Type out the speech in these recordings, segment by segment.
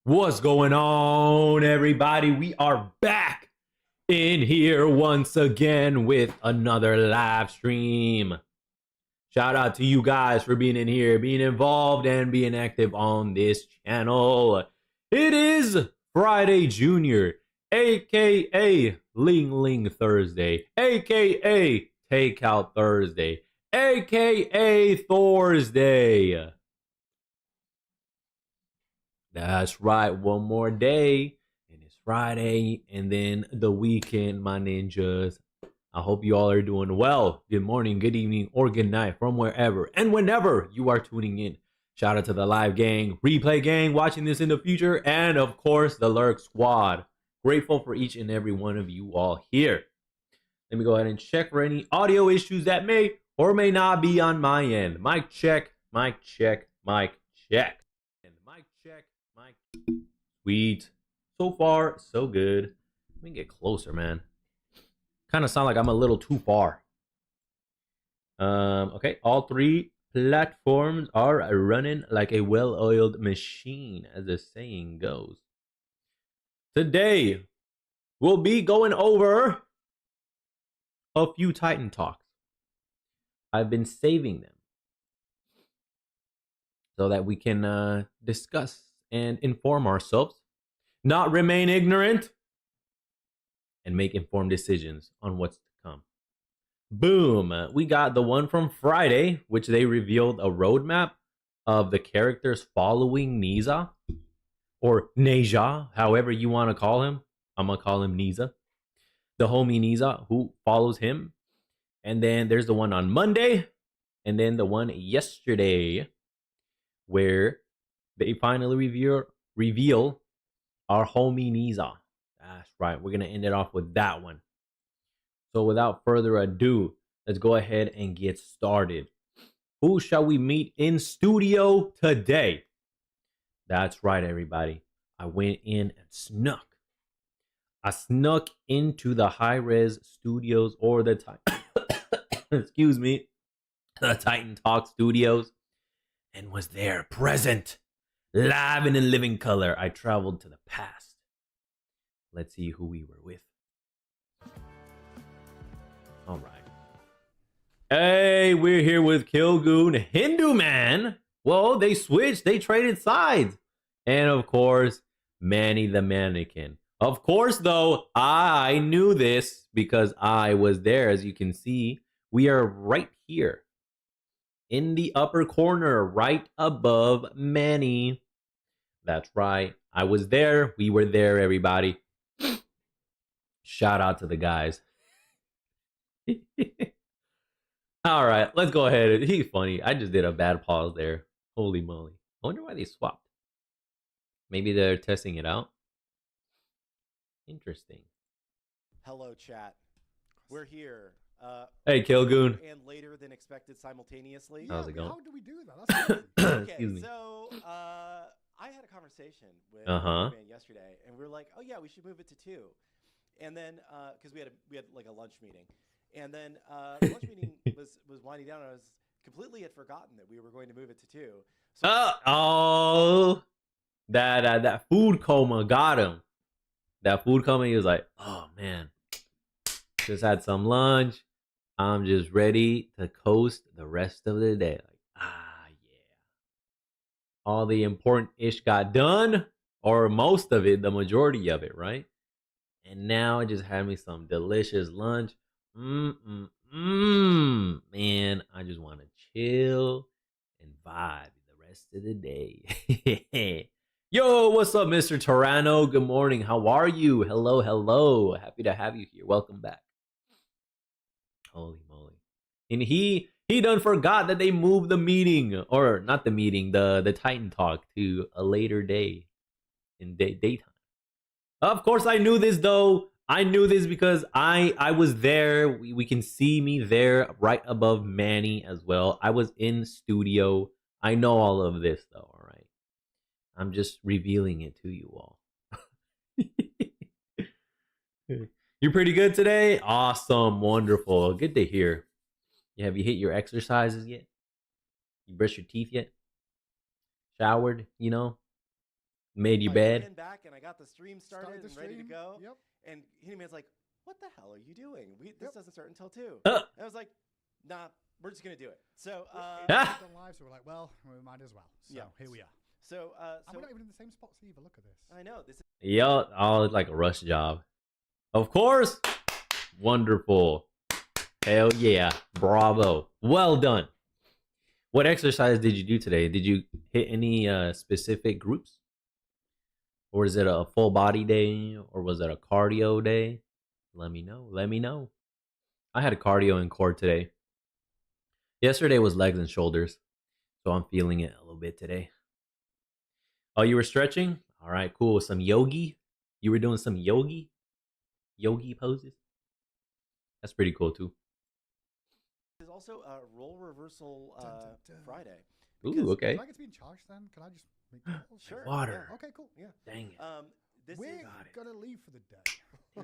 What's going on, everybody? We are back in here once again with another live stream. Shout out to you guys for being in here, being involved, and being active on this channel. It is Friday Junior, aka Ling Ling Thursday, aka Takeout Thursday, aka Thursday. That's right, one more day, and it's Friday, and then the weekend, my ninjas. I hope you all are doing well. Good morning, good evening, or good night from wherever and whenever you are tuning in. Shout out to the live gang, replay gang, watching this in the future, and of course, the Lurk Squad. Grateful for each and every one of you all here. Let me go ahead and check for any audio issues that may or may not be on my end. Mic check, mic check, mic check. And mic check. Sweet. So far, so good. Let me get closer, man. Kind of sound like I'm a little too far. Okay, all three platforms are running like a well-oiled machine, as the saying goes. Today, we'll be going over a few Titan talks. I've been saving them so that we can discuss and inform ourselves, not remain ignorant, and make informed decisions on what's to come. Boom! We got the one from Friday, which they revealed a roadmap of the characters following Niza, or Neja, however you want to call him. I'm going to call him Niza. The homie Niza, who follows him. And then there's the one on Monday, and then the one yesterday, where they finally reveal our homie Niza. That's right. We're going to end it off with that one. So without further ado, let's go ahead and get started. Who shall we meet in studio today? That's right, everybody. I went in and snuck. I snuck into the high-res studios, or the excuse me, the Titan Talk studios, and was there present. Live and in living color, I traveled to the past. Let's see who we were with. All right. Hey, we're here with Killgoon, Hindu Man. Well, they switched. They traded sides. And of course, Manny the Mannequin. Of course, though, I knew this because I was there. As you can see, we are right here in the upper corner, right above Manny. That's right. I was there. We were there, everybody. Shout out to the guys. All right, let's go ahead. He's funny. I just did a bad pause there. Holy moly. I wonder why they swapped. Maybe they're testing it out. Interesting. Hello, chat. We're here. Hey, Killgoon. And later than expected simultaneously. How's it going? How do we do that? That's Okay, Excuse me. so I had a conversation with Uh-huh. man yesterday, and we were like, "Oh yeah, we should move it to 2." And then because we had like a lunch meeting, and then the lunch meeting was winding down, and I was completely had forgotten that we were going to move it to 2. So That food coma got him. That food coma, he was like, oh man, just had some lunch. I'm just ready to coast the rest of the day. Like, yeah. All the important ish got done, or most of it, the majority of it, right? And now it just had me some delicious lunch. Man, I just want to chill and vibe the rest of the day. Yo, what's up, Mr. Tarano? Good morning. How are you? Hello, hello. Happy to have you here. Welcome back. Holy moly. And he done forgot that they moved the meeting, or not the meeting, the Titan Talk to a later day in daytime. Of course, I knew this, though. I knew this because I was there. We can see me there right above Manny as well. I was in studio. I know all of this, though, all right? I'm just revealing it to you all. You're pretty good today? Awesome. Wonderful. Good to hear. Have you hit your exercises yet? You brush your teeth yet? Showered, you know? Made you my bad. grin back, and I got the stream started and ready to go. Yep. And Handyman's like, "What the hell are you doing? This doesn't start until 2." Uh. And I was like, "Nah, we're just gonna do it." So It's done live, so we're like, well, we might as well. So here we are. So and we're not even in the same spots either. Look at this. I know this. Yo, oh, it's like a rush job. Of course. Wonderful. Hell yeah. Bravo. Well done. What exercise did you do today? Did you hit any specific groups? Or is it a full body day? Or was it a cardio day? Let me know. Let me know. I had a cardio and core today. Yesterday was legs and shoulders. So I'm feeling it a little bit today. Oh, you were stretching? All right, cool. Some yogi? You were doing some yogi poses? That's pretty cool too. There's also a role reversal Friday. Ooh, okay. Do I get to be in charge then? Can I just make calls? Sure. Water. Yeah. Okay, cool. Yeah. Dang it. We're gonna leave for the day.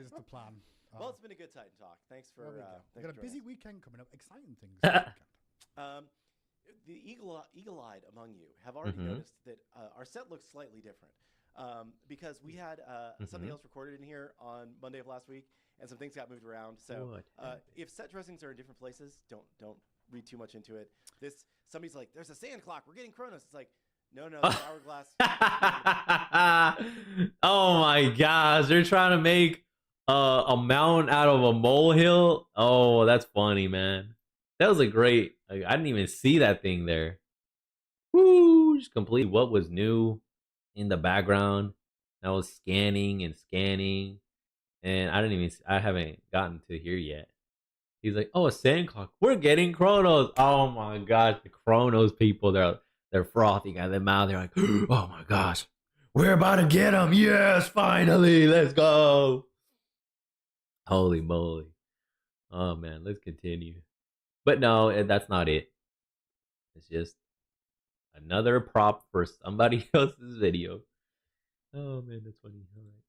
Is the plan. Well, it's been a good Titan talk. Thanks for. We've got a busy weekend coming up. Exciting things. The eagle-eyed among you have already noticed that our set looks slightly different because we had something else recorded in here on Monday of last week, and some things got moved around. So if set dressings are in different places, don't read too much into it. Somebody's like, "There's a sand clock. We're getting Kronos." It's like, no, the hourglass. Oh my gosh, they're trying to make a mountain out of a molehill. Oh, that's funny, man. That was a great. I didn't even see that thing there. Woo! Just complete what was new in the background. I was scanning, and I haven't gotten to here yet. He's like, "Oh, a sand clock. We're getting Kronos." Oh my gosh, the Kronos people, they're frothing at their mouth. They're like, "Oh my gosh, we're about to get them. Yes, finally, let's go." Holy moly. Oh man, let's continue. But no, that's not it. It's just another prop for somebody else's video. Oh man, that's funny. All right.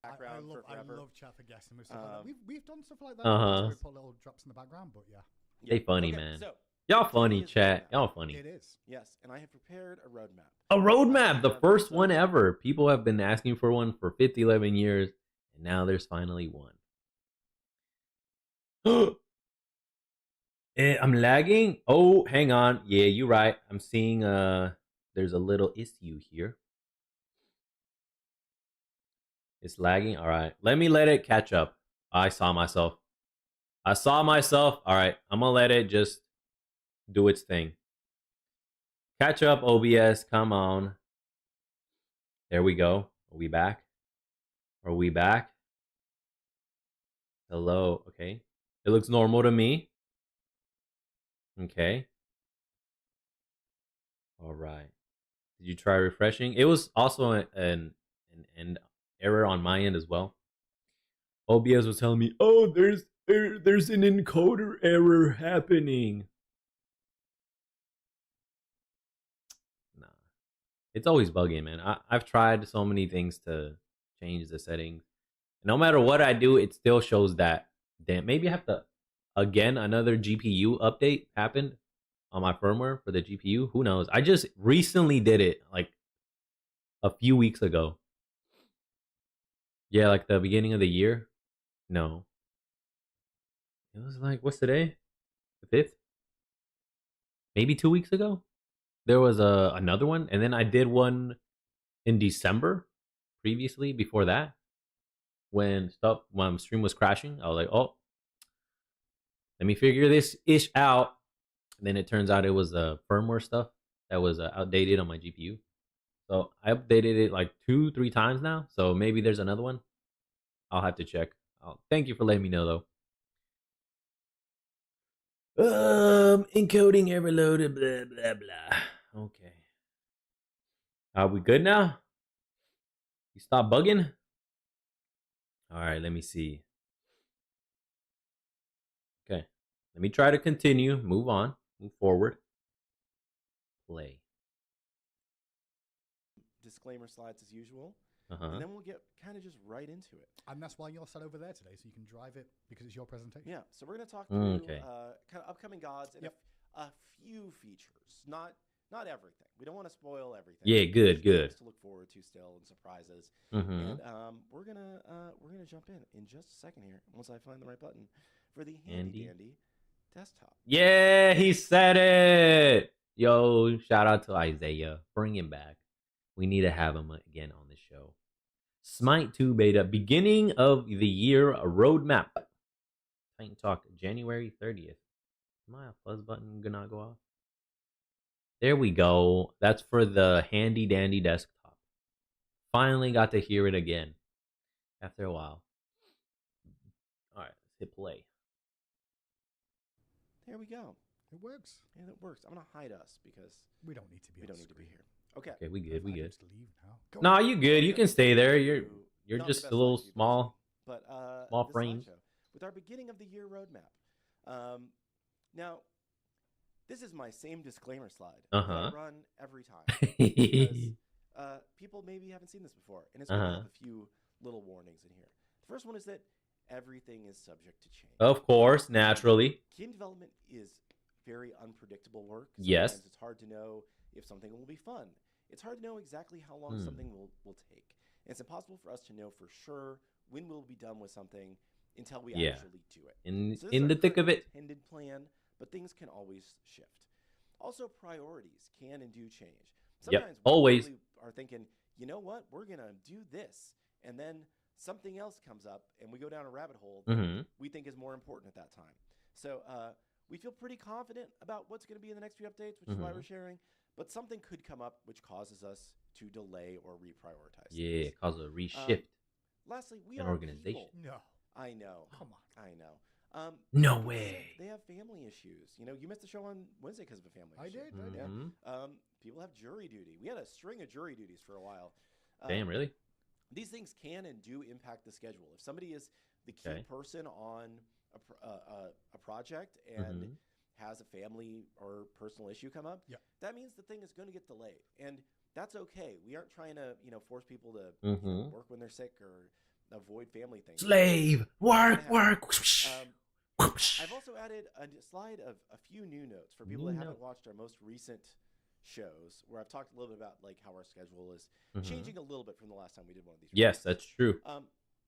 Background for forever. I love chat for guessing with stuff like that. We've done stuff like that. Uh-huh. We put little drops in the background, but yeah. They funny, Okay, man. So, Y'all funny, chat. Y'all funny. It is. yes, and I have prepared a roadmap. A roadmap, the first one ever. People have been asking for one for 11 years, and now there's finally one. I'm lagging. Oh, hang on. Yeah, you're right. I'm seeing there's a little issue here. It's lagging. All right. Let it catch up. I saw myself. All right. I'm going to let it just do its thing. Catch up, OBS. Come on. There we go. Are we back? Hello. Okay. It looks normal to me. Okay. All right. Did you try refreshing? It was also an error on my end as well. OBS was telling me, "Oh, there's an encoder error happening." Nah. It's always bugging, man. I've tried so many things to change the settings. No matter what I do, it still shows that. Damn, maybe I have to again another GPU update happened on my firmware for the GPU. Who knows? I just recently did it like a few weeks ago. Yeah, like the beginning of the year. No. It was like, what's today? The 5th? Maybe 2 weeks ago? There was another one, and then I did one in December previously before that. When stream was crashing, I was like, "Oh, let me figure this ish out." And then it turns out it was firmware stuff that was outdated on my GPU. So I updated it like 2-3 times now. So maybe there's another one. I'll have to check. Thank you for letting me know though. Encoding error loaded. Blah blah blah. Okay. Are we good now? You stop bugging? All right, let me see. Okay. Let me try to continue. Move on. Move forward. Play. Disclaimer slides as usual. And then we'll get kind of just right into it. And that's why you're set over there today, so you can drive it because it's your presentation. Yeah, so we're going to talk through kind of upcoming gods and a few features. Not Not everything. We don't want to spoil everything. Yeah, good, There's good. things to look forward to still and surprises. Mm-hmm. And we're gonna jump in just a second here once I find the right button for the handy dandy desktop. Yeah, he said it. Yo, shout out to Isaiah. Bring him back. We need to have him again on the show. Smite 2 beta, beginning of the year roadmap. Titan Talk, January 30th. My fuzz button gonna go off. There we go. That's for the handy dandy desktop. Finally got to hear it again after a while. All right, let's hit play. There we go. It works. Yeah, that works. I'm gonna hide us because We don't need to be. we don't need to be here. Okay. Okay, we good. We I good. just leave now. Go Nah, on. you good. You can stay there. You're Not the just best a little light view small. person, but small the frames. slideshow with our beginning of the year roadmap. Now, this is my same disclaimer slide that I run every time because people maybe haven't seen this before, and it's going to have a few little warnings in here. The first one is that everything is subject to change. Of course, naturally. Game development is very unpredictable work. Yes. Sometimes it's hard to know if something will be fun. It's hard to know exactly how long something will take. And it's impossible for us to know for sure when we'll be done with something until we actually do it. In the thick of it. Intended plan, but things can always shift. Also, priorities can and do change. Sometimes we always really are thinking, you know what, we're going to do this. And then something else comes up and we go down a rabbit hole that we think is more important at that time. So we feel pretty confident about what's going to be in the next few updates, which is why we're sharing. But something could come up which causes us to delay or reprioritize. Yeah, things. cause a reshift. Lastly, we an are organization. people. No. I know. Come on. I know. No people way. They have family issues. You know, you missed the show on Wednesday because of a family I issue. did. I did. Yeah. People have jury duty. We had a string of jury duties for a while. Damn, really? These things can and do impact the schedule. If somebody is the key person on a project and has a family or personal issue come up, that means the thing is going to get delayed, and that's okay. We aren't trying to force people to work when they're sick or avoid family things. Slave work. I've also added a slide of a few new notes for people that haven't watched our most recent shows, where I've talked a little bit about like how our schedule is changing a little bit from the last time we did one of these. Yes, that's true.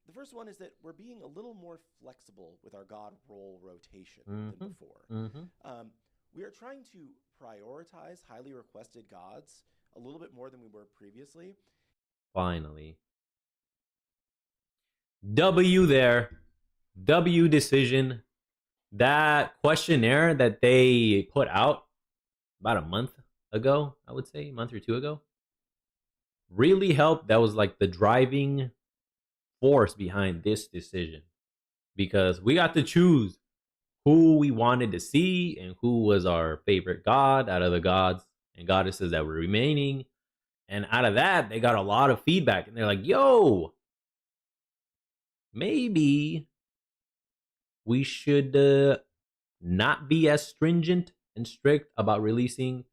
The first one is that we're being a little more flexible with our God role rotation than before. We are trying to prioritize highly requested gods a little bit more than we were previously. Finally. W there. W decision. That questionnaire that they put out about a month ago, I would say, a month or two ago, really helped. That was like the driving force behind this decision, because we got to choose who we wanted to see and who was our favorite god out of the gods and goddesses that were remaining. And out of that, they got a lot of feedback, and they're like, yo, maybe we should not be as stringent and strict about releasing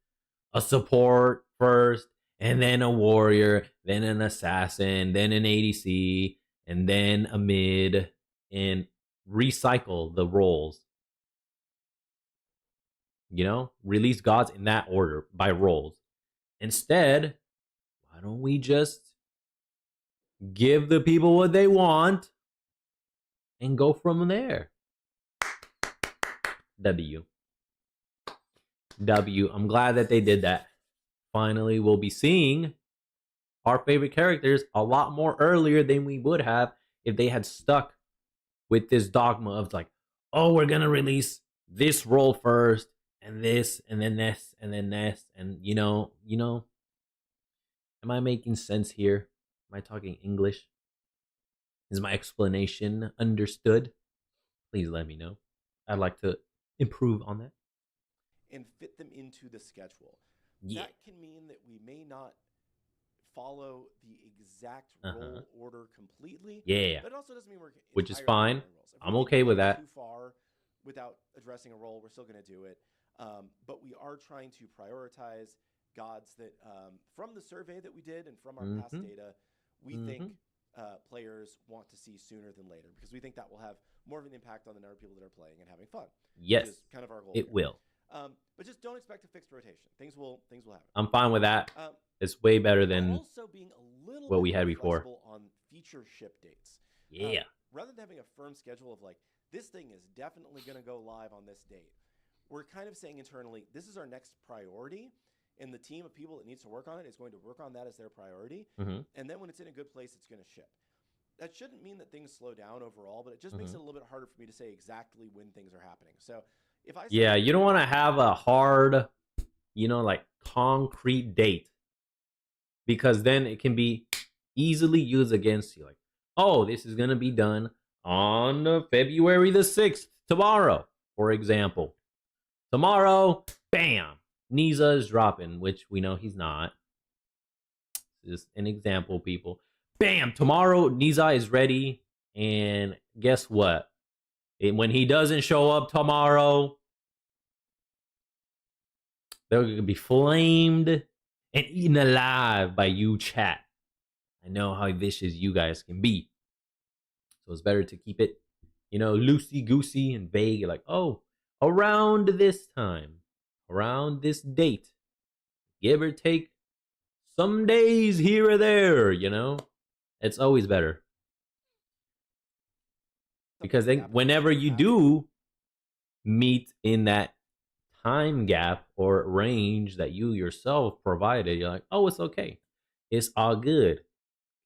a support first, and then a warrior, then an assassin, then an ADC, and then a mid, and recycle the roles. You know, release gods in that order by roles. Instead, why don't we just give the people what they want and go from there? W. I'm glad that they did that. Finally, we'll be seeing our favorite characters a lot more earlier than we would have if they had stuck with this dogma of like, oh, we're gonna release this role first, and this, and then this, and then this, and you know. Am I making sense here? Am I talking English? Is my explanation understood? Please let me know. I'd like to improve on that. And fit them into the schedule. Yeah. That can mean that we may not follow the exact role order completely. Yeah. But it also doesn't mean we're which is entirely fine. roles. If I'm we think okay we're with going that. Too far without addressing a role, we're still going to do it. But we are trying to prioritize gods that, from the survey that we did and from our past data, we think players want to see sooner than later, because we think that will have more of an impact on the number of people that are playing and having fun. Yes, which is kind of our goal. it will. But just don't expect a fixed rotation. Things will happen. I'm fine with that. Um, It's way better While than also being a little what bit we had more before. flexible on feature ship dates. Yeah. Rather than having a firm schedule of like, this thing is definitely going to go live on this date, we're kind of saying internally, this is our next priority, and the team of people that needs to work on it is going to work on that as their priority. Mhm. And then when it's in a good place, it's going to ship. That shouldn't mean that things slow down overall, but it just makes it a little bit harder for me to say exactly when things are happening. So if I say, Yeah, you don't want to have a hard, like concrete date, because then it can be easily used against you. Like, oh, this is gonna be done on February the 6th, tomorrow, for example. Tomorrow, bam, Niza is dropping, which we know he's not. Just an example, people. Bam, tomorrow Niza is ready, and guess what? When he doesn't show up tomorrow, they're gonna be flamed and eaten alive by you, chat. I know how vicious you guys can be. So it's better to keep it, loosey-goosey and vague. Like, oh, around this time, around this date, give or take some days here or there, It's always better. Because then whenever you do meet in that time gap or range that you yourself provided, you're like, oh, it's okay. It's all good.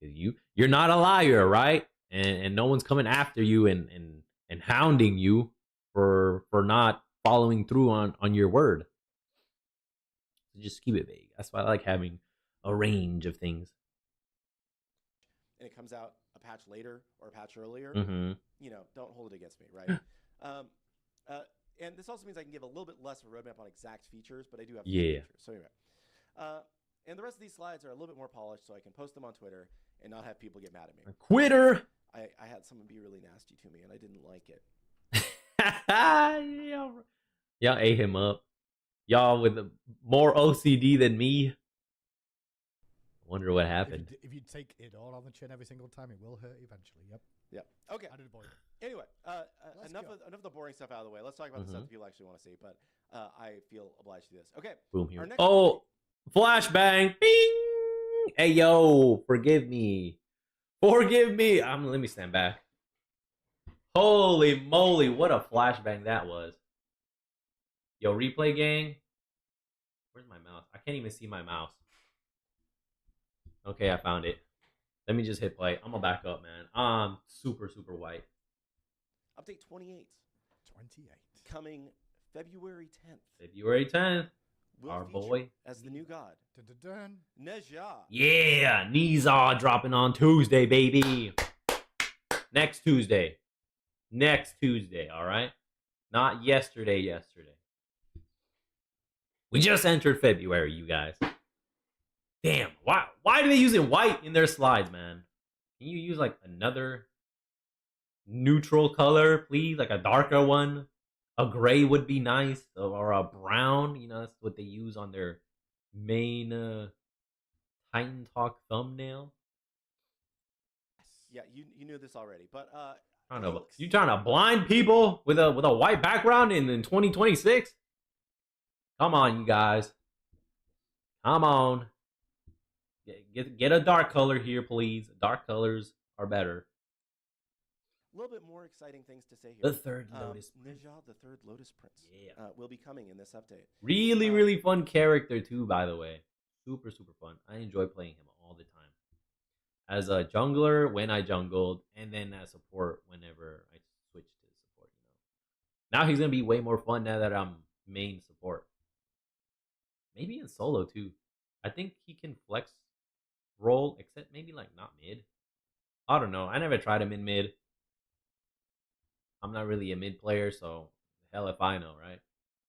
You're not a liar, right? And no one's coming after you and hounding you for not following through on your word. So just keep it vague. That's why I like having a range of things. and it comes out a patch later or a patch earlier, Mm-hmm. Don't hold it against me, right? And this also means I can give a little bit less of a roadmap on exact features, but I do have some features. So anyway, and the rest of these slides are a little bit more polished, so I can post them on Twitter and not have people get mad at me. A quitter. I had someone be really nasty to me, and I didn't like it. Y'all ate him up. Y'all with more OCD than me. Wonder what happened. If you take it all on the chin every single time, it will hurt eventually. Yep. Okay. I did avoid it. Anyway, enough of the boring stuff out of the way. Let's talk about the stuff that people actually want to see. But I feel obliged to do this. Okay. Boom here. Our next Flashbang. Bing. Hey yo, forgive me. Forgive me. Let me stand back. Holy moly, what a flashbang that was. Yo, replay gang. Where's my mouse? I can't even see my mouse. Okay, I found it. Let me just hit play. I'm gonna back up, man. I'm super, super white. Update 28. 28. Coming February 10th. February 10th. Will Our feature boy. as the new god. Dun-dun-dun. Neja. Yeah, Niza dropping on Tuesday, baby. Next Tuesday. Next Tuesday, all right? Not yesterday. We just entered February, you guys. Damn, why do they use it white in their slides, man? Can you use like another neutral color, please? Like a darker one? A gray would be nice, or a brown. That's what they use on their main Titan Talk thumbnail. Yeah, you knew this already, but You trying to blind people with a white background in 2026? Come on, you guys. Come on. Get a dark color here, please. Dark colors are better. A little bit more exciting things to say here. The third Lotus Prince. Neja, the third Lotus Prince, Yeah. will be coming in this update. Really, really fun character too, by the way. Super, super fun. I enjoy playing him all the time. As a jungler, when I jungled, and then as support whenever I switched to support, Now he's going to be way more fun now that I'm main support. Maybe in solo too. I think he can flex role, except maybe like not mid. I don't know. I never tried him in mid. I'm not really a mid player, so hell if I know, right?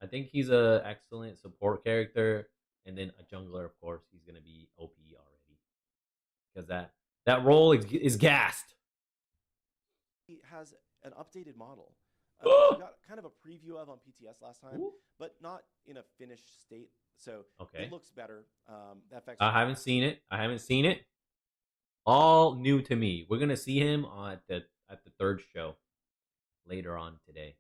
I think he's a excellent support character, and then a jungler, of course, he's gonna be OP already because that role is gassed. He has an updated model. We got kind of a preview of on PTS last time, but not in a finished state. So it looks better. I haven't seen it. All new to me. We're gonna see him at the third show later on today.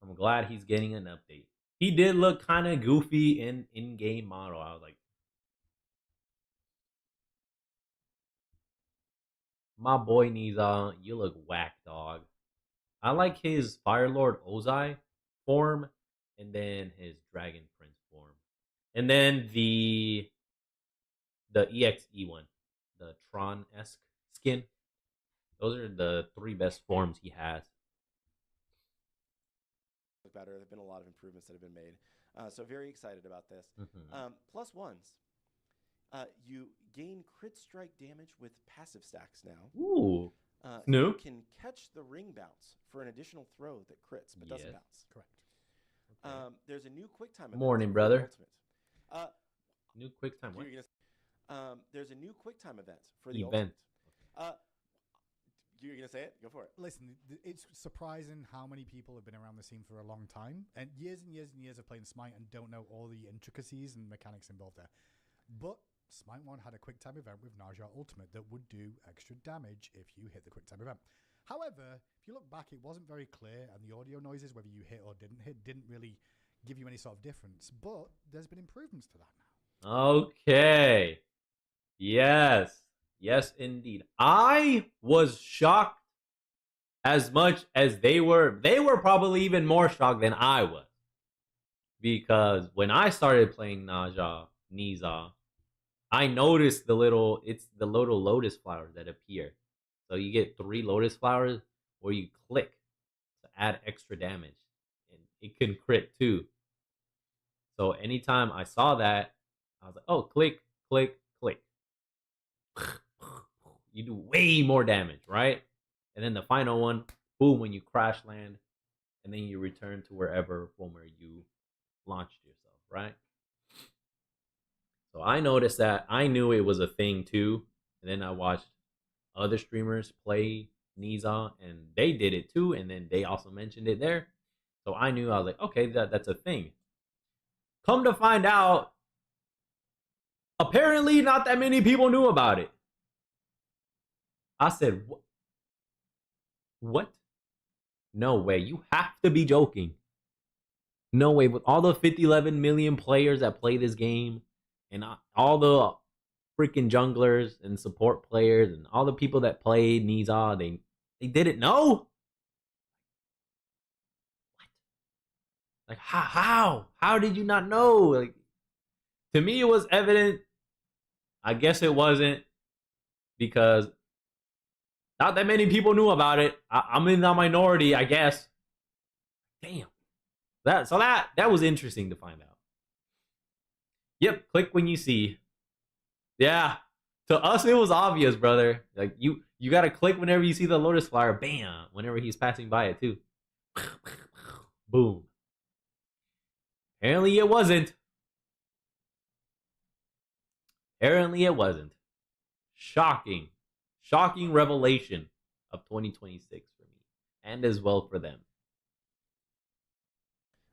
I'm glad he's getting an update. He did look kind of goofy in-game model. I was like, my boy Niza, you look whack, dog. I like his Firelord Ozai form, and then his Dragon Prince form, and then the EXE one, the Tron-esque skin. Those are the 3 best forms he has. Better. There've been a lot of improvements that have been made, so very excited about this. Plus ones. You gain crit strike damage with passive stacks now. Ooh, new. You can catch the ring bounce for an additional throw that crits but doesn't bounce. Correct. Okay. There's a new quick time event. Morning, brother. Ultimate. New quick time. What? There's a new quick time event for the event. Ultimate. You're going to say it? Go for it. Listen, it's surprising how many people have been around the scene for a long time and years of playing Smite and don't know all the intricacies and mechanics involved there. But Smite 1 had a quick time event with Naja Ultimate that would do extra damage if you hit the quick time event. However, if you look back, it wasn't very clear, and the audio noises, whether you hit or didn't hit, didn't really give you any sort of difference. But there's been improvements to that now. Okay. Yes. Yes, indeed. I was shocked as much as they were. They were probably even more shocked than I was. Because when I started playing Niza, I noticed the little lotus flowers that appear. So you get 3 lotus flowers where you click to add extra damage. And it can crit too. So anytime I saw that, I was like, oh, click, click, click. You do way more damage, right? And then the final one, boom, when you crash land, and then you return to wherever from where you launched yourself, right? So I noticed that. I knew it was a thing too. And then I watched other streamers play Niza, and they did it too. And then they also mentioned it there. So I knew, I was like, okay, that's a thing. Come to find out, apparently not that many people knew about it. I said, what? No way. You have to be joking. No way. With all the 11 million players that play this game, and all the freaking junglers and support players, and all the people that play Niza, they didn't know? What? Like, how? How did you not know? Like, to me, it was evident. I guess it wasn't, because not that many people knew about it. I'm in the minority, I guess. Damn. That was interesting to find out. Yep, click when you see. Yeah. To us, it was obvious, brother. Like, you gotta click whenever you see the lotus flower. Bam. Whenever he's passing by it, too. Boom. Apparently it wasn't. Apparently it wasn't. Shocking. Shocking revelation of 2026 for me, and as well for them.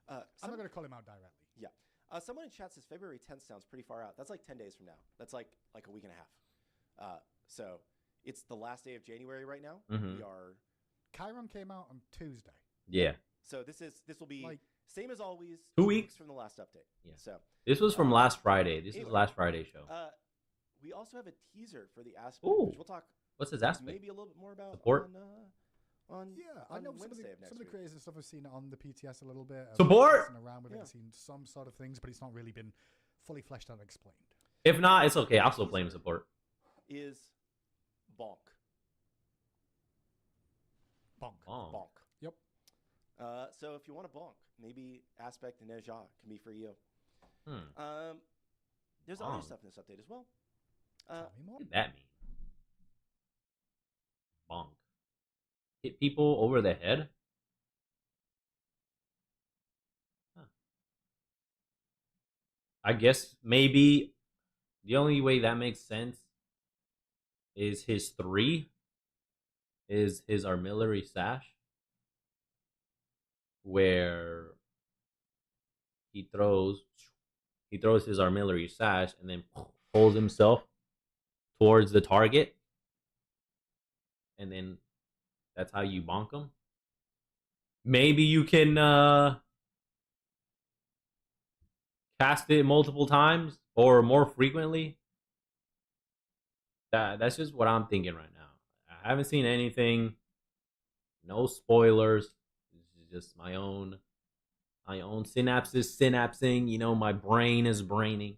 I'm not going to call him out directly. Yeah. Someone in chat says February 10th sounds pretty far out. That's like 10 days from now. That's like a week and a half. So it's the last day of January right now. Mm-hmm. We are. Chiron came out on Tuesday. Yeah. So this will be like, same as always. 2 weeks from the last update. Yeah. So this was from last Friday. This is last Friday show. We also have a teaser for the aspect, Ooh. which we'll talk. What's his aspect? Maybe a little bit more about support. I know some of the creators and stuff have seen it on the PTS a little bit. Support. Around with it, seen some sort of things, but it's not really been fully fleshed out and explained. If not, it's okay. I'll still blame support. Is bonk. Bonk. Yep. So if you want a bonk, maybe Aspect and Neja can be for you. There's other stuff in this update as well. What did that mean? Bonk. Hit people over the head? Huh. I guess maybe the only way that makes sense is his 3 is his artillery sash, where he throws his artillery sash and then pulls himself towards the target, and then that's how you bonk him. maybe you can cast it multiple times or more frequently. That's just what I'm thinking right now. I haven't seen anything. No spoilers. This is just my own synapsing. You know, my brain is braining,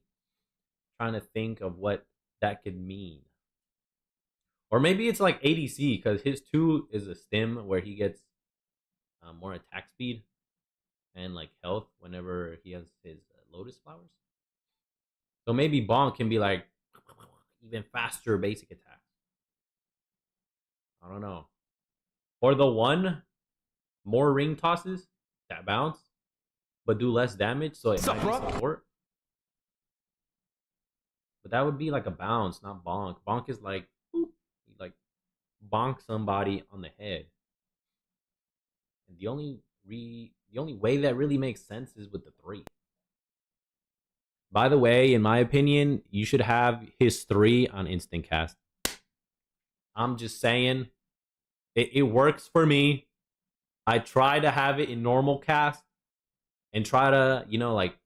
trying to think of what that could mean. Or maybe it's like ADC because his 2 is a stim where he gets more attack speed and like health whenever he has his lotus flowers. So maybe Bonk can be like even faster basic attacks. I don't know. Or the 1 more ring tosses that bounce but do less damage, so it might be support. But that would be like a bounce, not bonk. Bonk is like, boop, you like bonk somebody on the head. And the only way that really makes sense is with the 3. By the way, in my opinion, you should have his 3 on instant cast. I'm just saying, it works for me. I try to have it in normal cast and try to, you know, like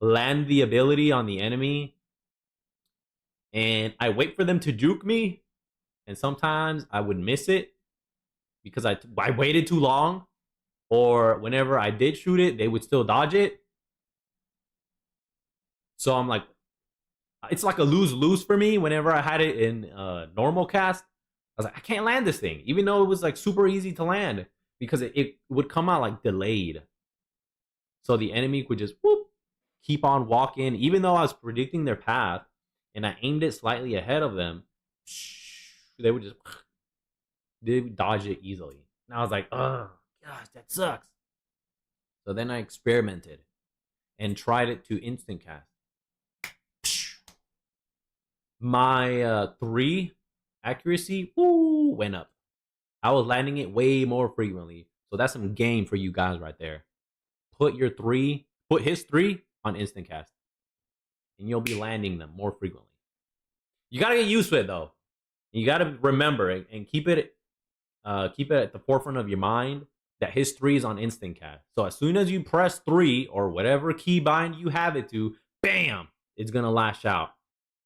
land the ability on the enemy. And I wait for them to juke me. And sometimes I would miss it because I waited too long. Or whenever I did shoot it, they would still dodge it. So I'm like, it's like a lose-lose for me whenever I had it in normal cast. I was like, I can't land this thing. Even though it was like super easy to land. Because it would come out like delayed. So the enemy could just whoop, keep on walking. Even though I was predicting their path and I aimed it slightly ahead of them, they would just they would dodge it easily. And I was like, oh gosh, that sucks. So then I experimented and tried it to instant cast. My 3 accuracy went up. I was landing it way more frequently. So that's some game for you guys right there. Put his 3 on instant cast. And you'll be landing them more frequently. You gotta get used to it though. You gotta remember it and keep it at the forefront of your mind that his 3 is on instant cast. So as soon as you press 3 or whatever key bind you have it to, bam, it's gonna lash out.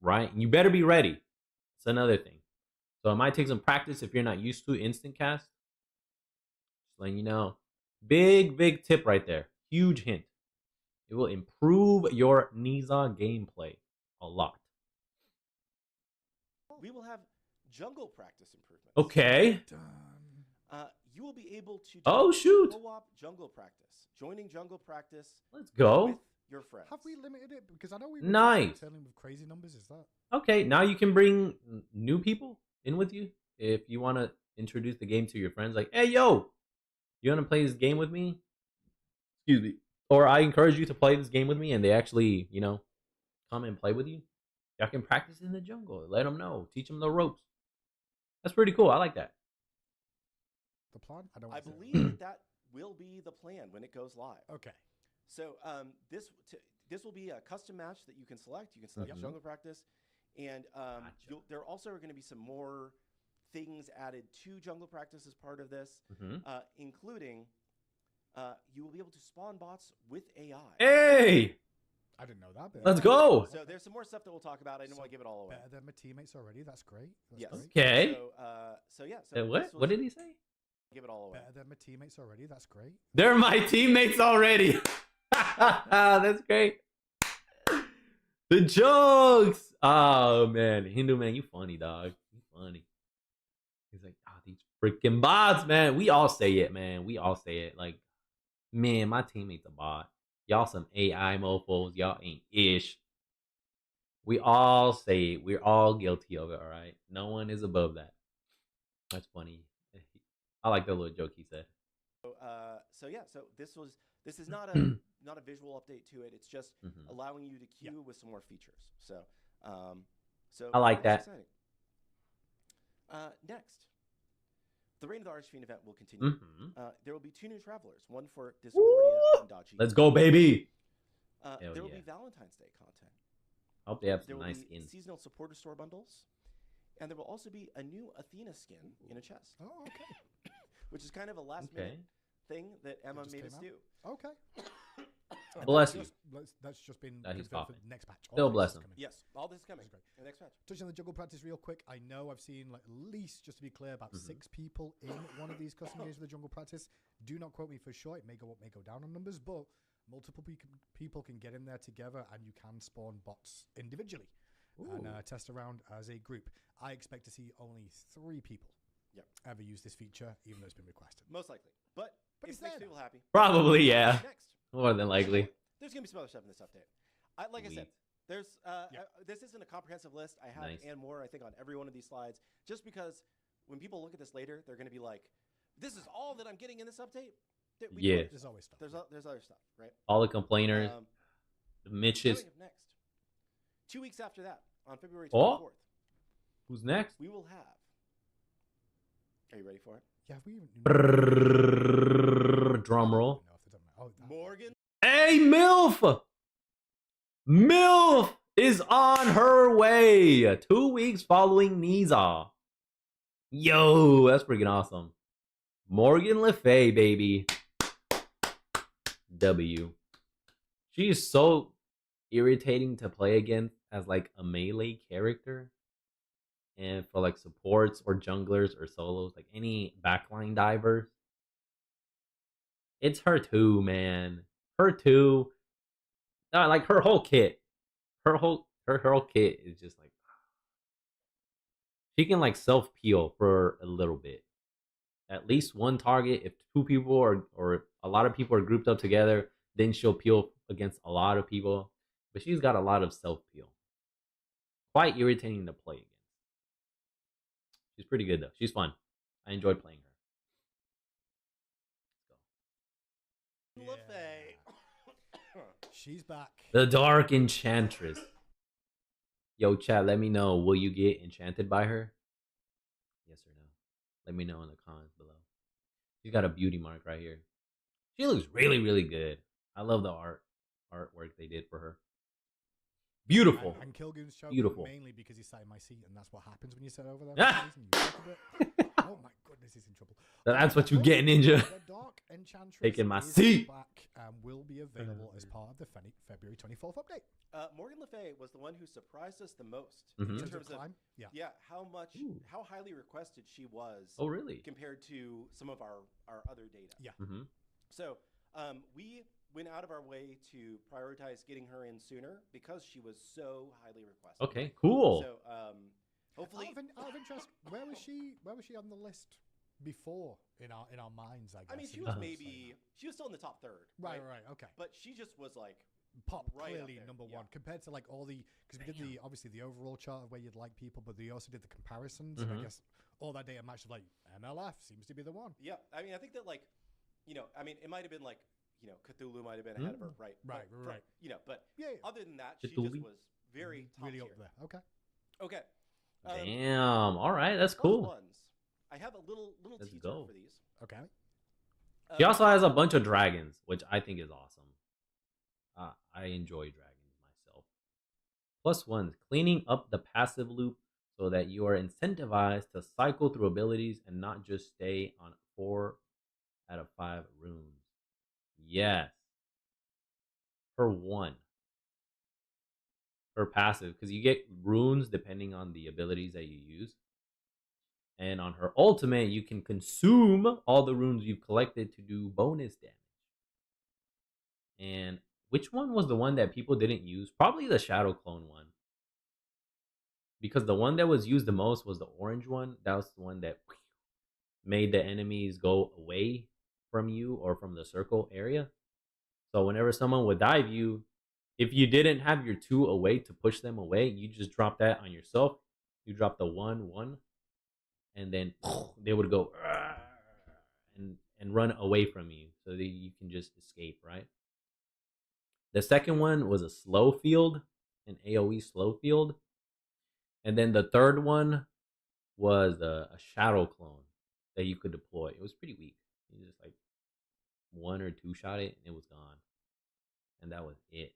Right? And you better be ready. It's another thing. So it might take some practice if you're not used to instant cast. Just letting you know. Big tip right there. Huge hint. It will improve your Niza gameplay a lot. We will have jungle practice improvements. Okay. You will be able to do co-op jungle practice. Joining jungle practice. Let's go. With your friends. Have we limited it? Because I know we were nice. telling with crazy numbers. Is that okay? Now you can bring new people in with you if you want to introduce the game to your friends. Like, hey, yo, you want to play this game with me? Excuse me. Or I encourage you to play this game with me, and they actually, you know, come and play with you. Y'all can practice in the jungle. Let them know. Teach them the ropes. That's pretty cool. I like that. the plan? I believe that will be the plan when it goes live. Okay. So this will be a custom match that you can select. You can select jungle practice, and there also are going to be some more things added to jungle practice as part of this, including you will be able to spawn bots with AI. Hey! I didn't know that bit. Let's go. So there's some more stuff that we'll talk about. I didn't want to give it all away. Better than my teammates already. That's great. That's yes. great. Okay. So yeah. So what did he say? Give it all away. Better than my teammates already. That's great. They're my teammates already. That's great. The jokes. Oh man, Hindu man, you funny dog. You funny. He's like, these freaking bots, man. We all say it, man. We all say it. Like, man, my teammate's a bot. Y'all some AI mofos. Y'all ain't ish. We all say it. We're all guilty of it, all right? No one is above that. That's funny. I like the little joke he said. So yeah, so this is not a not a visual update to it. It's just allowing you to queue with some more features. So I like that. Next, the Reign of the Archfiend event will continue. There will be 2 new travelers, one for Discordia and Dachi. Let's go, baby. There will be Valentine's Day content. I hope they have there some will nice be skins. Seasonal supporter store bundles. And there will also be a new Athena skin in a chest. Oh, okay. Which is kind of a last minute thing that Emma just made came us out? do. Okay. And Bless that's you. That's just been That he's confirmed for coughing. the next patch. Still All bless this is him. coming. Yes, all this is coming. This is great. The next match. Touching on the juggle practice real quick, I know I've seen like at least, just to be clear, about 6 people in one of these custom games with the jungle practice. Do not quote me for sure. It may go up, may go down on numbers, but multiple people can get in there together, and you can spawn bots individually and test around as a group. I expect to see only 3 people ever use this feature, even though it's been requested. Most likely, but But it it's makes there people now. happy. Probably, yeah. Next, More than likely. there's gonna be some other stuff in this update. Like I said, there's this isn't a comprehensive list. I have and more, I think, on every one of these slides, just because when people look at this later, they're gonna be like, "This is all that I'm getting in this update." Yeah. There's always stuff. There's other stuff, right? All the complainers, the Coming Mitches. up next, 2 weeks after that, on February Oh. 24th, Who's next? we will have. Are you ready for it? Yeah, we even Drum roll. Morgan. Hey, MILF! MILF is on her way. 2 weeks following Niza. Yo, that's freaking awesome. Morgan Le Fay, baby. W. She is so irritating to play against as like a melee character. And for like supports or junglers or solos, like any backline divers. It's her too, man. Her too. Like her whole kit. Her whole kit is just like she can like self peel for a little bit. At least one target. If 2 people or a lot of people are grouped up together, then she'll peel against a lot of people. But she's got a lot of self peel. Quite irritating to play against. She's pretty good though. She's fun. I enjoyed playing her. Yeah. She's back. The Dark Enchantress. Yo, chat, let me know. Will you get enchanted by her? Yes or no? Let me know in the comments below. She's got a beauty mark right here. She looks really, really good. I love the artwork they did for her. Beautiful. And killgoon's choking Beautiful. mainly because he sat in my seat, and that's what happens when you sit over there. For some reason. You talk a bit. Oh my goodness, he's in trouble. That's what you get, Ninja. The Dark Enchantress Taking my is seat. back and will be available as part of the February 24th update. Morgan Le Fay was the one who surprised us the most Mhm. in terms of climb? how highly requested she was. Oh, really? Compared to some of our other data. Yeah. Mm-hmm. So we went out of our way to prioritize getting her in sooner because she was so highly requested. Okay, cool. So hopefully, out of interest, where was she on the list before in our minds? I guess. I mean, she in was terms of maybe she was still in the top third. right, okay. But she just was like Pop right up clearly there, number yeah. one compared to like all the, because we did obviously the overall chart of where you'd like people, but they also did the comparisons. And I Mhm. guess all that data matched like MLF seems to be the one. Yeah, I mean, I think that like, it might have been like, Cthulhu might have been ahead of her, right? Right. But Yeah. other than that, she Cthulhu? just was very top really tier. up there. Okay. Okay. Damn. All right, that's Those cool. ones, I have a little Let's teaser go. for these. Okay. She also has a bunch of dragons, which I think is awesome. I enjoy dragons myself. +1s, cleaning up the passive loop so that you are incentivized to cycle through abilities and not just stay on 4 out of 5 runes. Yes. Her 1. Her passive, because you get runes depending on the abilities that you use. And on her ultimate, you can consume all the runes you've collected to do bonus damage. And which one was the one that people didn't use? Probably the Shadow Clone one. Because the one that was used the most was the orange one. That was the one that made the enemies go away from you or from the circle area. So whenever someone would dive you, if you didn't have your 2 away to push them away, you just drop that on yourself. You drop the 1/1, and then they would go and run away from you so that you can just escape, right? The second one was a slow field, an AoE slow field. And then the third one was a shadow clone that you could deploy. It was pretty weak. You just like 1 or 2 shot it and it was gone. And that was it.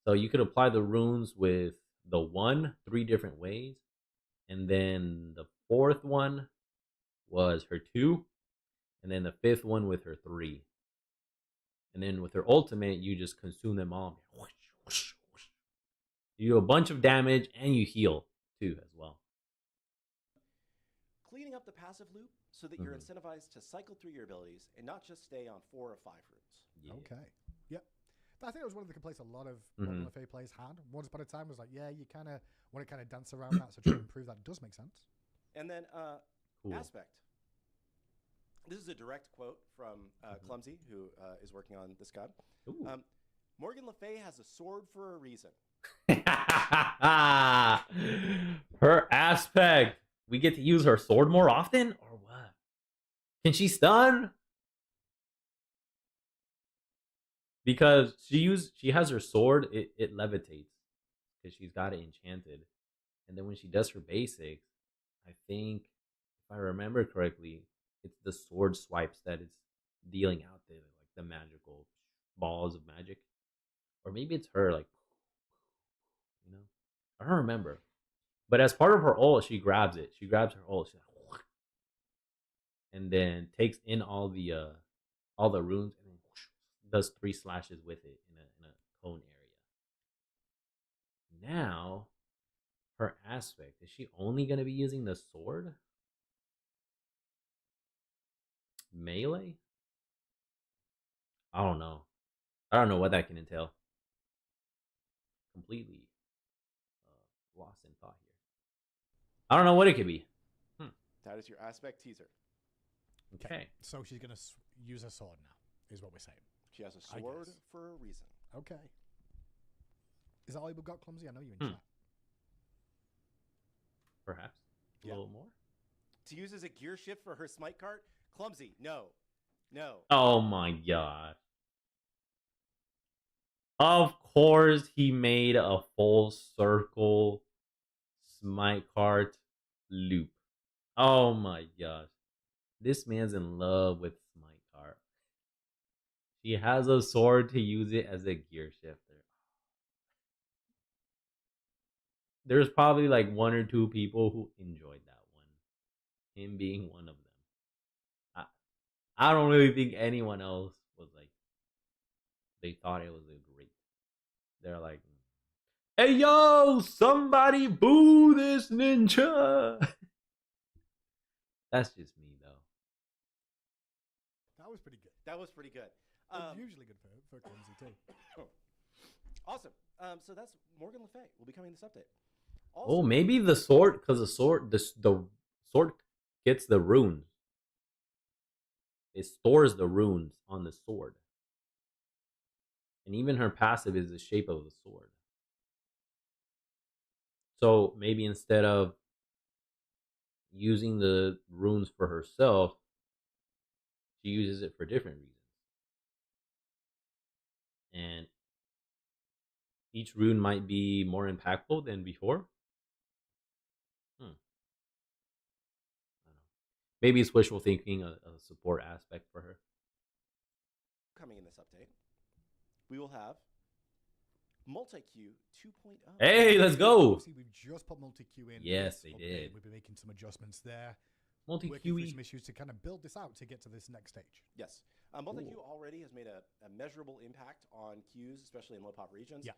So you could apply the runes with the 1 3 different ways. And then the 4th one was her 2. and then the 5th one with her 3. And then with her ultimate, you just consume them all. You do a bunch of damage and you heal too as well. Cleaning up the passive loop so that you're incentivized to cycle through your abilities and not just stay on 4 or 5 runes. Yeah. Okay. Yep. I think it was one of the complaints a lot of Morgan Le Fay players had. Once upon a time was like, yeah, you kind of want to kind of dance around that, so try to improve that. Does make sense. And then Cool. aspect. This is a direct quote from Clumsy, who is working on this god. Morgan Le Fay has a sword for a reason. Her aspect. We get to use her sword more often, or what? Can she stun? Because she has her sword, it levitates because she's got it enchanted, and then when she does her basics, I think if I remember correctly, it's the sword swipes that it's dealing out the magical balls of magic, or maybe it's her I don't remember. But as part of her ult, she grabs it. She grabs her ult, and then takes in all the runes and then does 3 slashes with it in a cone area. Now, her aspect, is she only going to be using the sword? Melee? I don't know. I don't know what that can entail. Completely lost in thought here. I don't know what it could be. That is your aspect teaser. Okay. So she's going to use her sword now, is what we're saying. She has a sword for a reason. Okay. Is that all you've got, Clumsy? I know you're in chat. Perhaps. A little more? To use as a gear shift for her Smite cart? Clumsy, no. No. Oh my god. Of course he made a full circle Smite cart loop. Oh my gosh. This man's in love with Smite cart. He has a sword to use it as a gear shifter. There's probably like 1 or 2 people who enjoyed that one. Him being one of them. I don't really think anyone else was like, they thought it was a great. They're like, hey yo, somebody boo this ninja. That's just me though. That was pretty good. That was pretty good. Usually good for Clumsy too. Awesome. So that's Morgan Le Fay will be coming this update. Also, maybe the sword, because the sword gets the runes. It stores the runes on the sword. And even her passive is the shape of the sword. So maybe instead of using the runes for herself, she uses it for different reasons. And each rune might be more impactful than before. I don't know. Maybe it's wishful thinking, a support aspect for her. Coming in this update, we will have Multi-Q 2.0. Hey, let's go! Obviously, we've just put Multi-Q in. Yes, they did. We've been making some adjustments there. Multi-Q. Some issues to kind of build this out to get to this next stage. Yes. Multi-Q already has made a measurable impact on queues, especially in low pop regions. Yeah.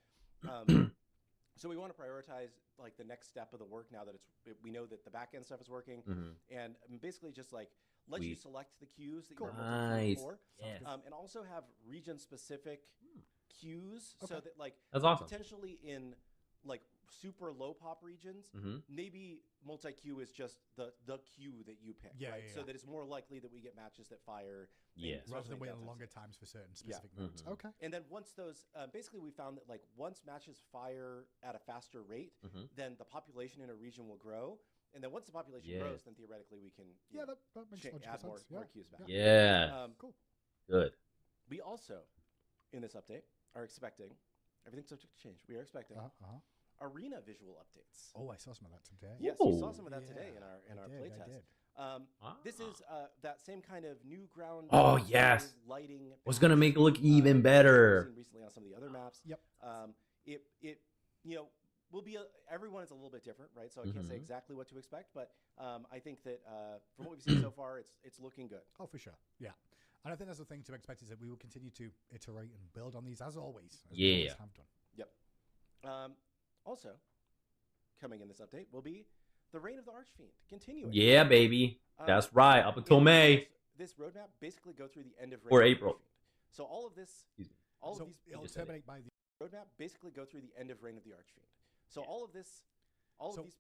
So we want to prioritize like the next step of the work now that we know that the back end stuff is working, and basically just like let you select the queues that you're multi-queuing for, and also have region specific queues so that like that's awesome. Potentially in like super low pop regions, maybe multi-queue is just the queue that you pick, right? So that it's more likely that we get matches that fire, rather than waiting longer times for certain specific modes. Okay. And then once those, basically we found that like once matches fire at a faster rate, then the population in a region will grow. And then once the population grows, then theoretically we can that makes add sense. more queues back. Cool. Good. We also, in this update, are expecting, everything's subject to change, we are expecting arena visual updates. Oh, I saw some of that today. Yes, we saw some of that today in our playtest. This is that same kind of new ground. Oh yes, lighting was gonna make it look even better. Recently on some of the other maps. Yep. It will be everyone is a little bit different, right? So I can't say exactly what to expect, but I think that from what we've seen so far, it's looking good. Oh, for sure. Yeah. And I think that's the thing to expect is that we will continue to iterate and build on these as always. As we always have done. Yep. Also, coming in this update will be the Reign of the Archfiend continuing. Yeah, baby. That's right. Up until May. This roadmap basically go through the end of Reign or of the April. Archfiend. So all of this, all of these it'll terminate by the roadmap basically go through the end of Reign of the Archfiend. So all of this,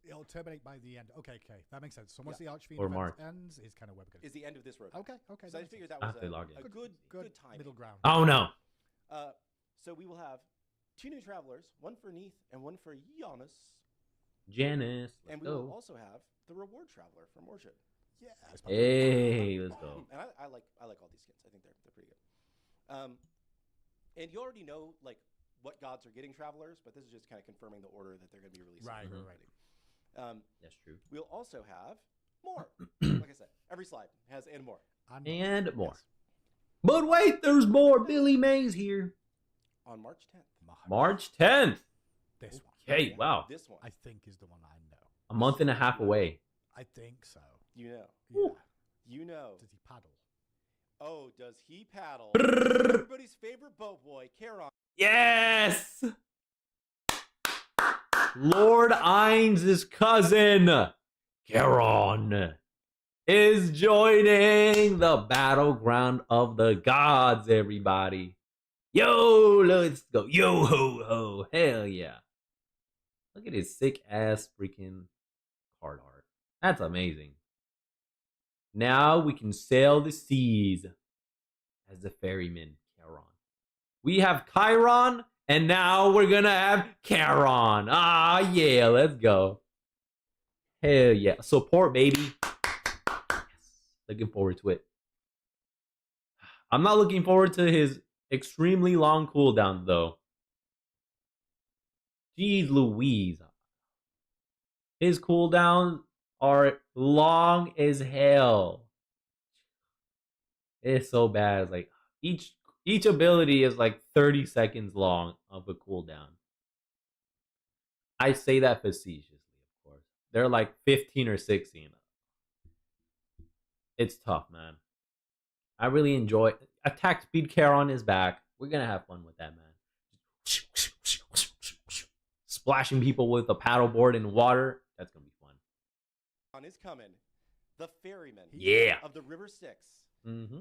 it'll terminate by the end. Okay, that makes sense. So once the Archfiend Or event March. ends, is kind of where we're is the end of this roadmap. Okay. So I figured that was a good time. middle ground. Oh no. So we will have 2 new travelers, one for Neath and one for Giannis. Janice. And we will also have the reward traveler from Worship. Yeah. Hey, let's go. And I like all these skins. I think they're pretty good. And you already know like what gods are getting travelers, but this is just kind of confirming the order that they're going to be released. Right. That's true. We'll also have more. Like I said, every slide has and more. And more. Yes. But wait, there's more. Billy Mays here. On March 10th. March 10th. This one. Okay, wow. This one. I think is the one I know. A month and a half away. I think so. You know. Yeah. You know. Does he paddle? Oh, does he paddle? Everybody's favorite boat boy, Charon. Yes! Lord Ainz' cousin, Charon, is joining the battleground of the gods, everybody. Yo, let's go. Yo, ho, ho. Hell yeah. Look at his sick-ass freaking card art. That's amazing. Now we can sail the seas as the ferryman, Charon. We have Chiron, and now we're gonna have Charon. Ah, yeah, let's go. Hell yeah. Support, baby. Yes. Looking forward to it. I'm not looking forward to his extremely long cooldown, though. Jeez Louise. His cooldowns are long as hell. It's so bad. It's like each ability is like 30 seconds long of a cooldown. I say that facetiously, of course. They're like 15 or 16. It's tough, man. I really enjoy it. Attack speed Charon is back. We're gonna have fun with that, man. Splashing people with a paddleboard in water. That's gonna be fun. On is coming. The ferryman. Yeah. Of the River Styx. Mm-hmm.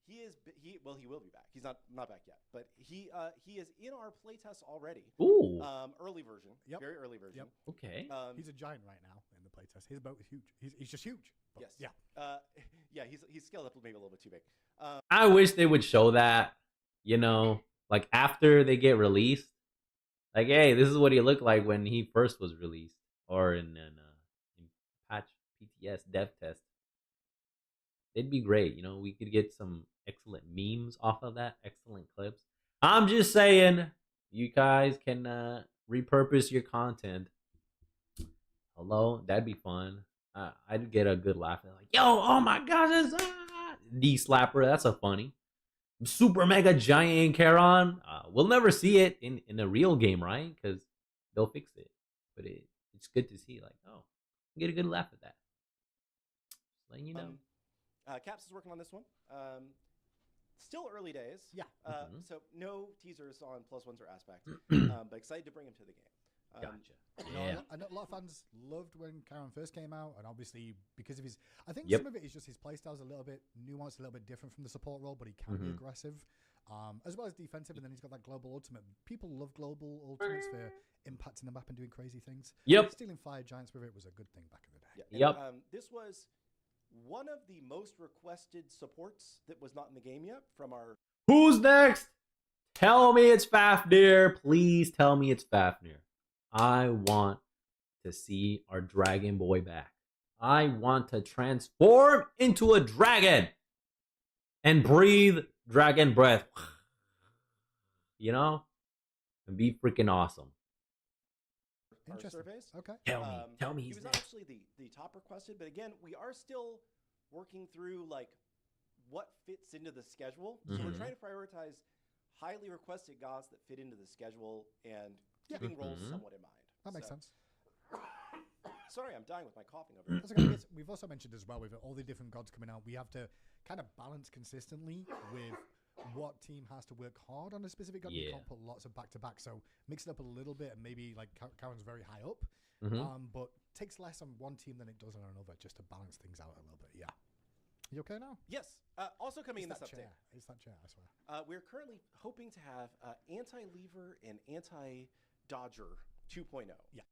He will be back. He's not back yet, but he is in our playtest already. Ooh. Early version. Yep. Very early version. Yep. Okay. He's a giant right now in the playtest. His boat is huge. He's just huge. Yes. Yeah. Yeah. He's scaled up maybe a little bit too big. I wish they would show that, like after they get released. Like, hey, this is what he looked like when he first was released, or in patch PTS dev test. It'd be great, we could get some excellent memes off of that, excellent clips. I'm just saying, you guys can repurpose your content. Hello, that'd be fun. I'd get a good laugh. Like, yo, oh my gosh, it's D-Slapper, that's a funny. Super mega giant Charon. We'll never see it in a real game, right? Because they'll fix it. But it's good to see, like, oh, get a good laugh at that. Just letting you know. Caps is working on this one. Still early days. Yeah. So no teasers on plus ones or aspect, but excited to bring him to the game. Gotcha. Yeah. I know a lot of fans loved when Charon first came out, and obviously because of his, I think Yep. some of it is just his playstyle's a little bit nuanced, a little bit different from the support role, but he can be aggressive, as well as defensive. And then he's got that global ultimate. People love global ultimates for impacting the map and doing crazy things. Yep. Stealing fire giants with it was a good thing back in the day. Yeah. Yep. This was one of the most requested supports that was not in the game yet from our. Who's next? Tell me it's Fafnir. Please tell me it's Fafnir. I want to see our dragon boy back. I want to transform into a dragon and breathe dragon breath. And be freaking awesome. Interesting. Surveys. Okay. Tell me he he's was next. actually the top requested, but again, we are still working through like what fits into the schedule. So we're trying to prioritize highly requested gods that fit into the schedule and keeping roles somewhat in mind. That makes So- sense. Sorry, I'm dying with my coughing over here. That's okay. I guess we've also mentioned as well with all the different gods coming out, we have to kind of balance consistently with what team has to work hard on a specific god. You Yeah. can't put lots of back to back, so mix it up a little bit, and maybe like Karen's very high up, but takes less on one team than it does on another, just to balance things out a little bit. Yeah. You okay now? Yes. Also coming in this update. Chair. It's that chair, I swear. We're currently hoping to have anti-lever and anti-dodger 2.0. Yeah.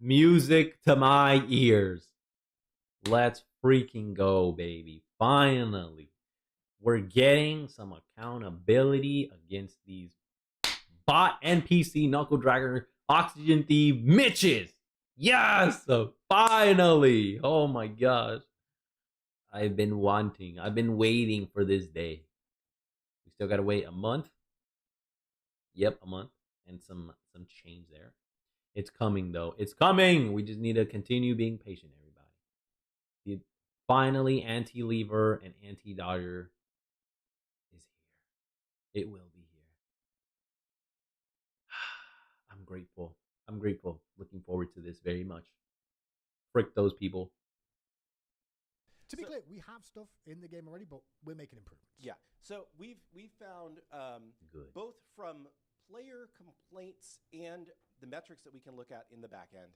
Music to my ears. Let's freaking go, baby. Finally. We're getting some accountability against these bot NPC Knuckle Dragger Oxygen Thief Mitches. Yes! Finally! Oh my gosh. I've been waiting for this day. We still gotta wait a month. Yep, a month. And some change there. It's coming though. It's coming! We just need to continue being patient, everybody. Finally, anti-lever and anti-dodger is here. It will be here. I'm grateful. I'm grateful. Looking forward to this very much. Frick those people. To be clear, we have stuff in the game already, but we're making improvements. Yeah. So we've found Good. both from player complaints and the metrics that we can look at in the back end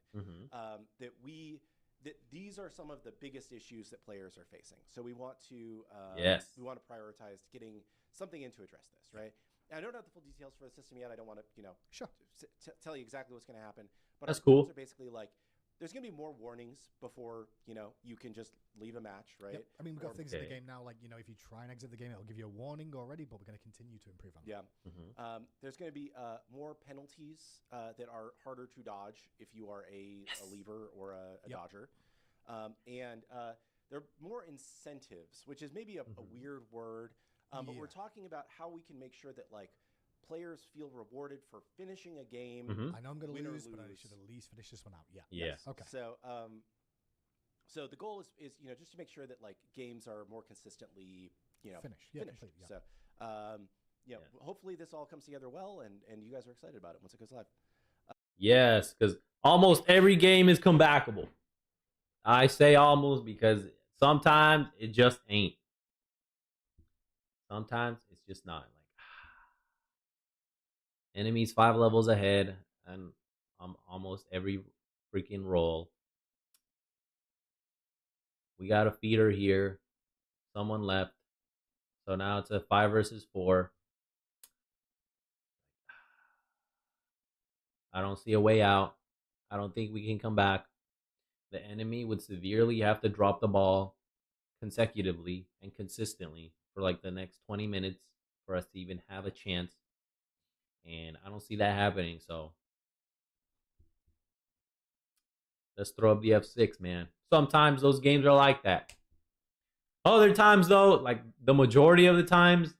that these are some of the biggest issues that players are facing. So we want to we want to prioritize getting something in to address this, right? And I don't have the full details for the system yet. I don't want to, Sure. tell you exactly what's going to happen. But That's our goals cool. are basically like there's going to be more warnings before you can just leave a match, right? Yep. I mean, we've got things in the Okay. game now, like if you try and exit the game, it'll give you a warning already, but we're going to continue to improve on that. Yeah. There's going to be more penalties that are harder to dodge if you are a lever or a dodger. And there are more incentives, which is maybe a weird word, but we're talking about how we can make sure that players feel rewarded for finishing a game. I know I'm going to Win or lose, but I lose. should at least finish this one out. Yeah. Yeah. Okay. So, so the goal is just to make sure that games are more consistently Finished. Yeah, finished. complete, yeah. So, hopefully this all comes together well, and you guys are excited about it once it goes live. Yes, because almost every game is comebackable. I say almost because sometimes it just ain't. Sometimes it's just not. Enemies 5 levels ahead, and almost every freaking roll. We got a feeder here. Someone left. So now it's a 5 versus 4. I don't see a way out. I don't think we can come back. The enemy would severely have to drop the ball consecutively and consistently for the next 20 minutes for us to even have a chance. And I don't see that happening, so let's throw up the F6, man. Sometimes those games are like that. Other times, though, the majority of the times,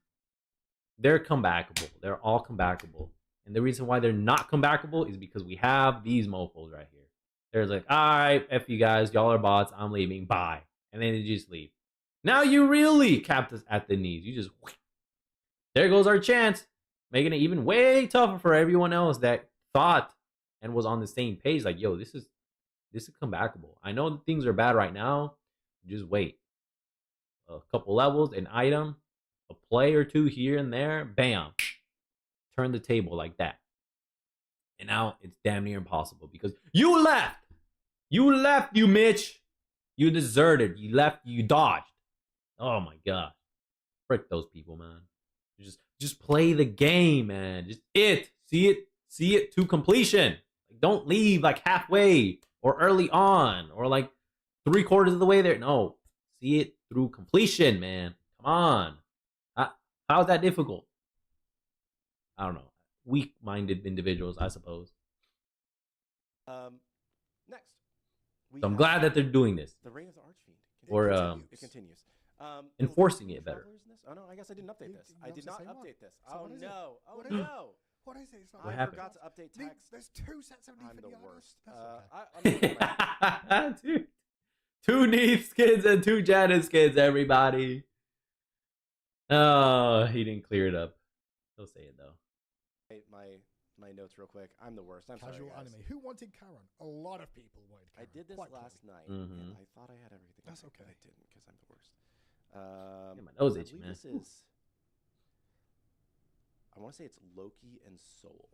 they're comebackable. They're all comebackable. And the reason why they're not comebackable is because we have these mofos right here. They're like, all right, F you guys. Y'all are bots. I'm leaving. Bye. And then they just leave. Now you really capped us at the knees. You just... There goes our chance. Making it even way tougher for everyone else that thought and was on the same page. Like, yo, this is comebackable. I know things are bad right now. Just wait. A couple levels, an item, a play or two here and there. Bam. Turn the table like that. And now it's damn near impossible because you left. You left, you Mitch. You deserted. You left. You dodged. Oh my god. Frick those people, man. Just play the game, man. See it to completion. Don't leave halfway or early on or 3/4 of the way there. No, see it through completion, man. Come on. How's that difficult? I don't know. Weak-minded individuals, I suppose. Next, So I'm glad that they're doing this. the Reign of the Archfiend. Or, It continues. enforcing it better. Travelers in this? Oh no, I guess I didn't update this. I did the not same one. update this. So Oh what is it? no! Oh What is it? no! What is it? It's not What I happened? forgot to update text. There's 2 sets of I'm the Neath worst. That's okay. I'm gonna do Two Neath skins and 2 Janus skins, everybody. Oh, he didn't clear it up. He'll say it though. My notes real quick. I'm the worst. I'm Casual sorry, guys. anime. Who wanted Karen? A lot of people wanted Karen. I did this quite last clearly. night, and Mhm. I thought I had everything. That's right, okay. but I didn't because I'm the worst. Yeah, my nose I itchy, believe man. this is. I want to say it's Loki and Soul.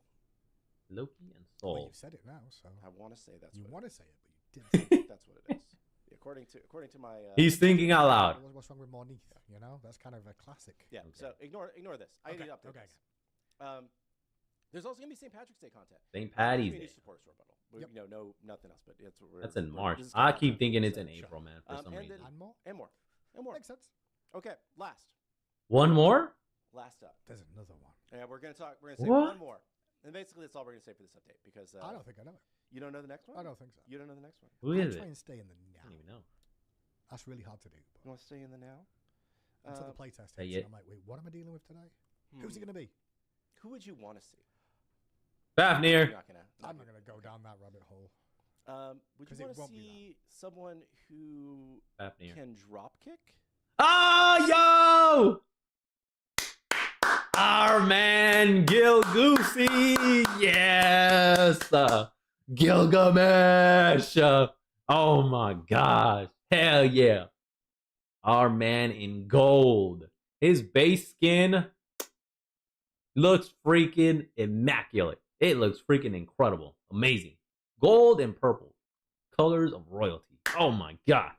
Loki and Well, Soul. you've said it now, so I want to say that's you what want to say it, but you did. it, that's what it is. Yeah, according to my. He's thinking out loud. What's wrong with Monique? You know, that's kind of a classic. Yeah. Okay. So ignore this. I need to update Okay. this. There's also gonna be St. Patrick's Day content. St. Patty's Community Day. support store bundle. Yep. You know, no, nothing else, but that's what we're. That's in March. this is I content keep for thinking you, it's so- in April, man, for some and reason. then- And more. And more. And more. Makes sense. Okay. One more? Last up. There's another one. Yeah, we're gonna say What? one more, and basically that's all we're gonna say for this update because I don't think I know it. you don't know the next one. I don't think so. You don't know the next one. Who I is try it? and stay in the I now. don't even know. That's really hard to do. You But want to stay in the now? until the playtest say hits, it. and I'm like, wait, what am I dealing with today? Who's it going to be? Who would you want to see? Fafnir. You're not gonna. I'm not going to go down that rabbit hole. Would 'Cause you it want to won't be see someone who Fafnir. can drop kick? Oh, yo! Our man Gil Goosey. Yes. Gilgamesh. Oh my gosh. Hell yeah. Our man in gold. His base skin looks freaking immaculate. It looks freaking incredible. Amazing. Gold and purple. Colors of royalty. Oh my god.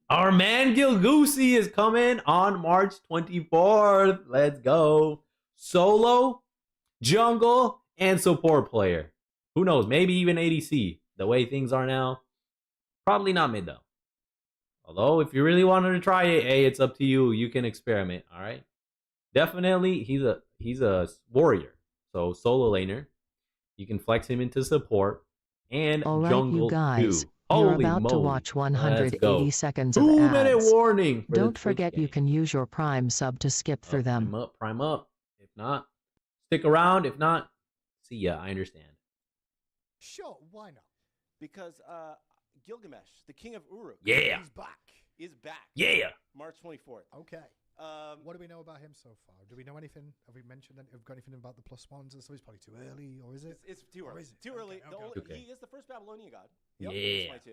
Our man Gil Goosey is coming on March 24th. Let's go. Solo, jungle, and support player. Who knows? Maybe even ADC. The way things are now. Probably not mid though. Although if you really wanted to try it, hey, it's up to you. You can experiment. All right. Definitely, he's a warrior. So solo laner. You can flex him into support and All right, jungle you guys. too. You're Holy about to moly. watch Let's 180 go. seconds of 2-minute ads. warning. For Don't this forget Twitch you game. can use your Prime sub to skip through them. Prime up. If not, stick around. If not, see ya. I understand. Sure, why not? Because Gilgamesh, the king of Uruk, Yeah. He's back. is back. Yeah. March 24th. Okay. What do we know about him so far? Do we know anything? Have we mentioned have we got anything about the plus ones? So it's probably too early, or is it? It's too Or early. is it? Too Okay, early. okay. He is the first Babylonian god. Yeah. Smite 2.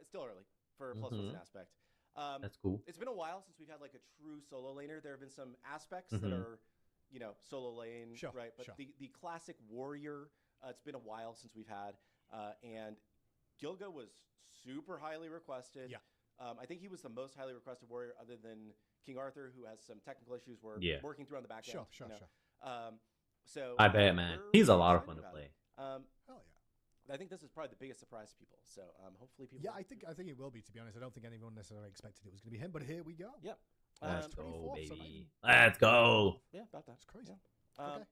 It's still early for plus ones Mhm. aspect. That's cool. It's been a while since we've had like a true solo laner. There have been some aspects that Mhm. are, solo lane, Sure, right? But sure. the classic warrior, it's been a while since we've had, and Gilga was super highly requested. Yeah. I think he was the most highly requested warrior, other than King Arthur, who has some technical issues we're Yeah. working through on the back Sure, end. sure, sure. So I bet, man. we're He's a really lot of excited fun to about play. it. Hell yeah. I think this is probably the biggest surprise to people. So hopefully people. Yeah, I think it will be. To be honest, I don't think anyone necessarily expected it was going to be him, but here we go. Yep. Let's Um, go, 24th, so baby. maybe- Let's go. Yeah, about that. That's crazy. Yeah. Okay.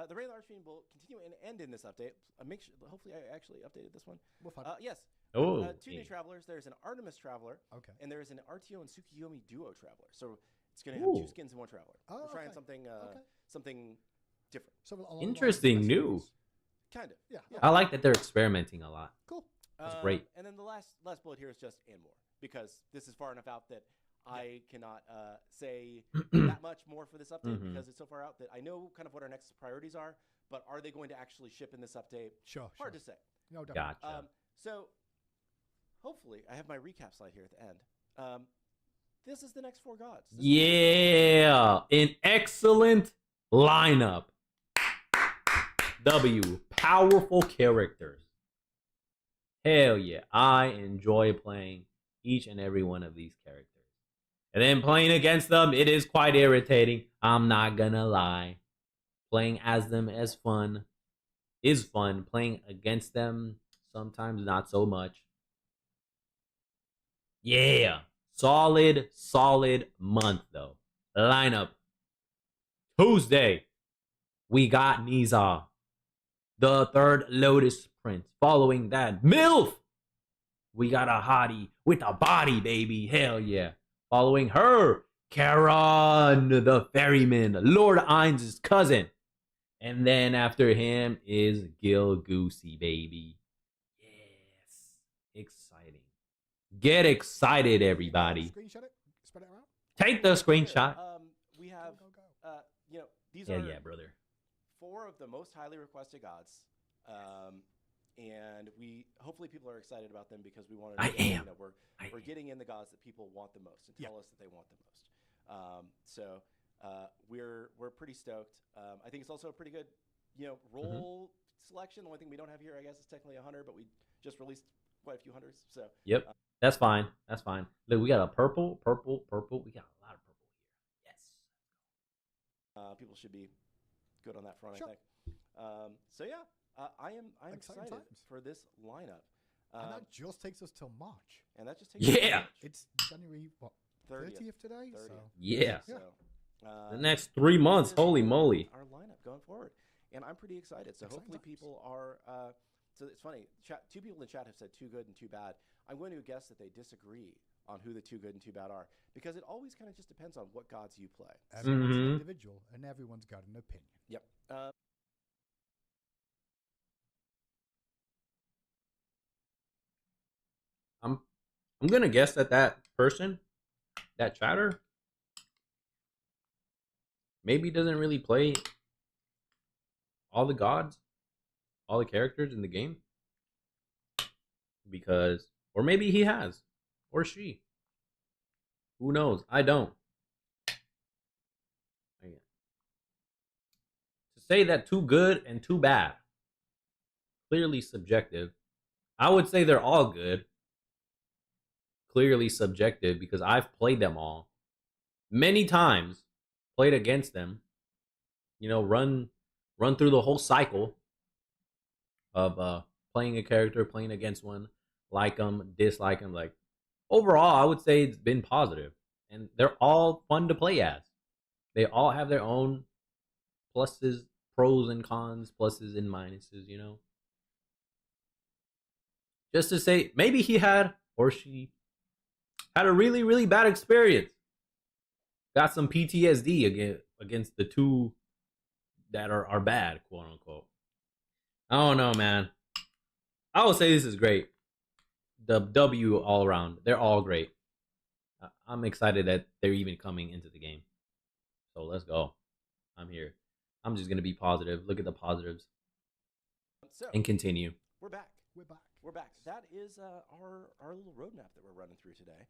The Rain Archfiend will continue and end in this update. Make sure. Hopefully, I actually updated this one. We'll find. Yes. Oh, Two new travelers. There's an Artemis traveler, Okay. and there's an RTO and Tsukiyomi duo traveler. So it's going to have two Ooh. skins and one traveler. Oh, We're trying okay. something, Okay. something different. So along Interesting, the lines of new. this. Kind of. Yeah. Yeah. I like that they're experimenting a lot. Cool. That's great. And then the last bullet here is just and more, because this is far enough out that I cannot say that much more for this update Mhm. because it's so far out that I know kind of what our next priorities are, but are they going to actually ship in this update? Sure. Hard sure. to say. No, definitely. Gotcha. So hopefully I have my recap slide here at the end. This is the next four gods. This is- Yeah. An excellent lineup. W. Powerful characters. Hell yeah. I enjoy playing each and every one of these characters. And then playing against them, it is quite irritating. I'm not gonna lie. Playing as them is fun. Playing against them, sometimes not so much. Yeah. Solid month though. Lineup. Tuesday, we got Niza, the third Lotus Prince. Following that, MILF. We got a hottie with a body, baby. Hell yeah. Following her, Charon, the ferryman, Lord Ain's cousin. And then after him is Gil Goosey, baby. Yes. Exciting. Get excited, everybody. Screenshot it. Spread it around. Take the screenshot. We have have, these Yeah, are yeah, brother. 4 of the most highly requested gods. And hopefully people are excited about them because we want to. I am. We're getting in the gods that people want the most and tell us that they want the most. So we're pretty stoked. I think it's also a pretty good, role selection. The only thing we don't have here, I guess, is technically a hunter, but we just released quite a few hunters. So Yep, that's fine. That's fine. Look, we got a purple. We got a lot of purple here. Yes. People should be good on that front, Sure. I think. So yeah, I'm Exciting excited times. for this lineup. And that just takes us till March. And that just takes Yeah. It's January, what, 30th 30th today? 30th. So. Yeah. So, The next 3 months. this is Holy moly. our lineup going forward, and I'm pretty excited. So Exciting hopefully times. people are. So it's funny. 2 people in the chat have said too good and too bad. I'm going to guess that they disagree on who the too good and too bad are, because it always kind of just depends on what gods you play. Everyone's an Mhm. individual, and everyone's got an opinion. Yep. I'm gonna guess that person, that chatter, maybe doesn't really play all the gods, all the characters in the game, because, or maybe he has, or she. Who knows? I don't. To say that too good and too bad, clearly subjective. I would say they're all good. Clearly subjective, because I've played them all many times, played against them. Run through the whole cycle of playing a character, playing against one, like them, dislike them. Like, overall, I would say it's been positive, and they're all fun to play as. They all have their own pluses, pros and cons, pluses and minuses. Just to say, maybe he had, or she had, a really, really bad experience. Got some PTSD against the two that are bad, quote unquote. I don't know, man. I would say this is great. The W all around. They're all great. I'm excited that they're even coming into the game. So let's go. I'm here. I'm just going to be positive. Look at the positives. So And continue. we're back. We're back. We're back. That is our little roadmap that we're running through today.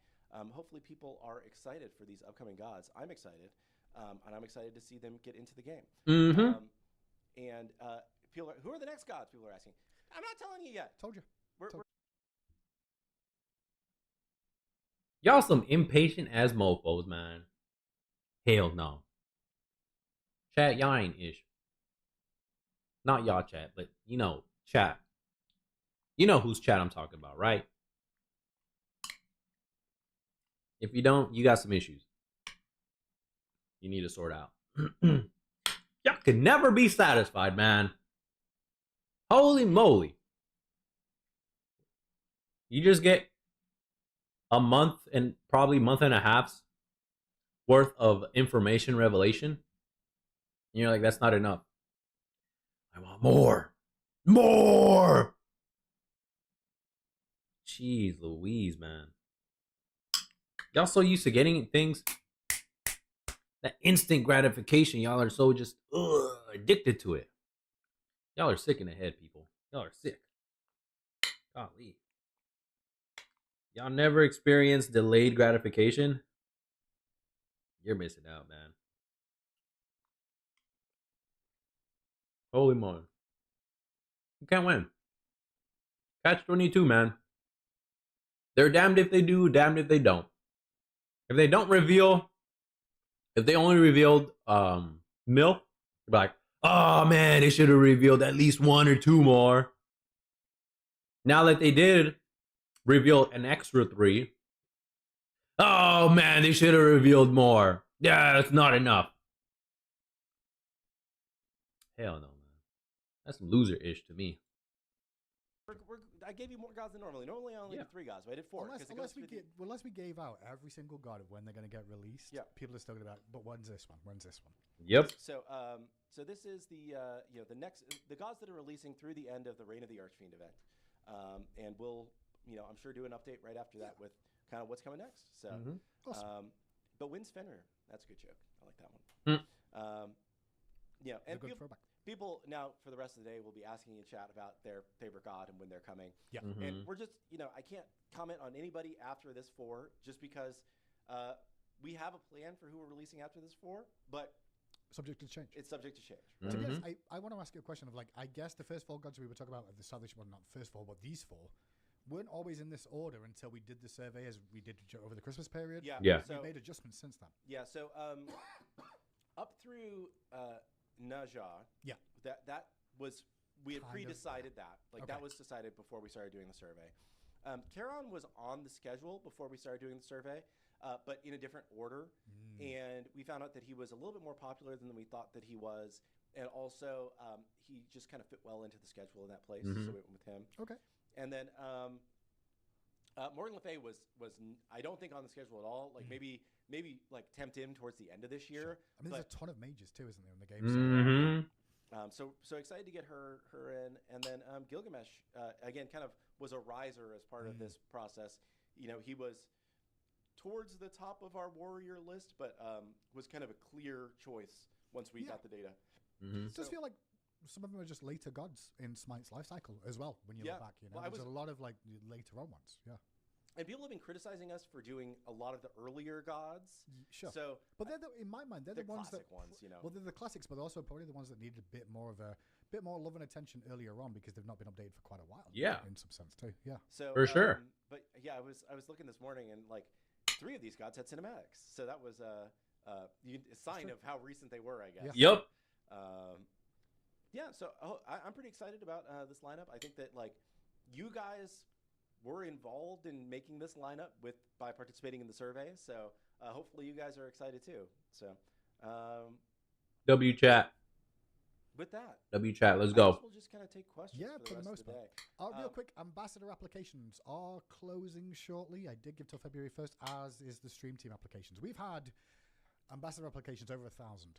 Hopefully people are excited for these upcoming gods. I'm excited, and I'm excited to see them get into the game. Mm-hmm. And people who are the next gods? People are asking. I'm not telling you yet. Told you. We're Y'all some impatient as mofos, man. Hell no. Chat, y'all ain't ish. Not y'all chat, but chat. You know whose chat I'm talking about, right? If you don't, you got some issues you need to sort out. Y'all can never be satisfied, man. Holy moly. You just get a month and probably month and a half's worth of information revelation. And you're like, that's not enough. I want more. More. Jeez Louise, man. Y'all so used to getting things, that instant gratification. Y'all are so just addicted to it. Y'all are sick in the head, people. Y'all are sick. Golly. Y'all never experienced delayed gratification? You're missing out, man. Holy moly. You can't win. Catch 22, man. They're damned if they do, damned if they don't. If they don't reveal, if they only revealed milk, you're like, oh man, they should have revealed at least 1 or 2 more. Now that they did reveal an extra 3, oh man, they should have revealed more. Yeah, that's not enough. Hell no, man. That's loser-ish to me. I gave you more gods than normally. Normally I only did 3 gods, but I did 4. Unless we gave out every single god of when they're going to get released, people are still going to be like, but when's this one? When's this one? Yep. So this is the the gods that are releasing through the end of the Reign of the Archfiend event, and we'll I'm sure do an update right after that with kind of what's coming next. So, Awesome. but when's Fenrir? That's a good joke. I like that one. Hmm. Yeah, It's a and good throwback. people now for the rest of the day will be asking in chat about their favorite god and when they're coming. Yeah. And we're just, I can't comment on anybody after this 4 just because we have a plan for who we're releasing after this 4, but Subject to change. it's subject to change. To be honest, I want to ask you a question of like, I guess the first 4 gods we were talking about at the start of this, well, not the first 4, but these 4 weren't always in this order until we did the survey as we did over the Christmas period. Yeah. Yeah. So, we made adjustments since then. yeah. So up through Naja, Yeah. that was we had Kind of, pre-decided that. Like that Okay. was decided before we started doing the survey. Charon was on the schedule before we started doing the survey, but in a different order. And we found out that he was a little bit more popular than we thought that he was. And also, he just kind of fit well into the schedule in that place. So we went with him. Okay. And then Morgan Le Fay was I don't think on the schedule at all. Like maybe like tempt him towards the end of this year. I mean, there's a ton of mages too, isn't there, in the game? So excited to get her in, and then Gilgamesh again kind of was a riser as part of this process. He was towards the top of our warrior list, but was kind of a clear choice once we got the data. It does feel like some of them are just later gods in Smite's life cycle as well. When you look back, Well, there's a lot of like later on ones. Yeah. And people have been criticizing us for doing a lot of the earlier gods. Sure. So, but they're in my mind, they're the ones classic that ones, Well, they're the classics, but also probably the ones that needed a bit more love and attention earlier on because they've not been updated for quite a while. Yeah. In some sense too. Yeah. So For sure. But yeah, I was looking this morning and like 3 of these gods had cinematics. So that was a sign of how recent they were, I guess. Yeah. Yep. Yeah. So I'm pretty excited about this lineup. I think that like you guys were involved in making this lineup by participating in the survey. So hopefully you guys are excited too. So W chat. with that, W chat. Let's I go. guess we'll just kind of take questions for the rest of the day. Real quick, ambassador applications are closing shortly. I did give till February 1st, as is the stream team applications. We've had ambassador applications over 1,000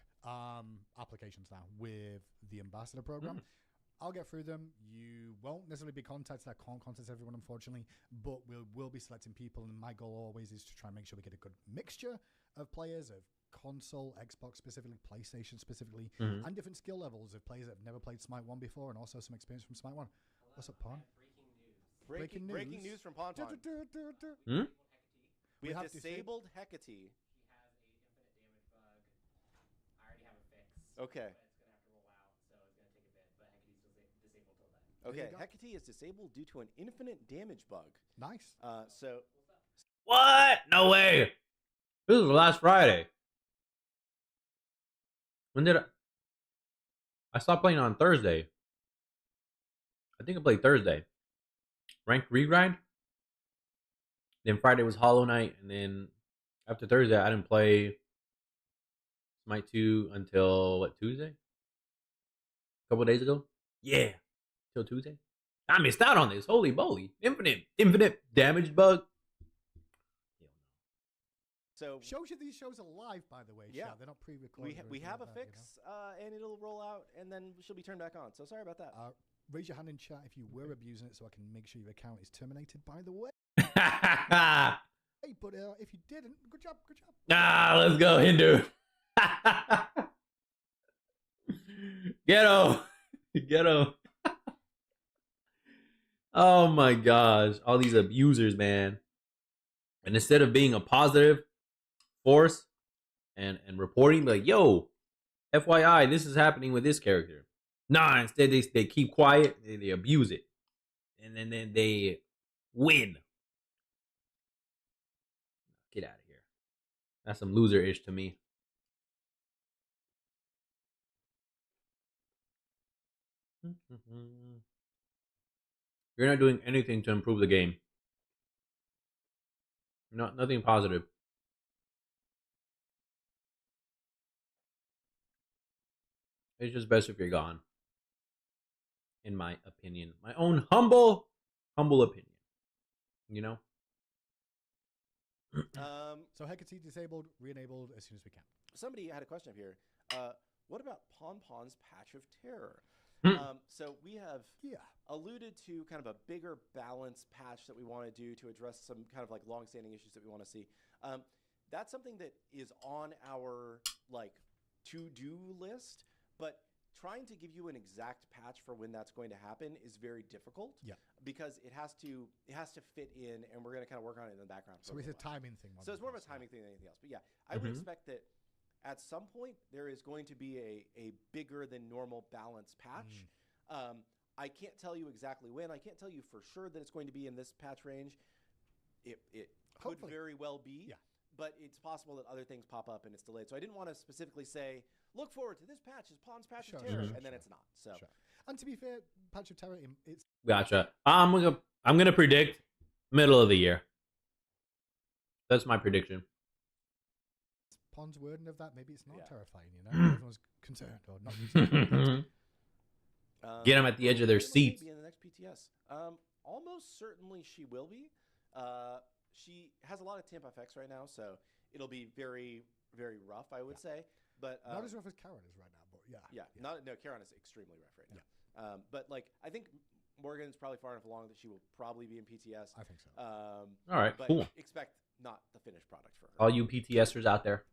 applications now with the ambassador program. I'll get through them. You won't necessarily be contacted. I can't contact everyone, unfortunately, but we'll be selecting people. And my goal always is to try and make sure we get a good mixture of players, of console, Xbox specifically, PlayStation specifically, and different skill levels of players that have never played Smite 1 before, and also some experience from Smite 1. What's up, Pon? Breaking news from Pon Pon. We have disabled Hecate. She has a infinite damage bug. I already have a fix. Okay. But it's gonna have to roll out, so it's gonna take a bit. But Hecate's disabled till then. Okay, Hecate is disabled due to an infinite damage bug. Nice. So What? No way. This was last Friday. When did I stopped playing on Thursday? I think I played Thursday. Ranked regrind. Then Friday was Hollow Knight, and then after Thursday, I didn't play Smite 2 until Tuesday? A couple days ago? Yeah, till Tuesday. I missed out on this. Holy moly! Infinite damage bug. So shows you these shows are live, by the way. Yeah. They're not pre-recorded. we have a fix, and it'll roll out, and then she'll be turned back on. So sorry about that. Raise your hand in chat if you were abusing it, so I can make sure your account is terminated. By the way, hey, but if you didn't, good job. Let's go, Hindu. Ghetto. Oh my gosh, all these abusers, man. And instead of being a positive force and reporting, like, yo, FYI, this is happening with this character. Nah, instead they keep quiet, they abuse it, and then they win. Get out of here. That's some loser-ish to me. You're not doing anything to improve the game. Nothing positive. It's just best if you're gone. In my opinion. My own humble opinion. You know? So Hecate disabled, re-enabled as soon as we can. Somebody had a question up here. What about Pon Pon's Patch of Terror? So we have alluded to kind of a bigger balance patch that we want to do to address some kind of like long-standing issues that we want to see. That's something that is on our like to-do list, but trying to give you an exact patch for when that's going to happen is very difficult. Yeah. Because it has to fit in, and we're going to kind of work on it in the background. So it's a timing thing. So it's more of a timing thing than anything else. But yeah, I would expect that at some point there is going to be a bigger than normal balance patch. I can't tell you exactly when. I can't tell you for sure that it's going to be in this patch range. It could Hopefully. very well be. Yeah. But it's possible that other things pop up and it's delayed. So I didn't want to specifically say, look forward to this patch, is Pawn's Patch of Terror, and then it's not. So. Sure. And to be fair, Patch of Terror, it's Gotcha. I'm gonna predict middle of the year. That's my prediction. Pawn's wording of that. Maybe it's not Yeah. terrifying, you know? Everyone's concerned or not using it. Get them at the edge of their seats. Be in the next PTS. Almost certainly she will be. She has a lot of temp effects right now, so it'll be very, very rough, I would say. But Not as rough as Karen is right now, but yeah. No, Karen is extremely rough right now. But like, I think Morgan's probably far enough along that she will probably be in PTS. I think so. All right, but cool. expect not the finished product for her. All you PTSers out there.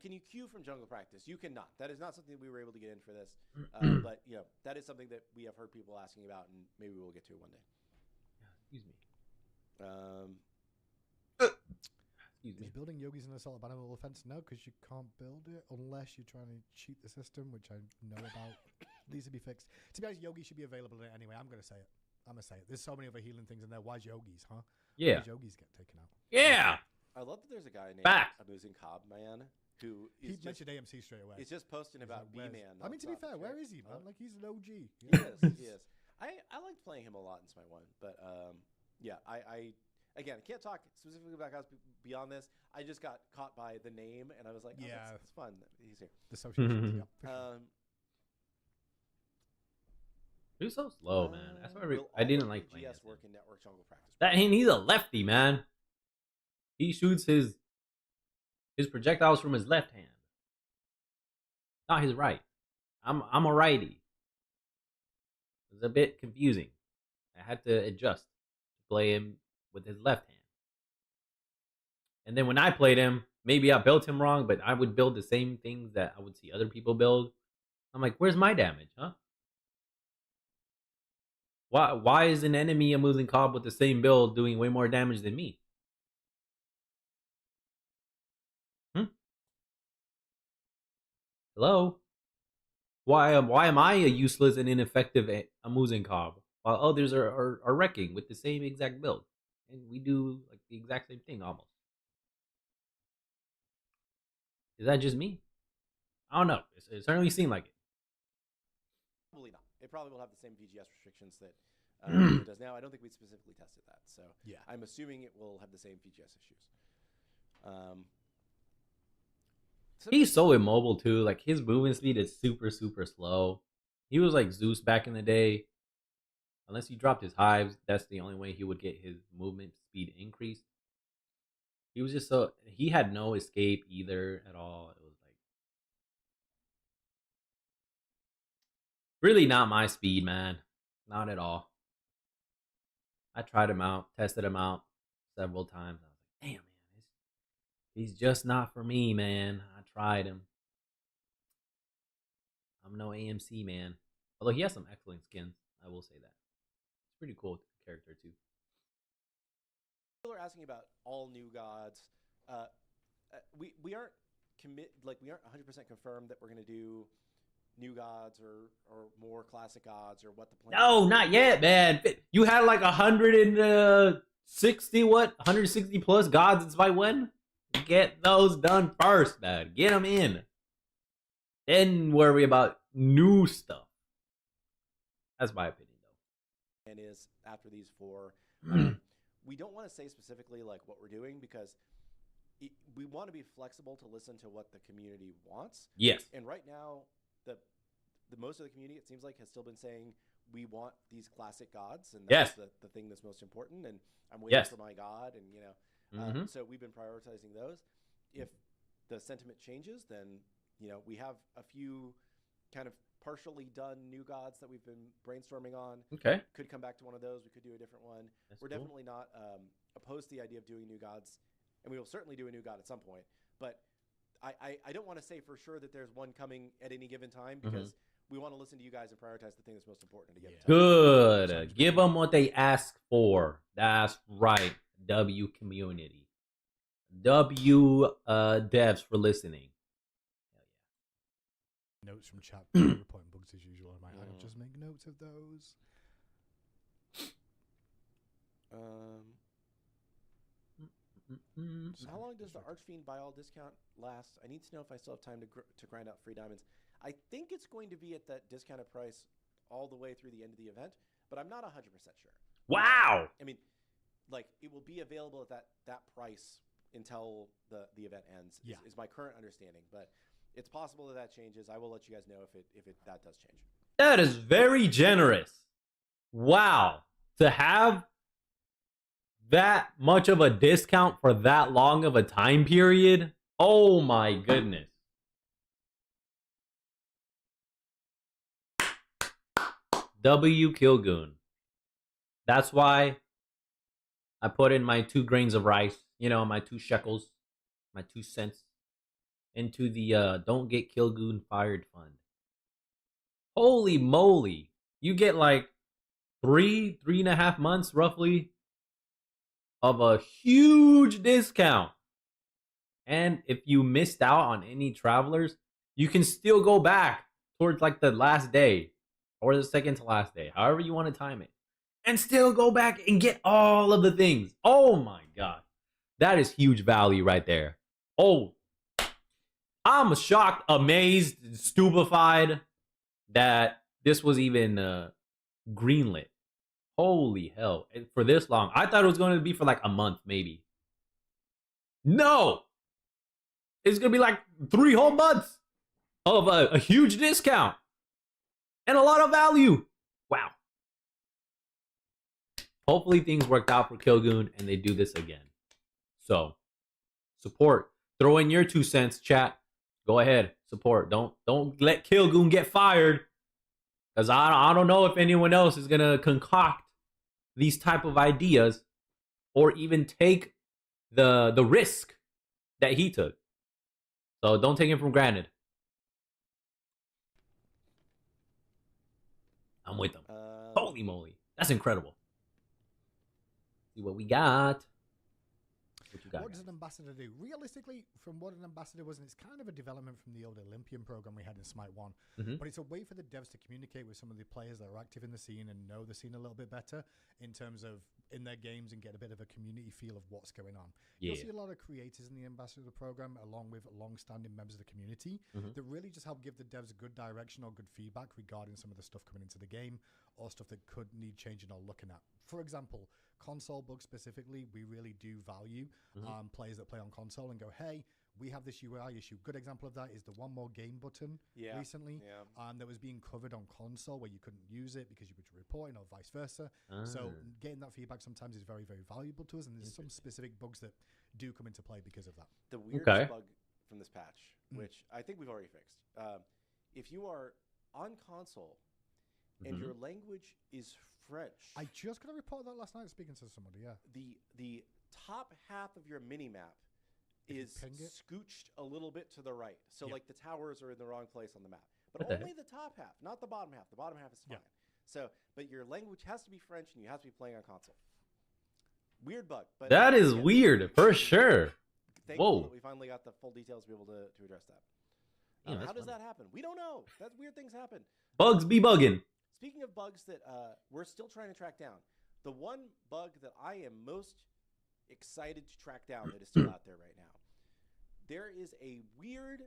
Can you queue from jungle practice? You cannot. That is not something that we were able to get in for this. But you know, that is something that we have heard people asking about, and maybe we'll get to it one day. Excuse me. Is building Yogis in Assault Animal Offense? No, because you can't build it unless you're trying to cheat the system, which I know about. These to be fixed. To be honest, Yogi should be available in it anyway. I'm going to say it. There's so many other healing things in there. Why's Yogis, huh? Yeah. Why's Yogis get taken out? Yeah. I love that there's a guy named Back. Amusing Cobb Man who He is just, mentioned AMC straight away. he's just posting He's about like, B-Man. I mean, to be nonstop. fair, It's where great. is he, man? Like, he's an OG. He is. He is. I liked playing him a lot in Smite 1, but yeah, I again, I can't talk specifically about guys beyond this. I just got caught by the name, and I was like, oh, Yeah. it's fun that he's here. The social yeah, for sure. He was so slow, man. That's why will I didn't all like playing. GS as him. work in network jungle practice. That he's a lefty, man. He shoots his projectiles from his left hand, not his right. I'm a righty. It's a bit confusing. I had to adjust to play him with his left hand. And then when I played him, maybe I built him wrong, but I would build the same things that I would see other people build. I'm like, where's my damage, huh? Why is an enemy I'm losing Cobb with the same build doing way more damage than me? Hello? Why am I a useless and ineffective Amusing Cobb while others are wrecking with the same exact build? And we do like the exact same thing almost. Is that just me? I don't know. It certainly seemed like it. Probably not. It probably will have the same VGS restrictions that it does now. I don't think we specifically tested that, so Yeah. I'm assuming it will have the same VGS issues. He's so immobile too. Like his movement speed is super slow. He was like Zeus back in the day. Unless he dropped his hives, that's the only way he would get his movement speed increased. He was just so he had no escape either at all. It was like really not my speed, man. Not at all. I tried him out, tested him out several times. I was like, damn, man, he's just not for me, man. I tried him. I'm no AMC, man. Although he has some excellent skins, I will say that. It's pretty cool character too. People are asking about all new gods. We aren't we aren't 100% confirmed that we're going to do new gods or more classic gods or what the plan. No, not yet, man. You had like 160 160 plus gods in Smite 1. Get those done first, man. Get them in. Then worry about new stuff. That's my opinion, though. And is after these 4. We don't want to say specifically like what we're doing because we want to be flexible to listen to what the community wants. Yes. And right now, the most of the community, it seems like, has still been saying we want these classic gods, and that's the thing that's most important. And I'm waiting for my god, and you know, so we've been prioritizing those. If the sentiment changes, then you know we have a few kind of partially done new gods that we've been brainstorming on. Okay. Could come back to one of those. We could do a different one. We're definitely not opposed to the idea of doing new gods, and we will certainly do a new god at some point. But I don't want to say for sure that there's one coming at any given time Mm-hmm. because we want to listen to you guys and prioritize the thing that's most important at a given time. Good. Give them what they ask for. That's right. W community. W devs for listening. Notes from chat. Reporting bugs as usual. I'll just make notes of those. How long does the Archfiend buy all discount last? I need to know if I still have time to grind out free diamonds. I think it's going to be at that discounted price all the way through the end of the event, but I'm not 100% sure. Wow. I mean, like, it will be available at that price until the event ends. Is my current understanding, but it's possible that changes. I will let you guys know if that does change. That is very generous. Wow. To have that much of a discount for that long of a time period? Oh my goodness. W killgoon. That's why I put in my 2 grains of rice, my 2 shekels, my 2 cents into the Don't Get Killgoon Fired Fund. Holy moly. You get like 3.5 months roughly of a huge discount. And if you missed out on any travelers, you can still go back towards like the last day or the second to last day, however you want to time it, and still go back and get all of the things. Oh my God. That is huge value right there. Oh, I'm shocked, amazed, stupefied that this was even greenlit. Holy hell. For this long. I thought it was going to be for like a month, maybe. No! It's going to be like 3 whole months of a huge discount. And a lot of value. Wow. Hopefully things worked out for Killgoon and they do this again. So, support. Throw in your 2 cents, chat. Go ahead. Support. Don't let Killgoon get fired. Because I don't know if anyone else is going to concoct these type of ideas or even take the risk that he took. So don't take him for granted. I'm with him. Holy moly. That's incredible. See what we got. What does an ambassador do? Realistically, from what an ambassador was, and it's kind of a development from the old Olympian program we had in Smite 1, but it's a way for the devs to communicate with some of the players that are active in the scene and know the scene a little bit better in terms of in their games and get a bit of a community feel of what's going on. You'll see a lot of creators in the ambassador program along with long-standing members of the community that really just help give the devs good direction or good feedback regarding some of the stuff coming into the game or stuff that could need changing or looking at. For example, console bugs specifically, we really do value players that play on console and go, hey, we have this UI issue. Good example of that is the one more game button recently that was being covered on console where you couldn't use it because you were reporting or vice versa. So getting that feedback sometimes is very, very valuable to us, and there's some specific bugs that do come into play because of that. The weirdest bug from this patch, which I think we've already fixed, if you are on console and your language is French. I just got a report of that last night speaking to somebody, The top half of your mini-map is scooched a little bit to the right. So, like, the towers are in the wrong place on the map. But only the top half, not the bottom half. The bottom half is fine. So, but your language has to be French and you have to be playing on console. Weird bug. But that is weird, for sure. Thankful that we finally got the full details to be able to address that. How does that happen? We don't know. That's weird things happen. Bugs be bugging. Speaking of bugs that we're still trying to track down, the one bug that I am most excited to track down that is still out there right now, there is a weird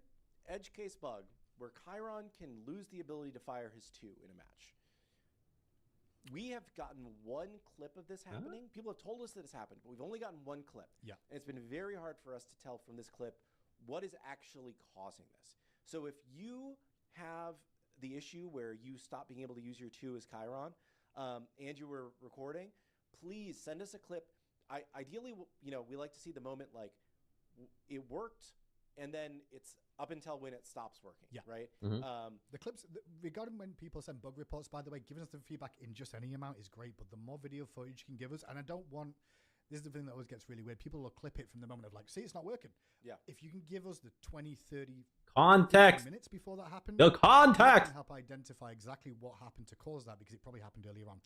edge case bug where Chiron can lose the ability to fire his 2 in a match. We have gotten one clip of this happening. People have told us that it's happened, but we've only gotten one clip. And it's been very hard for us to tell from this clip what is actually causing this. So if you have the issue where you stop being able to use your 2 as Chiron, and you were recording, please send us a clip. Ideally, we like to see the moment like it worked, and then it's up until when it stops working. Right. The clips regarding when people send bug reports, by the way, giving us the feedback in just any amount is great, but the more video footage you can give us, and I don't want this is the thing that always gets really weird. People will clip it from the moment of like, see, it's not working. Yeah. If you can give us the 20, 30 Context. minutes before that happened, The we context. can help identify exactly what happened to cause that, because it probably happened earlier on.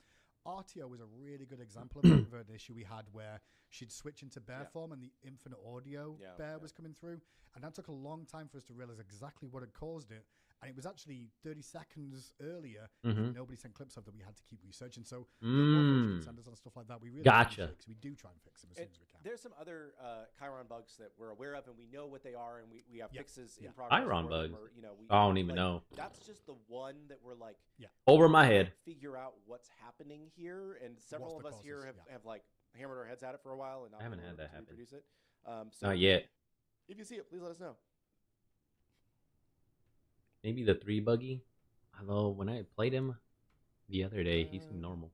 RTO was a really good example of that, of an issue we had where she'd switch into bear form and the infinite audio bear was coming through. And that took a long time for us to realize exactly what had caused it. And it was actually 30 seconds earlier that nobody sent clips of that we had to keep researching. So the more things you can send us on stuff like that, we really Gotcha. appreciate, 'cause we do try and fix them as soon as we can. There's some other Chiron bugs that we're aware of, and we know what they are, and we have fixes in Yeah. progress. Chiron for them, bugs? or, you know, we, I don't even like, know. That's just the one that we're like Over my head. figure out what's happening here, and several What's of the us here causes, have like hammered our heads at it for a while, and not I haven't been had able that to happen. reproduce it. So Not yet. if you see it, please let us know. Maybe the 3 buggy. Although when I played him the other day, he seemed normal.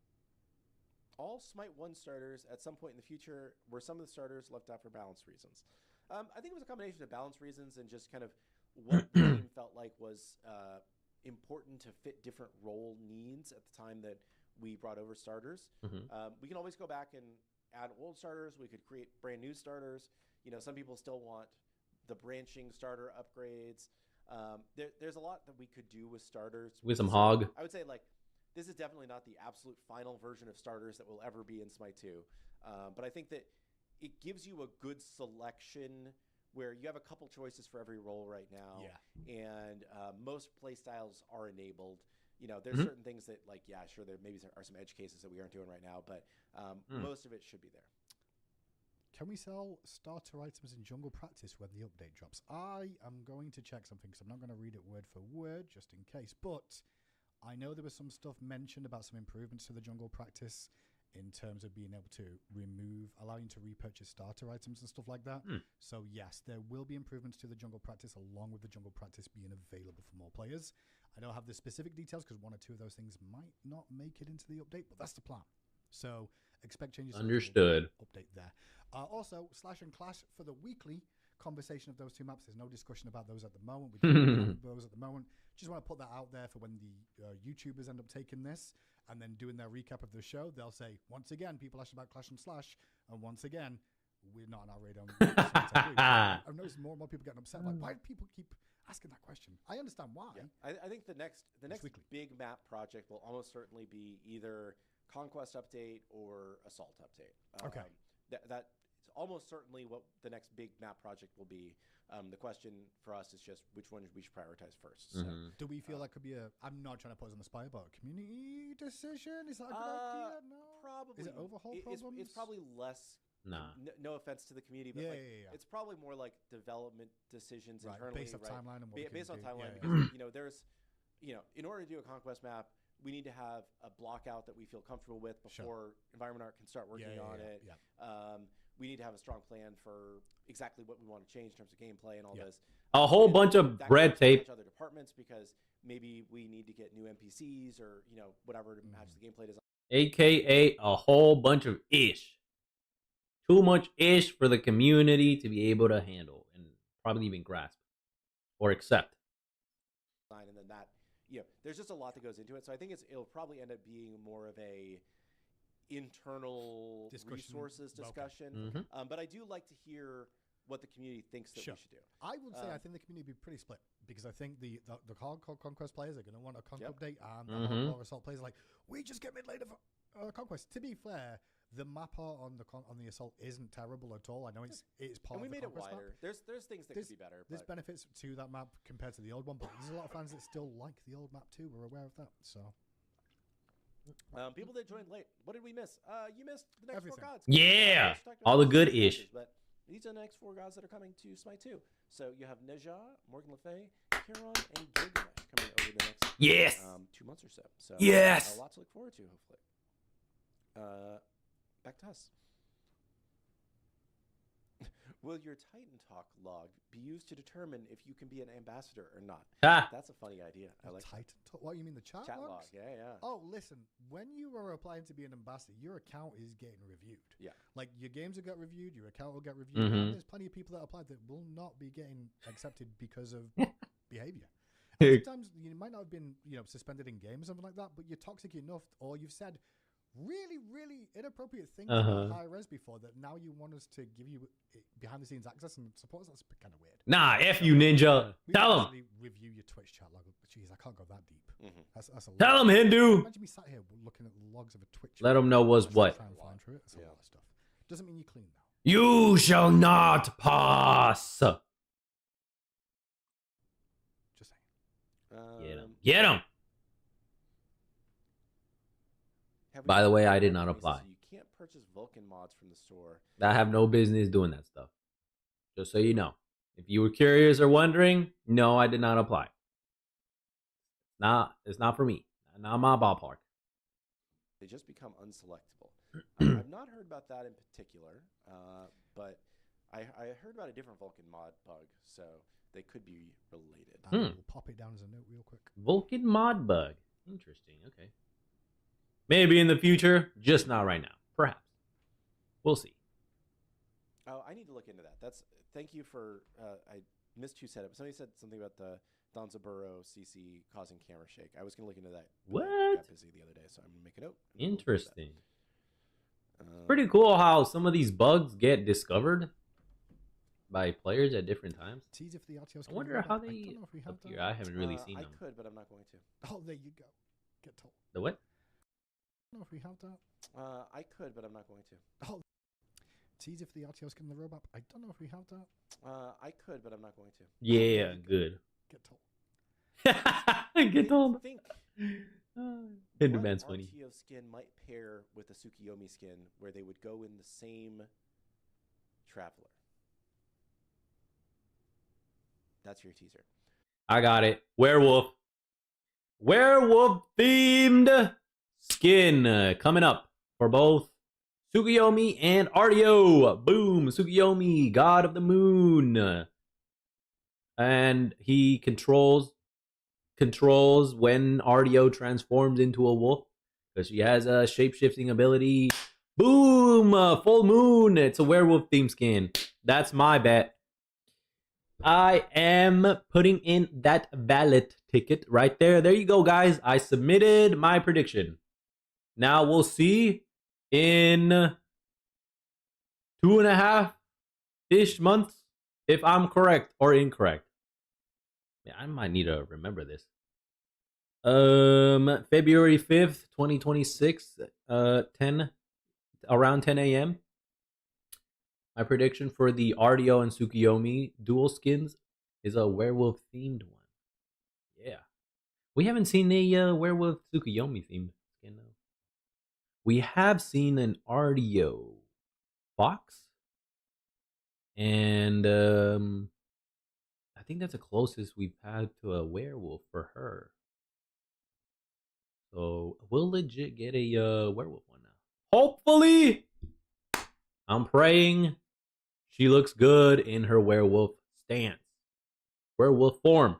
All Smite 1 starters at some point in the future were some of the starters left out for balance reasons. I think it was a combination of balance reasons and just kind of what the team felt like was important to fit different role needs at the time that we brought over starters. We can always go back and add old starters. We could create brand new starters. You know, some people still want the branching starter upgrades. There's a lot that we could do with starters. With some So hog. I would say, like, this is definitely not the absolute final version of starters that will ever be in Smite 2. But I think that it gives you a good selection where you have a couple choices for every role right now. And most play styles are enabled. You know, there's certain things that, like, yeah, sure, there maybe are some edge cases that we aren't doing right now, but most of it should be there. Can we sell starter items in jungle practice when the update drops? I am going to check something, because I'm not going to read it word for word just in case. But I know there was some stuff mentioned about some improvements to the jungle practice in terms of being able to allowing you to repurchase starter items and stuff like that. So yes, there will be improvements to the jungle practice, along with the jungle practice being available for more players. I don't have the specific details because one or two of those things might not make it into the update, but that's the plan. So expect changes. Understood. Update there. Also, Slash and Clash for the weekly conversation of those two maps. There's no discussion about those at the moment. We don't have those at the moment. Just want to put that out there for when the YouTubers end up taking this and then doing their recap of the show. They'll say, once again, people asked about Clash and Slash, and once again, we're not on our radar. I've noticed more and more people getting upset. Like, why do people keep asking that question? I understand why. Yeah. I think the next big map project will almost certainly be either Conquest update or Assault update. Okay. That's almost certainly what the next big map project will be. The question for us is just which one we should prioritize first. So, do we feel that could be I'm not trying to put us on the spot, but a community decision? Is that a good idea? No. Probably. Is it overhaul problems? It's probably less. Nah. No offense to the community, but it's probably more like development decisions internally, based on timeline and what based on do. timeline. Because in order to do a conquest map, we need to have a block out that we feel comfortable with before environment art can start working on it. We need to have a strong plan for exactly what we want to change in terms of gameplay and all this. A whole bunch of red tape. Other departments, because maybe we need to get new NPCs or whatever to match the gameplay design. AKA a whole bunch of ish. Too much ish for the community to be able to handle and probably even grasp or accept. And then that, there's just a lot that goes into it. So I think it'll probably end up being more of a internal resources discussion. But I do like to hear what the community thinks that we should do. I would say I think the community would be pretty split, because I think the hardcore conquest players are going to want a update, and the hardcore assault players are like, we just get mid later for conquest. To be fair, the map art on the assault isn't terrible at all. I know it's part and of we the made it conquest wider. map. There's things that could be better. There's benefits to that map compared to the old one, but there's a lot of fans that still like the old map too. We're aware of that. So people that joined late, what did we miss? You missed the next 4 gods. Yeah, all the good ish. But these are the next 4 gods that are coming to Smite 2. So you have Neja, Morgan Le Fay, Charon, and Gilgamesh coming over the next 2 months or so. So a lot to look forward to, hopefully. Back to us. Will your Titan Talk log be used to determine if you can be an ambassador or not? That's a funny idea. I like Titan Talk. What, you mean the chat log? logs? Yeah. Oh, listen. When you are applying to be an ambassador, your account is getting reviewed. Yeah. Like, your games will get reviewed, your account will get reviewed. And there's plenty of people that applied that will not be getting accepted because of behavior. And sometimes you might not have been, suspended in game or something like that, but you're toxic enough, or you've said really, really inappropriate things Uh-huh. about high res before that now you want us to give you behind the scenes access and support. That's kind of weird. Nah, F you, Ninja. We Tell can him. actually review your Twitch chat log. Jeez, I can't go that deep. That's a lot. Tell him, Hindu. Imagine me sat here looking at the logs of a Twitch. Let him know what's Let's what. Try and find through it. That's a lot of stuff. Doesn't mean you're clean though. You shall not pass. Just saying. Get him. Get him. By the way, I did not apply. You can't purchase Vulcan mods from the store. I have no business doing that stuff. Just so you know. If you were curious or wondering, no, I did not apply. It's not for me. Not my ballpark. They just become unselectable. I've not heard about that in particular, but I heard about a different Vulcan mod bug, so they could be related. We'll pop it down as a note real quick. Vulcan mod bug. Interesting. Okay. Maybe in the future, just not right now. Perhaps. We'll see. Oh, I need to look into that. Thank you for. I missed who said it. Somebody said something about the Danzaburo CC causing camera shake. I was going to look into that. What? I got busy the other day, so I'm going to make a note. Interesting. Pretty cool how some of these bugs get discovered by players at different times. Tease if the RTOs I wonder how they if we have appear. that. I haven't really seen I them. could, but I'm not going to. Oh, there you go. Get told. The what? I don't know if we have that. I could, but I'm not going to. Oh, tease if the RTOs come in the robot. I don't know if we have that. I could, but I'm not going to. Yeah, good. Get told. Get told. Think Hinderman's what funny. RTO skin might pair with a Tsukiyomi skin where they would go in the same Traveler. That's your teaser. I got it. Werewolf. Werewolf themed skin coming up for both Tsukiyomi and Artio. Boom. Tsukiyomi, god of the moon. And he controls when Artio transforms into a wolf because she has a shape-shifting ability. Boom! Full moon. It's a werewolf theme skin. That's my bet. I am putting in that ballot ticket right there. There you go, guys. I submitted my prediction. Now we'll see in 2.5-ish months if I'm correct or incorrect. Yeah, I might need to remember this. February 5th, 2026, around 10 a.m. My prediction for the Artio and Tsukiyomi dual skins is a werewolf themed one. Yeah. We haven't seen a werewolf Tsukiyomi themed skin though. We have seen an Artio fox. And I think that's the closest we've had to a werewolf for her. So we'll legit get a werewolf one now. Hopefully! I'm praying she looks good in her werewolf stance. Werewolf form.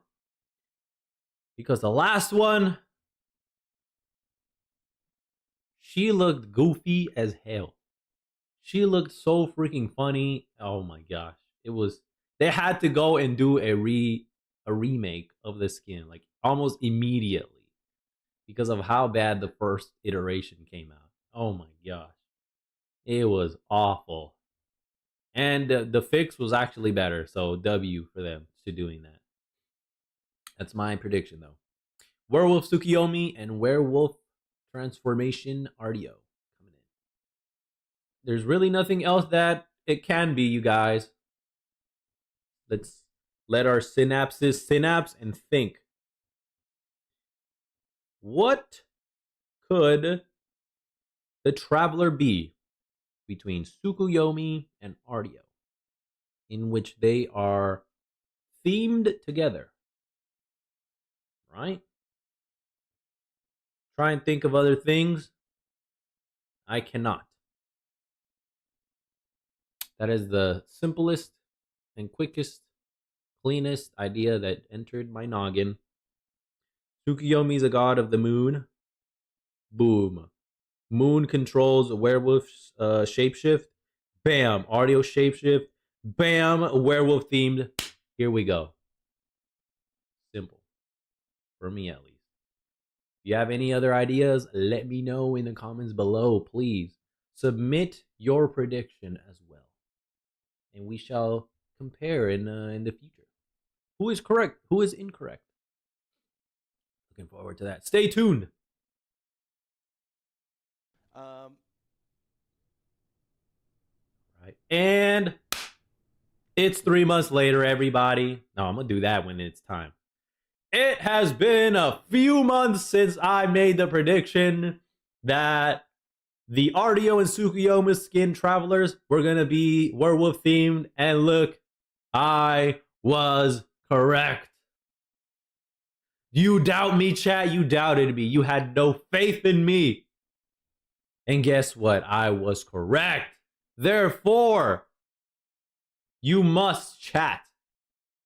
Because the last one, she looked goofy as hell. She looked so freaking funny. Oh my gosh. They had to go and do a remake of the skin, like almost immediately. Because of how bad the first iteration came out. Oh my gosh. It was awful. And the fix was actually better. So W for them to doing that. That's my prediction though. Werewolf Tsukiyomi and Werewolf Transformation Artio coming in. There's really nothing else that it can be, you guys. Let's let our synapses synapse and think. What could the Traveler be between Tsukuyomi and Artio, in which they are themed together? Right? Try and think of other things. I cannot. That is the simplest and quickest, cleanest idea that entered my noggin. Tsukiyomi is a god of the moon. Boom. Moon controls a werewolf's shapeshift. Bam. Artio shapeshift. Bam. Werewolf themed. Here we go. Simple. For me, at least. If you have any other ideas, let me know in the comments below, please. Submit your prediction as well, and we shall compare in the future. Who is correct? Who is incorrect? Looking forward to that. Stay tuned. Right. And it's 3 months later, everybody. No, I'm going to do that when it's time. It has been a few months since I made the prediction that the Ardeo and Tsukuyomi skin travelers were going to be werewolf themed. And look, I was correct. You doubt me, chat? You doubted me. You had no faith in me. And guess what? I was correct. Therefore, you must chat.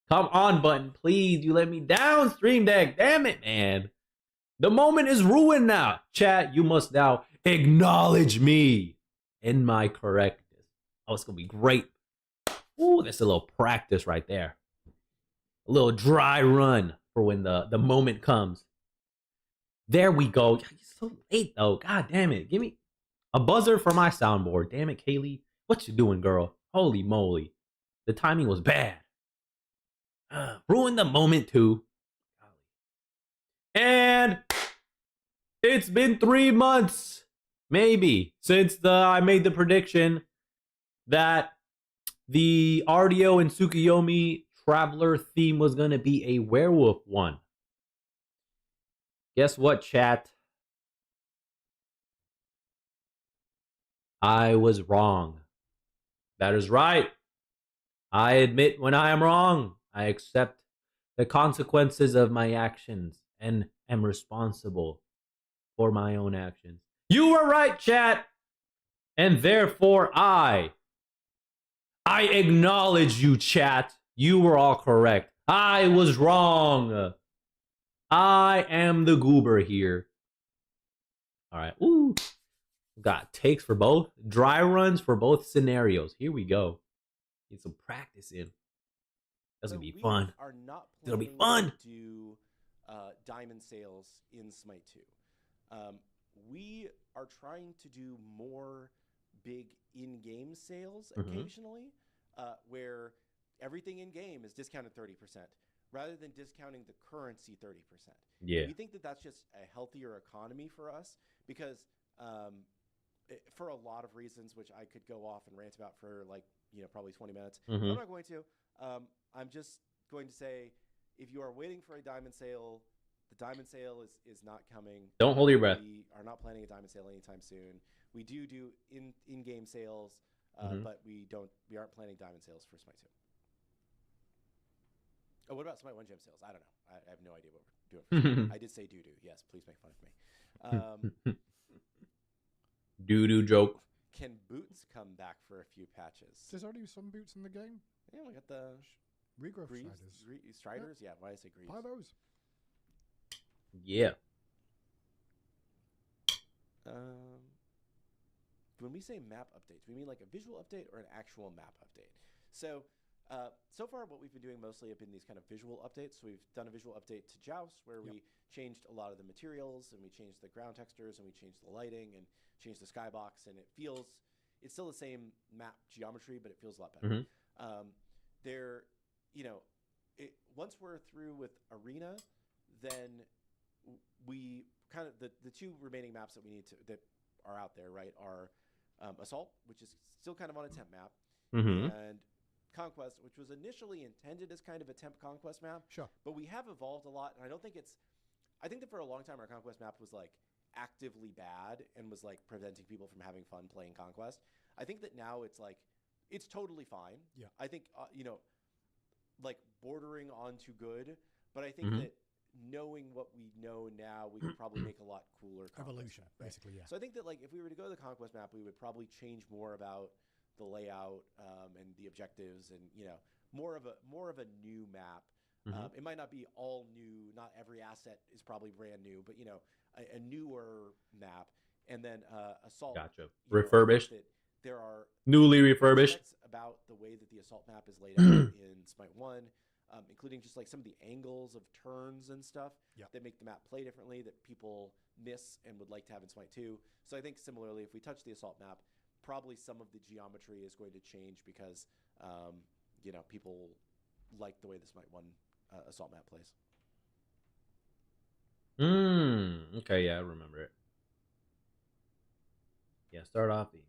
Come on, button, please. You let me down, Stream Deck. Damn it, man. The moment is ruined now. Chat, you must now acknowledge me in my correctness. Oh, it's going to be great. Ooh, that's a little practice right there. A little dry run for when the moment comes. There we go. You're so late, though. God damn it. Give me a buzzer for my soundboard. Damn it, Kaylee. What you doing, girl? Holy moly. The timing was bad. Ruined the moment, too. And it's been 3 months, maybe, since I made the prediction that the Ardeo and Tsukuyomi Traveler theme was going to be a werewolf one. Guess what, chat? I was wrong. That is right. I admit when I am wrong. I accept the consequences of my actions and am responsible for my own actions. You were right, chat. And therefore I acknowledge you, chat. You were all correct. I was wrong. I am the goober here. All right. Ooh. Got takes for both. Dry runs for both scenarios. Here we go. Get some practice in. That's going to be fun. Are not It'll be planning fun. to do diamond sales in Smite 2. We are trying to do more big in-game sales occasionally, where everything in-game is discounted 30%, rather than discounting the currency 30%. Yeah. We think that that's just a healthier economy for us because for a lot of reasons, which I could go off and rant about for probably 20 minutes. Mm-hmm. I'm not going to. I'm just going to say, if you are waiting for a diamond sale, the diamond sale is not coming. Don't hold your breath. We are not planning a diamond sale anytime soon. We do in-game sales, but we aren't planning diamond sales for Smite 2. Oh, what about Smite 1 gem sales? I don't know. I have no idea what we're doing. I did say doo-doo. Yes, please make fun of me. Doo-doo joke. Can boots come back for a few patches? There's already some boots in the game. Yeah, we got the Regrowth Striders. Yeah, why did I say Greaves? Buy those. Yeah. When we say map updates, we mean like a visual update or an actual map update. So far what we've been doing mostly have been these kind of visual updates. So we've done a visual update to Joust where we changed a lot of the materials and we changed the ground textures and we changed the lighting and changed the skybox, and it's still the same map geometry, but it feels a lot better. Once we're through with Arena, then we kind of the two remaining maps that are out there, right, are Assault, which is still kind of on a temp map, and Conquest, which was initially intended as kind of a temp Conquest map. Sure. But we have evolved a lot, and I think that for a long time our Conquest map was like actively bad and was like preventing people from having fun playing Conquest. I think that now it's totally fine. Yeah. I think like bordering on to good, but I think that knowing what we know now, we could probably make a lot cooler evolution map, right? Basically. Yeah. So I think that if we were to go to the Conquest map, we would probably change more about the layout and the objectives, and more of a new map. It might not be all new. Not every asset is probably brand new, but a newer map. And then Assault. Gotcha. Refurbished. There are newly refurbished about the way that the Assault map is laid out in Smite 1 including just like some of the angles of turns and stuff Yep. that make the map play differently that people miss and would like to have in Smite 2. So I think similarly, if we touch the assault map, probably some of the geometry is going to change because people like the way the Smite 1 assault map plays. Okay, yeah, I remember it. Yeah, start off the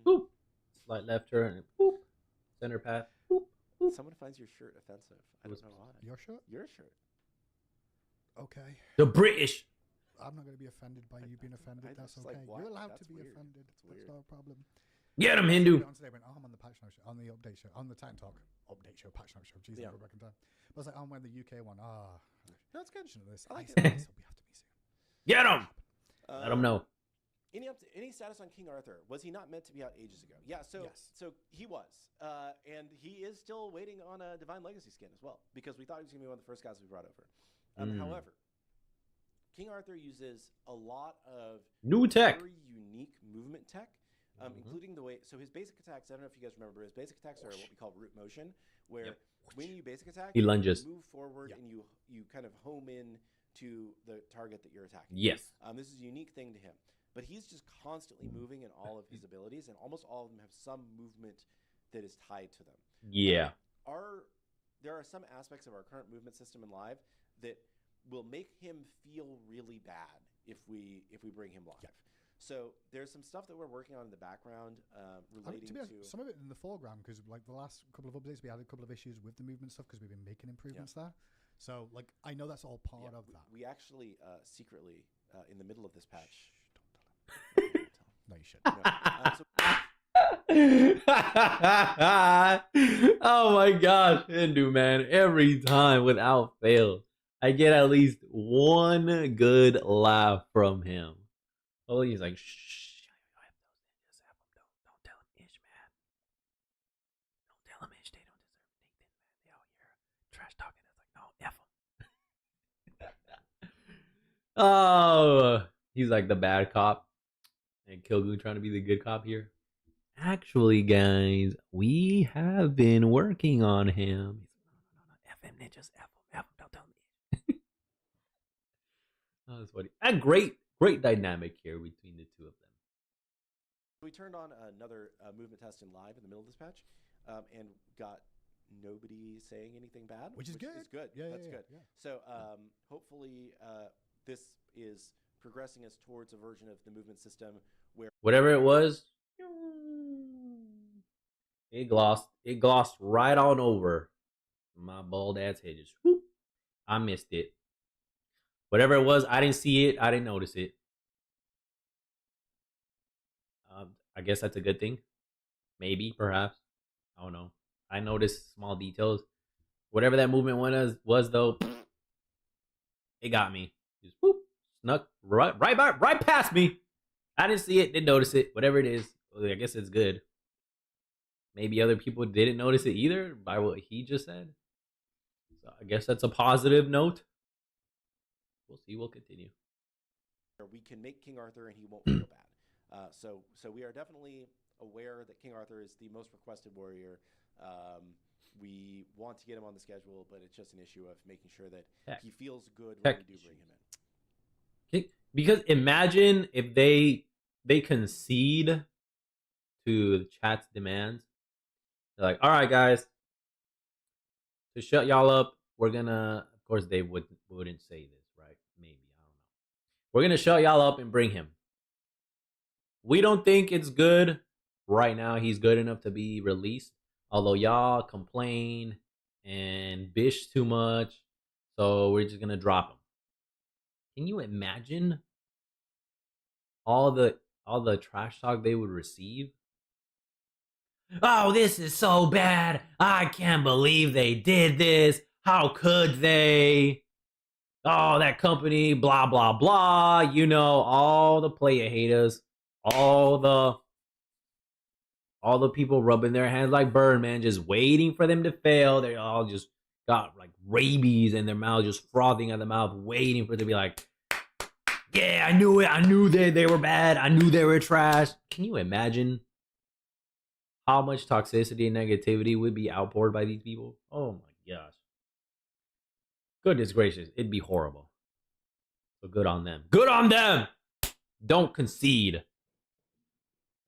boop, slight left turn, and boop, center path, boop, boop. Someone finds your shirt offensive. I don't know why. Your shirt? Your shirt. Okay. The British. I'm not going to be offended by you being offended. I That's just, okay. like, what? You're allowed That's to be weird. offended. That's That's weird. not a problem. Get him, Hindu. On today when I'm on the patch note show, on the update show, on the Titan Talk update show, patch note show. Jesus, Yeah. I go back in time. But I was like, I'm wearing the UK one. That's good. This. I like Ice, it. Ice will be after me soon. Get him. Let him know. Any status on King Arthur? Was he not meant to be out ages ago? Yeah, so Yes. so he was, and he is still waiting on a Divine Legacy skin as well because we thought he was going to be one of the first guys we brought over. However, King Arthur uses a lot of New tech. very unique movement tech, including the way. So his basic attacks. I don't know if you guys remember. His basic attacks are what we call root motion, where when you basic attack, He lunges. you move forward and you kind of home in to the target that you're attacking. Yes. This is a unique thing to him. But he's just constantly moving in all of his abilities, and almost all of them have some movement that is tied to them. Yeah. There are some aspects of our current movement system in live that will make him feel really bad if we bring him live. Yep. So there's some stuff that we're working on in the background relating To be honest, to some of it in the foreground because like the last couple of updates we had a couple of issues with the movement stuff because we've been making improvements there. So like I know that's all part of that. We actually secretly in the middle of this patch. No, you should. Oh my gosh, Hindu, man. Every time without fail, I get at least one good laugh from him. Oh, he's like, shh. Don't tell him Ish, man. Don't tell him Ish. They don't deserve Nathan, man. They out here trash talking. It's like, no, F him. Oh, he's like the bad cop. And Killgoon trying to be the good cop here. Actually, guys, we have been working on him. He's like, no. F him, ninjas. F him. Don't tell me. Oh, that's funny. A great dynamic here between the two of them. We turned on another movement test in live in the middle of this patch, and got nobody saying anything bad, Which is good. Is good. Yeah, That's yeah, good. yeah. So hopefully this is progressing us towards a version of the movement system where Whatever it was, it glossed right on over my bald ass head. Just whoop, I missed it. Whatever it was, I didn't see it. I didn't notice it. I guess that's a good thing. Maybe, perhaps. I don't know. I noticed small details. Whatever that movement was though, it got me. Just whoop, snuck right past me. I didn't see it, didn't notice it. Whatever it is, I guess it's good. Maybe other people didn't notice it either by what he just said. So I guess that's a positive note. We'll see. We'll continue. we can make King Arthur and he won't feel bad. So we are definitely aware that King Arthur is the most requested warrior. We want to get him on the schedule, but it's just an issue of making sure that he feels good when we do bring him in. Because imagine if they concede to the chat's demands. They're like, all right, guys, to shut y'all up, we're gonna. Of course, they wouldn't say this, right? Maybe, I don't know. We're gonna shut y'all up and bring him. We don't think it's good right now. He's good enough to be released. Although y'all complain and bish too much, so we're just gonna drop him. Can you imagine all the trash talk they would receive? Oh, this is so bad. I can't believe they did this. How could they? Oh, that company, blah, blah, blah. You know, all the player haters, all the people rubbing their hands like Birdman, just waiting for them to fail. They all just got like rabies in their mouth, just frothing at the mouth, waiting for it to be like, yeah, I knew it. I knew they were bad. I knew they were trash. Can you imagine how much toxicity and negativity would be outpoured by these people? Oh my gosh. Goodness gracious, it'd be horrible. So good on them. Good on them! Don't concede.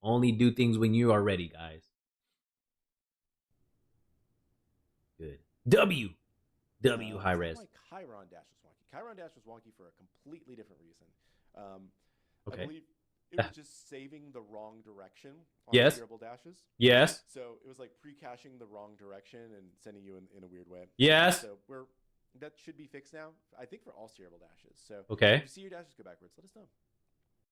Only do things when you are ready, guys. Good. W high res. Like Chiron Dash was wonky. Chiron Dash was wonky for a completely different reason. Okay. I believe it was just saving the wrong direction on Yes. steerable dashes. Yes. So it was like pre-caching the wrong direction and sending you in a weird way. Yes. So that should be fixed now, I think, for all steerable dashes. So Okay. if you see your dashes go backwards, let us know.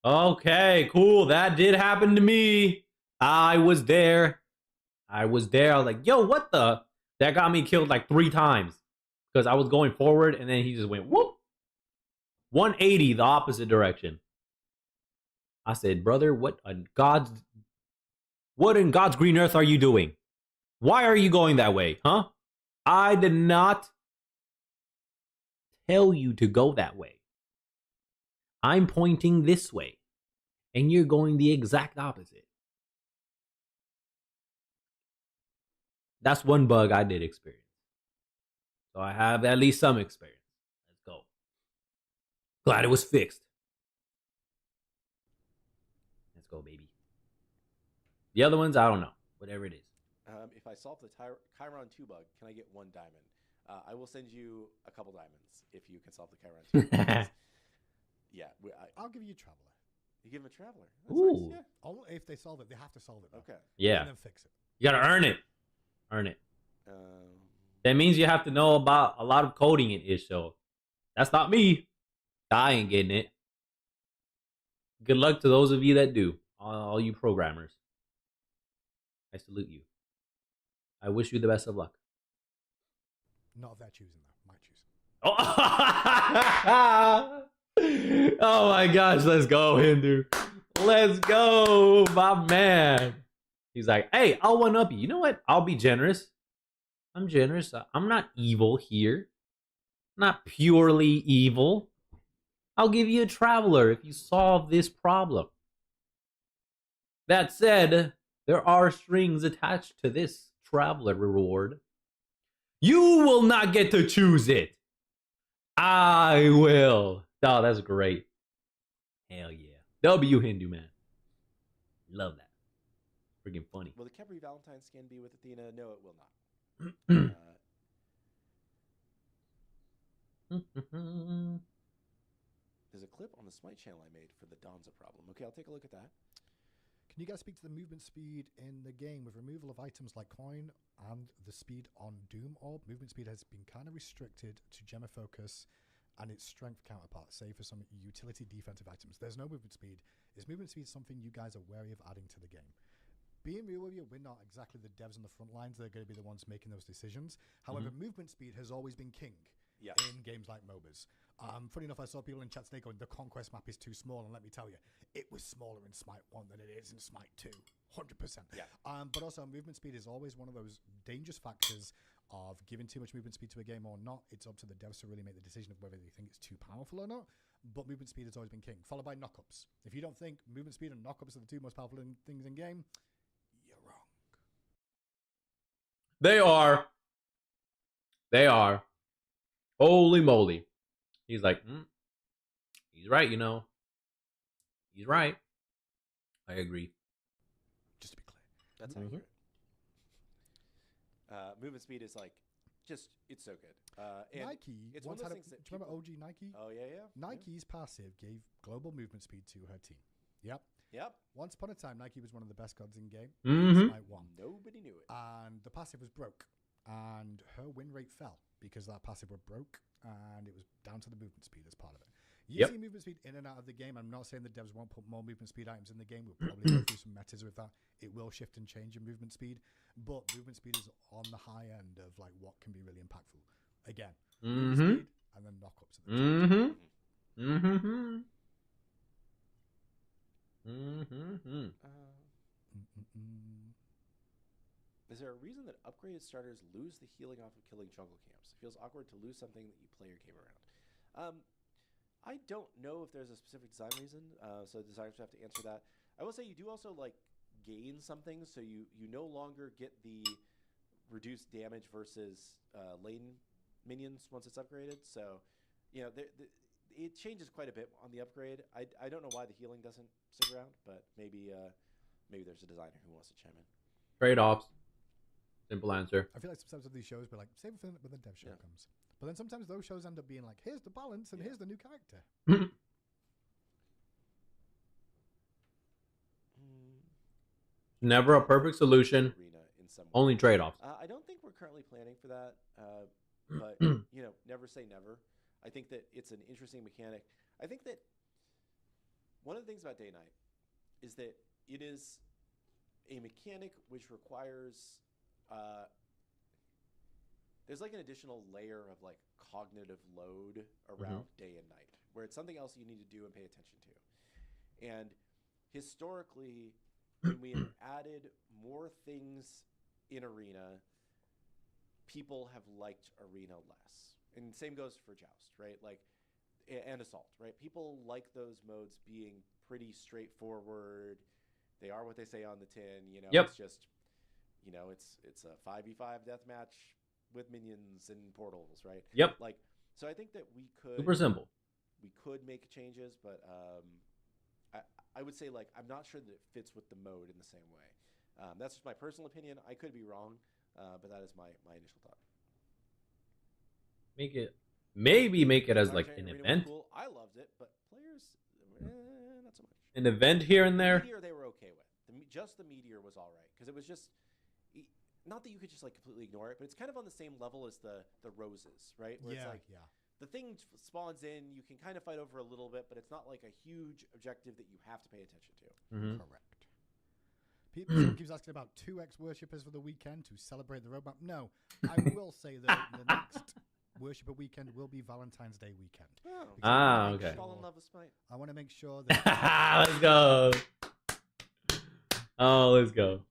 Okay, cool. That did happen to me. I was there. I was like, yo, what the? That got me killed like 3 times. Because I was going forward and then he just went whoop. 180 the opposite direction. I said, brother, what in God's green earth are you doing? Why are you going that way? Huh? I did not tell you to go that way. I'm pointing this way. And you're going the exact opposite. That's one bug I did experience. So I have at least some experience. Let's go. Glad it was fixed. Let's go, baby. The other ones, I don't know. Whatever it is. If I solve the Chiron 2 bug, can I get 1 diamond? I will send you a couple diamonds if you can solve the Chiron 2 bug. Yeah. I'll give you Traveler. You give him a Traveler. That's Ooh. nice, yeah. Only if they solve it, they have to solve it. Though. Okay. Yeah. And then fix it. You gotta earn it. Earn it. Um, That means you have to know about a lot of coding in it, so that's not me. I ain't getting it. Good luck to those of you that do. All you programmers. I salute you. I wish you the best of luck. Not if they're choosing, though. Might choose. Oh my gosh, let's go, Hindu. Let's go, my man. He's like, hey, I'll one up you. You know what? I'll be generous. I'm generous. I'm not evil here. Not purely evil. I'll give you a traveler if you solve this problem. That said, there are strings attached to this traveler reward. You will not get to choose it. I will. Oh, that's great. Hell yeah. W Hindu, man. Love that. Freaking funny. will the Kebri Valentine skin be with Athena? No, it will not. There's a clip on the Smite channel I made for the Donza problem. Okay, I'll take a look at that. Can you guys speak to the movement speed in the game with removal of items like coin and the speed on Doom Orb? Movement speed has been kind of restricted to Gemma Focus and its strength counterpart, save for some utility defensive items. There's no movement speed. Is movement speed something you guys are wary of adding to the game? Being real with you, we're not exactly the devs on the front lines. They're going to be the ones making those decisions. However, movement speed has always been king in games like MOBAs. Funny enough, I saw people in chat today going, the Conquest map is too small, and let me tell you, it was smaller in Smite 1 than it is in Smite 2. 100%. Yeah. But also, movement speed is always one of those dangerous factors of giving too much movement speed to a game or not. It's up to the devs to really make the decision of whether they think it's too powerful or not. But movement speed has always been king, followed by knockups. If you don't think movement speed and knockups are the two most powerful things in game, you're wrong. They are. They are. Holy moly. He's like, he's right, you know. He's right. I agree. Just to be clear. That's accurate. Movement speed is like, it's so good. And Nike it's once one of had those things that do you remember OG Nike? Oh, yeah. Nike's passive gave global movement speed to her team. Yep. Once upon a time, Nike was one of the best gods in game. Smite 1. Nobody knew it. And the passive was broke. And her win rate fell because that passive was broke and it was down to the movement speed as part of it. You see movement speed in and out of the game. I'm not saying the devs won't put more movement speed items in the game. We'll probably go through some metas with that. It will shift and change in movement speed. But movement speed is on the high end of like what can be really impactful. Again, movement speed and then knockups at the Is there a reason that upgraded starters lose the healing off of killing jungle camps? It feels awkward to lose something that you play your game around. I don't know if there's a specific design reason, so designers have to answer that. I will say you do also like gain something, so you no longer get the reduced damage versus lane minions once it's upgraded. So, you know, it changes quite a bit on the upgrade. I don't know why the healing doesn't stick around, but maybe there's a designer who wants to chime in. Trade-offs. Simple answer. I feel like sometimes of these shows were like, save it for when the dev show comes. But then sometimes those shows end up being like, here's the balance and here's the new character. Never a perfect solution. Only trade-offs. I don't think we're currently planning for that, but never say never. I think that it's an interesting mechanic. I think that one of the things about day night is that it is a mechanic which requires there's like an additional layer of like cognitive load around day and night, where it's something else you need to do and pay attention to. And historically, when we have added more things in Arena, people have liked Arena less. And same goes for Joust, right? Like, and Assault, right? People like those modes being pretty straightforward. They are what they say on the tin, you know. Yep. It's just, you know, it's a 5v5 deathmatch with minions and portals, right? Yep. Like, so I think that we could Super simple. We could make changes, but I would say, like, I'm not sure that it fits with the mode in the same way. That's just my personal opinion. I could be wrong, but that is my initial thought. Maybe make it as like Arcane an Arena was event. cool. I loved it, but players, not so much. An event here and there. Meteor they were okay with. Just the Meteor was all right, because it was just, not that you could just like completely ignore it, but it's kind of on the same level as the roses, right? Where it's like, the thing spawns in, you can kind of fight over a little bit, but it's not like a huge objective that you have to pay attention to. Correct. People keeps asking about 2x worshippers for the weekend to celebrate the roadmap. No, I will say that the next worshipper weekend will be Valentine's Day weekend. Oh, okay. Fall in love with Smite. I want to make sure that Let's go. Oh, let's go.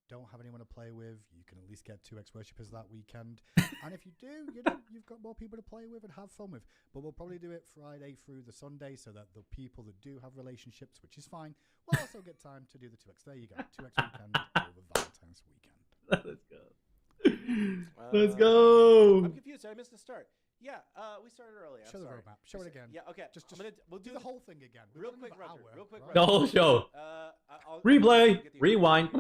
Don't have anyone to play with, you can at least get 2x worshippers that weekend. And if you do, you've got more people to play with and have fun with. But we'll probably do it Friday through the Sunday, so that the people that do have relationships, which is fine, will also get time to do the 2x. There you go, 2x weekend over Valentine's weekend. Let's go. Let's go. I'm confused. I missed the start. Yeah, we started early. Show the roadmap. Show it again. Yeah, okay. We'll do the whole thing again. Real quick run. The whole show. I'll Replay. Rewind.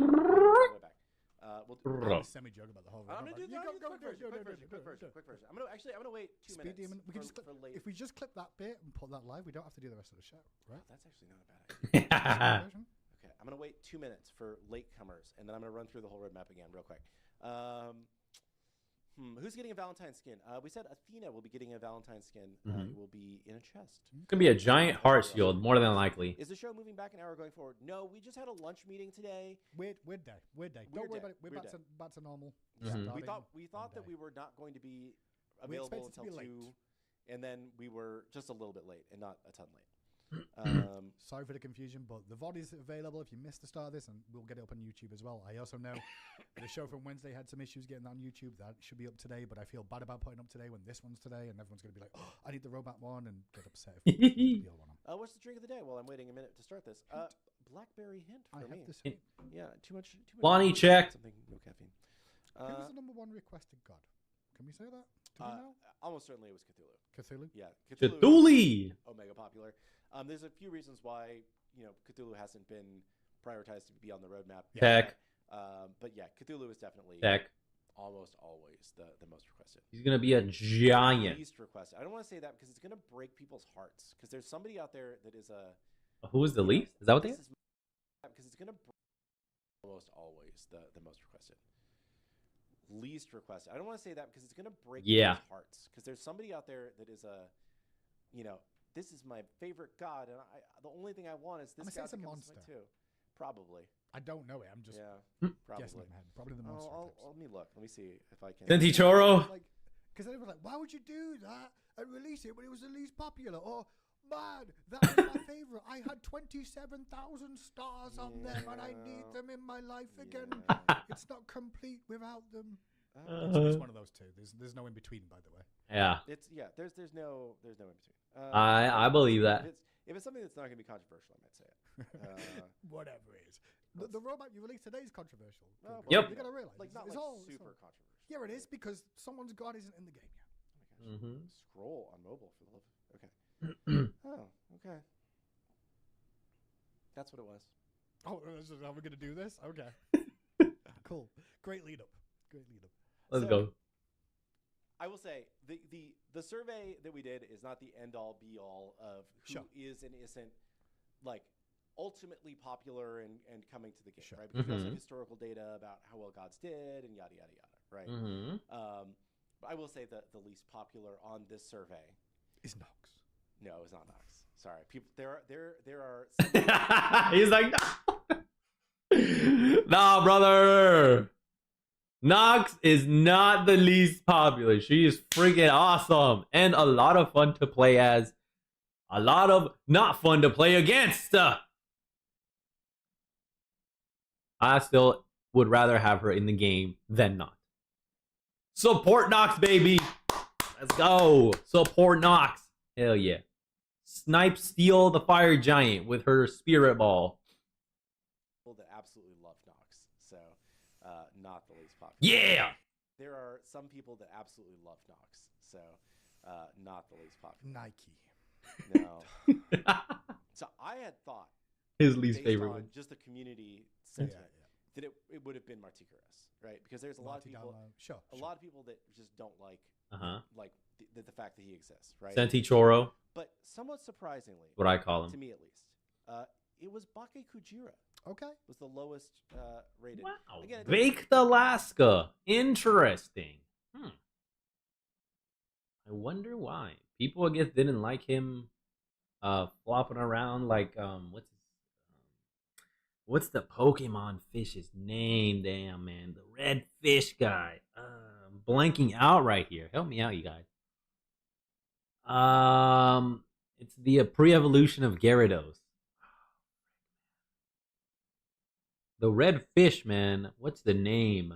We'll have a semi-joke about the whole roadmap. I'm gonna do the quick version. I'm gonna wait 2 minutes. We can just if we just clip that bit and put that live, we don't have to do the rest of the show, right? That's actually not a bad idea. Version? Okay, I'm gonna wait 2 minutes for latecomers, and then I'm gonna run through the whole roadmap again real quick. Who's getting a Valentine skin? We said Athena will be getting a Valentine skin. It will be in a chest. It's gonna be a giant heart shield, more than likely. Is the show moving back an hour going forward? No, we just had a lunch meeting today. Weird day. Don't worry about it. We're back to normal. We thought that we were not going to be available until 2, and then we were just a little bit late, and not a ton late. Sorry for the confusion, but the VOD is available if you missed the start of this, and we'll get it up on YouTube as well. I also know the show from Wednesday had some issues getting that on YouTube. That should be up today, but I feel bad about putting up today when this one's today, and everyone's going to be like, oh, I need the roadmap one, and get upset if we the other one. What's the drink of the day? Well, I'm waiting a minute to start this. Blackberry hint for me. Have this Yeah, too much. Lonnie, check. Something, no caffeine. Who was the #1 requested god? Can we say that? Do we know? Almost certainly it was Cthulhu. Cthulhu? Yeah, Cthulhu. Omega popular. There's a few reasons why Cthulhu hasn't been prioritized to be on the roadmap. Tech. But yeah, Cthulhu is definitely almost always the most requested. He's gonna be a giant. Least requested. I don't want to say that because it's gonna break people's hearts. Because there's somebody out there that is a. Who is the least? Is that what they? Because it's gonna almost always the most requested. Least requested. I don't want to say that because it's gonna break people's hearts. Because there's somebody out there that is a, this is my favorite god, and the only thing I want is this god to come to too. Probably. I don't know it. I'm just probably. guessing in my head. Probably the monster. Let me look. Let me see if I can. Senti Choro. Because everyone's like, why would you do that and release it when it was the least popular? Or, man, that was my favorite. I had 27,000 stars on them, and I need them in my life again. It's not complete without them. It's one of those two. There's no in between, by the way. Yeah. There's no in between. I believe that. If it's something that's not going to be controversial, I might say it. Whatever it is. The roadmap you released today is controversial. Yep. You got to realize. Like, not it's like all super controversial. Yeah, it is, because someone's god isn't in the game yet. Mm-hmm. Scroll on mobile for the love. Okay. Oh, okay. That's what it was. Oh, this is how we're gonna do this? Okay. Cool. Great lead up. Great lead up. Let's So, go. I will say the survey that we did is not the end all be all of who Sure. is and isn't like ultimately popular and coming to the game, Sure. right? Because we also Mhm. have historical data about how well gods did and yada yada yada, right? Mm-hmm. But I will say that the least popular on this survey. Is Nox. No, it's not Nox. Sorry, people. There are. Some He's like, no. Nah, brother. Nox is not the least popular. She is freaking awesome and a lot of fun to play as. A lot of not fun to play against. I still would rather have her in the game than not. Support Nox, baby. Let's go. Support Nox. Hell yeah. Snipe Steal the Fire Giant with her Spirit Ball. people that absolutely love Nox, so not the least popular. Yeah. There are some people that absolutely love Nox, so not the least popular. Nike. No. So I had thought, His least based favorite on one. just the community Yeah, sentiment, that it would have been Martikaris, right? Because there's a lot of Marty people, Damo. Sure. a lot of people that just don't like Uh-huh. like the fact that he exists, right? Senti Choro, But somewhat surprisingly, what I call to him. me at least, it was Bake Kujira Okay. was the lowest rated. Wow. Again, it doesn't- Baked Alaska. Interesting. I wonder why. People, I guess, didn't like him flopping around like what's the Pokemon fish's name? Damn, man, the red fish guy. I'm blanking out right here. Help me out, you guys. It's the pre-evolution of Gyarados. The red fish, man. What's the name?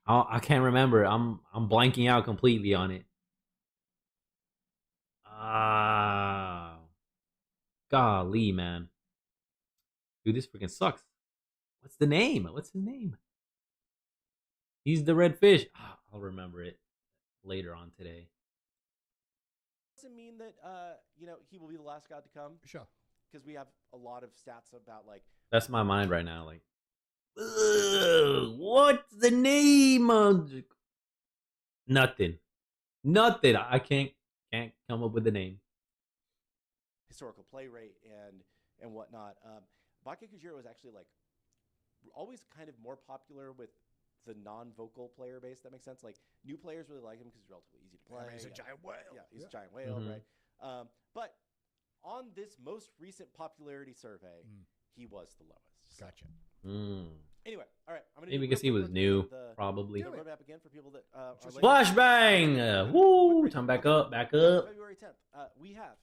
I can't remember. I'm blanking out completely on it. Ah, golly, man. Dude, this freaking sucks. What's the name? What's his name? He's the red fish. I'll remember it later on today. doesn't mean that he will be the last god to come, Sure. because we have a lot of stats about like That's my mind right now. Like, what's the name of nothing? Nothing. I can't come up with the name. historical play rate and whatnot. Bake Kujira was actually like always kind of more popular with the non-vocal player base. That makes sense. Like new players really like him because he's relatively easy to play. He's a giant whale. Yeah, he's a giant whale, Mhm. right? But on this most recent popularity survey, he was the lowest. So, Gotcha. anyway, all right. I'm gonna Maybe do because he real was quick new, the probably. the roadmap again for people that are late. Flashbang! Woo! Time back up, back up. February 10th. We have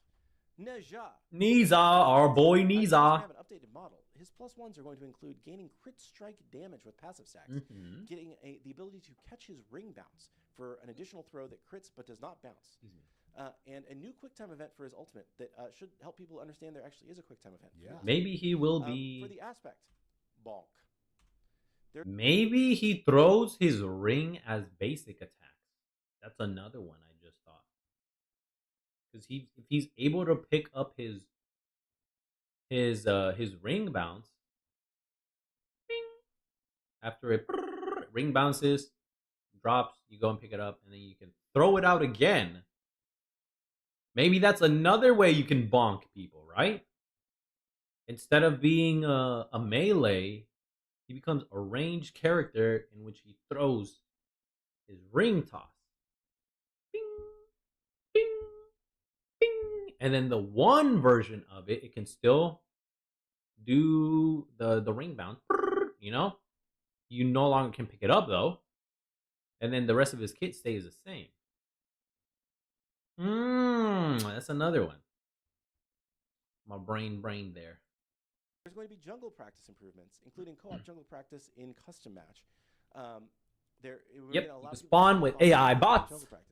Neja. Niza, our boy We Niza. have an updated model. His +1s are going to include gaining crit strike damage with passive stacks, Mhm. getting the ability to catch his ring bounce for an additional throw that crits but does not bounce, Excuse me. and a new quick time event for his ultimate that should help people understand there actually is a quick time event. Yeah. Maybe he will For be. the aspect, bonk. Maybe he throws his ring as basic attacks. That's another one I just thought. Because if he's able to pick up his ring bounce, bing, after it ring bounces, drops, you go and pick it up, and then you can throw it out again. Maybe that's another way you can bonk people, right? Instead of being a melee, he becomes a ranged character in which he throws his ring toss. Bing, bing, bing. And then the one version of it, it can still do the ring bounce. You know? You no longer can pick it up though. And then the rest of his kit stays the same. That's another one. My brain there. There's going to be jungle practice improvements, including co-op jungle practice in custom match. We're Yep, gonna allow you can people spawn to with spawn AI in bots. Jungle practice.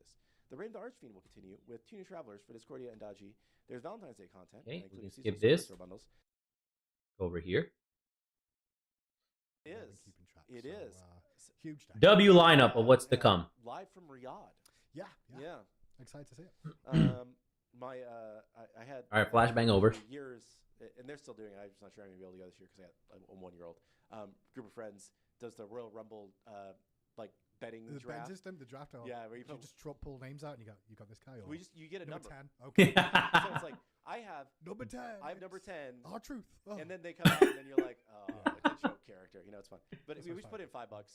The Rain of the Archfiend will continue with 2 new travelers for Discordia and Daji. There's Valentine's Day content, Okay, we including can skip seasonal this. Superstore bundles. Over here. It Yeah, I've is. been keeping track, It so, is. Huge day. W lineup of what's to Yeah, come. live from Riyadh. Yeah. Yeah. Excited to see it. I had All right, flashbang over. for years, and they're still doing it. I'm just not sure I'm gonna be able to go this year because I got a 1-year-old. Group of friends does the Royal Rumble like betting The draft. betting system, the draft. Yeah, where you just pull names out and you got this guy. Or you get a number. 10. Okay. So it's like I have number 10. I have number 10. Our truth. Oh. And then they come out, and then you're like, oh, it's a joke character. You know, it's fun. But we just put in $5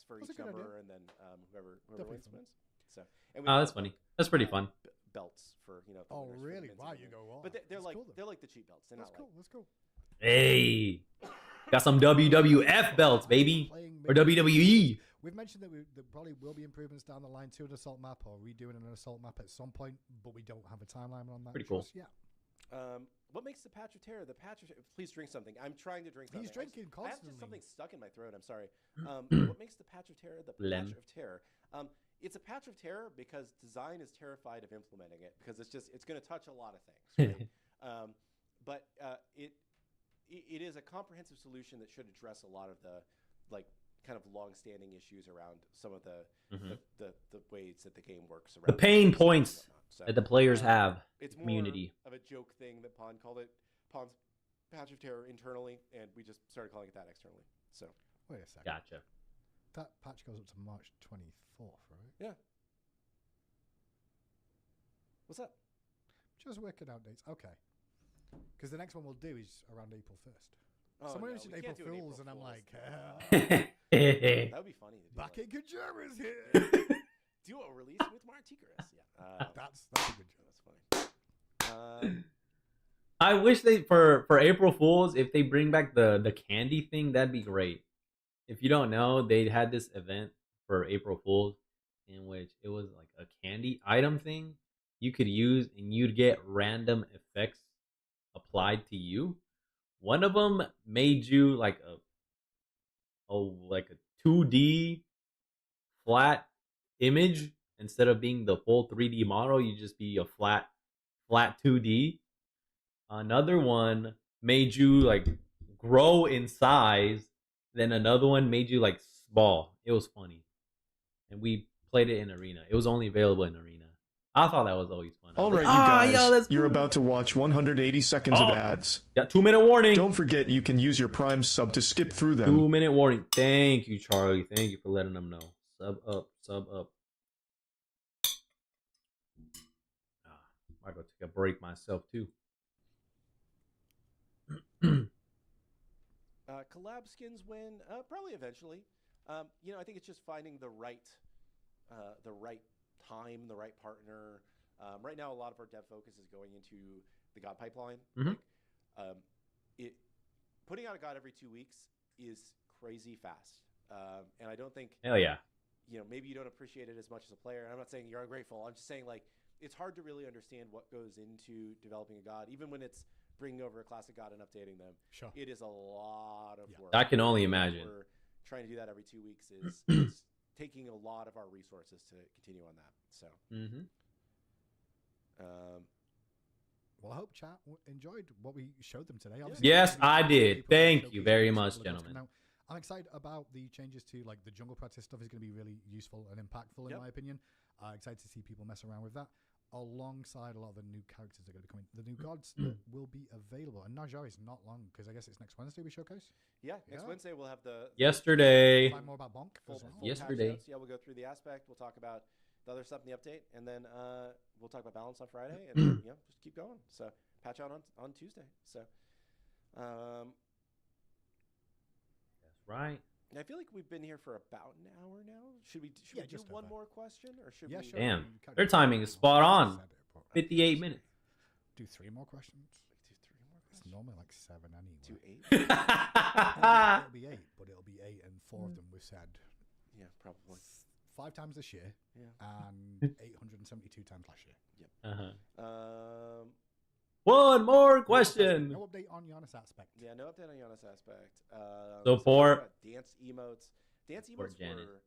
for That's a each good number, idea. and then whoever Definitely wins fun. wins. So, and Oh, that's funny. That's pretty fun. Belts for the Oh, winners for the really? men's Wow, and you women's. go on. But they're That's like cool, though. they're like the cheap belts. They're That's not cool. like That's cool. Hey, got some WWF belts, baby, Playing or maybe- WWE. We've mentioned that there probably will be improvements down the line to an assault map or redoing an assault map at some point, but we don't have a timeline on that. Pretty cool. just yet. what makes the Patch of Terror? The Patch of Please drink something. I'm trying to drink something. He's drinking I have constantly. just something stuck in my throat. I'm sorry. What makes the Patch of Terror the Lem. Patch of Terror? It's a Patch of Terror because design is terrified of implementing it because it's going to touch a lot of things. Right? But it is a comprehensive solution that should address a lot of the kind of long-standing issues around some of the ways that the game works around The pain and points whatnot. So, that the players have. it's more community. of a joke thing that Pond called it Pond's Patch of Terror internally, and we just started calling it that externally. So Wait a second. Gotcha. That patch goes up to March 24th, right? yeah. What's up? Just working out dates. Okay. Because the next one we'll do is around April 1st. Oh, Someone no, mentioned we April can't do an Fools, and I'm Fools. like, That would be funny to do. back in Kajura's here. Duo release with Marticaris. Yeah, That's a good joke. that's funny. I wish they for April Fools, if they bring back the candy thing, that'd be great. If you don't know, they had this event for April Fools in which it was like a candy item thing you could use, and you'd get random effects applied to you. One of them made you like a 2D flat image instead of being the full 3D model. You just be a flat 2D. Another one made you like grow in size. Then another one made you like small. It was funny, and we played it in arena. It was only available in arena. I thought that was always fun. All right, you guys, yo, that's you're cool. about to watch 180 seconds of Oh. ads. Got 2-minute warning. Don't forget you can use your Prime sub to skip through them. 2-minute warning. Thank you, Charlie. Thank you for letting them know. Sub up. I go take a break myself too. Collab skins win probably eventually. I think it's just finding the right time, the right partner. Right now, a lot of our dev focus is going into the God pipeline. Mhm. Putting out a God every 2 weeks is crazy fast, and I don't think Hell yeah. maybe you don't appreciate it as much as a player. And I'm not saying you're ungrateful. I'm just saying it's hard to really understand what goes into developing a God, even when it's bringing over a classic God and updating them. Sure. It is a lot of Yeah. work. I can only And imagine. We're trying to do that every 2 weeks is taking a lot of our resources to continue on that. So, Well, I hope chat enjoyed what we showed them today. Yes, I did. people Thank showcased you very a much, couple of gods gentlemen. coming out. I'm excited about the changes to like the jungle practice stuff is going to be really useful and impactful in Yep. my opinion. Excited to see people mess around with that alongside a lot of the new characters that are going to be coming. The new gods that will be available. And Najar is not long because I guess it's next Wednesday we showcase. next Yeah. Wednesday we'll have the Yesterday. Find more about Bonk. full, as well. full patch Yesterday. notes. Yeah, we'll go through the aspect. We'll talk about the other stuff in the update, and then we'll talk about balance on Friday, and just keep going. So patch out on Tuesday. So That's right. I feel like we've been here for about an hour now. Should we Yeah, do just one over. more question, or should Yeah, we? sure. Damn. you can Their do timing is three spot more. on. Said it, but 58 minutes. Do 3 more questions. Do 3 more It's questions. normally like 7 anyway. Do 8. It'll be 8, but it'll be 8, and 4 of them we've said Yeah, probably. 5 times this year Yeah. and 872 times last year. Uh-huh. Um. One more question. No update on Giannis aspect. Yeah, no update on Giannis aspect. So for- dance emotes. Dance For emotes Janet. were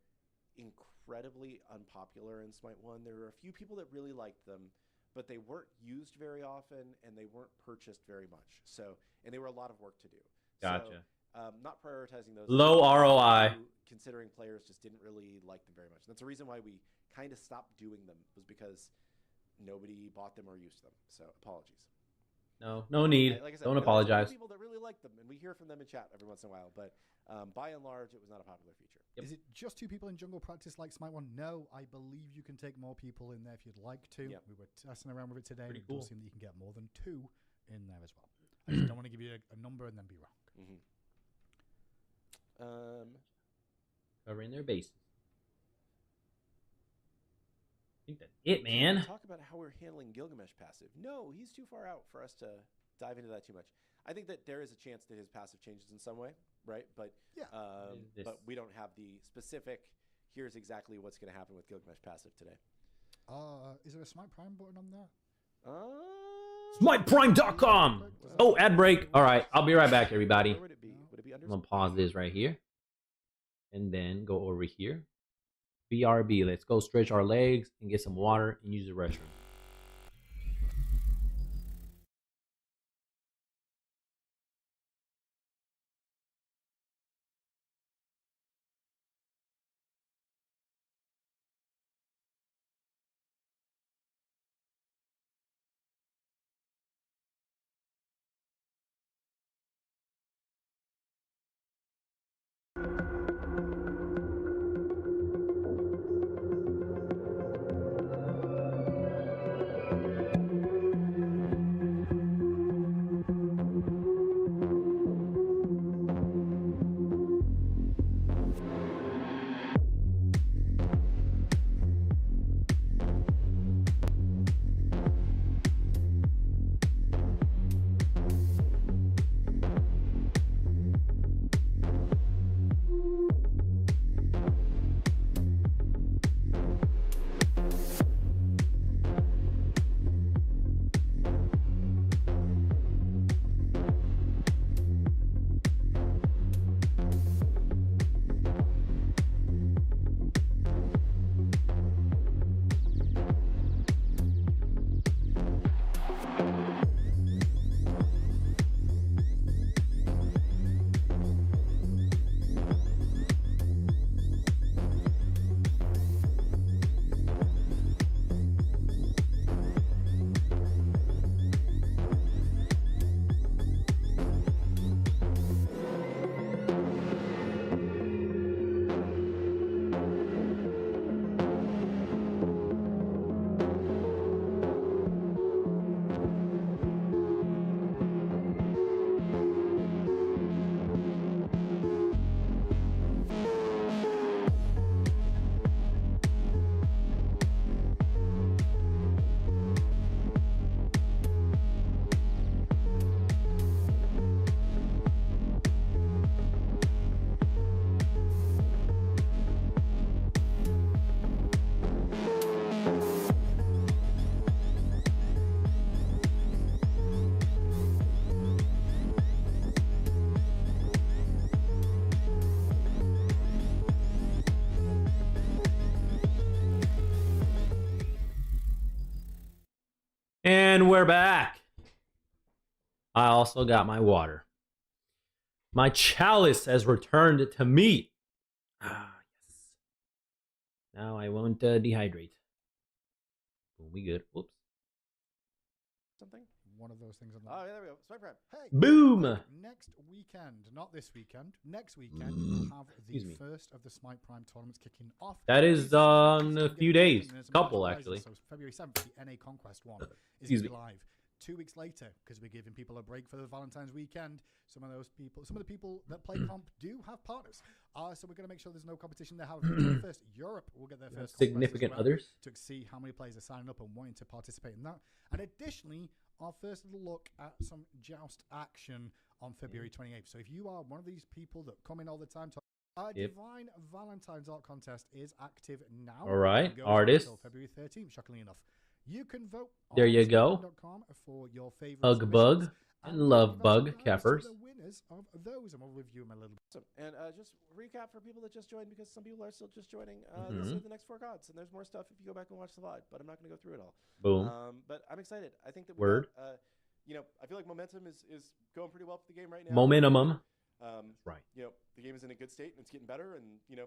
incredibly unpopular in Smite 1. There were a few people that really liked them, but they weren't used very often and they weren't purchased very much. So, and they were a lot of work to do. So Gotcha. not prioritizing those. Low ROI. Considering players just didn't really like them very much. That's the reason why we kind of stopped doing them, was because nobody bought them or used them. So apologies. No need. Like I said, Don't there are apologize. people that really like them, and we hear from them in chat every once in a while. But by and large, it was not a popular feature. Yep. Is it just 2 people in jungle practice like Smite 1? No, I believe you can take more people in there if you'd like to. Yep. We were testing around with it today. Pretty It cool. does seem that you can get more than 2 in there as well. I just don't want to give you a number and then be wrong. Covering their bases. I think that's it, man. Talk about how we're handling Gilgamesh passive. No, he's too far out for us to dive into that too much. I think that there is a chance that his passive changes in some way, right? But Yeah. but we don't have the specific. Here's exactly what's going to happen with Gilgamesh passive today. Is there a Smite Prime button on there? SmitePrime.com. Oh, ad break. All right, I'll be right back, everybody. Where would it be? Would it be under? I'm gonna pause this right here, and then go over here. BRB. Let's go stretch our legs and get some water and use the restroom. And we're back. I also got my water. My chalice has returned to me. Ah, yes. Now I won't dehydrate. We good. Whoops. Something? One of those things on the Oh, yeah, there we go. Smite Prime. Hey, Boom! next weekend, not this weekend, next weekend, we'll have Excuse the me. first of the Smite Prime tournaments kicking off. That is in a few days. Couple, actually. So February 7th, the NA Conquest one is Excuse going to me. be live. 2 weeks later, because we're giving people a break for the Valentine's weekend, some of the people that play comp do have partners. So we're going to make sure there's no competition there. However, first, Europe will get their first conquest as Significant well, others. to see how many players are signing up and wanting to participate in that. And additionally, our first little look at some joust action on February 28th. So if you are one of these people that come in all the time to Divine Valentine's Art Contest is active now. All right, It goes artists. until February 13th, shockingly enough. You can vote There on you go. Smite.com for your favorite Hug Bug and Love Bug Cappers. The winners of those, and we'll review them a little bit. Awesome. And just recap for people that just joined, because some people are still just joining. These are the next 4 gods, and there's more stuff if you go back and watch the VOD, but I'm not going to go through it all. Boom. But I'm excited. I think that Word. I feel like momentum is going pretty well for the game right now. Momentum. Right. You know, the game is in a good state and it's getting better, and you know,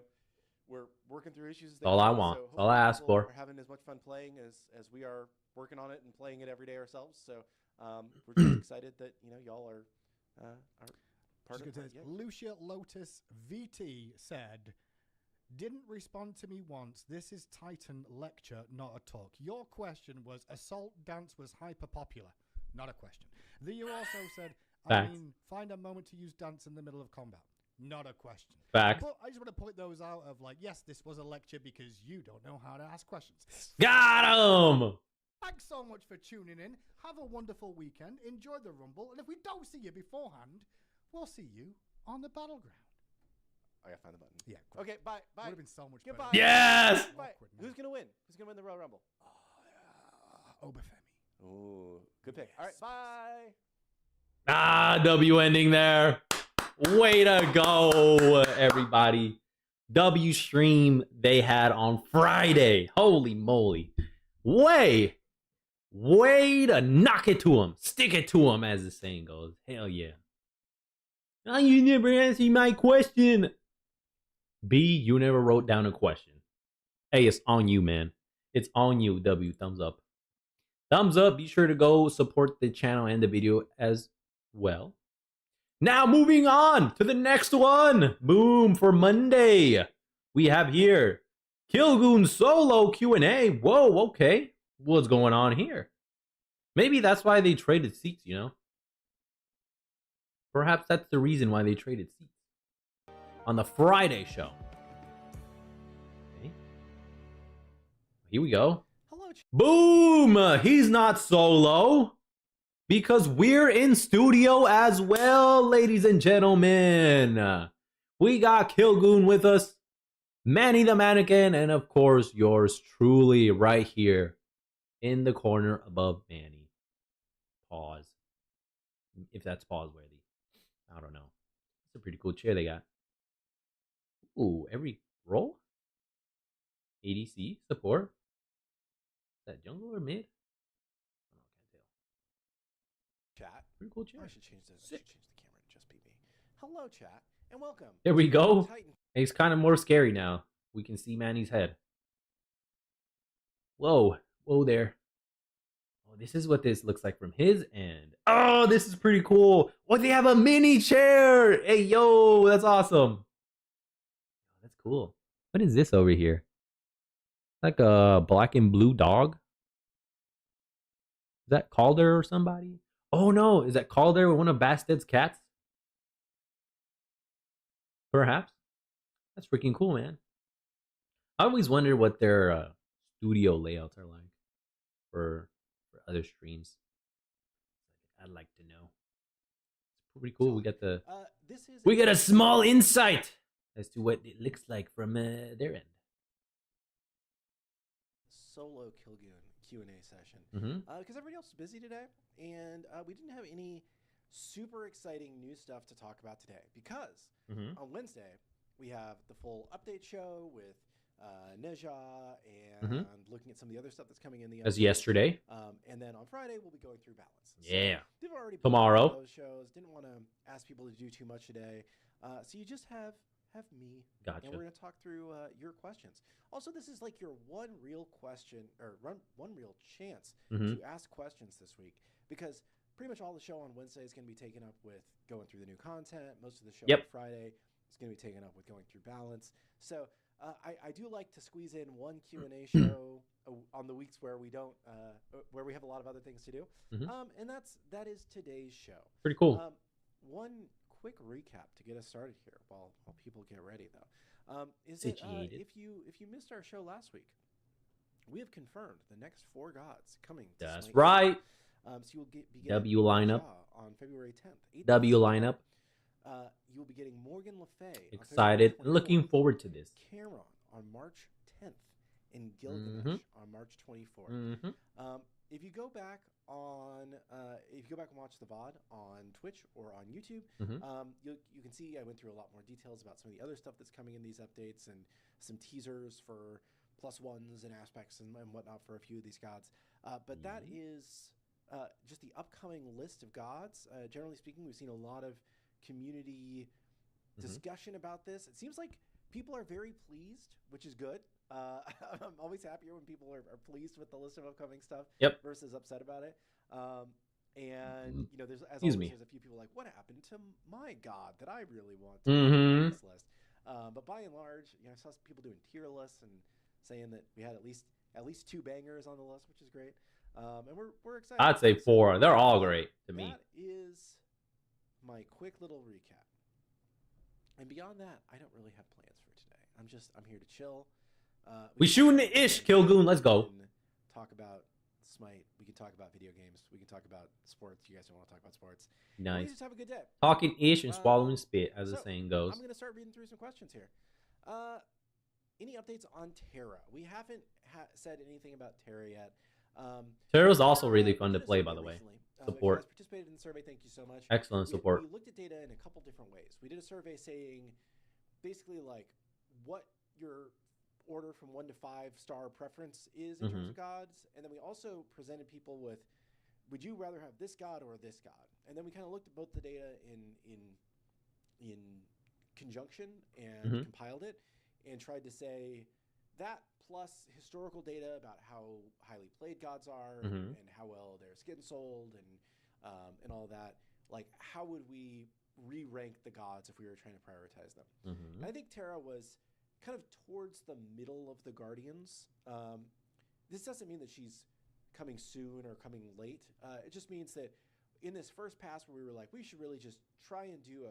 we're working through issues. As they all I come, want. So That's all I hopefully ask people for. are having as much fun playing as we are working on it and playing it every day ourselves. So we're just excited that y'all are part of it. Yeah. Lucia Lotus VT said, didn't respond to me once. This is Titan lecture, not a talk. Your question was assault dance was hyper popular. Not a question. You also said, Facts. I mean, find a moment to use dance in the middle of combat. Not a question. Facts. But I just want to point those out of like, yes, this was a lecture because you don't know how to ask questions. Got him. Thanks so much for tuning in. Have a wonderful weekend. Enjoy the Rumble. And if we don't see you beforehand, we'll see you on the battleground. I gotta find the button. Yeah. Okay. Bye. Bye. Would have been so much Goodbye. better. Yes! Bye. Awkward, man. Who's gonna win? Who's gonna win the Royal Rumble? Obafemi. Ooh, good pick. All right. Bye. W ending there. Way to go, everybody. W stream they had on Friday. Holy moly. Way to knock it to him. Stick it to him, as the saying goes. Hell yeah. Oh, you never answered my question. B, you never wrote down a question. Hey, it's on you, man. It's on you, W. Thumbs up. Thumbs up. Be sure to go support the channel and the video as well. Now, moving on to the next one. Boom, for Monday. We have here Killgoon solo Q&A. Whoa, okay. What's going on here? Maybe that's why they traded seats, you know? Perhaps that's the reason why they traded seats. On the Friday show. Okay. Here we go. Hello. Boom! He's not solo. Because we're in studio as well, ladies and gentlemen. We got Killgoon with us, Manny the Mannequin, and of course, yours truly right here in the corner above Manny. Pause. If that's pause worthy. I don't know. It's a pretty cool chair they got. Ooh, every roll? ADC support? Is that jungle or mid? I can't tell. Chat. Pretty cool chair. I should change the camera to just be me. Hello, chat, and welcome. There we to go. Titan. It's kind of more scary now. We can see Manny's head. Whoa. Whoa there. Oh, this is what this looks like from his end. Oh, this is pretty cool. Oh, they have a mini chair. Hey, yo, that's awesome. That's cool. What is this over here? Like a black and blue dog? Is that Calder or somebody? Oh, no. Is that Calder, one of Basted's cats? Perhaps. That's freaking cool, man. I always wonder what their studio layouts are like for other streams. I'd like to know. It's pretty cool. We got we got a small insight as to what it looks like from their end. Solo Killgoon Q&A session. Mm-hmm. Because everybody else is busy today, and we didn't have any super exciting new stuff to talk about today. Because on Wednesday, we have the full update show with Neja and looking at some of the other stuff that's coming in the As yesterday. And then on Friday, we'll be going through balance. Yeah. So we've already tomorrow. Those shows. Didn't want to ask people to do too much today. So you just have me. Gotcha. And we're going to talk through your questions. Also, this is like your one real question or one real chance to ask questions this week, because pretty much all the show on Wednesday is going to be taken up with going through the new content. Most of the show on Friday is going to be taken up with going through balance. So I do like to squeeze in one Q&A show on the weeks where we don't, where we have a lot of other things to do. And that is today's show. Pretty cool. One quick recap to get us started here while people get ready, though. Is that if you missed our show last week, we have confirmed the next 4 gods coming. That's Smite. right. So you'll be getting W lineup. on February 10th. W lineup. You will be getting Morgan Le Fay. Excited. Looking forward to this. Cameron on March 10th. And Gilgamesh on March 24th. If you go back and watch the VOD on Twitch or on YouTube, you can see I went through a lot more details about some of the other stuff that's coming in these updates and some teasers for +1s and aspects and whatnot for a few of these gods. But that is just the upcoming list of gods. Generally speaking, we've seen a lot of community discussion about this. It seems like people are very pleased, which is good. I'm always happier when people are pleased with the list of upcoming stuff Yep. versus upset about it. And you know, there's Excuse me. there's a few people like, what happened to my god that I really want to be on this list? But by and large, you know, I saw some people doing tier lists and saying that we had at least 2 bangers on the list, which is great. And we're excited. I'd say 4. They're all great to me. That is my quick little recap. And beyond that, I don't really have plans for today. I'm here to chill. We shooting the ish, Killgoon. Let's go. Talk about Smite. We can talk about video games. We can talk about sports. You guys don't want to talk about sports. Nice. We just have a good day. Talking ish and swallowing spit, as the so saying goes. I'm going to start reading through some questions here. Any updates on Terra? We haven't said anything about Terra yet. Terra's also really we fun to did a play, survey by the way. recently. If Support. you guys participated in the survey, thank you so much. Excellent support. We looked at data in a couple different ways. We did a survey saying basically like what your order from 1 to 5 star preference is in terms of gods, and then we also presented people with, would you rather have this god or this god? And then we kind of looked at both the data in conjunction and compiled it and tried to say that plus historical data about how highly played gods are and how well their skin sold and all that. Like, how would we re-rank the gods if we were trying to prioritize them? And I think Terra was kind of towards the middle of the Guardians. This doesn't mean that she's coming soon or coming late. It just means that in this first pass where we were like, we should really just try and do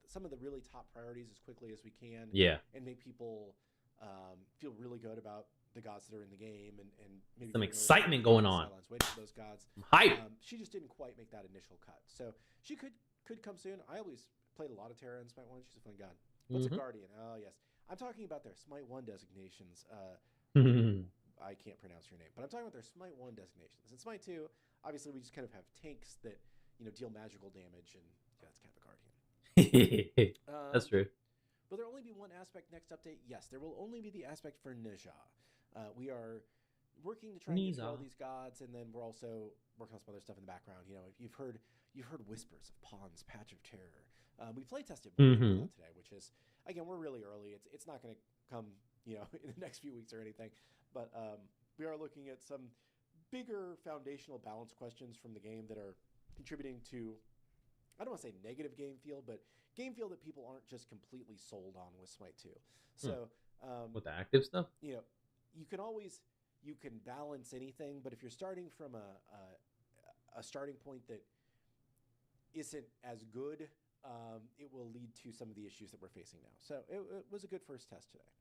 some of the really top priorities as quickly as we can. Yeah. And make people feel really good about the gods that are in the game and maybe some excitement going on. Waiting for those gods. I'm hype. She just didn't quite make that initial cut. So she could come soon. I always played a lot of Terra in Smite 1. She's a fun god. What's a Guardian? Oh, yes. I'm talking about their Smite 1 designations. I can't pronounce your name, but I'm talking about their Smite 1 designations. In Smite 2, obviously we just kind of have tanks that, you know, deal magical damage, and yeah, that's kind of a Guardian. That's true. Will there only be one aspect next update? Yes, there will only be the aspect for Nija. We are working to try and get through all these gods, and then we're also working on some other stuff in the background. You know, you've heard whispers of Pawn's Patch of Terror. We play tested today, which is, again, we're really early. It's not going to come, you know, in the next few weeks or anything, but we are looking at some bigger foundational balance questions from the game that are contributing to, I don't want to say negative game feel, but game feel that people aren't just completely sold on with Smite 2. So with the active stuff, you know, you can balance anything, but if you're starting from a starting point that isn't as good, it will lead to some of the issues that we're facing now. So it was a good first test today.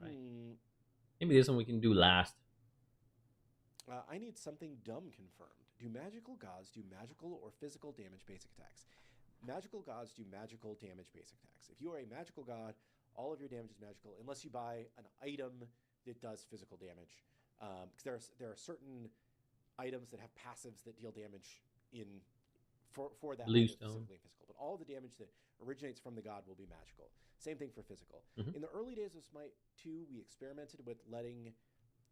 Right. Maybe this one we can do last. I need something dumb confirmed. Do magical gods do magical or physical damage basic attacks? Magical gods do magical damage basic attacks. If you are a magical god, all of your damage is magical, unless you buy an item that does physical damage. Because there are certain items that have passives that deal damage for that item specifically physical. But all the damage that originates from the god will be magical. Same thing for physical. In the early days of Smite 2, we experimented with letting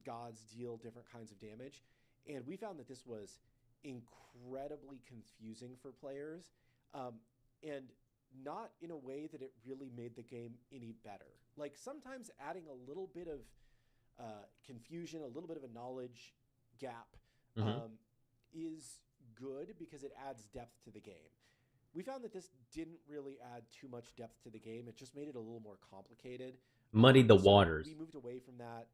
gods deal different kinds of damage, and we found that this was incredibly confusing for players, and not in a way that it really made the game any better. Like, sometimes adding a little bit of confusion, a little bit of a knowledge gap is good because it adds depth to the game. We found that this didn't really add too much depth to the game. It just made it a little more complicated. Muddied the waters. We moved away from that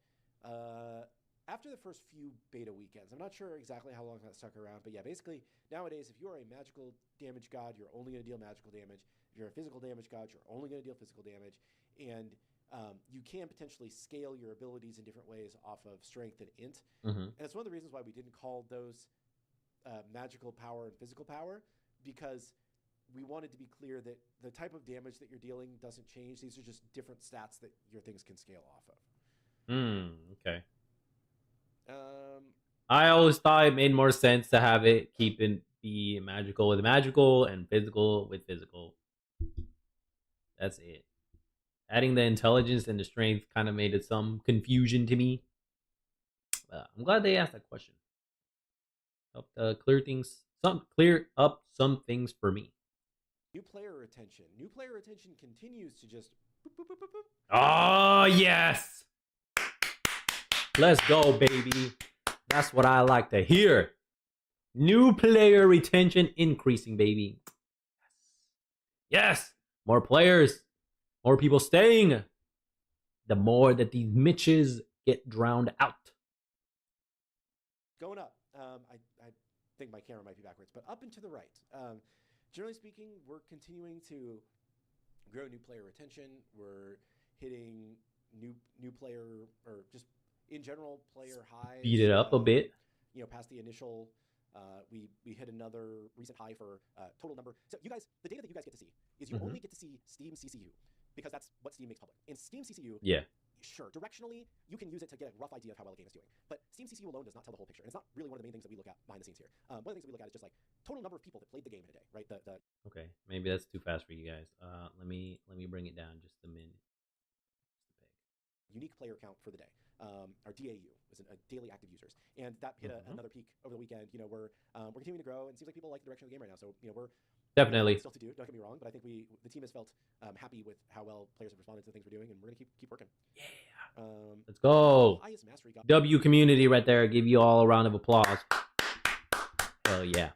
after the first few beta weekends. I'm not sure exactly how long that stuck around, but yeah, basically nowadays, if you are a magical damage god, you're only going to deal magical damage. If you're a physical damage god, you're only going to deal physical damage. And you can potentially scale your abilities in different ways off of strength and int. And that's one of the reasons why we didn't call those magical power and physical power, because we wanted to be clear that the type of damage that you're dealing doesn't change. These are just different stats that your things can scale off of. Okay. I always thought it made more sense to have it be magical with magical and physical with physical. That's it. Adding the intelligence and the strength kind of made it some confusion to me. I'm glad they asked that question. Helped clear things clear up some things for me. New player retention. New player retention continues to just. Boop, boop, boop, boop, boop. Oh, yes. Let's go, baby. That's what I like to hear. New player retention increasing, baby. Yes. More players. More people staying. The more that these Mitches get drowned out. Going up. I think my camera might be backwards, but up and to the right. Generally speaking, we're continuing to grow new player retention. We're hitting new player, or just in general player highs. Speed it up a bit. You know, past the initial. We hit another recent high for total number. So you guys, the data that you guys get to see is you only get to see Steam CCU, because that's what Steam makes public. In Steam CCU, Yeah. sure, directionally, you can use it to get a rough idea of how well a game is doing. But Steam CCU alone does not tell the whole picture. And it's not really one of the main things that we look at behind the scenes here. One of the things that we look at is just like total number of people that played the game in a day, right? Okay, maybe that's too fast for you guys. Let me bring it down just a minute. Unique player count for the day, our DAU, is a daily active users, and that hit another peak over the weekend. You know, we're continuing to grow, and it seems like people like the direction of the game right now. So you know, we're Definitely. still to do. Don't get me wrong, but I think the team has felt happy with how well players have responded to the things we're doing, and we're gonna keep working. Yeah. Let's go. Highest mastery got W community right there. Give you all a round of applause. Hell yeah.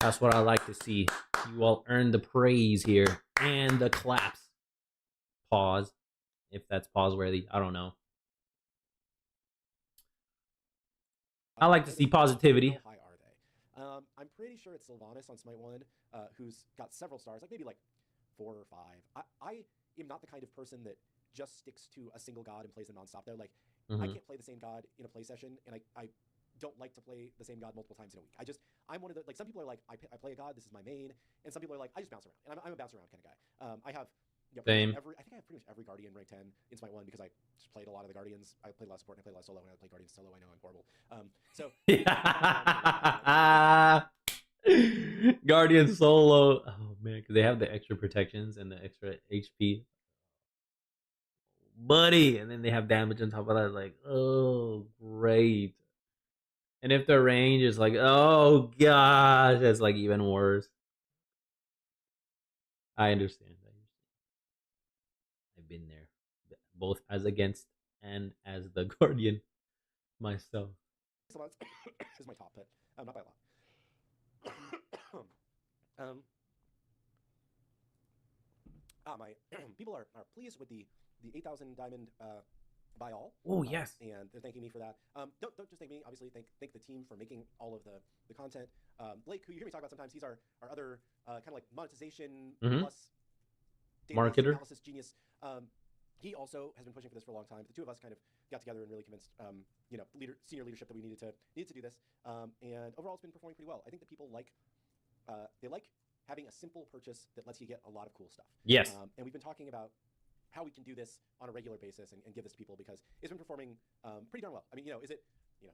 That's what I like to see. You all earn the praise here and the claps. Pause. If that's pause worthy, I don't know. I like to see positivity. How high are they? I'm pretty sure it's Sylvanas on Smite 1, who's got several stars, like maybe like 4 or 5. I am not the kind of person that just sticks to a single god and plays them nonstop. They're like, I can't play the same god in a play session, and I don't like to play the same god multiple times in a week. I'm one of the, like, some people are like, I play a god, this is my main, and some people are like, I just bounce around, and I'm a bounce around kind of guy. I have, you know, Same. I think I have pretty much every Guardian rank 10 in Smite 1 because I just played a lot of the Guardians. I played a lot of support and I played a lot of solo, and I play Guardians solo. I know I'm horrible. Guardian solo. Oh man, because they have the extra protections and the extra HP. Buddy, and then they have damage on top of that. Like, oh, great. And if the range is like, oh gosh, that's like even worse. I understand. I've been there, both as against and as the Guardian myself. Sylvanas is my top, but not by a lot. My people are pleased with the 8,000 diamond buy all. Oh yes, and they're thanking me for that. Don't just thank me. Obviously, thank the team for making all of the content. Blake, who you hear me talk about sometimes, he's our other kind of like monetization plus data marketer analysis genius. He also has been pushing for this for a long time. The two of us kind of got together and really convinced, you know, senior leadership that we needed to do this. And overall, it's been performing pretty well. I think that people like having a simple purchase that lets you get a lot of cool stuff. Yes. And we've been talking about how we can do this on a regular basis and give this to people because it's been performing pretty darn well. I mean, you know, is it, you know,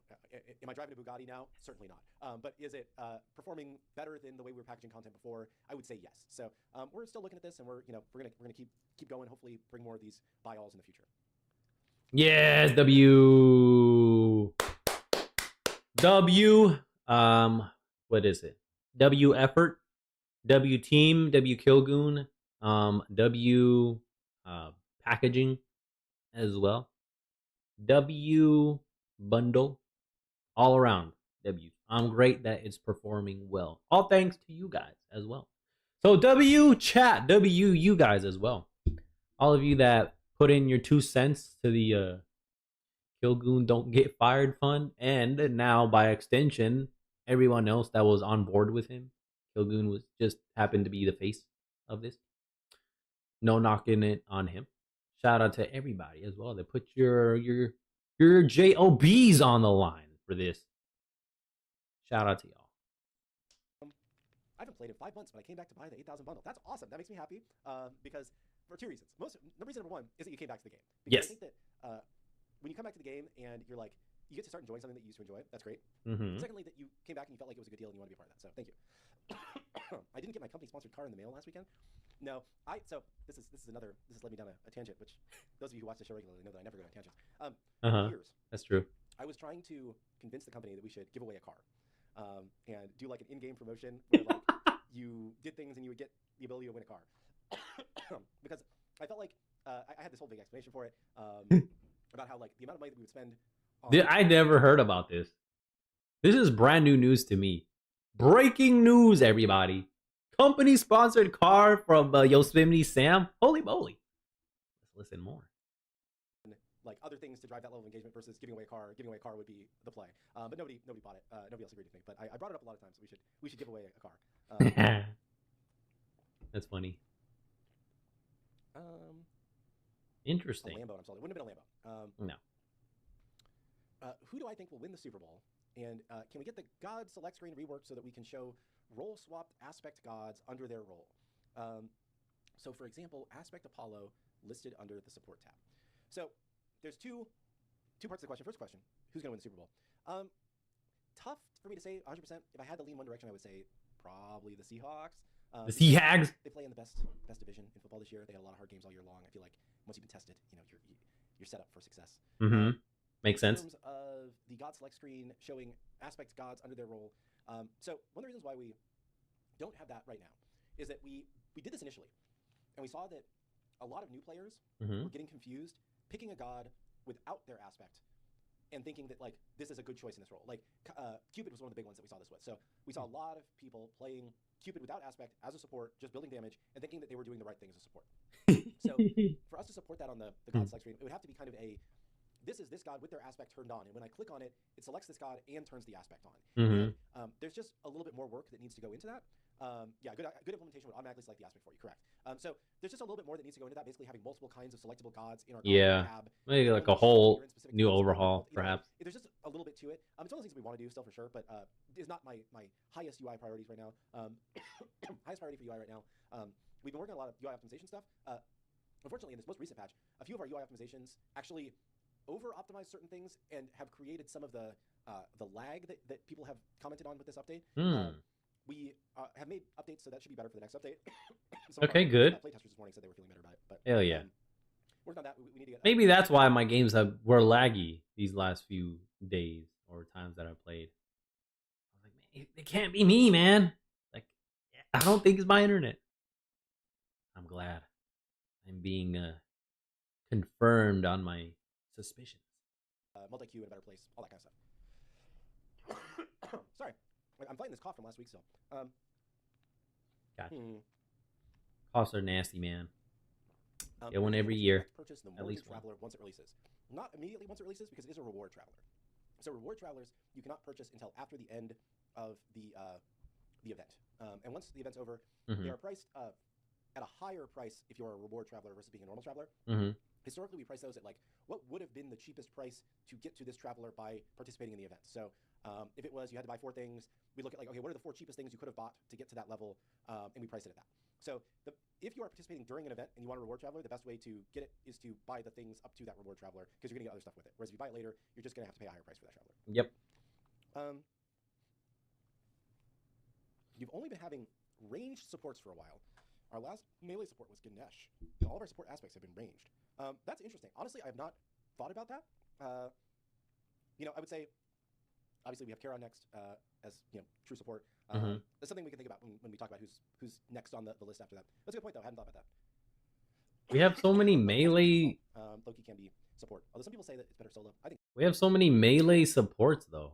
am I driving a Bugatti now? Certainly not. But is it performing better than the way we were packaging content before? I would say yes. So we're still looking at this, and we're gonna keep going. Hopefully, bring more of these buy alls in the future. Yes, W. What is it? W effort, W team, W killgoon, W packaging as well. W bundle, all around W. I'm great that it's performing well. All thanks to you guys as well. So W chat, W you guys as well. All of you that put in your 2 cents to the Killgoon don't get fired fund, and now by extension, everyone else that was on board with him. Killgoon was just happened to be the face of this. No knocking it on him. Shout out to everybody as well that put your JOBs on the line for this. Shout out to y'all. I haven't played in 5 months, but I came back to buy the 8,000 bundle. That's awesome. That makes me happy because for 2 reasons. Reason number 1 is that you came back to the game. Because Yes. I think that when you come back to the game and you're like, you get to start enjoying something that you used to enjoy. That's great. Secondly, that you came back and you felt like it was a good deal and you want to be a part of that. So thank you. I didn't get my company sponsored car in the mail last weekend. No, so this is led me down a tangent, which those of you who watch the show regularly know that I never go on tangents. For years, That's true. I was trying to convince the company that we should give away a car. and do like an in-game promotion where like you did things and you would get the ability to win a car. Because I felt like I had this whole big explanation for it about how like the amount of money that we would spend. I never heard about this. This is brand new news to me. Breaking news, everybody. Company sponsored car from Yosemite Sam. Holy moly. Let's listen more. Like other things to drive that level of engagement versus giving away a car. Giving away a car would be the play. But nobody bought it. Nobody else agreed with me. But I brought it up a lot of times. So we should give away a car. That's funny. Interesting. Interesting. A Lambo. I'm sorry. It wouldn't have been a Lambo. No. Who do I think will win the Super Bowl? And can we get the God select screen reworked so that we can show role swapped aspect gods under their role? So for example, aspect Apollo listed under the support tab. So there's two parts of the question. First question, who's going to win the Super Bowl? Tough for me to say 100%. If I had to lean one direction, I would say probably the Seahawks. The Seahawks. They play in the best division in football this year. They had a lot of hard games all year long. I feel like once you've been tested, you're set up for success. Mm-hmm. Makes sense. In terms of the God select screen showing aspect gods under their role. So one of the reasons why we don't have that right now is that we did this initially, and we saw that a lot of new players were getting confused, picking a god without their aspect, and thinking that like this is a good choice in this role. Like Cupid was one of the big ones that we saw this with. So we saw a lot of people playing Cupid without aspect as a support, just building damage, and thinking that they were doing the right thing as a support. So for us to support that on the god select screen, it would have to be kind of a this is this god with their aspect turned on, and when I click on it, it selects this god and turns the aspect on. And, there's just a little bit more work that needs to go into that. Good implementation would automatically select the aspect for you, correct. So there's just a little bit more that needs to go into that, basically having multiple kinds of selectable gods in our tab. Maybe like a whole new overhaul, perhaps. There's just a little bit to it. It's one of the things we want to do still for sure, but is not my highest UI priorities right now. Highest priority for UI right now. We've been working on a lot of UI optimization stuff. Unfortunately, in this most recent patch, a few of our UI optimizations actually over-optimize certain things and have created some of the lag that people have commented on with this update. We have made updates, so that should be better for the next update. Okay, good. Playtesters this morning said they were feeling better about it. But, hell yeah. Worked on that. We need to get. Maybe that's why my games were laggy these last few days or times that I played. I was like, man, it can't be me, man. Like, I don't think it's my internet. I'm glad I'm being confirmed on my suspicions. Multi-queue in a better place, all that kind of stuff. Sorry, I'm fighting this cough from last week still. Gotcha. Coughs are nasty, man. Get one every year. Purchase the at least Traveler once it releases. Not immediately once it releases because it is a reward traveler. So reward travelers you cannot purchase until after the end of the event. And once the event's over, they are priced at a higher price if you're a reward traveler versus being a normal traveler. Historically, we price those at like what would have been the cheapest price to get to this traveler by participating in the event. So if it was you had to buy 4 things, we look at like, okay, what are the 4 cheapest things you could have bought to get to that level, and we price it at that. So if you are participating during an event and you want a reward traveler, the best way to get it is to buy the things up to that reward traveler because you're going to get other stuff with it. Whereas if you buy it later, you're just going to have to pay a higher price for that traveler. Yep. You've only been having ranged supports for a while. Our last melee support was Ganesh, and all of our support aspects have been ranged. That's interesting. Honestly, I have not thought about that. I would say, obviously, we have Charon next as true support. That's something we can think about when we talk about who's next on the list after that. That's a good point, though. I hadn't thought about that. We have so many melee. Loki can be support. Although some people say that it's better solo. I think We have so many melee supports, though.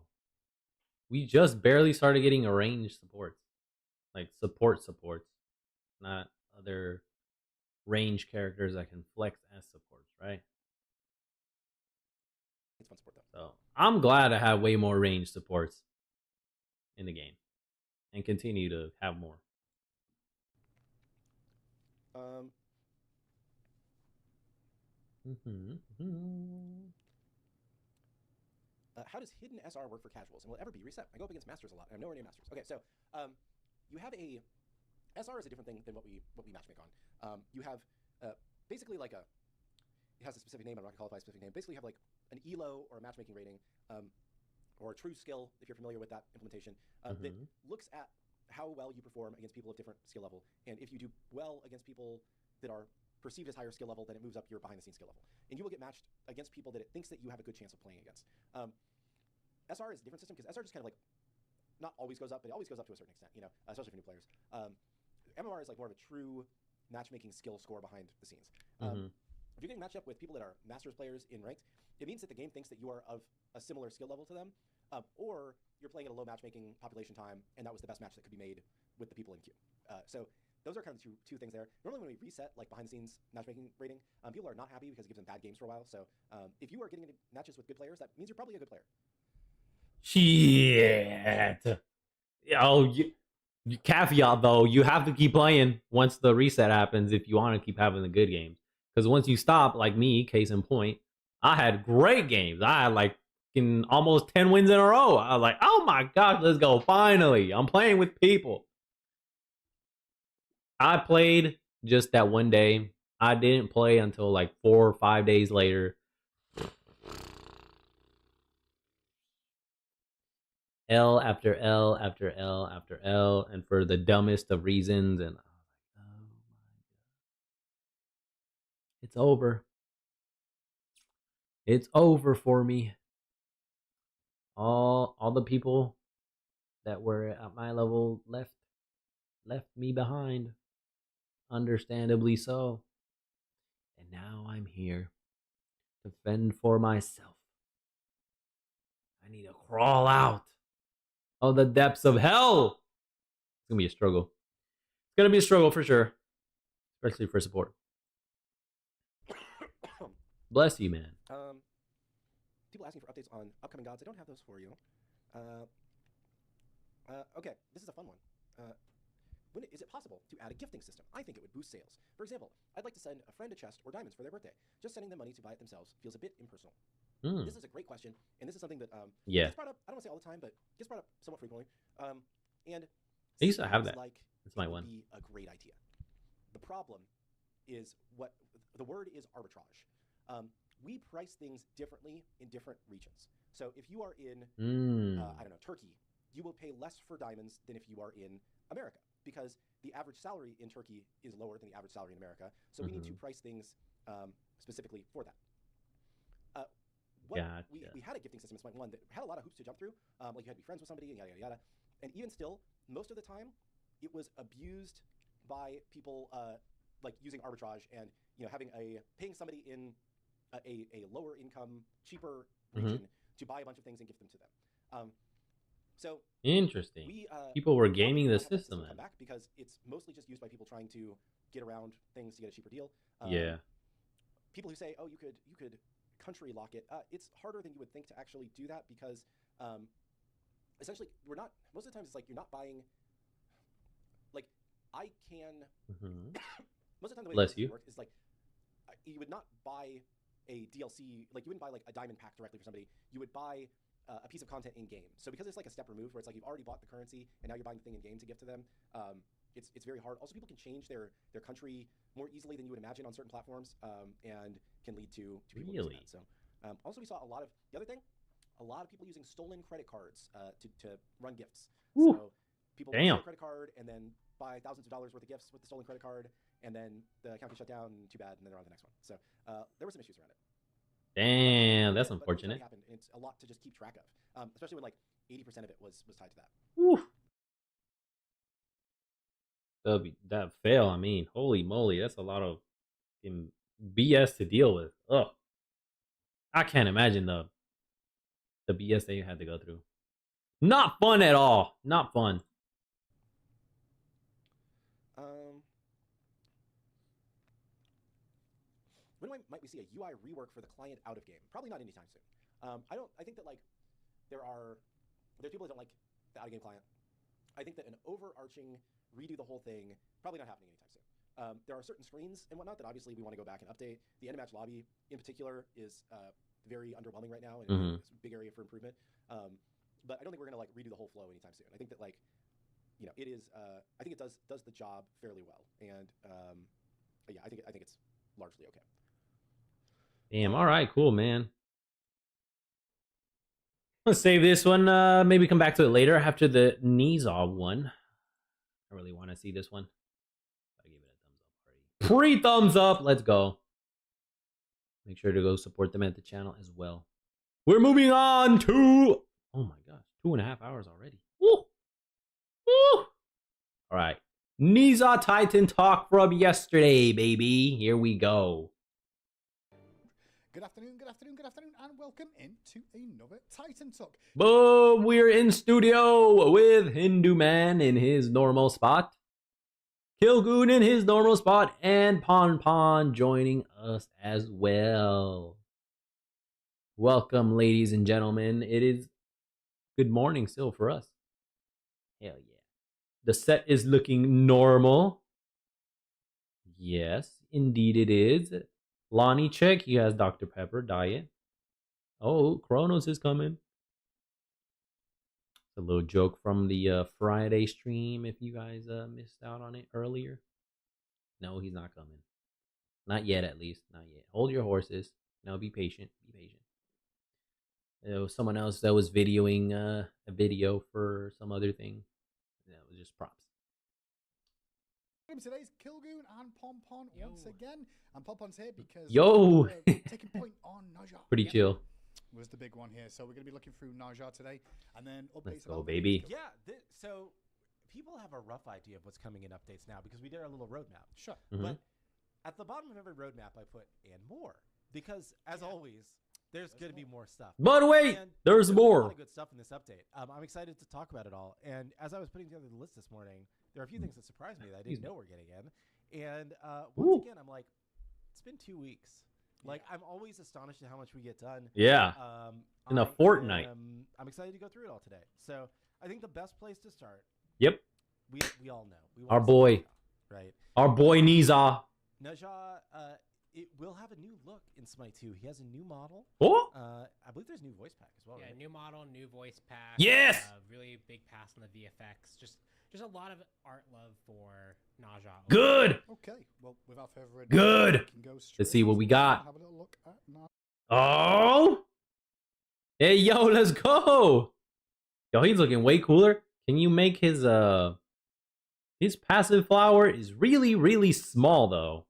We just barely started getting arranged supports, like supports, not other range characters that can flex as supports, right? it's fun support though. So I'm glad I have way more range supports in the game, and continue to have more. How does hidden SR work for casuals, and will it ever be reset? I go up against masters a lot, and I'm nowhere near masters. Okay, so you have a SR is a different thing than what we matchmake on. You have basically like it has a specific name. I'm not gonna qualify a specific name. Basically, you have like an ELO or a matchmaking rating, or a true skill if you're familiar with that implementation that looks at how well you perform against people of different skill level, and if you do well against people that are perceived as higher skill level, then it moves up your behind the scenes skill level, and you will get matched against people that it thinks that you have a good chance of playing against. SR is a different system because SR just kind of like not always goes up, but it always goes up to a certain extent, especially for new players. MMR is like more of a true matchmaking skill score behind the scenes. If you're getting matched up with people that are Masters players in ranked, it means that the game thinks that you are of a similar skill level to them, or you're playing at a low matchmaking population time, and that was the best match that could be made with the people in queue. So those are kind of two things there. Normally when we reset like behind the scenes matchmaking rating, people are not happy because it gives them bad games for a while. So if you are getting into matches with good players, that means you're probably a good player. Shit. Oh, caveat though, you have to keep playing once the reset happens if you want to keep having the good games. Because once you stop, like me, case in point, I had great games. I had like in almost 10 wins in a row. I was like, oh my gosh, let's go. Finally, I'm playing with people. I played just that one day. I didn't play until like 4 or 5 days later. L after L after L after L, and for the dumbest of reasons. And I was like, oh my God. It's over. It's over for me. All the people that were at my level left me behind. Understandably so. And now I'm here to fend for myself. I need to crawl out of the depths of hell. It's gonna be a struggle. It's gonna be a struggle for sure, especially for support. Bless you, man. People asking for updates on upcoming gods. I don't have those for you. Okay, this is a fun one. Is it possible to add a gifting system? I think it would boost sales. For example, I'd like to send a friend a chest or diamonds for their birthday. Just sending them money to buy it themselves feels a bit impersonal. This is a great question, and this is something that gets brought up, I don't want to say all the time, but gets brought up somewhat frequently. And I used to have that. Like, it's my one. Be a great idea. The problem is what the word is arbitrage. We price things differently in different regions. So if you are in, I don't know, Turkey, you will pay less for diamonds than if you are in America, because the average salary in Turkey is lower than the average salary in America. So we need to price things specifically for that. Gotcha. We had a gifting system in Smite 1 that had a lot of hoops to jump through. Like you had to be friends with somebody and yada, yada, yada. And even still, most of the time, it was abused by people like using arbitrage and paying somebody in a lower income, cheaper region to buy a bunch of things and gift them to them. So interesting. People were gaming the system come back because it's mostly just used by people trying to get around things to get a cheaper deal. People who say, "Oh, you could country lock it." It's harder than you would think to actually do that because essentially most of the times it's like you're not buying. Like I can. Most of the time the way it works is like you would not buy a DLC, like you wouldn't buy like a diamond pack directly for somebody. You would buy a piece of content in game. So because it's like a step removed, where it's like you've already bought the currency and now you're buying the thing in game to give to them. It's very hard. Also, people can change their country more easily than you would imagine on certain platforms, and can lead to people using that. So also we saw a lot of people using stolen credit cards to run gifts. Ooh. So people buy a credit card and then buy thousands of dollars worth of gifts with the stolen credit card, and then the account gets shut down. Too bad, and then they're on the next one. So there were some issues around it. Damn, that's unfortunate. Happened, and it's a lot to just keep track of, especially when like 80% of it was tied to that. Woo. That fail. I mean, holy moly, that's a lot of BS to deal with. Ugh, I can't imagine the BS that you had to go through. Not fun at all. Not fun. When might we see a UI rework for the client out of game? Probably not anytime soon. I think that like there's people that don't like the out of game client. I think that an overarching redo the whole thing probably not happening anytime soon. There are certain screens and whatnot that obviously we want to go back and update. The end of match lobby in particular is very underwhelming right now, and it's a big area for improvement. But I don't think we're gonna like redo the whole flow anytime soon. I think that like it is. I think it does the job fairly well, and yeah, I think it's largely okay. Damn, all right, cool, man. Let's save this one. Maybe come back to it later after the Nizov one. I really want to see this one. I gave it a thumbs up already. 3 thumbs up. Let's go. Make sure to go support them at the channel as well. We're moving on to... Oh my gosh, 2.5 hours already. Woo! Woo! All right. Niza Titan talk from yesterday, baby. Here we go. Good afternoon, and welcome into another Titan Talk. Boom! We're in studio with Hindu Man in his normal spot, Killgoon in his normal spot, and Pon joining us as well. Welcome, ladies and gentlemen. It is good morning still for us. Hell yeah. The set is looking normal. Yes, indeed it is. Lonnie, check. He has Dr. Pepper diet. Oh, Kronos is coming. A little joke from the Friday stream if you guys missed out on it earlier. No, he's not coming. Not yet, at least. Not yet. Hold your horses. No, be patient. Be patient. There was someone else that was videoing a video for some other thing. That was just props. Today's Killgoon and Pon once again. And Pon's here because taking point on Naja. Pretty chill. Was the big one here. So we're going to be looking through Naja today and then updates. Let's go, baby. Yeah, so people have a rough idea of what's coming in updates now because we did our little roadmap. Sure. Mm-hmm. But at the bottom of every roadmap, I put and more because, as always, there's going to be more stuff. But wait, And there's a more. lot of good stuff in this update. I'm excited to talk about it all. And as I was putting together the list this morning, there are a few things that surprised me that I didn't know were getting in. And once again, I'm like, it's been 2 weeks. Like, I'm always astonished at how much we get done. Yeah. In a fortnight. I'm excited to go through it all today. So I think the best place to start. Yep. We all know. We Our want boy. Naja, right? Our boy Niza. Naja, it will have a new look in Smite 2. He has a new model. Oh? I believe there's a new voice pack as well. Yeah, right? new model, new voice pack. Yes! Really big pass on the VFX. Just a lot of art love for Naja. Good. Okay. Well, without further ado, Good. we can go Let's see what we got. Have a little look at Naja. Oh. Hey, yo, let's go. Yo, he's looking way cooler. Can you make his passive flower is really, really small, though.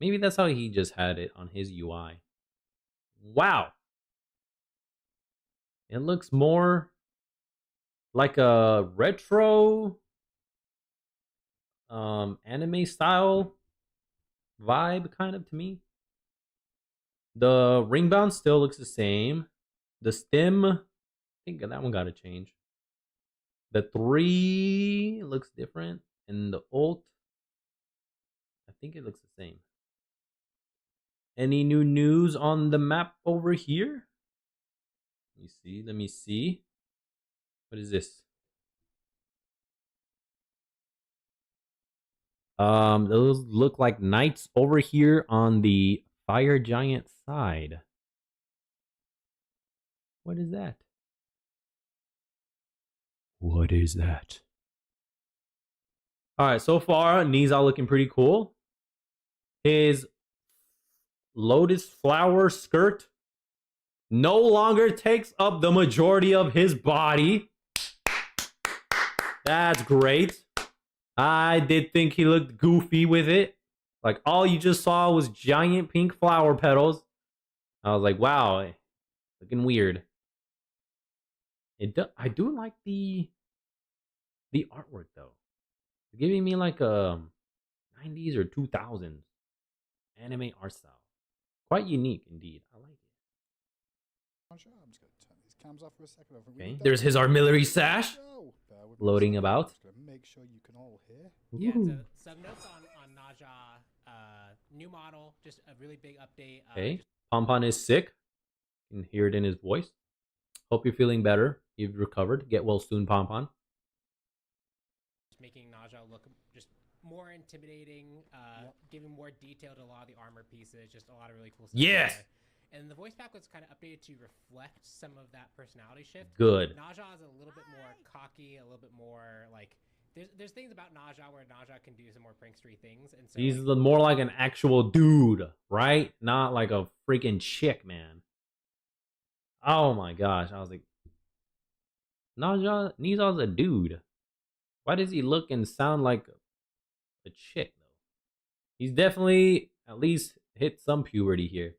Maybe that's how he just had it on his UI. Wow. It looks more like a retro anime style vibe kind of to me. The ring bound still looks the same. The stem, I think that one got to change. The 3 looks different. And the ult, I think it looks the same. Any new news on the map over here? Let me see. What is this? Those look like knights over here on the fire giant side. What is that? What is that? All right, so far, Niza looking pretty cool. His lotus flower skirt no longer takes up the majority of his body. That's great. I did think he looked goofy with it. Like, all you just saw was giant pink flower petals. I was like, wow, looking weird. I do like the artwork, though. It's giving me like a 90s or 2000s anime art style. Quite unique, indeed. I like it. I'm just going to turn these cams off for a second. Okay, there's his artillery sash. Loading about. Just going to make sure you can all hear. Yeah, so some notes on Naja. New model, just a really big update. Okay, Pompon is sick. You can hear it in his voice. Hope you're feeling better. You've recovered. Get well soon, Pompon. Making Naja look just more intimidating, giving more detail to a lot of the armor pieces, just a lot of really cool stuff. Yes! There. And the voice pack was kind of updated to reflect some of that personality shift. Good. Naja is a little bit more cocky, a little bit more like there's things about Naja where Naja can do some more prankstery things, and so He's more like an actual dude, right? Not like a freaking chick, man. Oh my gosh, I was like, Niza's a dude. Why does he look and sound like a chick, though? He's definitely at least hit some puberty here.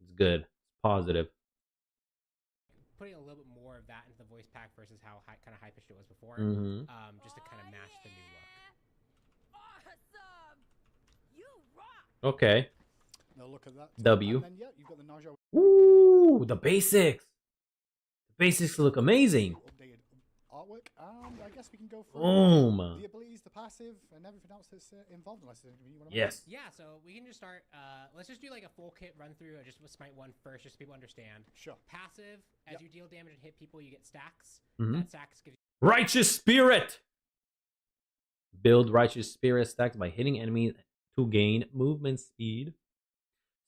It's good. It's positive. putting a little bit more of that into the voice pack versus how kind of high pitched it was before. Mm-hmm. Just to kind of match the new look. Awesome! You rock! Okay. Now look at that. W. And then, yeah, you've got the Naja Ooh, the basics. The basics look amazing. updated artwork. And I guess we can go through Boom. the abilities, the passive, and everything else that's involved. Unless there's anything you want to Yes. Yeah, so we can just start. Let's just do like a full kit run through, just with Smite 1 first, just so people understand. Sure. Passive, as Yep. you deal damage and hit people, you get stacks. Mhm. That stacks gives Righteous Spirit. Build Righteous Spirit stacks by hitting enemies to gain movement speed.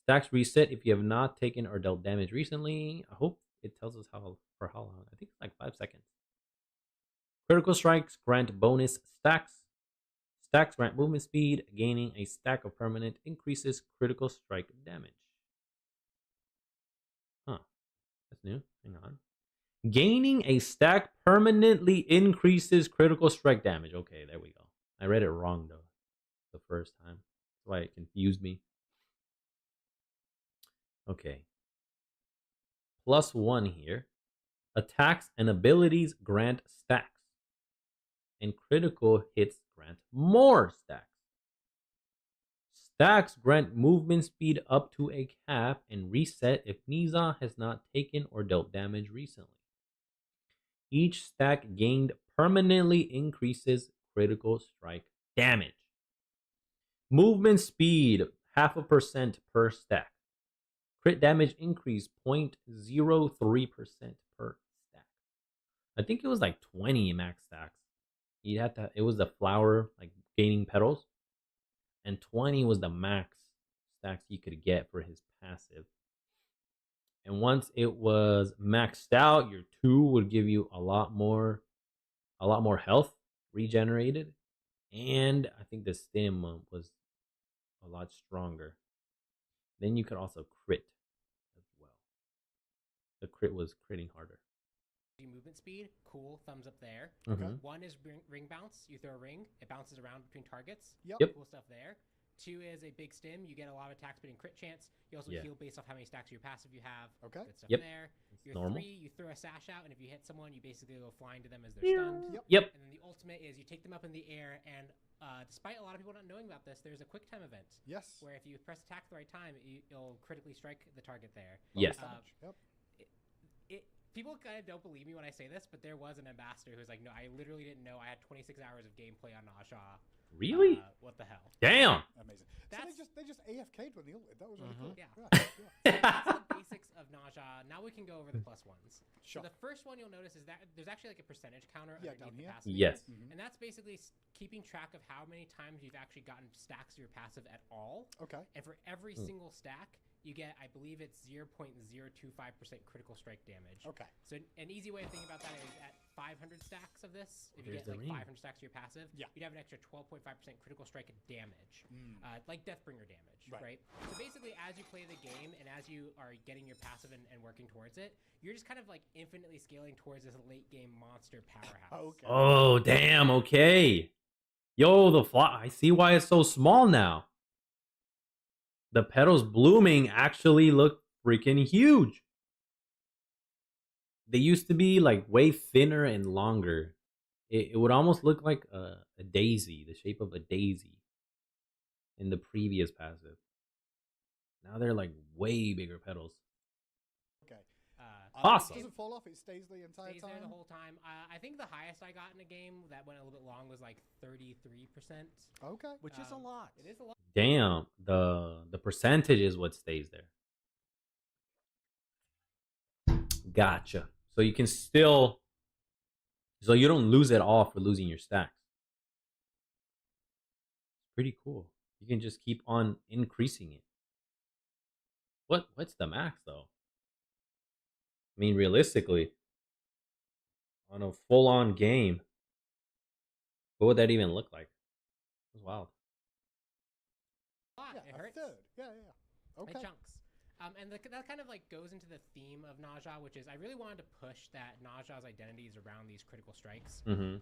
Stacks reset if you have not taken or dealt damage recently. I hope it tells us for how long. I think it's like 5 seconds. Critical strikes grant bonus stacks. Stacks grant movement speed. Gaining a stack of permanent increases critical strike damage. Huh. That's new. Hang on. Gaining a stack permanently increases critical strike damage. Okay, there we go. I read it wrong though the first time. That's why it confused me. Okay. +1 here. Attacks and abilities grant stacks. And critical hits grant more stacks. Stacks grant movement speed up to a cap and reset if Niza has not taken or dealt damage recently. Each stack gained permanently increases critical strike damage. Movement speed 0.5% per stack. Crit damage increase 0.03% per stack. I think it was like 20 max stacks. You had to. It was the flower like gaining petals, and 20 was the max stacks you could get for his passive. And once it was maxed out, your 2 would give you a lot more health regenerated, and I think the stim was a lot stronger. Then you could also crit as well. The crit was critting harder. movement speed. Cool, thumbs up there. Okay. 1 is ring bounce. You throw a ring, it bounces around between targets. Yep. Cool stuff there. 2 is a big stim. You get a lot of attack speed and crit chance. You also heal based off how many stacks of your passive you have. Okay. Good stuff Yep. there. It's Your normal. 3, you throw a sash out, and if you hit someone, you basically go flying to them as they're stunned. Yep. And then the ultimate is you take them up in the air, and despite a lot of people not knowing about this, there's a quick time event Yes. where if you press attack at the right time, you'll critically strike the target there. Yes. Yep. People kind of don't believe me when I say this, but there was an ambassador who was like, no, I literally didn't know. I had 26 hours of gameplay on Naja. Really? What the hell? Damn. Amazing. That's- So they just AFK'd when the ult. That was really cool. Yeah. Yeah. That's the basics of Naja. Now we can go over the +1s. Sure. So the first one you'll notice is that there's actually like a percentage counter Yeah, underneath down the here. passive. Yes. Mhm. And that's basically keeping track of how many times you've actually gotten stacks of your passive at all. Okay. And for every single stack, you get, I believe it's 0.025% critical strike damage. Okay. So an easy way of thinking about that is at 500 stacks of this, if you There's get the like ring. 500 stacks of your passive, Yeah. you'd have an extra 12.5% critical strike damage, like Deathbringer damage, Right. right? So basically, as you play the game and as you are getting your passive and working towards it, you're just kind of like infinitely scaling towards this late game monster powerhouse. Okay. Oh, damn. Okay. Yo, the fly. I see why it's so small now. The petals blooming actually look freaking huge. They used to be like way thinner and longer. It would almost look like a daisy, the shape of a daisy in the previous passive. Now they're like way bigger petals. Okay. Awesome. It doesn't fall off. It stays the entire Stays time. there the whole time. I think the highest I got in a game that went a little bit long was like 33%. Okay. which is a lot. It is a lot. Damn, the percentage is what stays there. Gotcha. So you can still, so you don't lose it all for losing your stacks. Pretty cool. You can just keep on increasing it. What's the max though? I mean, realistically, on a full-on game, what would that even look like? It's wild. Yeah, It a hurts. third. Yeah. Okay. It chunks. And that kind of like goes into the theme of Naja, which is I really wanted to push that Naja's identity is around these critical strikes. Mm-hmm.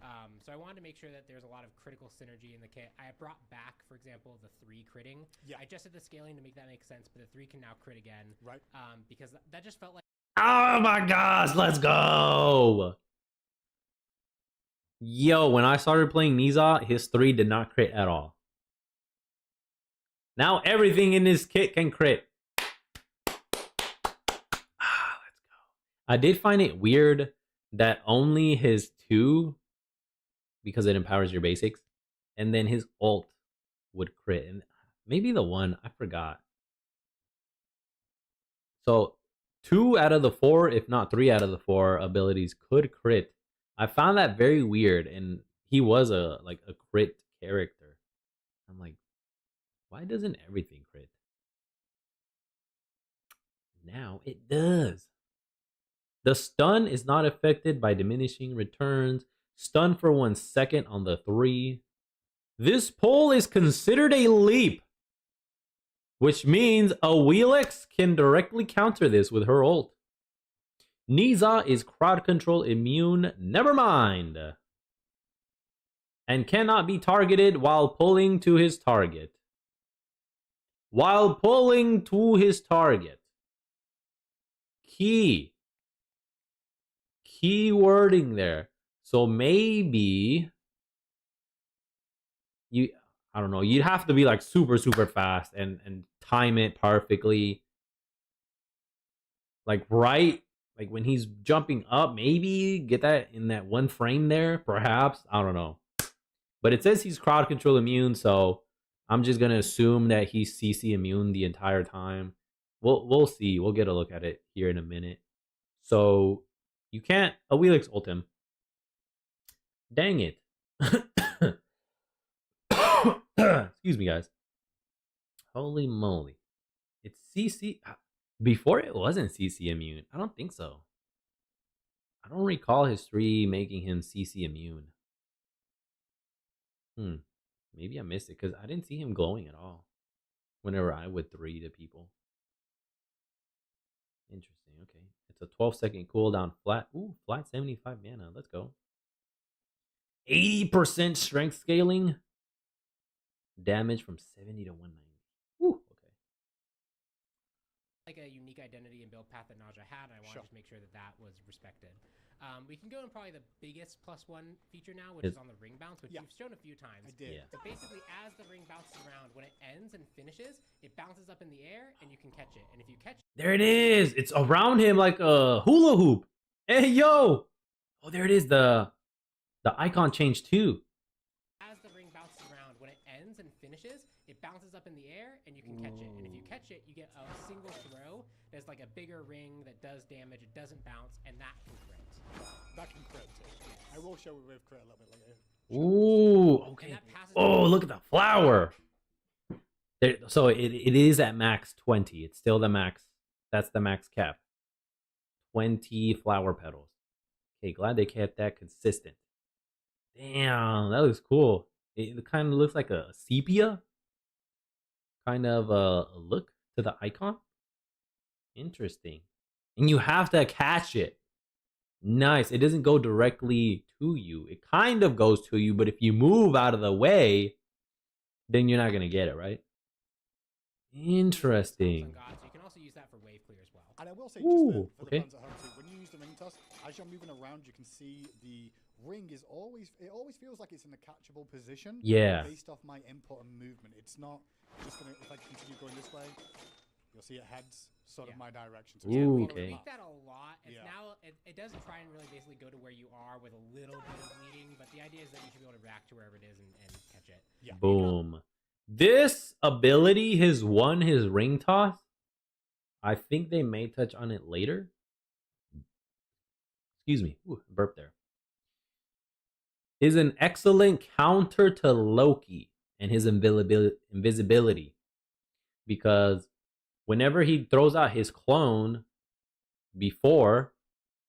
So I wanted to make sure that there's a lot of critical synergy in the kit. I brought back, for example, the 3 critting. Yeah. I adjusted the scaling to make that make sense, but the 3 can now crit again. Right. Because that just felt like Oh my gosh, let's go! Yo, when I started playing Niza, his 3 did not crit at all. Now everything in his kit can crit. Let's go. I did find it weird that only his 2, because it empowers your basics, and then his ult would crit. And maybe the 1, I forgot. So 2 out of the 4, if not 3 out of the 4 abilities could crit. I found that very weird, and he was a crit character. I'm like, why doesn't everything crit? Now it does. The stun is not affected by diminishing returns. Stun for 1 second on the 3. This pull is considered a leap, which means a Wheelix can directly counter this with her ult. Niza is crowd control immune, never mind, and cannot be targeted while pulling to his target. While pulling to his target. Key wording there. So maybe I don't know, you'd have to be like super fast and time it perfectly. Like like when he's jumping up, maybe get that in that 1 frame there, perhaps. I don't know. But it says he's crowd control immune, so I'm just gonna assume that he's CC immune the entire time. We'll see. We'll get a look at it here in a minute. So you can't a Wheelix ult him. Dang it. Excuse me, guys. Holy moly. It's CC. Before it wasn't CC immune. I don't think so. I don't recall his 3 making him CC immune. Maybe I missed it because I didn't see him glowing at all whenever I would 3 to people. Interesting. Okay. It's a 12-second cooldown flat. Ooh, flat 75 mana. Let's go. 80% strength scaling. Damage from 70 to 190. Ooh, okay. Like a unique identity and build path that Naja had, and I wanted to make sure that that was respected. We can go in probably the biggest +1 feature now, which is on the ring bounce, which you've shown a few times. I did. Yeah. So basically, as the ring bounces around, when it ends and finishes, it bounces up in the air, and you can catch it. And if you catch it, There it is. It's around him like a hula hoop. Hey, yo. Oh, there it is. The icon changed too. as the ring bounces around, when it ends and finishes, it bounces up in the air, and you can catch it. And if you catch it, you get a single throw. There's like a bigger ring that does damage. It doesn't bounce, and that can crit. That can crit too. I will show it with crit a little bit later. Ooh, okay. Oh, look at the flower. There, so it is at max 20. It's still the max. That's the max cap. 20 flower petals. Okay, glad they kept that consistent. Damn, that looks cool. It kind of looks like a sepia kind of a look to the icon. Interesting. And you have to catch it. Nice. It doesn't go directly to you. It kind of goes to you, but if you move out of the way, then you're not going to get it, right? Interesting. So you can also use that for wave clear as well. And I will say, Ooh, just for okay. the fans at home too, when you use the ring toss, as you're moving around, you can see the ring is always feels like it's in a catchable position. Yeah. Based off my input and movement. It's not just going to, if I continue going this way, you'll see it heads sort of my direction. So Ooh, We okay. tweak that a lot. It's now it doesn't try and really basically go to where you are with a little bit of bleeding, but the idea is that you should be able to react to wherever it is and catch it. Yeah. Boom. This ability has won his ring toss. I think they may touch on it later. Excuse me. Ooh, burp there. Is an excellent counter to Loki and his invisibility. Because whenever he throws out his clone before,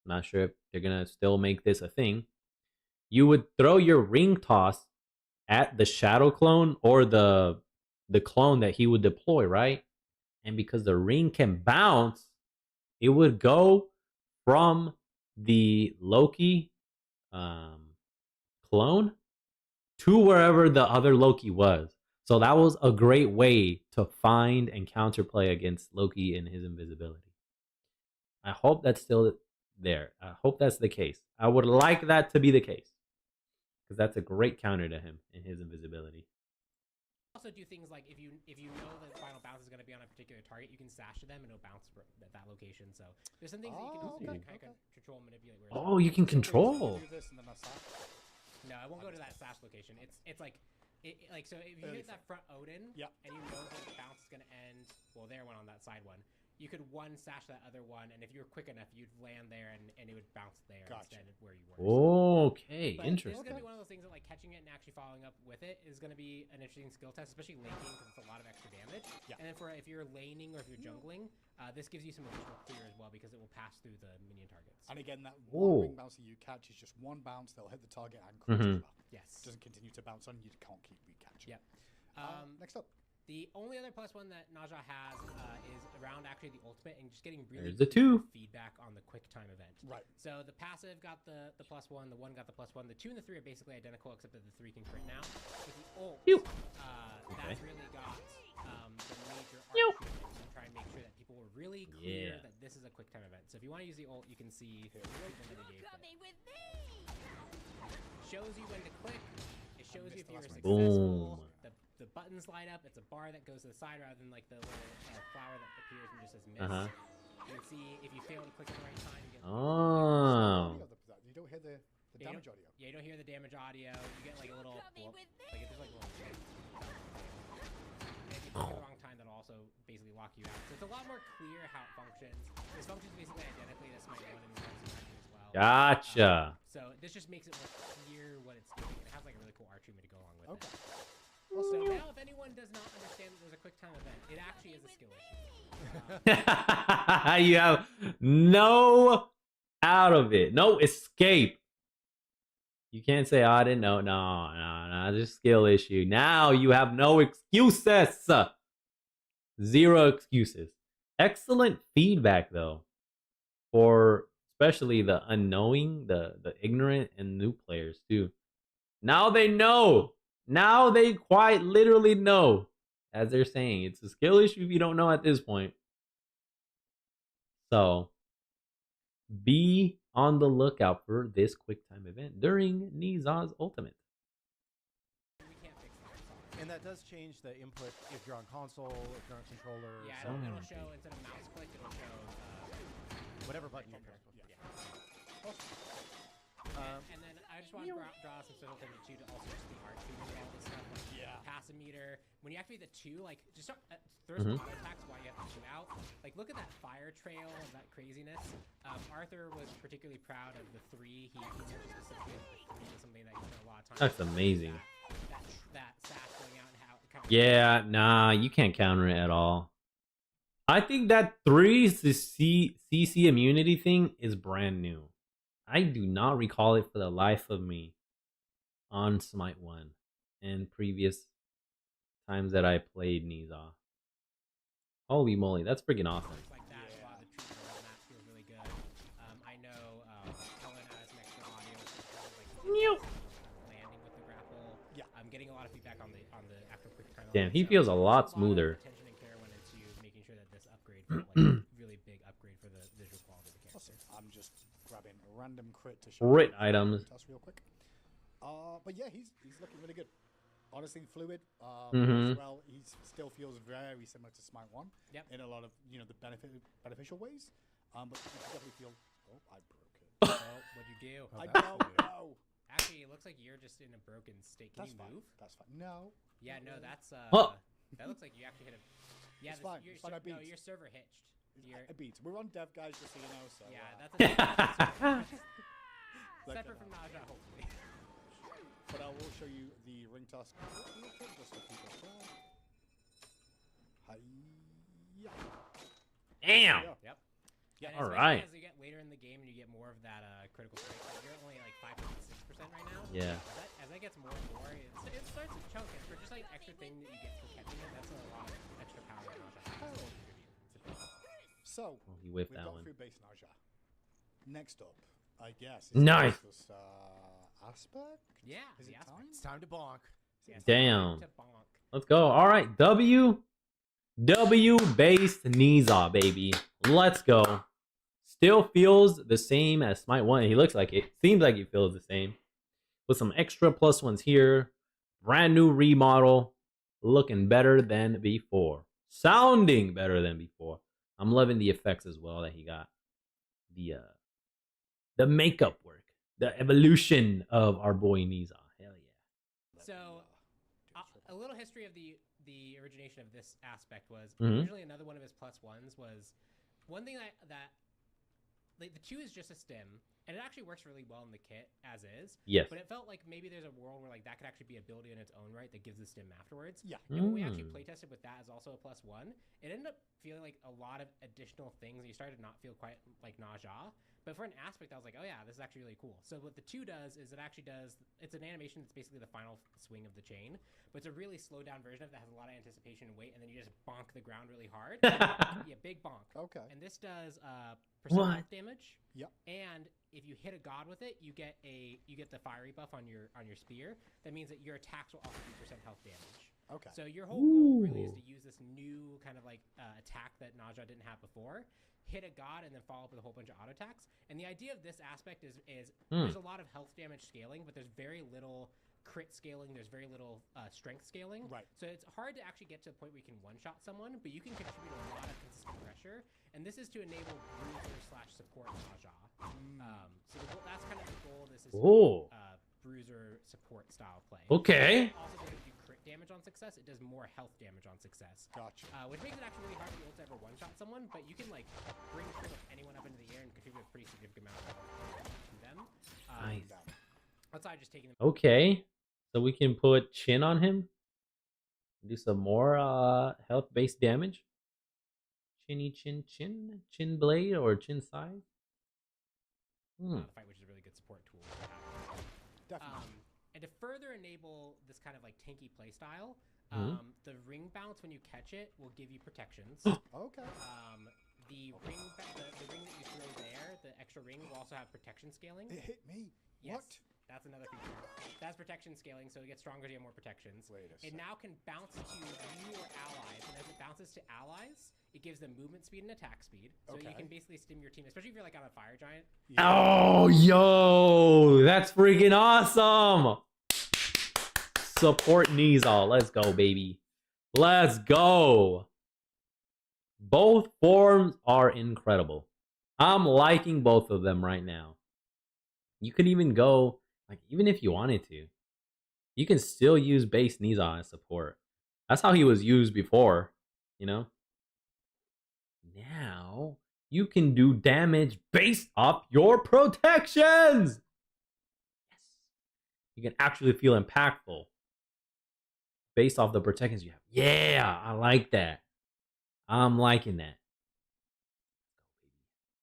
I'm not sure if they're going to still make this a thing, you would throw your ring toss at the shadow clone or the clone that he would deploy, right? And because the ring can bounce, it would go from the Loki clone to wherever the other Loki was. So that was a great way to find and counterplay against Loki and his invisibility. I hope that's still there. I hope that's the case. I would like that to be the case. because that's a great counter to him and his invisibility. Also do things like if you know the final bounce is going to be on a particular target, you can sash to them and it'll bounce at that location. So there's some things that you can also kind of control and manipulate. Oh, you can control. No, I won't go to that sash location. It's like so if you hit that front Odin, and you know that the bounce is gonna end. Well, there one on that side one. You could one sash that other one, and if you were quick enough, you'd land there, and it would bounce there instead of where you were. Okay, But interesting. This is gonna be one of those things that like catching it and actually following up with it is gonna be an interesting skill test, especially laning because it's a lot of extra damage. And then if you're laning or if you're jungling, this gives you some additional clear as well because it will pass through the minion targets. And again, that one ring bounce that you catch is just one bounce that'll hit the target and crit as well. Yes. Doesn't continue to bounce on, you can't keep recatching. Next up. The only other +1 that Naja has is around actually the ultimate and just getting really There's the 2 feedback on the quick time event. Right. So the passive got the +1, the 1 got the +1, the 2 and the 3 are basically identical except that the 3 can crit now. With the ult, that's really got the major art treatment to try and make sure that people were really clear that this is a quick time event. So if you want to use the ult, you can see the treatment that he gave Coming with me. shows you when to click. It shows you if you're Boom. successful. The buttons light up. It's a bar that goes to the side rather than like the little flower that appears and just says miss. You can see if you fail to click at the right time. You get You don't hear the damage audio. Yeah, you don't hear the damage audio. You get like a little Coming with me. like it's like a little and if you click at the wrong time, that'll also basically lock you out. So it's a lot more clear how it functions. This functions basically identically to Smite 1 and Smite 2 as well. Gotcha. So this just makes it more clear what it's doing. It has like a really cool art treatment to go along with it. So now, if anyone does not understand that there's a quick time event, it actually is a skill issue. You have no out of it, no escape. You can't say, oh, I didn't know. No, it's a skill issue. Now you have no excuses. Zero excuses. Excellent feedback, though, for especially the unknowing, the ignorant, and new players, too. Now they know. Now they quite literally know, as they're saying. It's a skill issue if you don't know at this point. So, be on the lookout for this quick time event during Niza's ultimate. We can't fix that. And that does change the input if you're on console, if you're on controller. Yeah, so it'll show instead of mouse click, it'll show whatever button you press. and then I just want to draw some special attention too to also just the art treatment of all this stuff. Like passive meter. When you activate the 2, like just throw some auto attacks while you have the 2 out. Like look at that fire trail and that craziness. Arthur was particularly proud of the 3. He mentioned specifically that the 3 is something that he spent a lot of time. That's amazing. That sash going out and how it kind of Yeah, you can't counter it at all. I think that 3 CC immunity thing is brand new. I do not recall it for the life of me on Smite 1 and previous times that I played Niza. Holy moly, that's freaking awesome. like that. A lot of the treatment around that feels really good. I know Helen has some extra audio, like landing with the grapple. I'm getting a lot of feedback on the after quick time. Damn, he feels a lot smoother. Attention and care went into making sure that this upgrade felt like a really big upgrade for the visual quality of the character. I'm just grabbing a random crit to show Crit items. Toss real quick. But yeah, he's looking really good. Honestly, fluid. As well, he still feels very similar to Smite 1 in a lot of the beneficial ways. But you can definitely feel. Oh, I broke it. Oh, what'd you do? I don't know. Actually, it looks like you're just in a broken state. Can That's you move? fine. That's fine. No. Yeah, no, that's Oh. that looks like you actually hit a. Yeah, It's fine. Your, It's fine, I no, beat. your server hitched. It beats. We're on dev, guys, just so you know. So Yeah, that's a separate from Naja, hopefully. But I will show you the ring toss. Just so people saw. Hi-ya. Damn. Yep. Yeah, All especially right. as you get later in the game and you get more of that critical strike, like you're only like 5.6% right now. Yeah. As that gets more and more, it starts to chunk. And for just like an extra thing that you get for catching it, that's a lot of extra power that Naja has to contribute. So, Oh, he whiffed we've that got one. through base Naja. Next up, I guess. Nice. This, aspect? Yeah, Is the it aspect. time? It's time to bonk. Yeah, it's Damn. time to bonk. Let's go. All right, W based Niza, baby. Let's go. Still feels the same as Smite 1. He looks like it. Seems like he feels the same. with some extra +1s here. Brand new remodel, looking better than before, sounding better than before. I'm loving the effects as well that he got. The makeup work, the evolution of our boy Niza. Hell yeah. So, a little history of the origination of this aspect was Mhm. originally another one of his +1s was one thing that like the 2 is just a stim, and it actually works really well in the kit as is. Yes. But it felt like maybe there's a world where like that could actually be a ability in its own right that gives the stim afterwards. Yeah. And when we actually Mm. playtested with that as also a +1, it ended up feeling like a lot of additional things. And you started to not feel quite like nausea. But for an aspect, I was like, oh yeah, this is actually really cool. So what the 2 does is it's an animation that's basically the final swing of the chain, but it's a really slowed down version of it that has a lot of anticipation and weight, and then you just bonk the ground really hard. Yeah, big bonk. Okay. And this does % What? health damage. Yep. And if you hit a god with it, you get the fiery buff on your spear. That means that your attacks will also do % health damage. Okay. So your whole goal really is Ooh. to use this new kind of like attack that Naja didn't have before, hit a god, and then follow up with a whole bunch of auto attacks. And the idea of this aspect is there's a lot of health damage scaling, but there's very little crit scaling. There's very little strength scaling. Right. So it's hard to actually get to the point where you can one-shot someone, but you can contribute a lot of consistent pressure. And this is to enable bruiser/support Naja. So that's kind of the goal. This is Oh. bruiser support style play. Okay. It also doesn't do crit damage on success. It does more health damage on success. Gotcha. Which makes it actually really hard to be able to ever one-shot someone, but you can like bring pretty much anyone up into the air and contribute a pretty significant amount of health to them. Nice. Outside just taking them. Okay. So we can put chin on him. Do some more health-based damage. Chin blade or chin side. The fight, which is a really good support tool. Definitely. And to further enable this kind of like tanky playstyle, the ring bounce when you catch it will give you protections. Okay. The ring that you throw there, the extra ring, will also have protection scaling. It hit me. Yes, What? that's another feature. That's protection scaling, so it gets stronger as you have more protections. Wait a It sec. now can bounce to you or allies, and as it bounces to allies, it gives them movement speed and attack speed. So you Okay. can basically stim your team, especially if you're like on a fire giant. Oh, yo, that's freaking awesome. Support Niza. Let's go, baby. Let's go. Both forms are incredible. I'm liking both of them right now. You could even go, like, even if you wanted to, you can still use base Niza as support. That's how he was used before, you know? Now, you can do damage based off your protections! Yes. You can actually feel impactful based off the protections you have. Yeah, I like that. I'm liking that.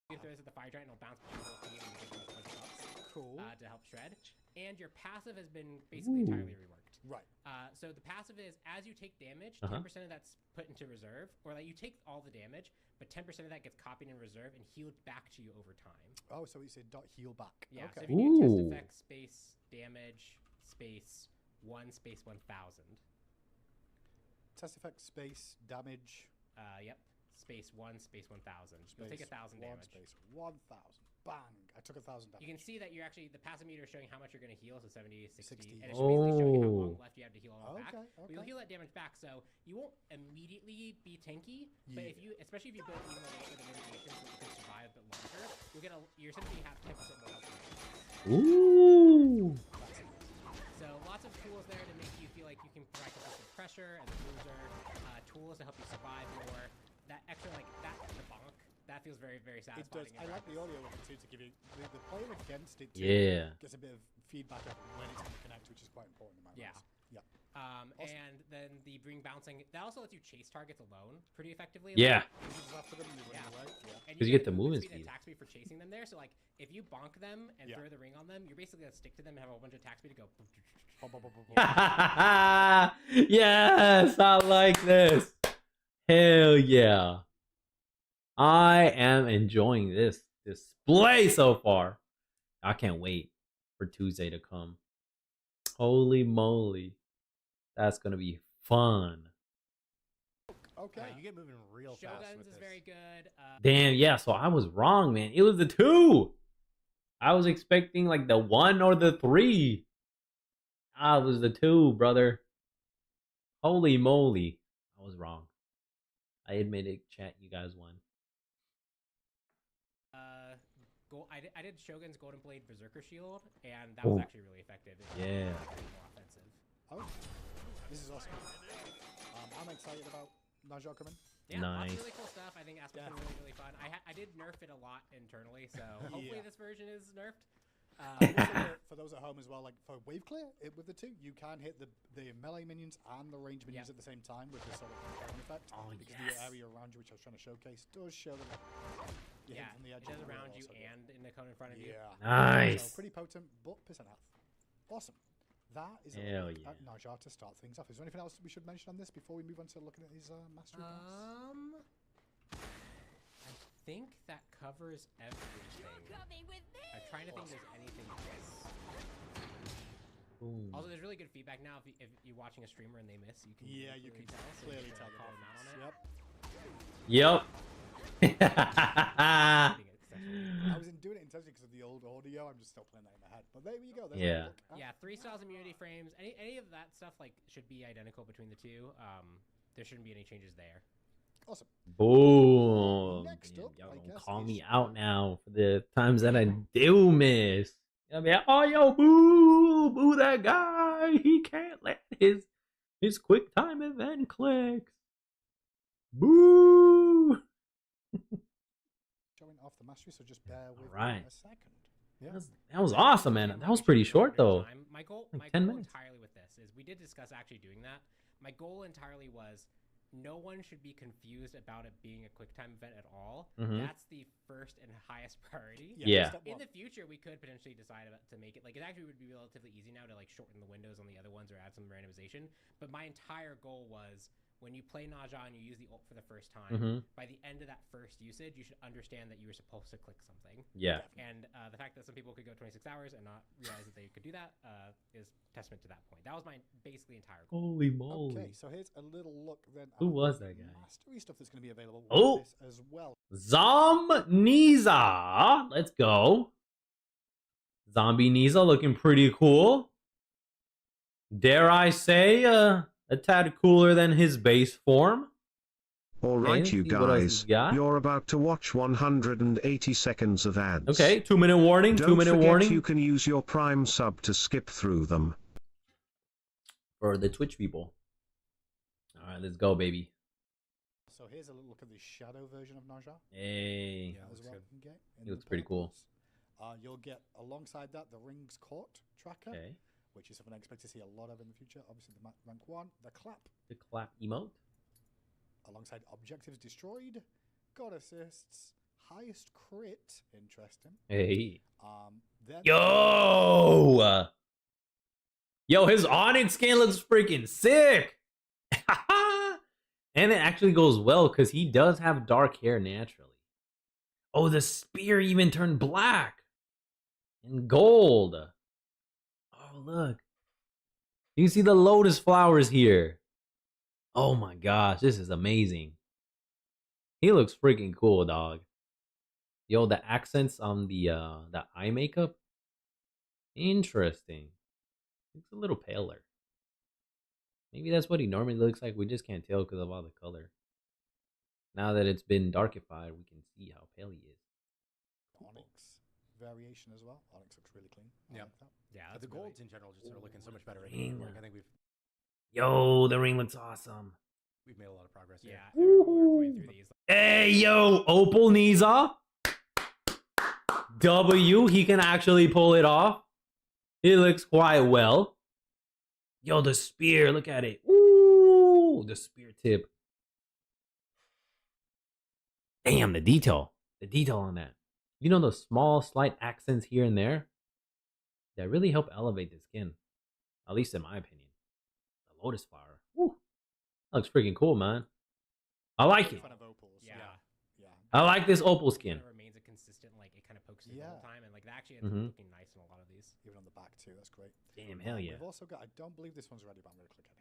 You throw this at the fire giant, and it'll bounce back to the whole team and give them a bunch of buffs Cool. to help shred. And your passive has been basically entirely reworked. Right. So the passive is as you take damage, Uh-huh. 10% of that's put into reserve, or like you take all the damage, but 10% of that gets copied in reserve and healed back to you over time. Oh, so it's a dot heal back. Yeah. So Okay. if you do test Ooh. effect space damage space 1 space 1000. Test effect space damage. Yep. Space 1 space 1000. You'll take Space 1,000 1 damage. space 1,000. Bang! I took 1,000 damage. You can see that you're actually the passive meter is showing how much you're going to heal, so 70, 60, 60. and it's basically showing you how long Oh. left you have to heal all back. Okay. But you'll Okay. heal that damage back, so you won't immediately be tanky. But if you, especially if you build even a little bit of mitigation so you can survive a bit longer, you're essentially have 10% more health. Ooh. So lots of tools there to make you feel like you can provide consistent pressure as a bruiser. Tools to help you survive more. That extra the bonk, that feels very, very It satisfying. does. I like the audio of it too to give you the player against it. Too Yeah. Gets a bit of feedback of when it's going to connect, which is quite important in my Yeah. mind. Yeah. Awesome. And then the ring bouncing, that also lets you chase targets alone pretty effectively. Yeah. You just after them and you run Yeah. away. Yeah. And 'Cause you get the movement movement and speed. attack speed for chasing them there. So like if you bonk them and Yeah. throw the ring on them, you're basically gonna stick to them and have a whole bunch of attack speed to go. Bum, bum, bum, bum, bum. Yes, I like this. Hell yeah. I am enjoying this display so far. I can't wait for Tuesday to come. Holy moly. That's going to be fun. Okay. You get moving real fast Shoguns with is this. very good. Damn, yeah, so I was wrong, man. It was the 2. I was expecting like the 1 or the 3. Ah, it was the 2, brother. Holy moly. I was wrong. I admit it, chat, you guys won. I did Shogun's Golden Blade Berserker Shield, and that was actually really effective. It was Yeah. more offensive. Oh, this is awesome. I'm excited about Naja coming. Yeah, lots Nice. of really cool stuff. I think Aspect is really, really fun. I did nerf it a lot internally, so hopefully Yeah. this version is nerfed. Also, for those at home as well, like for wave clear with the 2, you can hit the melee minions and the range minions at the same time with this sort of concurrent effect. Oh, because yes. the area around you, which I was trying to showcase, does show that you hit Yeah, from the edge. it does of the around wall you also good. and in the cone in front of you. Yeah. Nice. So pretty potent, but percent health. Awesome. That is Hell a look yeah. at Naja to start things off. Is there anything else we should mention on this before we move on to looking at his mastery class? I think that covers everything. You're coming with me. I'm trying to think if there's anything else. Boom. Also, there's really good feedback now. If you're watching a streamer and they miss, you can Yeah, you can tell. So clearly you tell can the call them out on it. difference. Yep. Yep. I was doing it intentionally because of the old audio. I'm just still playing that in my head. But there you go. There's a Yeah. look at Yeah, 3 styles immunity frames. Any of that stuff like should be identical between the two. There shouldn't be any changes there. Awesome. Boom. Next Damn, up, y'all I gonna guess, call is- me out now for the times that I do miss. I'll be like, oh, yo, boo that guy. He can't let his quick time event clicks. Boo. Showing off the mastery, so just bear with Alright. me a second. Yeah. That was awesome, man. That was pretty short, though. My goal, Like my 10 goal minutes. entirely with this is we did discuss actually doing that. My goal entirely was no one should be confused about it being a quick time event at all. Mhm. That's the first and highest priority. Yeah. step In one. the future, we could potentially decide to make it like it actually would be relatively easy now to like shorten the windows on the other ones or add some randomization. But my entire goal was when you play Naja and you use the ult for the first time, Mhm. by the end of that first usage, you should understand that you were supposed to click something. Yeah. And the fact that some people could go 26 hours and not realize that they could do that is testament to that point. That was my basically entire goal. Holy moly. Okay, so here's a little look then. Who at was the that guy? Mastery stuff that's going to be available with Oh! this as well. Niza. Let's go. Zombie Niza looking pretty cool. Dare I say, a tad cooler than his base form. Alright, Okay, you let's see what else guys, we got. you're about to watch 180 seconds of ads. Okay, 2-minute warning, Don't 2-minute forget warning. you can use your Prime sub to skip through them. For the Twitch people. Alright, let's go, baby. So here's a little look at the shadow version of Naja. Hey. Yeah. As looks well good. you can get in He looks the pretty cool. purples. You'll get alongside that the Rings Court tracker, Okay. which is something I expect to see a lot of in the future. Obviously, the rank 1, the clap, The clap emote. alongside objectives destroyed, god assists, highest crit, interesting. Hey. Then Yo! Yo, his Onyx skin looks freaking sick! And it actually goes well because he does have dark hair naturally. Oh, the spear even turned black and gold. Oh, look. You can see the lotus flowers here. Oh my gosh, this is amazing. He looks freaking cool, dog. Yo, the accents on the eye makeup. Interesting. Looks a little paler. Maybe that's what he normally looks like. We just can't tell because of all the color. Now that it's been darkified, we can see how pale he is. Onyx variation as well. Onyx looks really clean. I Yeah. like that. Yeah, The that's really- golds in general just are looking so much better. Ring. Like, I think Yo, the ring looks awesome. we've made a lot of progress here. Yeah, we're going through these. Hey, yo, Opal Niza. W, he can actually pull it off. He looks quite well. Yo, the spear, look at it. Ooh, the spear tip. Damn, the detail. The detail on that. You know, the small, slight accents here and there that really help elevate the skin. At least in my opinion. The lotus flower. Woo. That looks freaking cool, man. I like it. Fan of opals. Yeah. Yeah. I like this opal skin. It remains a consistent, like it kind of pokes through the Yeah. whole time, and like that actually ends up Mhm. looking nice in a lot of these. Even on the back too. That's great. Damn, hell yeah. We've also got. I don't believe this one's ready, but I'm going to click anyway.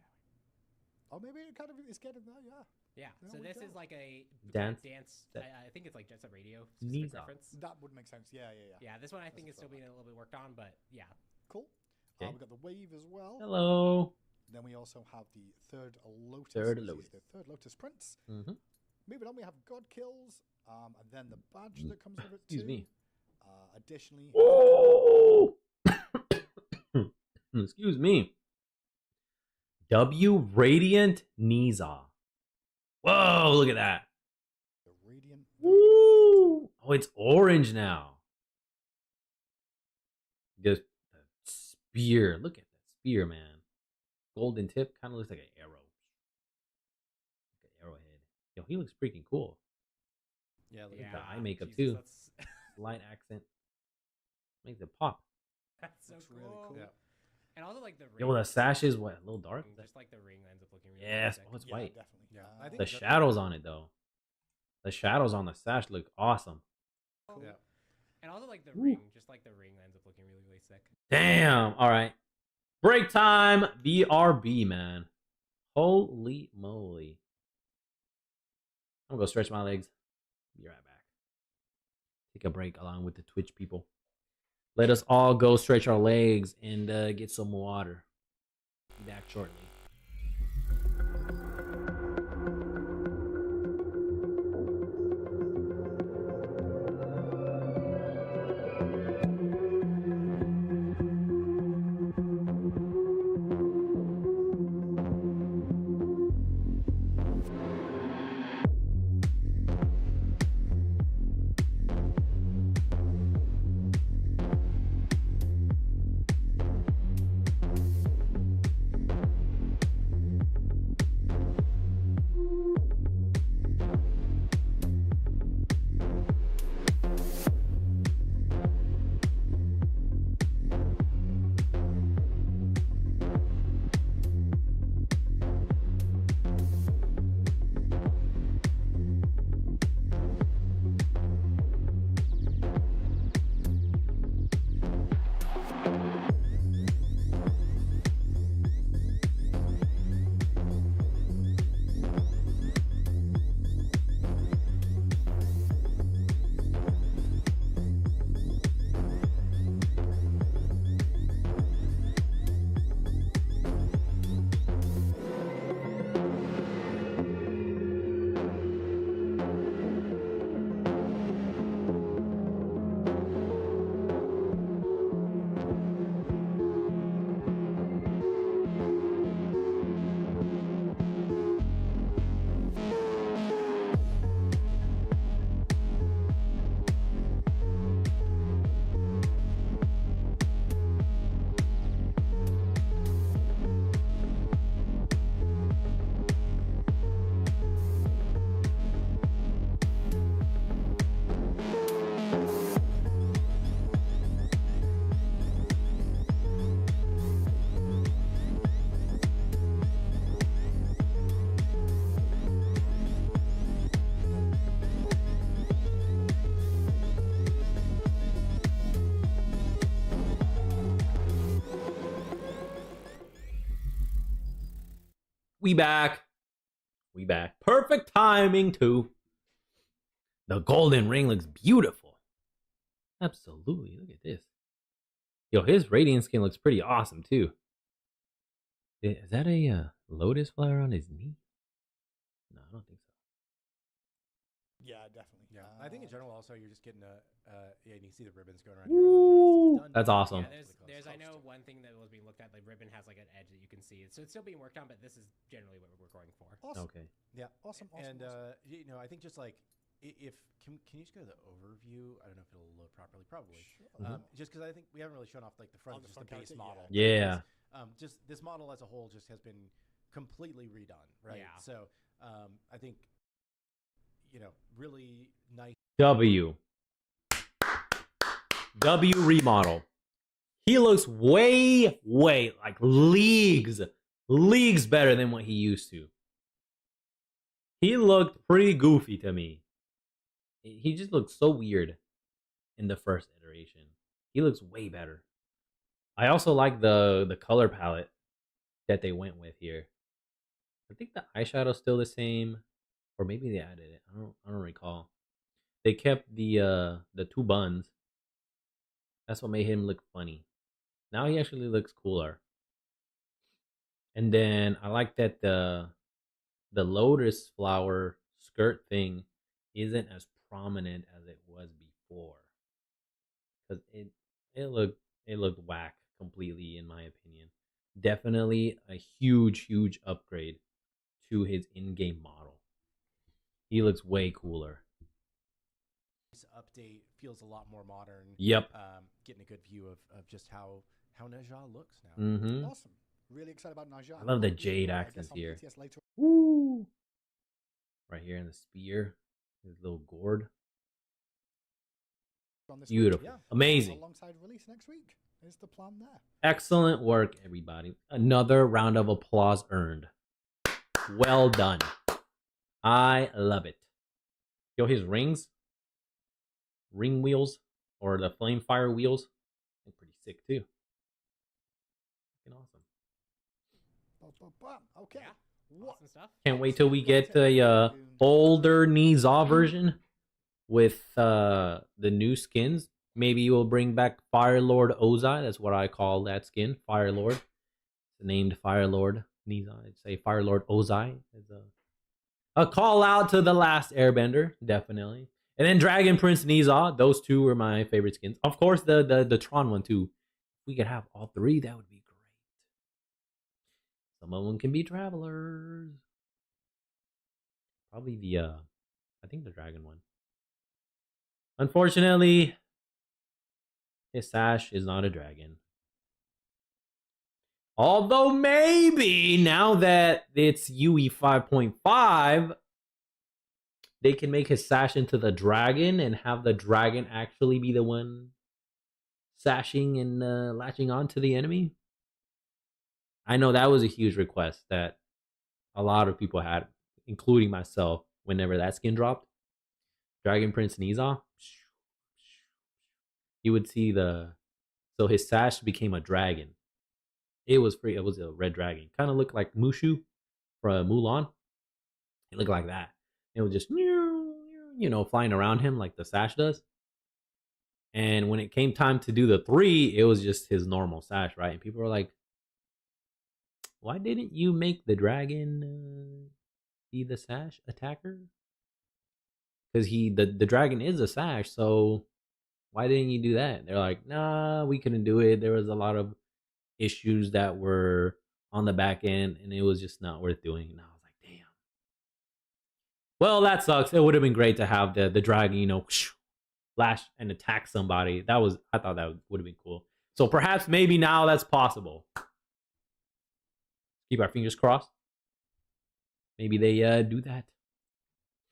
Oh, maybe it kind of is getting there. Yeah. Yeah. There So we this go. is like a Dance dance. set. I think it's like Jet Set Radio Neat. specific reference. That would make sense. Yeah. Yeah, this one I think That's is still a being a little bit worked on, but yeah. Cool. Okay. We've got the wave as well. Hello. Then we also have the third Lotus. Third which is Lotus. the third Lotus Prince. Mm-hmm. Moving on, we have God Kills, and then the badge that comes with it Excuse too. me. Additionally, Oh! Excuse me. W Radiant Niza. Whoa, look at that. the Radiant. Woo! Oh, it's orange now. Just a spear. Look at that spear, man. Golden tip kind of looks like an arrow. Like an arrowhead. Yo, he looks freaking cool. Yeah, look Yeah, at The that. eye makeup Jesus, too. That's, Light accent. Makes it pop. that's so Looks cool. really cool. Yeah. And also like the ring. Yo, the sash is what? A little dark? Just like the ring ends up looking really Yes. sick. Oh, it's Yeah, white. definitely. Yeah, I think The that- shadows on it, though. The shadows on the sash look awesome. Cool. Yeah. And also like the Ooh. ring, just like the ring ends up looking really, really sick. Damn. All right. Break time. BRB, man. Holy moly. I'm going to go stretch my legs. Be right back. Take a break along with the Twitch people. Let us all go stretch our legs and get some water. Be back shortly. We back. We back. Perfect timing, too. The golden ring looks beautiful. Absolutely. Look at this. Yo, his radiant skin looks pretty awesome, too. Is that a lotus flower on his knee? No, I don't think so. Yeah, definitely. Yeah, I think in general also you're just getting yeah, and you see the ribbons going around Ooh, here. that's awesome. Yeah, there's I know one thing that was being looked at. The ribbon has like an edge that you can see. So it's still being worked on, but this is generally what we're going for. Awesome. Okay. Yeah, Awesome. and you know, I think just like if can you just go to the overview? I don't know if it'll load properly. Probably. Sure. Just because I think we haven't really shown off like the front, Oh, the just front the base character, model. Yeah. Just this model as a whole just has been completely redone, right? Yeah. So I think you know really nice. W remodel. He looks way like leagues better than what he used to. He looked pretty goofy to me. He just looked so weird in the first iteration. He looks way better. I also like the color palette that they went with here. I think the eyeshadow's still the same, or maybe they added it. I don't recall. They kept the two buns. That's what made him look funny. Now he actually looks cooler. And then I like that the lotus flower skirt thing isn't as prominent as it was before. Because it looked whack completely in my opinion. Definitely a huge upgrade to his in-game model. He looks way cooler. This update feels a lot more modern. Yep. Getting a good view of just how Najah looks now. Mm-hmm. Awesome. Really excited about Najah. I love the We'll be, jade I accents guess on here. PTS later Woo! Right here in the spear, his little gourd. on this Beautiful. week. Amazing. Alongside release next week is the plan there. Excellent work, everybody. Another round of applause earned. Well done. I love it. Yo, his rings, ring wheels, or the flame fire wheels, they're pretty sick too. Fucking awesome. Okay. Yeah. Awesome stuff. Can't wait till we get the older Niza version with the new skins. Maybe we'll bring back Fire Lord Ozai. That's what I call that skin, Fire Lord. It's named Fire Lord Niza. I'd say Fire Lord Ozai is a call out to the last Airbender, definitely. And then Dragon Prince Niza. Those two are my favorite skins. Of course, the Tron one too. If we could have all three, that would be great. Some of them can be travelers. Probably I think the dragon one. Unfortunately, his sash is not a dragon. Although maybe now that it's UE 5.5, they can make his sash into the dragon and have the dragon actually be the one sashing and latching on to the enemy. I know that was a huge request that a lot of people had, including myself, whenever that skin dropped. Dragon Prince Niza. You would see so his sash became a dragon. It was free. It was a red dragon. Kind of looked like Mushu from Mulan. It looked like that. It was just, flying around him like the sash does. And when it came time to do the 3, it was just his normal sash, right? And people were like, why didn't you make the dragon be the sash attacker? Because the dragon is a sash, so why didn't you do that? They're like, nah, we couldn't do it. There was a lot of issues that were on the back end, and it was just not worth doing. And I was like, damn. Well, that sucks. It would have been great to have the dragon, flash and attack somebody. I thought that would have been cool. So perhaps maybe now that's possible. Keep our fingers crossed. Maybe they do that.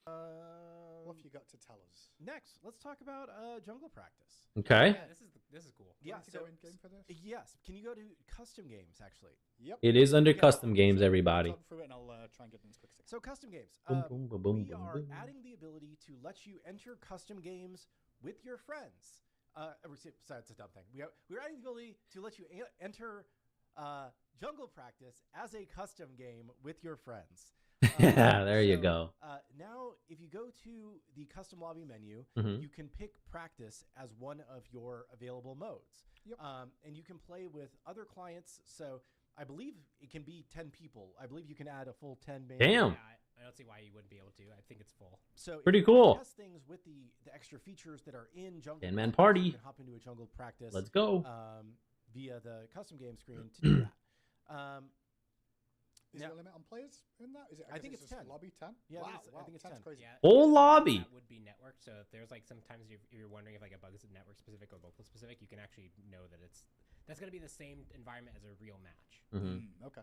What have you got to tell us? Next, let's talk about jungle practice. Okay. Yeah, this is cool. Yeah, to go in game for this? Yes. Can you go to custom games actually? Yep. It is under Yeah. custom games, everybody. Talk through it and I'll try and get them as quick as I can. So custom games. Boom, boom, boom, boom, we boom, are boom. adding the ability to let you enter custom games with your friends. Sorry, it's a dumb thing. We're adding the ability to let you enter jungle practice as a custom game with your friends. There you go. Now, if you go to the custom lobby menu, Mhm. you can pick practice as one of your available modes. Yep. And you can play with other clients. So I believe it can be 10 people. I believe you can add a full 10 man. Damn. Yeah, I don't see why you wouldn't be able to. I think it's full. So if Pretty you wanna cool. Test things with the extra features that are in jungle. 10-man Practice, party. You can hop into a jungle practice. Let's go. Via the custom game screen to do that. Is Now- there a limit on players in that? Is it? I think guess it's just 10. Lobby 10. Yeah, wow, I think it's 10. crazy. Yeah, Whole it's something lobby. that would be networked. So if there's like sometimes if you're wondering if like a bug is network specific or local specific, you can actually know that that's going to be the same environment as a real match. Mhm. Okay.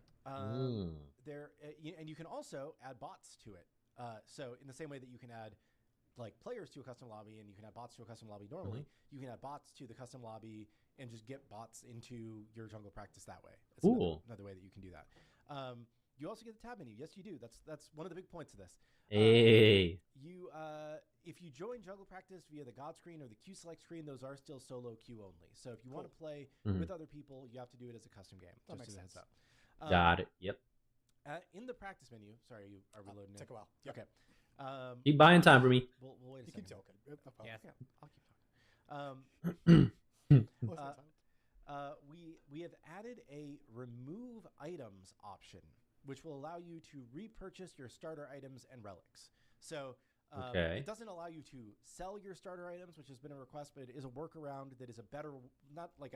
There, and you can also add bots to it. So in the same way that you can add like players to a custom lobby and you can add bots to a custom lobby normally, you can add bots to the custom lobby and just get bots into your jungle practice that way. That's Cool. another way that you can do that. You also get the tab menu. Yes, you do. That's one of the big points of this. Hey. You if you join jungle practice via the God screen or the Q select screen, those are still solo queue only. So if you want to play with other people, you have to do it as a custom game. That just makes as a heads sense. up. Got it. Yep. In the practice menu, sorry, are we loading? Take a while. Yep. Okay. Keep buying time for me. We'll wait a You second. keep talking. No problem. Yeah. Yeah, I'll keep talking. What's that sound? we have added a remove items option, which will allow you to repurchase your starter items and relics. So it doesn't allow you to sell your starter items, which has been a request, but it is a workaround that is a better, not like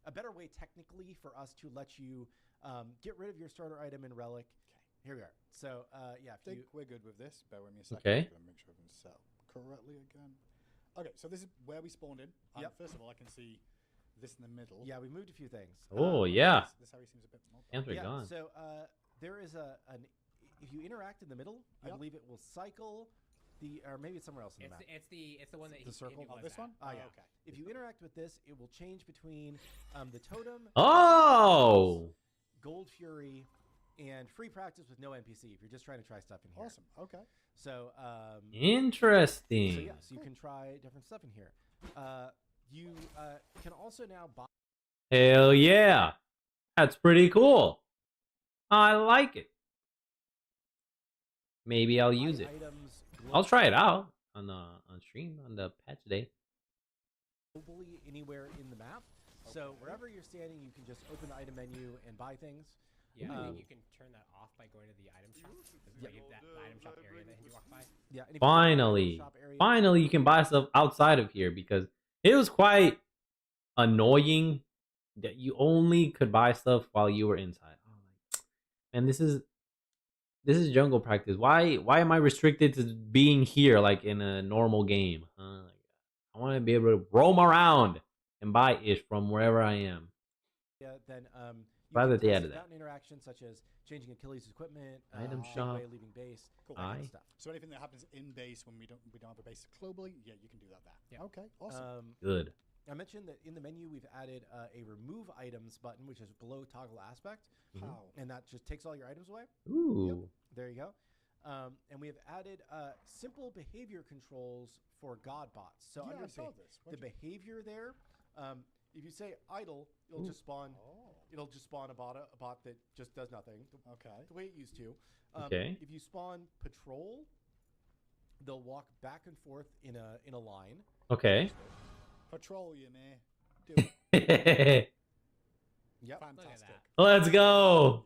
a better way technically for us to let you get rid of your starter item and relic. Okay, here we are. So yeah, I think we're good with this. Bear with me a second. Okay. I'm just going to make sure I can set correctly again. Okay, so this is where we spawned in. And first of all, I can see this in the middle. Yeah, we moved a few things. Oh, yeah. This area seems a bit more. Hands are gone. So there is if you interact in the middle, I believe it will cycle or maybe it's somewhere else in the map. It's the one that The circle? was This at. one? Yeah. Okay. If you interact with this, it will change between the totem, Oh! Gold Fury, and free practice with no NPC if you're just trying to try stuff in here. Awesome. Okay. So Interesting. so yeah, so you can try different stuff in here. You can also now buy Hell yeah. That's pretty cool. I like it. Maybe I'll use it. items I'll try it out on stream on the patch day. globally anywhere in the map. So wherever you're standing, you can just open the item menu and buy things. Yeah, I think you can turn that off by going to the item shop. Like the item shop area that you walk by. Yeah. And if you go to the Finally. shop area- Finally, you can buy stuff outside of here because it was quite annoying that you only could buy stuff while you were inside. And this is jungle practice. Why am I restricted to being here like in a normal game? I want to be able to roam around and buy ish from wherever I am. Yeah, then you Glad can that they test added that. mountain interactions such as changing Achilles' equipment, Item taking shop. away, leaving base, Cool. that kind Aye. of stuff. So anything that happens in base when we don't have a base globally, yeah, you can do that there. Yeah. Okay. Awesome. Good. I mentioned that in the menu we've added a remove items button, which is below toggle aspect, How? and that just takes all your items away. Ooh. There you go. And we have added simple behavior controls for God bots. So Yeah, under I saw this. the behavior there, if you say idle, it'll just spawn. Oh. It'll just spawn a bot that just does nothing. Okay. The way it used to. Okay. If you spawn patrol, they'll walk back and forth in a line. Okay. Patrol you, man. Do it. Let's Yep. Fantastic. go.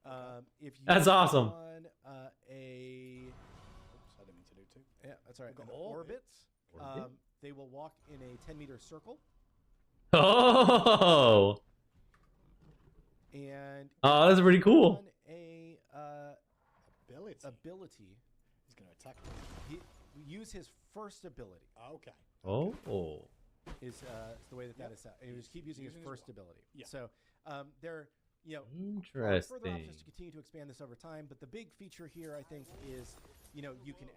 You, man. If you That's awesome. spawn Oops, I didn't mean to do two. yeah, that's all right. We've got in orbits. orbits, they will walk in a 10-meter circle, Oh. and Oh, that's pretty cool. on a ability, He's going to attack me. he use his first ability. Okay. Oh. Is the way that is set. And you just keep using his Using his first one. ability. Yeah. So they're are further options Interesting. to continue to expand this over time. But the big feature here, I think, is you can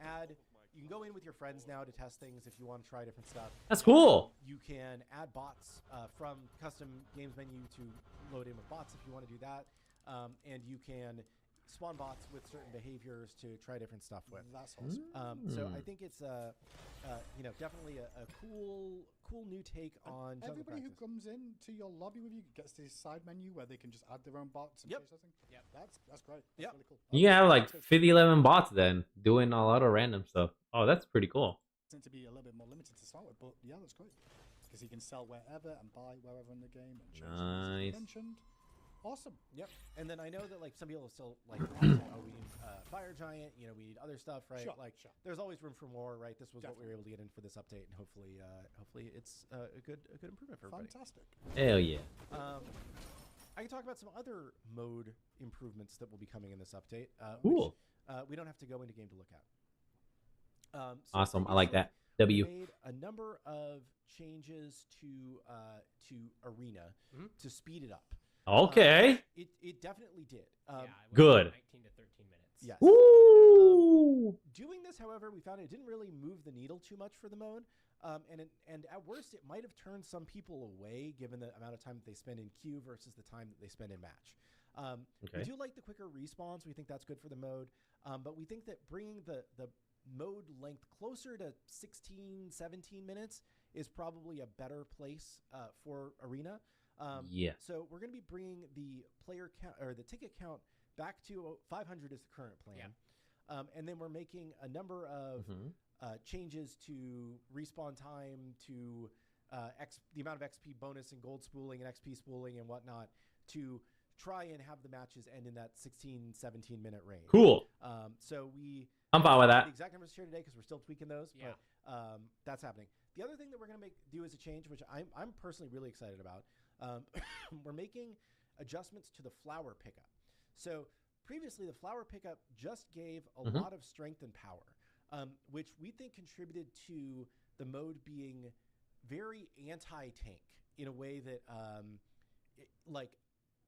go in with your friends now to test things if you want to try different stuff. That's cool. You can add bots from custom games menu to load in with bots if you want to do that, and you can spawn bots with certain behaviors to try different stuff with. That's awesome. So I think it's definitely a cool new take on jungle Everybody who practice. comes in to your lobby with you gets this side menu where they can just add their own bots and Yep. chase something. Yep. That's great. That's Yep. really cool. You can have like It's 50, 11 bots then doing a lot of random stuff. Oh, that's pretty cool. to be a little bit more limited to start with, but yeah, that's great because he can sell wherever and buy wherever in the game and change things as you Nice. mentioned. Awesome. Yep. And then I know that like some people still like, we need Fire Giant. We need other stuff, right? Sure, Like, sure. there's always room for more, right? This was what we were Definitely. able to get in for this update, and hopefully it's a good improvement for everybody. Fantastic. Hell yeah. I can talk about some other mode improvements that will be coming in this update. Cool. Which, we don't have to go into game to look at. So Awesome. I like that. previously, W. we made a number of changes to Arena to speed it up. Okay. It definitely did. Yeah, it went Good. from 19 to 13 minutes. Yes. Woo! Doing this, however, we found it didn't really move the needle too much for the mode. And at worst, it might have turned some people away given the amount of time that they spend in queue versus the time that they spend in match. We Okay. do like the quicker respawns. We think that's good for the mode. But we think that bringing the mode length closer to 16, 17 minutes is probably a better place for Arena. Yeah. So we're going to be bringing the player count or the ticket count back to 500 is the current plan. And then we're making a number of changes to respawn time, to the amount of XP bonus and gold spooling and XP spooling and whatnot to try and have the matches end in that 16, 17-minute range. Cool. So I'm fine with that. The exact numbers here today because we're still tweaking those, Yeah. but that's happening. The other thing that we're going to do as a change, which I'm personally really excited about, we're making adjustments to the flower pickup. So previously, the flower pickup just gave a lot of strength and power, which we think contributed to the mode being very anti-tank in a way that, like,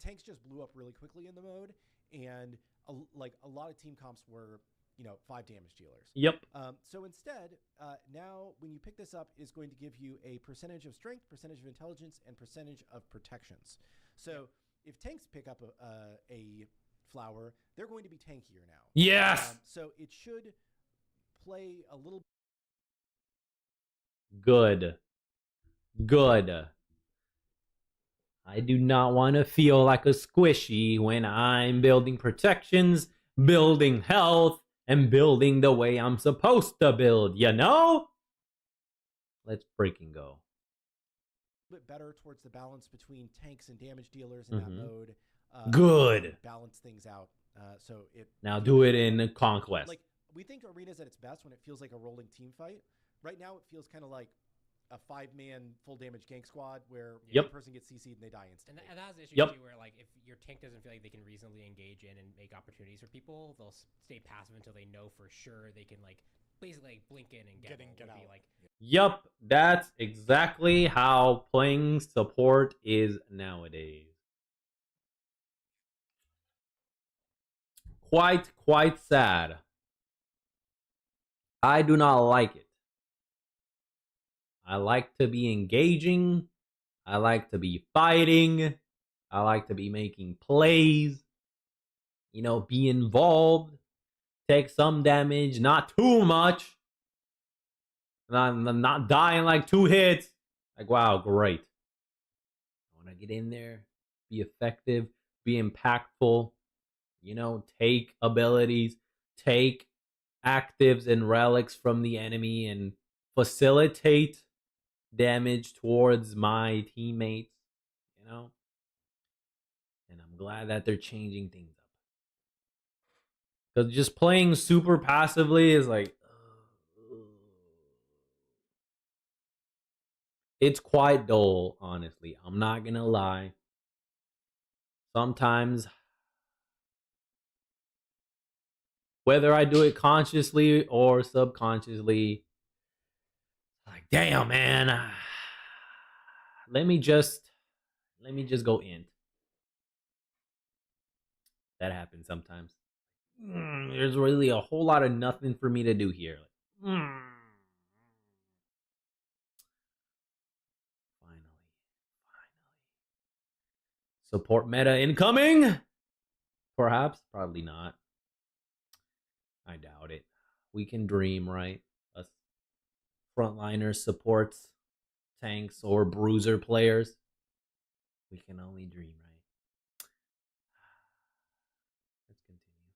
tanks just blew up really quickly in the mode, and a lot of team comps were, 5 damage dealers. Yep. So instead, now when you pick this up, is going to give you a percentage of strength, percentage of intelligence, and percentage of protections. So if tanks pick up a flower, they're going to be tankier now. Yes. So it should play a little. Good. I do not want to feel like a squishy when I'm building protections, building health, and building the way I'm supposed to build, you know? Let's freaking go. Bit better towards the balance between tanks and damage dealers in that mode. Good. Balance things out. So it Now do it in Conquest. Like, we think Arena's at its best when it feels like a rolling team fight. Right now, it feels kind of like a 5-man full damage gank squad where one person gets CC'd and they die instantly. And that was the issue too, where like if your tank doesn't feel like they can reasonably engage in and make opportunities for people, they'll stay passive until they know for sure they can like basically like blink in and get out. Like, yep, that's exactly how playing support is nowadays. Quite sad. I do not like it. I like to be engaging. I like to be fighting. I like to be making plays. Be involved. Take some damage, not too much. I'm not dying like 2 hits. Like, wow, great. I want to get in there, be effective, be impactful. Take abilities, take actives and relics from the enemy and facilitate damage towards my teammates, and I'm glad that they're changing things up. Because just playing super passively is like, it's quite dull, honestly. I'm not gonna lie. Sometimes, whether I do it consciously or subconsciously, like, damn, man, let me just go int. That happens sometimes. There's really a whole lot of nothing for me to do here. Finally. Support meta incoming? Perhaps, probably not. I doubt it. We can dream, right? Us frontliners, supports, tanks, or bruiser players. We can only dream, right? Let's continue.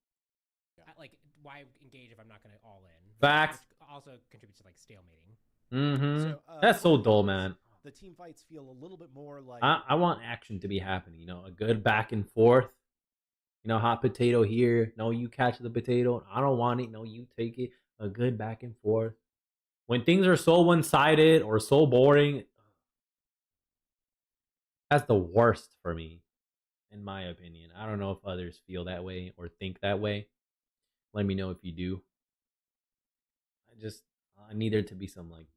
like, why engage if I'm not going to all in? Facts. Which also contributes to like stalemating. So, That's so dull, man. The team fights feel a little bit more like I want action to be happening, a good back and forth. Hot potato here. No, you catch the potato. I don't want it. No, you take it. A good back and forth. When things are so one-sided or so boring, that's the worst for me, in my opinion. I don't know if others feel that way or think that way. Let me know if you do. I need there to be some like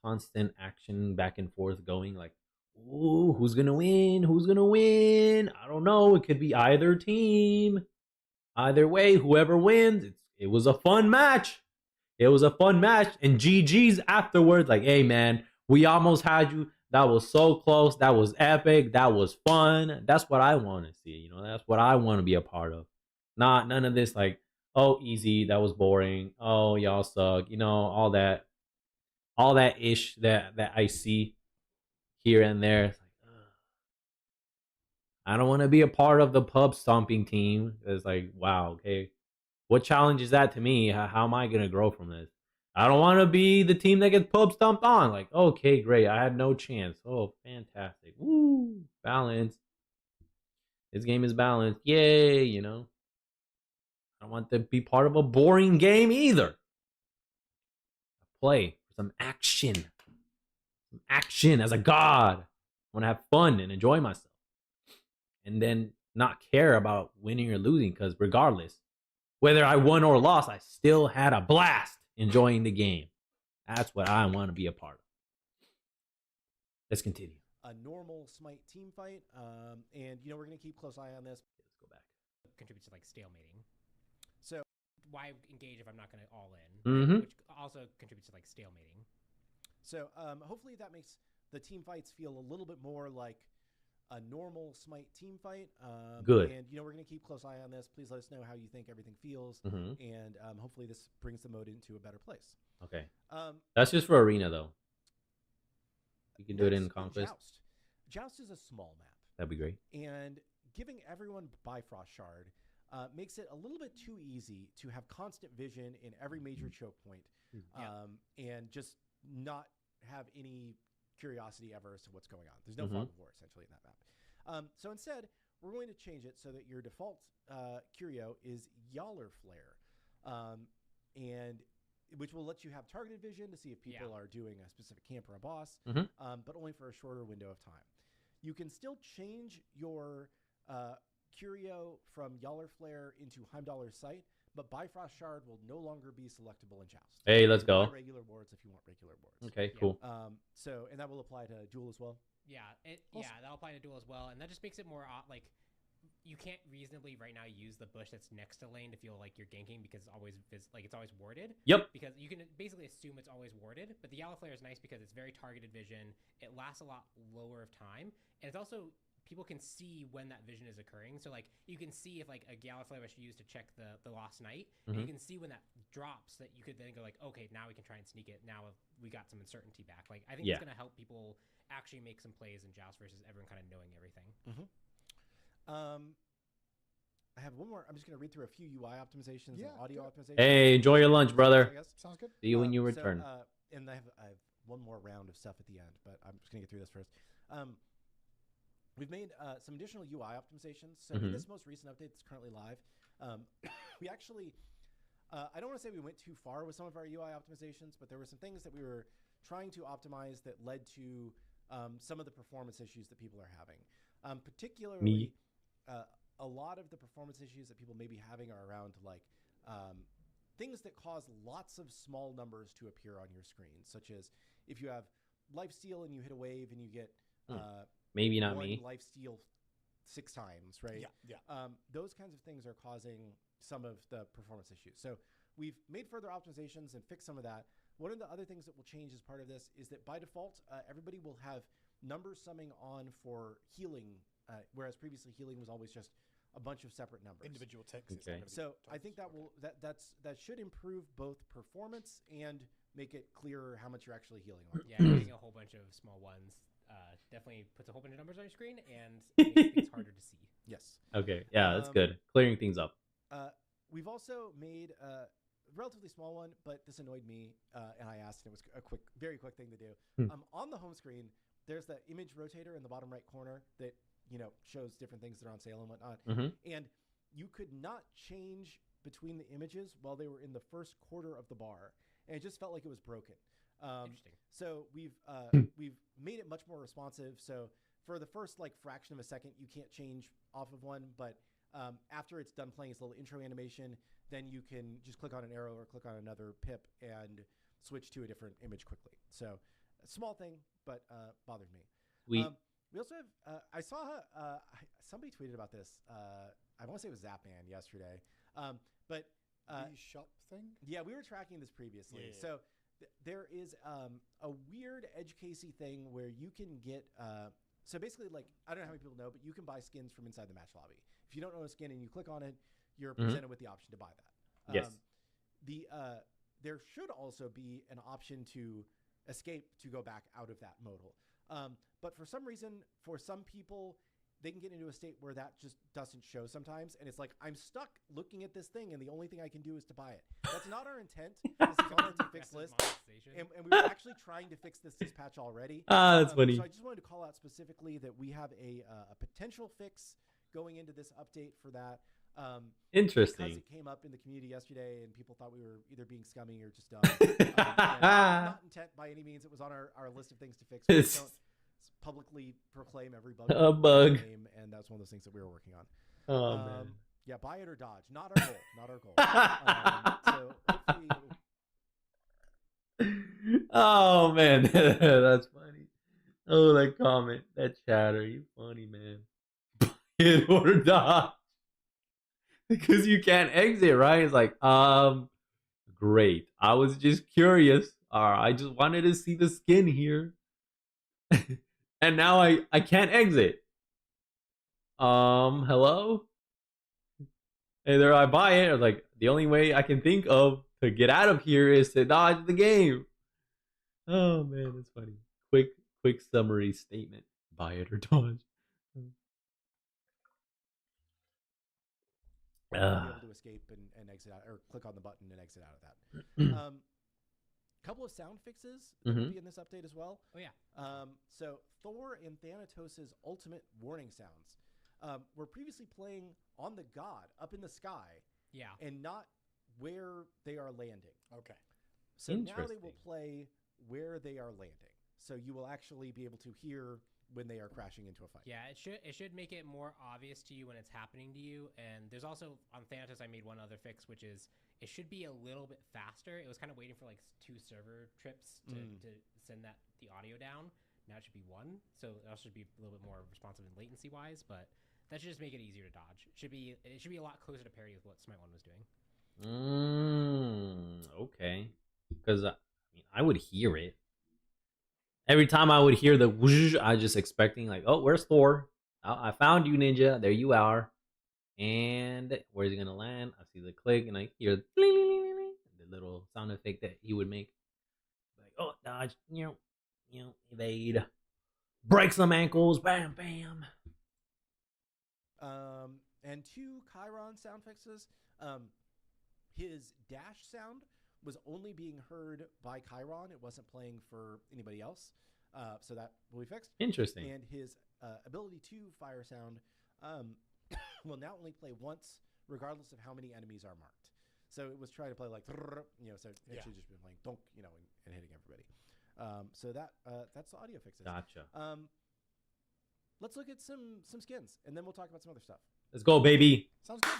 constant action back and forth going, like, ooh, who's gonna win? Who's gonna win? I don't know. It could be either team. Either way, whoever wins, it was a fun match. It was a fun match. And GG's afterwards, like, hey man, we almost had you. That was so close. That was epic. That was fun. That's what I want to see. That's what I want to be a part of. None of this like, oh, easy. That was boring. Oh, y'all suck. All that ish that I see here and there. It's like, I don't want to be a part of the pub stomping team. It's like, wow, okay, what challenge is that to me? How am I gonna grow from this? I don't want to be the team that gets pub stomped on. Like, okay, great. I had no chance. Oh, fantastic. Woo. Balance. This game is balanced. Yay, you know. I don't want to be part of a boring game either. I play for some action. Some action as a god. I want to have fun and enjoy myself. And then not care about winning or losing, because regardless, whether I won or lost, I still had a blast enjoying the game. That's what I want to be a part of. Let's continue. A normal Smite team fight, and we're gonna keep close eye on this. Let's go back. Contributes to like stalemating. So why engage if I'm not going to all in? Mhm. Which also contributes to like stalemating. So hopefully that makes the team fights feel a little bit more like a normal Smite team fight. Good. And we're going to keep close eye on this. Please let us know how you think everything feels, Mhm. and hopefully this brings the mode into a better place. Okay. Um, That's just for arena though. You can do it in next, Conquest. Joust. Joust is a small map, That'd be great. and giving everyone Bifrost Shard makes it a little bit too easy to have constant vision in every major choke point, and just not have any curiosity ever as to what's going on. There's no fog of war essentially in that map. So instead, we're going to change it so that your default curio is Yaller Flare, and which will let you have targeted vision to see if people are doing a specific camp or a boss, but only for a shorter window of time. You can still change your curio from Yaller Flare into Heimdaller's Sight, but Bifrost Shard will no longer be selectable in Joust. Hey, let's You can buy go. regular wards if you want regular wards. Okay, cool. So, and that will apply to Duel as well. Yeah, that'll apply to Duel as well, and that just makes it more like you can't reasonably right now use the bush that's next to lane to feel like you're ganking because it's always warded. Yep. Because you can basically assume it's always warded, but the Yellow Flare is nice because it's very targeted vision. It lasts a lot lower of time, and it's also people can see when that vision is occurring. So like you can see if like a Yellow Flare was used to check the Lost Knight, and you can see when that drops. That you could then go like, okay, now we can try and sneak it. Now we got some uncertainty back. Like I think it's gonna help people actually make some plays in Joust versus everyone kind of knowing everything. I have one more. I'm just going to read through a few UI optimizations and audio optimizations. Hey, enjoy your lunch, brother. Sounds good. See you when you return. And I have one more round of stuff at the end, but I'm just going to get through this first. We've made some additional UI optimizations. So in this most recent update that's currently live, we actually, I don't want to say we went too far with some of our UI optimizations, but there were some things that we were trying to optimize that led to some of the performance issues that people are having. Particularly, a lot of the performance issues that people may be having are around like things that cause lots of small numbers to appear on your screen, such as if you have lifesteal and you hit a wave and you get maybe not one me lifesteal 6 times, right? Those kinds of things are causing some of the performance issues. So we've made further optimizations and fixed some of that. One of the other things that will change as part of this is that by default, everybody will have number summing on for healing, whereas previously healing was always just a bunch of separate numbers. Individual ticks. Okay. So I think that will that should improve both performance and make it clearer how much you're actually healing on. Yeah, getting a whole bunch of small ones definitely puts a whole bunch of numbers on your screen and makes things harder to see. Yes. Okay. Yeah, that's good. Clearing things up. We've also made a relatively small one, but this annoyed me, and I asked, and it was a very quick thing to do. On the home screen, there's that image rotator in the bottom right corner that shows different things that are on sale and whatnot. And you could not change between the images while they were in the first quarter of the bar, and it just felt like it was broken. Interesting. So we've made it much more responsive. So for the first like fraction of a second, you can't change off of one, but after it's done playing its little intro animation, then you can just click on an arrow or click on another pip and switch to a different image quickly. So a small thing, but bothered me. We also have, I saw somebody tweeted about this. I want to say it was Zapman yesterday. But the shop thing? Yeah, we were tracking this previously. Yeah. So there is a weird edge casey thing where you can get, so basically like, I don't know how many people know, but you can buy skins from inside the match lobby. If you don't know a skin and you click on it, you're presented with the option to buy that. Yes. There should also be an option to escape to go back out of that modal. But for some reason, for some people, they can get into a state where that just doesn't show sometimes, and it's like I'm stuck looking at this thing, and the only thing I can do is to buy it. That's not our intent. This is on our to fix list, and we were actually trying to fix this patch already. That's funny. So I just wanted to call out specifically that we have a potential fix going into this update for that. Interesting. Because it came up in the community yesterday, and people thought we were either being scummy or just dumb. Not intent by any means. It was on our list of things to fix. We don't publicly proclaim every bug. A bug. Game, and that's one of those things that we were working on. Oh man. Yeah, buy it or dodge. Not our goal. Not our goal. So hopefully. Oh man, that's funny. Oh, that comment, that chatter, you funny man. Buy it or dodge. Because you can't exit, right? It's like, great. I was just curious. I just wanted to see the skin here. And now I can't exit. Hello? Either I buy it, or like, the only way I can think of to get out of here is to dodge the game. Oh man, that's funny. Quick summary statement. Buy it or dodge. Be able to escape and exit out, or click on the button and exit out of that. Couple of sound fixes that will be in this update as well. Oh yeah. So Thor and Thanatos' ultimate warning sounds were previously playing on the god up in the sky. Yeah. And not where they are landing. Okay. So now they will play where they are landing. So you will actually be able to hear when they are crashing into a fight. Yeah, it should make it more obvious to you when it's happening to you. And there's also on Thanatos I made one other fix, which is it should be a little bit faster. It was kind of waiting for like 2 server trips to send the audio down. Now it should be 1, so it also should be a little bit more responsive and latency wise. But that should just make it easier to dodge. It should be a lot closer to parity with what Smite 1 was doing. Okay. Because I would hear it. Every time I would hear the whoosh, I was just expecting like, oh, where's Thor? I found you, ninja. There you are. And where's he gonna land? I see the click, and I hear the little sound effect that he would make. Like, oh, dodge, evade, break some ankles, bam, bam. And 2 Chiron sound fixes. His dash sound was only being heard by Chiron. It wasn't playing for anybody else. So that will be fixed. Interesting. And his ability to fire sound will now only play once, regardless of how many enemies are marked. So it was trying to play like, so it should just be playing donk, and hitting everybody. So that's the audio fixes. Gotcha. Let's look at some skins, and then we'll talk about some other stuff. Let's go, baby. Sounds good.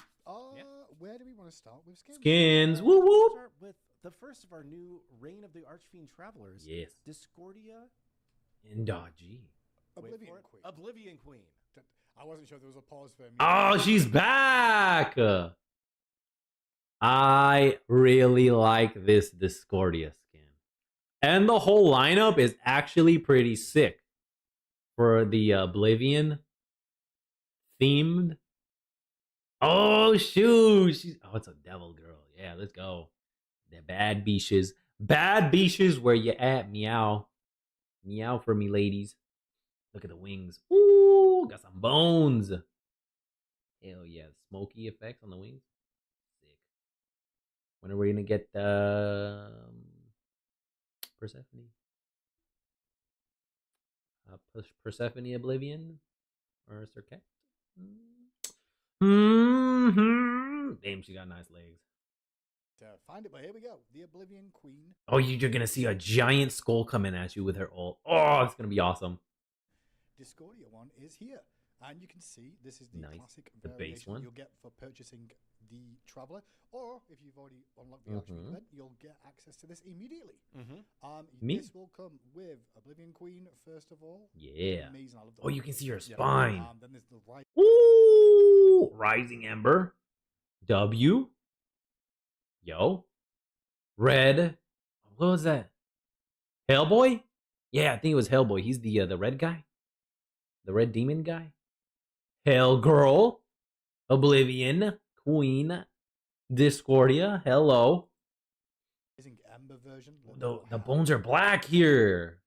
Yeah. Where do we want to start with skins? Skins. Woo woo. Let's start with the first of our new Reign of the Archfiend Travelers. Yes. Discordia. Indagi. Oblivion Queen. Oblivion Queen. I wasn't sure there was a pause for me. Oh, she's back. I really like this Discordia skin. And the whole lineup is actually pretty sick for the Oblivion themed. Oh, shoot. It's a devil girl. Yeah, let's go. The bad beaches. Bad beaches, where you at? Meow. Meow for me, ladies. Look at the wings. Ooh, got some bones. Hell yeah. Smoky effects on the wings. Sick. When are we going to get Persephone? Persephone Oblivion? Or Circuit? Damn, she got nice legs. To find it, but here we go. The Oblivion Queen. Oh, you're gonna see a giant skull coming at you with her ult. Oh, it's gonna be awesome. Discordia one is here. And you can see this is the Nice. classic The base variation one. you'll get for purchasing the Traveler. Or if you've already unlocked the Archfiend event, you'll get access to this immediately. Me? This will come with Oblivion Queen, first of all. Yeah. Amazing. I love the Oh, you look. can see her spine. Then there's the right. Ooh, Rising Ember. W. Yo. Red. What was that? Hellboy? Yeah, I think it was Hellboy. He's the red guy. The red demon guy. Hell Girl. Oblivion. Queen. Discordia. Hello. Amazing Ember version. The bones are black here.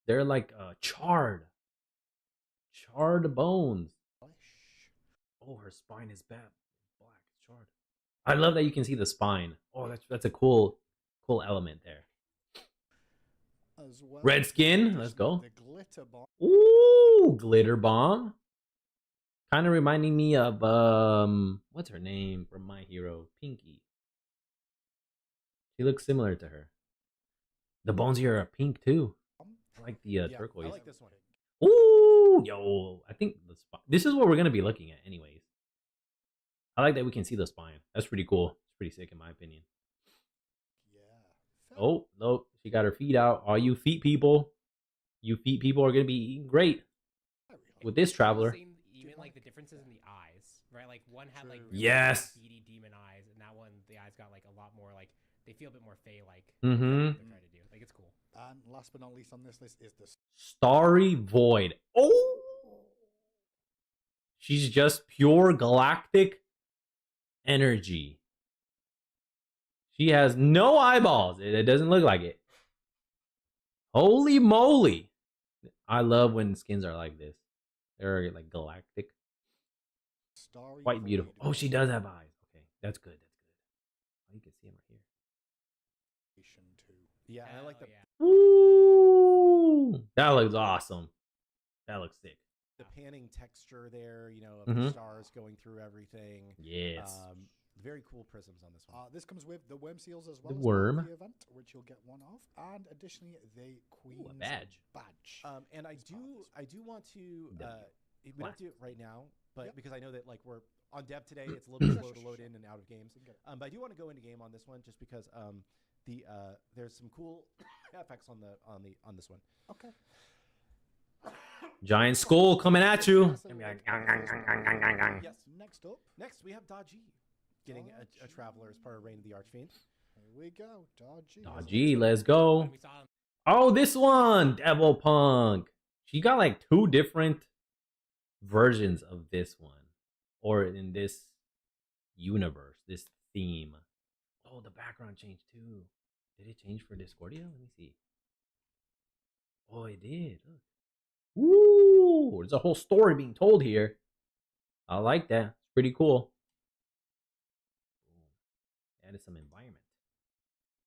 They're like charred. Charred bones. Oh, her spine is black. It's charred. I love that you can see the spine. Oh, that's a cool element there. As well, Red skin. addition Let's of go. The glitter bomb. Ooh, glitter bomb. Kind of reminding me of what's her name from My Hero? Pinky. She looks similar to her. The bones here are pink too. I like the Yeah, turquoise. I like this one. Ooh, yo, I think the spine. This is what we're gonna be looking at, anyways. I like that we can see the spine. That's pretty cool. It's pretty sick in my opinion. Yeah. Oh no, she got her feet out. All you feet people are gonna be eating great with this traveler. Same, even like the differences in the eyes, right? Like one had like True. really Yes. beady demon eyes, and that one the eyes got like a lot more like they feel a bit more fey like. Mhm. They're trying to do like it's cool. And last but not least on this list is the Starry Void. Oh, she's just pure galactic energy. She has no eyeballs. It doesn't look like it. Holy moly. I love when skins are like this. They're like galactic. Starry Quite beautiful. Void Oh, she does have eyes. Okay, that's good. That's good. Oh, you can see them right here. Variation too. Yeah, and I like the Yeah. Ooh, that looks awesome. That looks sick. panning texture there, you know, of Mhm. the stars going through everything. Yes. Very cool prisms on this one. This comes with the worm seals as well The as part of worm. the event, which you'll get one of, and additionally the Queen's badge. And I as part of do this I do want to W. we don't Black. do it right now, but Yep. because I know that like we're on dev today, it's a little bit slow to load in and out of games. But I do want to go into game on this one just because there's some cool effects on this one. Okay. Giant skull coming at you. Yes. Next up, Next, we have Daji getting a traveler as part of Reign of the Archfiend. here we go. Dodgy. Dodgy, let's go. When we saw them, Oh, this one, Devil Punk. She got like 2 different versions of this one, or in this universe, this theme. Oh, the background changed too. Did it change for Discordia? Let me see. Oh, it did. Look. Ooh, there's a whole story being told here. I like that. It's pretty cool. Added some environment.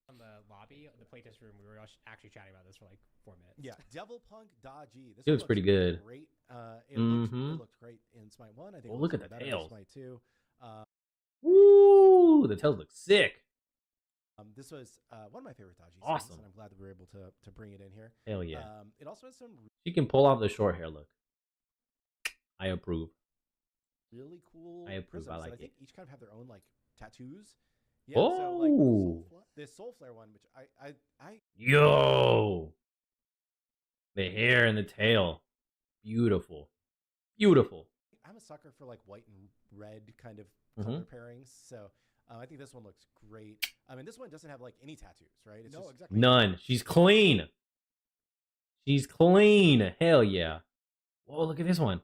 on the lobby, the playtest room, we were actually chatting about this for like 4 minutes. Yeah, Devil Punk Daji. This It one looks pretty good. Great. It Mhm. looked great in Smite 1. I think Oh, it look looks at the better in tails. Smite 2. Ooh, the tails look sick. This was one of my favorite Daji skins, Awesome. and I'm glad that we were able to bring it in here. Hell yeah. It also has some She can pull off the short hair look. I approve. really cool I approve, prisms I that like I think it. each kind of have their own like tattoos. Yeah, so like Oh, this Soul Flare one, which I yo. The hair and the tail. Beautiful. Beautiful. I'm a sucker for like white and red kind of Mhm. color pairings. So I think this one looks great. I mean, this one doesn't have like any tattoos, right? It's No, just exactly. None. She's clean. She's clean. Hell yeah. Whoa, look at this one.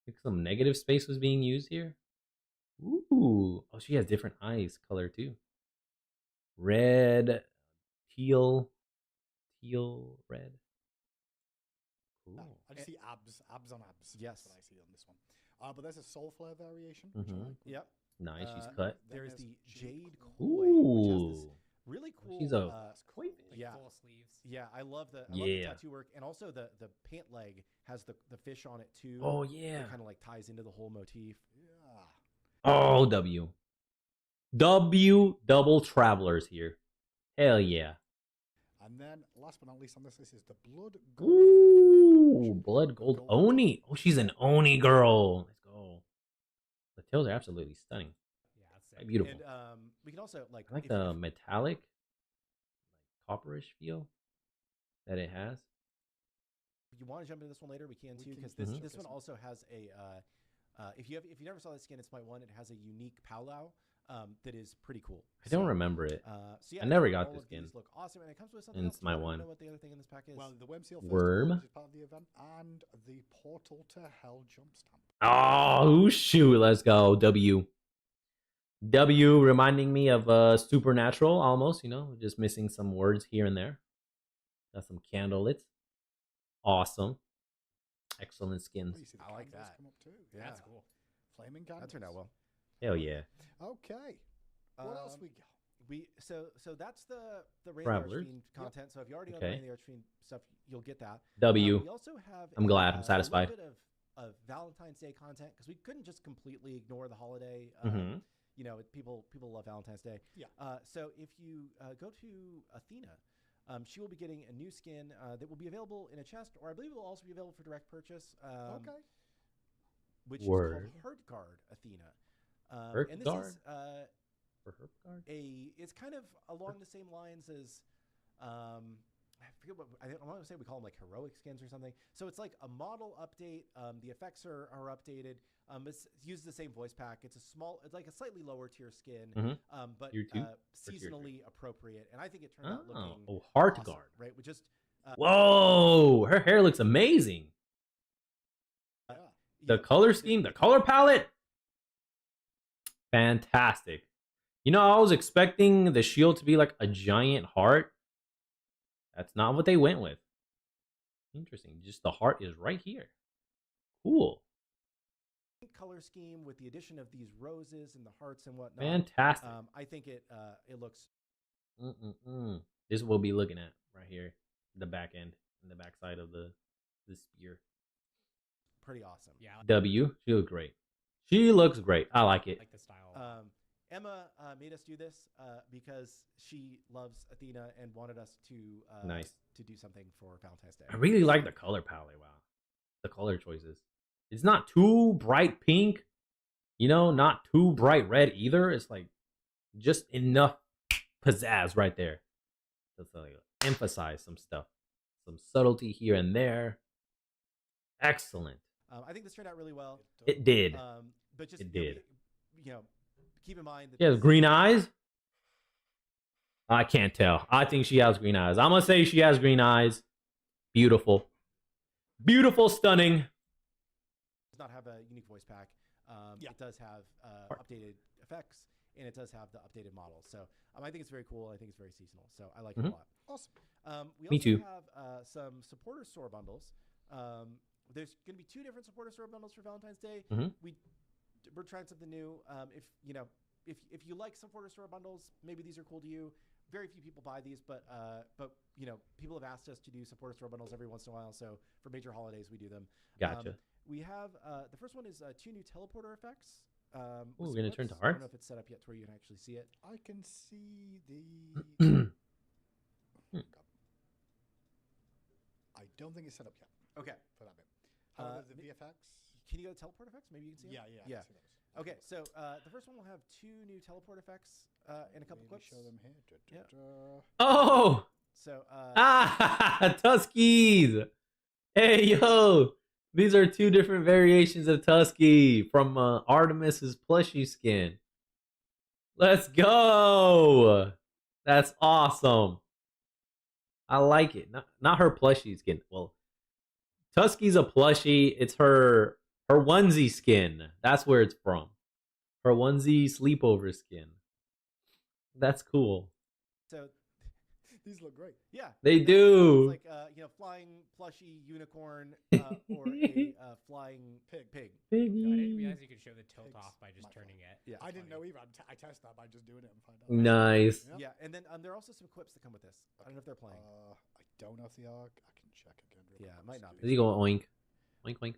Think some negative space was being used here. Ooh. Oh, she has different eyes color too. Red, teal, red. Cool. I just see abs on abs. Yes. That's what I see on this one. But there's a soul flare variation. Mhm. Which I like. Yep. Nice. She's Uh, cut. Then There's the Jade Koi, which has this Ooh. really cool. She's a quite Like Yeah. full sleeves. Yeah, I love the Yeah. tattoo work, and also the pant leg has the fish on it too. Oh It yeah. kind of like ties into the whole motif. Yeah. Oh W. W double travelers here. Hell yeah. And then, last but not least on this list is the blood gold. Ooh, blood gold Oni. Oh, she's an Oni girl. Let's go. The tails are absolutely stunning. Yeah, that's Quite sick. beautiful. And we can also like I like if- the if- metallic, like copperish feel that it has. If you want to jump into this one later, we can We too, can because jump this into this this one one. also has a if you never saw this skin in Smite 1, it has a unique powwow that is pretty cool. I don't So, remember it. So yeah, I never think got all this of these skin look awesome, and it comes with something in else too. Smite I don't 1. know what the other thing in this pack is. Well, the worm seal first Worm? of all, which is part of the event, and the portal to hell jump stamp. Oh shoot, let's go. W reminding me of Supernatural almost, you know, just missing some words here and there. Got some candlelits. Awesome. Excellent skins. Oh, you see the I like candles that. come up too. Yeah. That's cool. Flaming candles. That turned out well. Hell yeah. Okay. What else Um, we got? So that's the Rain Travelers. the Archfiend content. So if you already own Okay. Rain the Archfiend stuff, you'll get that. W. We also have. I'm glad. I'm satisfied. A little bit of Valentine's Day content because we couldn't just completely ignore the holiday. Mhm. You know, people love Valentine's Day. Yeah. So if you go to Athena, she will be getting a new skin that will be available in a chest, or I believe it will also be available for direct purchase. Okay. Which Word. is called Heartguard Athena. And this Heartguard? is For her card? it's kind of along the same lines as I forget what I want to say. We call them like heroic skins or something. So it's like a model update. The effects are updated. It uses the same voice pack. It's like a slightly lower tier skin, Mhm. but Tier 2 or tier 3? seasonally appropriate. And I think it turned out looking Oh, Heartguard. awesome, right? We just Whoa, her hair looks amazing. The color scheme, the color palette, fantastic. You know, I was expecting the shield to be like a giant heart. That's not what they went with. Interesting. Just the heart is right here. Cool. color scheme with the addition of these roses and the hearts and whatnot. Fantastic. I think it looks This is what we'll be looking at right here. The back end and the back side of the spear. pretty awesome. Yeah, I W. She looks great. She looks great. I like it. like the style. a lot. Emma made us do this because she loves Athena and wanted us to Nice. to do something for Valentine's Day. I really like the color palette. Wow. The color choices. It's not too bright pink, you know, not too bright red either. It's like just enough pizzazz right there. Just like emphasize some stuff, some subtlety here and there. Excellent. I think this turned out really well. It did. But just It you know, did. you know, keep in mind that She has this- green eyes. I can't tell. I think she has green eyes. I'm gonna say she has green eyes. Beautiful, beautiful, stunning. does not have a unique voice pack. Yeah. It does have Art. updated effects, and it does have the updated models. So I think it's very cool. I think it's very seasonal. So I like it a Mhm. lot. Awesome. We Me also too. have some supporter store bundles. There's going to be 2 different supporter store bundles for Valentine's Day. Mhm. We're trying something new. If you like supporter store bundles, maybe these are cool to you. Very few people buy these, but people have asked us to do supporter store bundles every once in a while. So for major holidays, we do them. Gotcha. We have the first one is 2 new teleporter effects. Ooh, with we're gonna some turn to clips. I don't hearts? know if it's set up yet to where you can actually see it. I can see the. I don't think it's set up yet Okay. for that bit. However, the mi- VFX. Can you go to teleport effects? Maybe you can see Yeah, them? yeah. I Yeah. can see those. Okay, so the first one will have 2 new teleport effects and a couple Maybe clips. show them here. Yeah. Oh, So Tuskies! Hey, yo! These are 2 different variations of Tusky from Artemis's plushie skin. Let's go! That's awesome. I like it. Not her plushie skin. Well, Tusky's a plushie. It's her onesie skin. That's where it's from. Her onesie sleepover skin. That's cool. so These look great. yeah, They that do. It's like flying plushy unicorn or a flying pig. I didn't Piggy. realize you could show the tilt Pigs off by just might turning it. Yeah. I didn't Funny. know either. I test that by just doing it and find out. Nice. Yep. Yeah, and then there are also some clips that come with this. I don't know if they're playing. I don't know if they are. I can check again. real Yeah, quick it might to not do be. Is he going oink? Oink oink.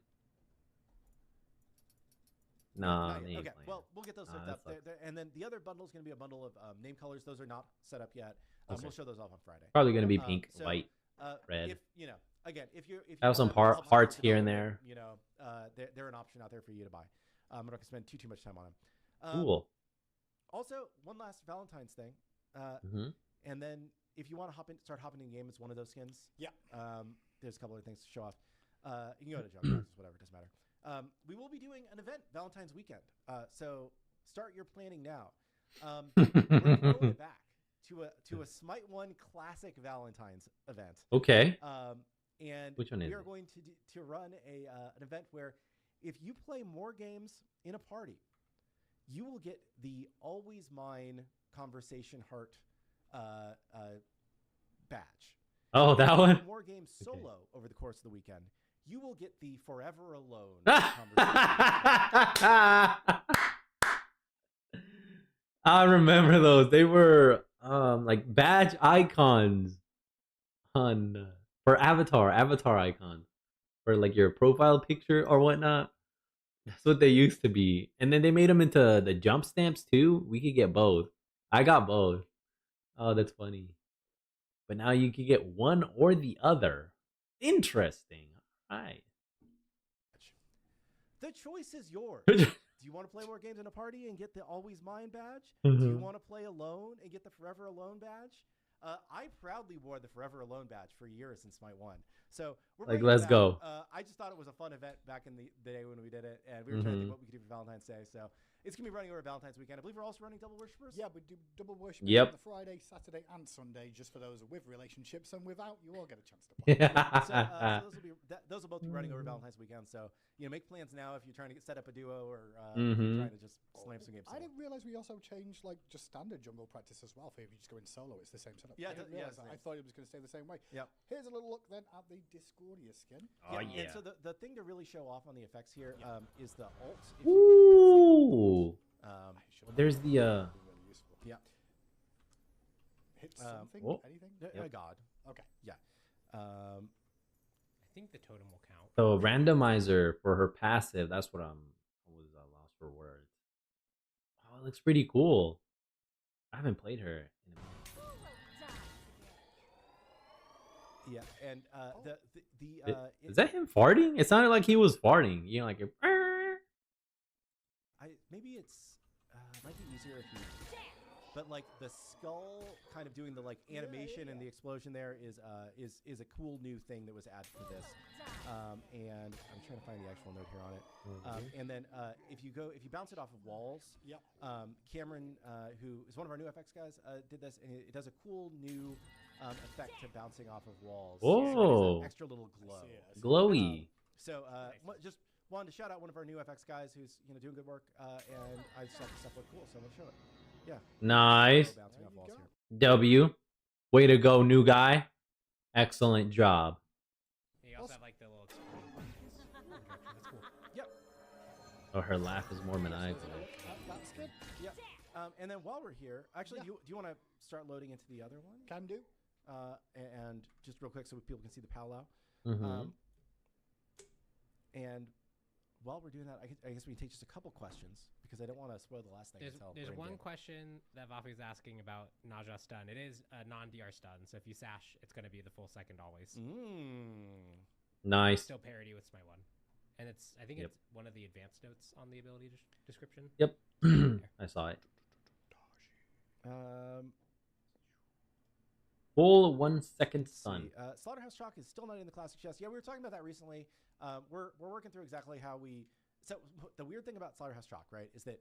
Nah, Not they yet. ain't Okay, playing. well, we'll get those Ah, hooked that up. sucks. And then the other bundle is going to be a bundle of name colors. Those are not set up yet. Okay. We'll show those off on Friday. Probably gonna be pink, so, white. red. If if you Have some wanna help hearts support here and development, there. they're an option out there for you to buy. I'm not going to spend too much time on them. Cool. Also, one last Valentine's thing, Hmm. and then if you want to start hopping in the game, it's one of those skins. Yeah. There's a couple of things to show off. You can go to Junk Boxes, whatever, doesn't matter. We will be doing an event Valentine's weekend, so start your planning now. We're throwing it back to a Smite 1 Classic Valentine's event. Okay. And Which one is we are it? going to run an event where if you play more games in a party, you will get the Always Mine Conversation Heart badge. Oh, that one. More games Okay. solo over the course of the weekend, you will get the forever alone conversation. I remember those. They were like badge icons on for avatar icons for like your profile picture or whatnot. That's what they used to be. And then they made them into the jump stamps too. We could get both. I got both. Oh, that's funny. But now you can get one or the other. Interesting. All right. The choice is yours. Mhm. Do you want to play more games in a party and get the Always Mine badge? Do you want to play alone and get the Forever Alone badge? I proudly wore the Forever Alone badge for years in Smite 1. So we're Like, bringing let's it back. go. I just thought it was a fun event back in the day when we did it, and we were trying to think what we could do for Valentine's Day. So it's going to be running over Valentine's weekend. I believe we're also running Double Worshippers. Yeah, we do double worship Yep. on the Friday, Saturday, and Sunday, just for those with relationships, and without, you all get a chance to play. So those will both be running over Valentine's weekend. So make plans now if you're trying to set up a duo or if you're trying to just slam some games. I didn't realize we also changed like just standard jungle practice as well. For if you just go in solo, it's the same setup. Yeah, I didn't realize that. I thought it was going to stay the same way. Yep. Here's a little look then at the Discordia skin. Oh, yeah. And so the thing to really show off on the effects here is the ult. If Ooh. There's the Really useful. Yeah. Hit something? oh. Anything? God. Okay. Yeah. I think the totem will count. so randomizer for her passive. That's what I was lost for words. Oh, it looks pretty cool. I haven't played her in a minute. Who will die today? Yeah, and Is that him farting? It sounded like he was farting. You know, like maybe it's might be easier if you. But like the skull kind of doing the like animation and the explosion there is a cool new thing that was added to this. And I'm trying to find the actual note here on it. And then if you bounce it off of walls, Yep. Cameron, who is one of our new FX guys, did this, and it does a cool new effect to bouncing off of walls. So it Oh. has an extra little glow. glowy. So just wanted to shout out one of our new FX guys who's doing good work, and I just thought the stuff looked cool, so I'm gonna show it. Yeah. Nice. Bouncing off walls here. W. Way to go, new guy. Excellent job. You also have like the little exploding buttons. That's cool. Yep. Oh, her laugh is more maniacal. That's good. Yep. And then while we're here, actually, do you want to start loading into the other one? Can do. And just real quick so people can see the powwow. Mhm. And while we're doing that, I guess we can take just a couple questions because I don't want to spoil the last thing. There's one question that Vafi's asking about Naja stun. It is a non-DR stun, so if you sash, it's going to be the full second always. Nice. Still parity with Smite 1. And I think it's one of the advanced notes on the ability description. Yep. I saw it. Full 1 second stun. Slaughterhouse Chalk is still not in the classic chest. Yeah, we were talking about that recently. We're working through exactly how we. So the weird thing about Slaughterhouse Chalk, right, is that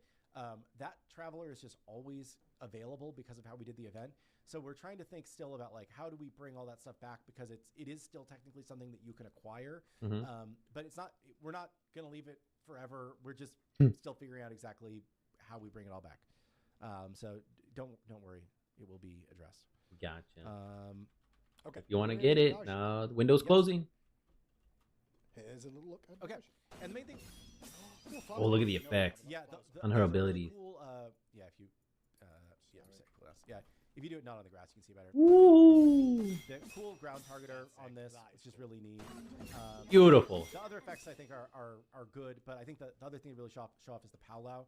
that Traveler is just always available because of how we did the event. So we're trying to think still about like how do we bring all that stuff back because it is still technically something that you can acquire, but it's not. We're not gonna leave it forever. We're just still figuring out exactly how we bring it all back. So don't worry, it will be addressed. Gotcha. Okay. If you want to get it, no, the window's closing. Here's a little look. At Okay, Naja. and the main thing. Oh, look at the effects. Yeah, on her there's a really abilities. cool, yeah, if you, if you do it not on the grass, you can see better. Ooh. The cool ground targeter on this, it's just really neat. Beautiful. The other effects I think are good, but I think the other thing to really show off is the powwow,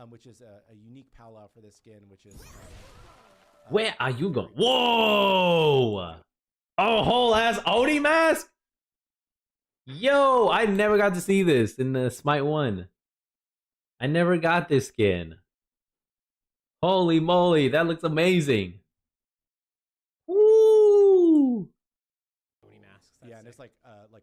which is a unique powwow for this skin, which is. Where are you going? Whoa! Oh, whole ass Odie mask? Yo, I never got to see this in the Smite 1. I never got this skin. Holy moly, that looks amazing. Woo! Masks. Yeah, and it's like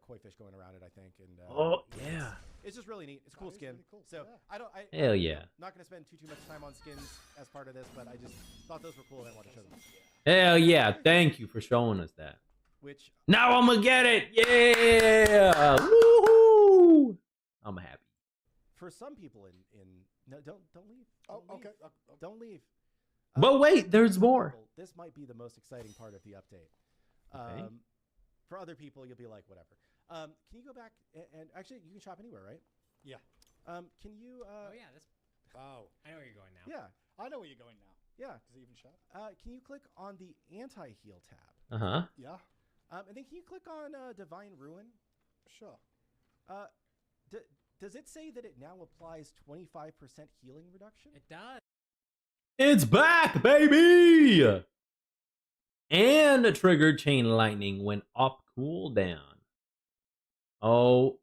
koi fish going around it, I think. And Oh, yeah. it's just really neat. It's a cool skin. really cool, So yeah. Hell yeah. I'm not going to spend too much time on skins as part of this, but I just thought those were cool and I wanted to show them. Hell yeah. Thank you for showing us that. Which Now I'm gonna get it. Yeah. Woohoo! I'm happy. for some people no, don't leave. Oh, Don't leave. okay. Don't leave. But wait, there's for more. people, this might be the most exciting part of the update. Okay. For other people, you'll be like, whatever. Can you go back and actually you can shop anywhere, right? Yeah. Can you? Oh yeah, this. Oh. I know where you're going now. Yeah. I know where you're going now. Yeah. Does it even shop? Can you click on the anti-heal tab? Yeah. And then can you click on Divine Ruin? Sure. Does it say that it now applies 25% healing reduction? It does. It's back, baby! And the trigger chain lightning went off cooldown. Oh,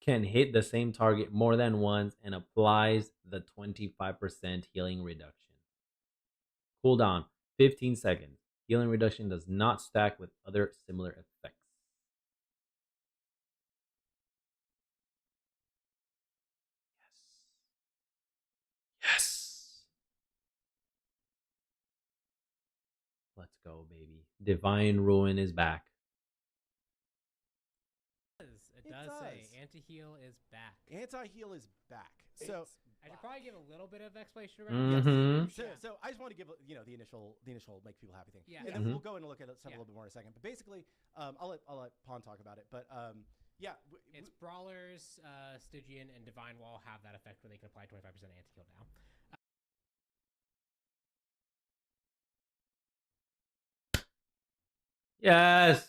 can hit the same target more than once and applies the 25% healing reduction. Cooldown 15 seconds. Healing reduction does not stack with other similar effects. Yes. Let's go, baby. Divine Ruin is back. It does say anti-heal is back. Anti-heal is back. So I should probably give a little bit of explanation around Mm-hmm. this. So I just want to give the initial make people happy thing. Yeah. And then we'll go in and look at stuff a little bit more in a second. But basically, I'll let Pawn talk about it. But yeah, It's Brawlers, Stygian, and Divine Wall have that effect where they can apply 25% anti-heal now. Yes.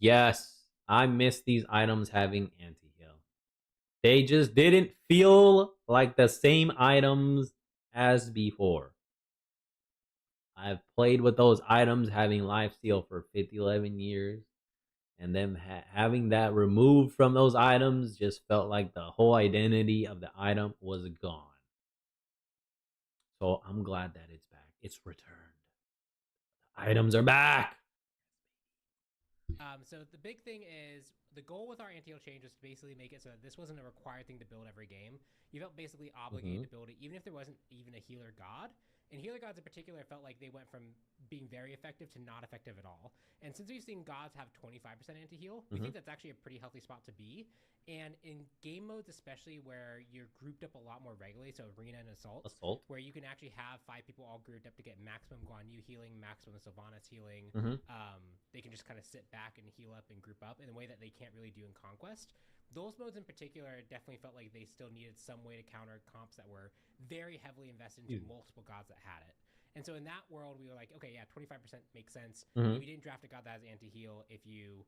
Yes. I miss these items having anti-heal. They just didn't feel like the same items as before. I've played with those items having lifesteal for 11 years. And them having that removed from those items just felt like the whole identity of the item was gone. So I'm glad that it's back. It's returned. The items are back. So the big thing is the goal with our anti-heal change was to basically make it so that this wasn't a required thing to build every game. You felt basically obligated to build it, even if there wasn't even a healer god. And healer gods in particular felt like they went from being very effective to not effective at all. And since we've seen gods have 25% anti-heal, we think that's actually a pretty healthy spot to be. And in game modes, especially where you're grouped up a lot more regularly, so arena and assault, where you can actually have 5 people all grouped up to get maximum Guan Yu healing, maximum Sylvanas healing. They can just kind of sit back and heal up and group up in a way that they can't really do in Conquest. Those modes in particular definitely felt like they still needed some way to counter comps that were very heavily invested into multiple gods that had it. And so in that world, we were like, okay, yeah, 25% makes sense. If you didn't draft a god that has anti-heal, if you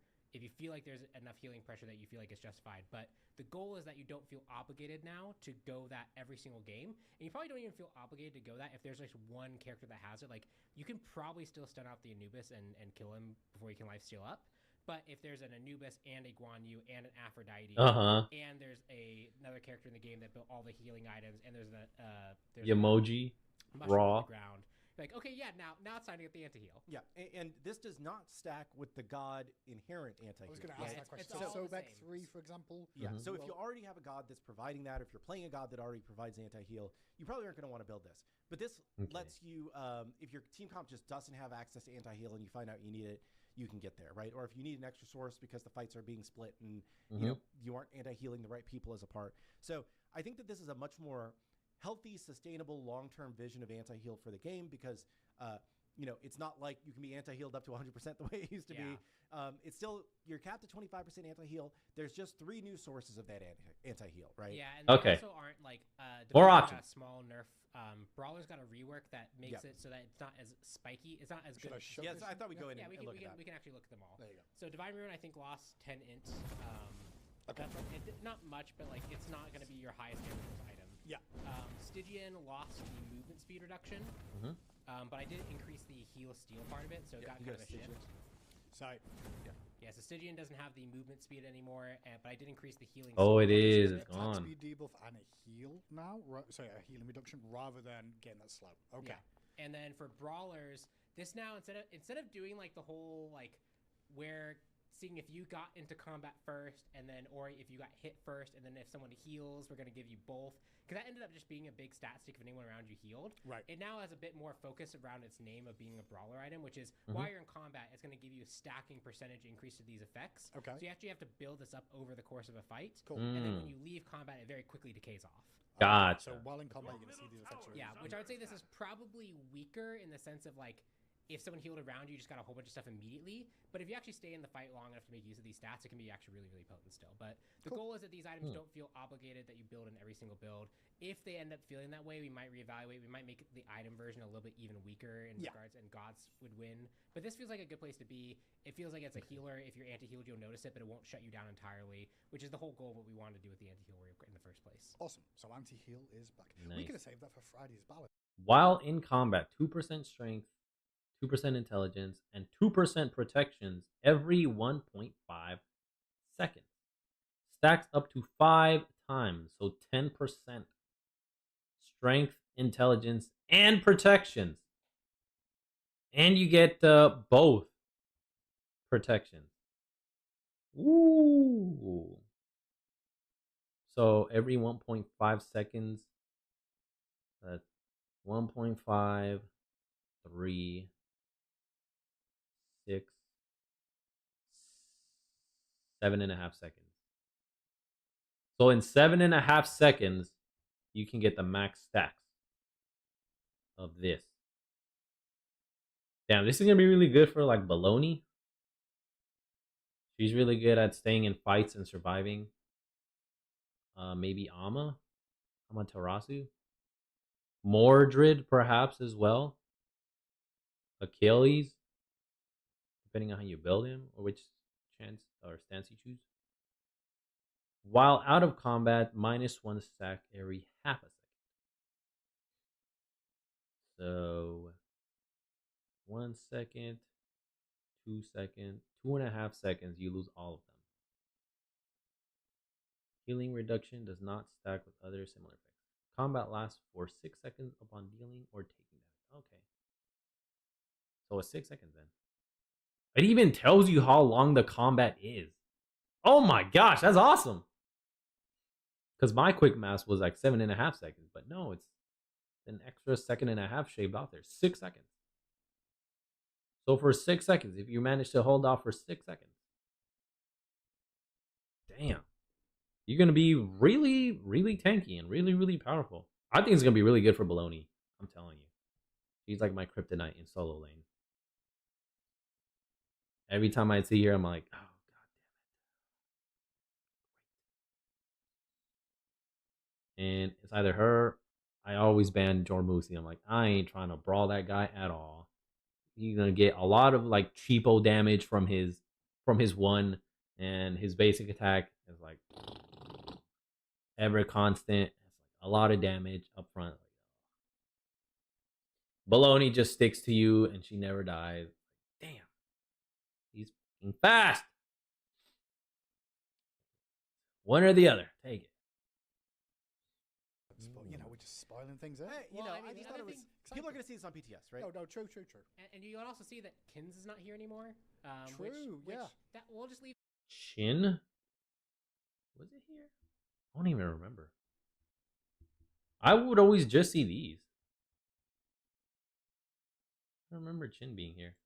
feel like there's enough healing pressure that you feel like it's justified. But the goal is that you don't feel obligated now to go that every single game. And you probably don't even feel obligated to go that if there's like one character that has it. Like, you can probably still stun out the Anubis and kill him before you can lifesteal up. But if there's an Anubis and a Guan Yu and an Aphrodite, and there's another character in the game that built all the healing items, and there's Emoji raw ground, like, okay, yeah, now it's time to get the anti-heal. Yeah, and this does not stack with the god inherent anti-heal. I was going to ask that question. It's So all the Sobek same. 3, for example. Yeah. So if you already have a god that's providing that, if you're playing a god that already provides anti-heal, you probably aren't going to want to build this. But this lets you, if your team comp just doesn't have access to anti-heal and you find out you need it, you can get there, right? Or if you need an extra source because the fights are being split and you aren't anti-healing the right people as a part. So I think that this is a much more healthy, sustainable, long-term vision of anti-heal for the game because it's not like you can be anti-healed up to 100% the way it used to be. It's still, you're capped at 25% anti-heal. There's just 3 new sources of that anti-heal, right? Yeah, and they also aren't like more got options. a small nerf. Brawler's got a rework that makes it so that it's not as spiky. It's not as good. Yes, I thought we'd go in and look at that. We can actually look at them all. There you go. So Divine Ruin, I think, lost 10 int. Not much, but like it's not going to be your highest damage item. Yeah. Stygian lost the movement speed reduction, but I did increase the heal steal part of it, so it got kind of a shift. Sorry. Yeah, so Stygian doesn't have the movement speed anymore, but I did increase the healing. Oh, it is. It's Attack gone. speed debuff and a heal now. Sorry, a healing reduction rather than getting that slow. Okay. Yeah. And then for Brawlers, this now instead of doing like the whole like where seeing if you got into combat first and then or if you got hit first and then if someone heals, we're going to give you both. Because that ended up just being a big stat stick if anyone around you healed. Right. It now has a bit more focus around its name of being a brawler item, which is while you're in combat, it's going to give you a stacking percentage increase to these effects. Okay. So you actually have to build this up over the course of a fight. Cool. And then when you leave combat, it very quickly decays off. Gotcha. So while in combat, you're going to see these effects. Yeah, which I would say this is probably weaker in the sense of like if someone healed around you, you just got a whole bunch of stuff immediately. But if you actually stay in the fight long enough to make use of these stats, it can be actually really, really potent still. But the goal is that these items don't feel obligated that you build in every single build. If they end up feeling that way, we might reevaluate. We might make the item version a little bit even weaker in regards, and gods would win. But this feels like a good place to be. It feels like it's a healer. If you're anti-healed, you'll notice it, but it won't shut you down entirely, which is the whole goal of what we wanted to do with the anti-heal warrior in the first place. Awesome. So anti-heal is back. We Nice. could have saved that for Friday's ballot. While in combat, 2% strength, 2% intelligence, and 2% protections every 1.5 seconds. Stacks up to 5 times, so 10% strength, intelligence, and protections. And you get both protections. Ooh. So every 1.5 seconds, that's 1.5, 3, 6, 7.5 seconds. So in 7.5 seconds, you can get the max stacks of this. Damn, this is gonna be really good for like Baloney. She's really good at staying in fights and surviving. Maybe Amaterasu. Mordred, perhaps, as well. Achilles, depending on how you build him or which chance or stance you choose. While out of combat, -1 stack every half a second. So 1 second, 2 seconds, 2.5 seconds, you lose all of them. Healing reduction does not stack with other similar effects. Combat lasts for 6 seconds upon dealing or taking damage. Okay. So it's 6 seconds then. It even tells you how long the combat is. Oh my gosh, that's awesome. Because my quick mass was like 7.5 seconds, but no, it's an extra 1.5 seconds shaved off there. 6 seconds. So for 6 seconds, if you manage to hold off for 6 seconds, damn, you're gonna be really, really tanky and really, really powerful. I think it's gonna be really good for Baloney. I'm telling you, she's like my kryptonite in solo lane. Every time I see her, I'm like, oh god damn it. And it's either her. I always ban Jormusi. I'm like, I ain't trying to brawl that guy at all. He's gonna get a lot of like cheapo damage from his one, and his basic attack is like ever constant. It's like a lot of damage up front. Baloney just sticks to you and she never dies. Damn. He's fast. One or the other. Take it. You know, we're just spoiling things out. Hey, you Well, know, I mean, I the just thought other it was. thing- People are going to see this on PTS, right? No, true. And you will also see that Kins is not here anymore. True, yeah. That we'll just leave. Shin? Was it here? I don't even remember. I would always just see these. I don't remember Chin being here.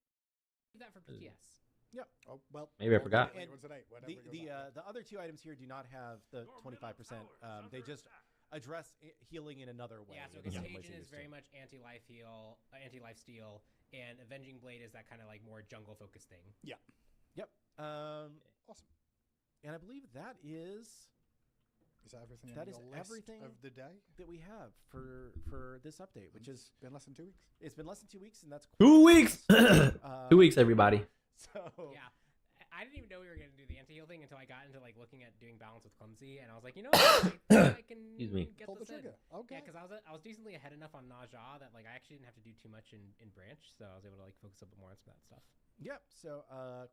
That for PTS. Yep. Oh, well. Maybe I forgot. And the other two items here do not have the 25%. They just address healing in another way. Yeah, so in some Contagion places is very much anti-life heal, anti-life steal, and Avenging Blade is that kind of like more jungle focused thing. Yeah. Yep. Awesome. And I believe that is Is that everything? That on is your list everything of the day. that we have for this update, which has been less than 2 weeks. it's been less than 2 weeks, and that's 2 weeks. quite 2 weeks, everybody. So Yeah. I didn't even know we were going to do the anti-heal thing until I got into like looking at doing balance with Clumsy, and I was like, you know what? I can Excuse me. get Pull the this in. trigger. Okay. Yeah, because I was decently ahead enough on Naja that like I actually didn't have to do too much in branch, so I was able to like focus a bit more on some of that stuff. Yep. So,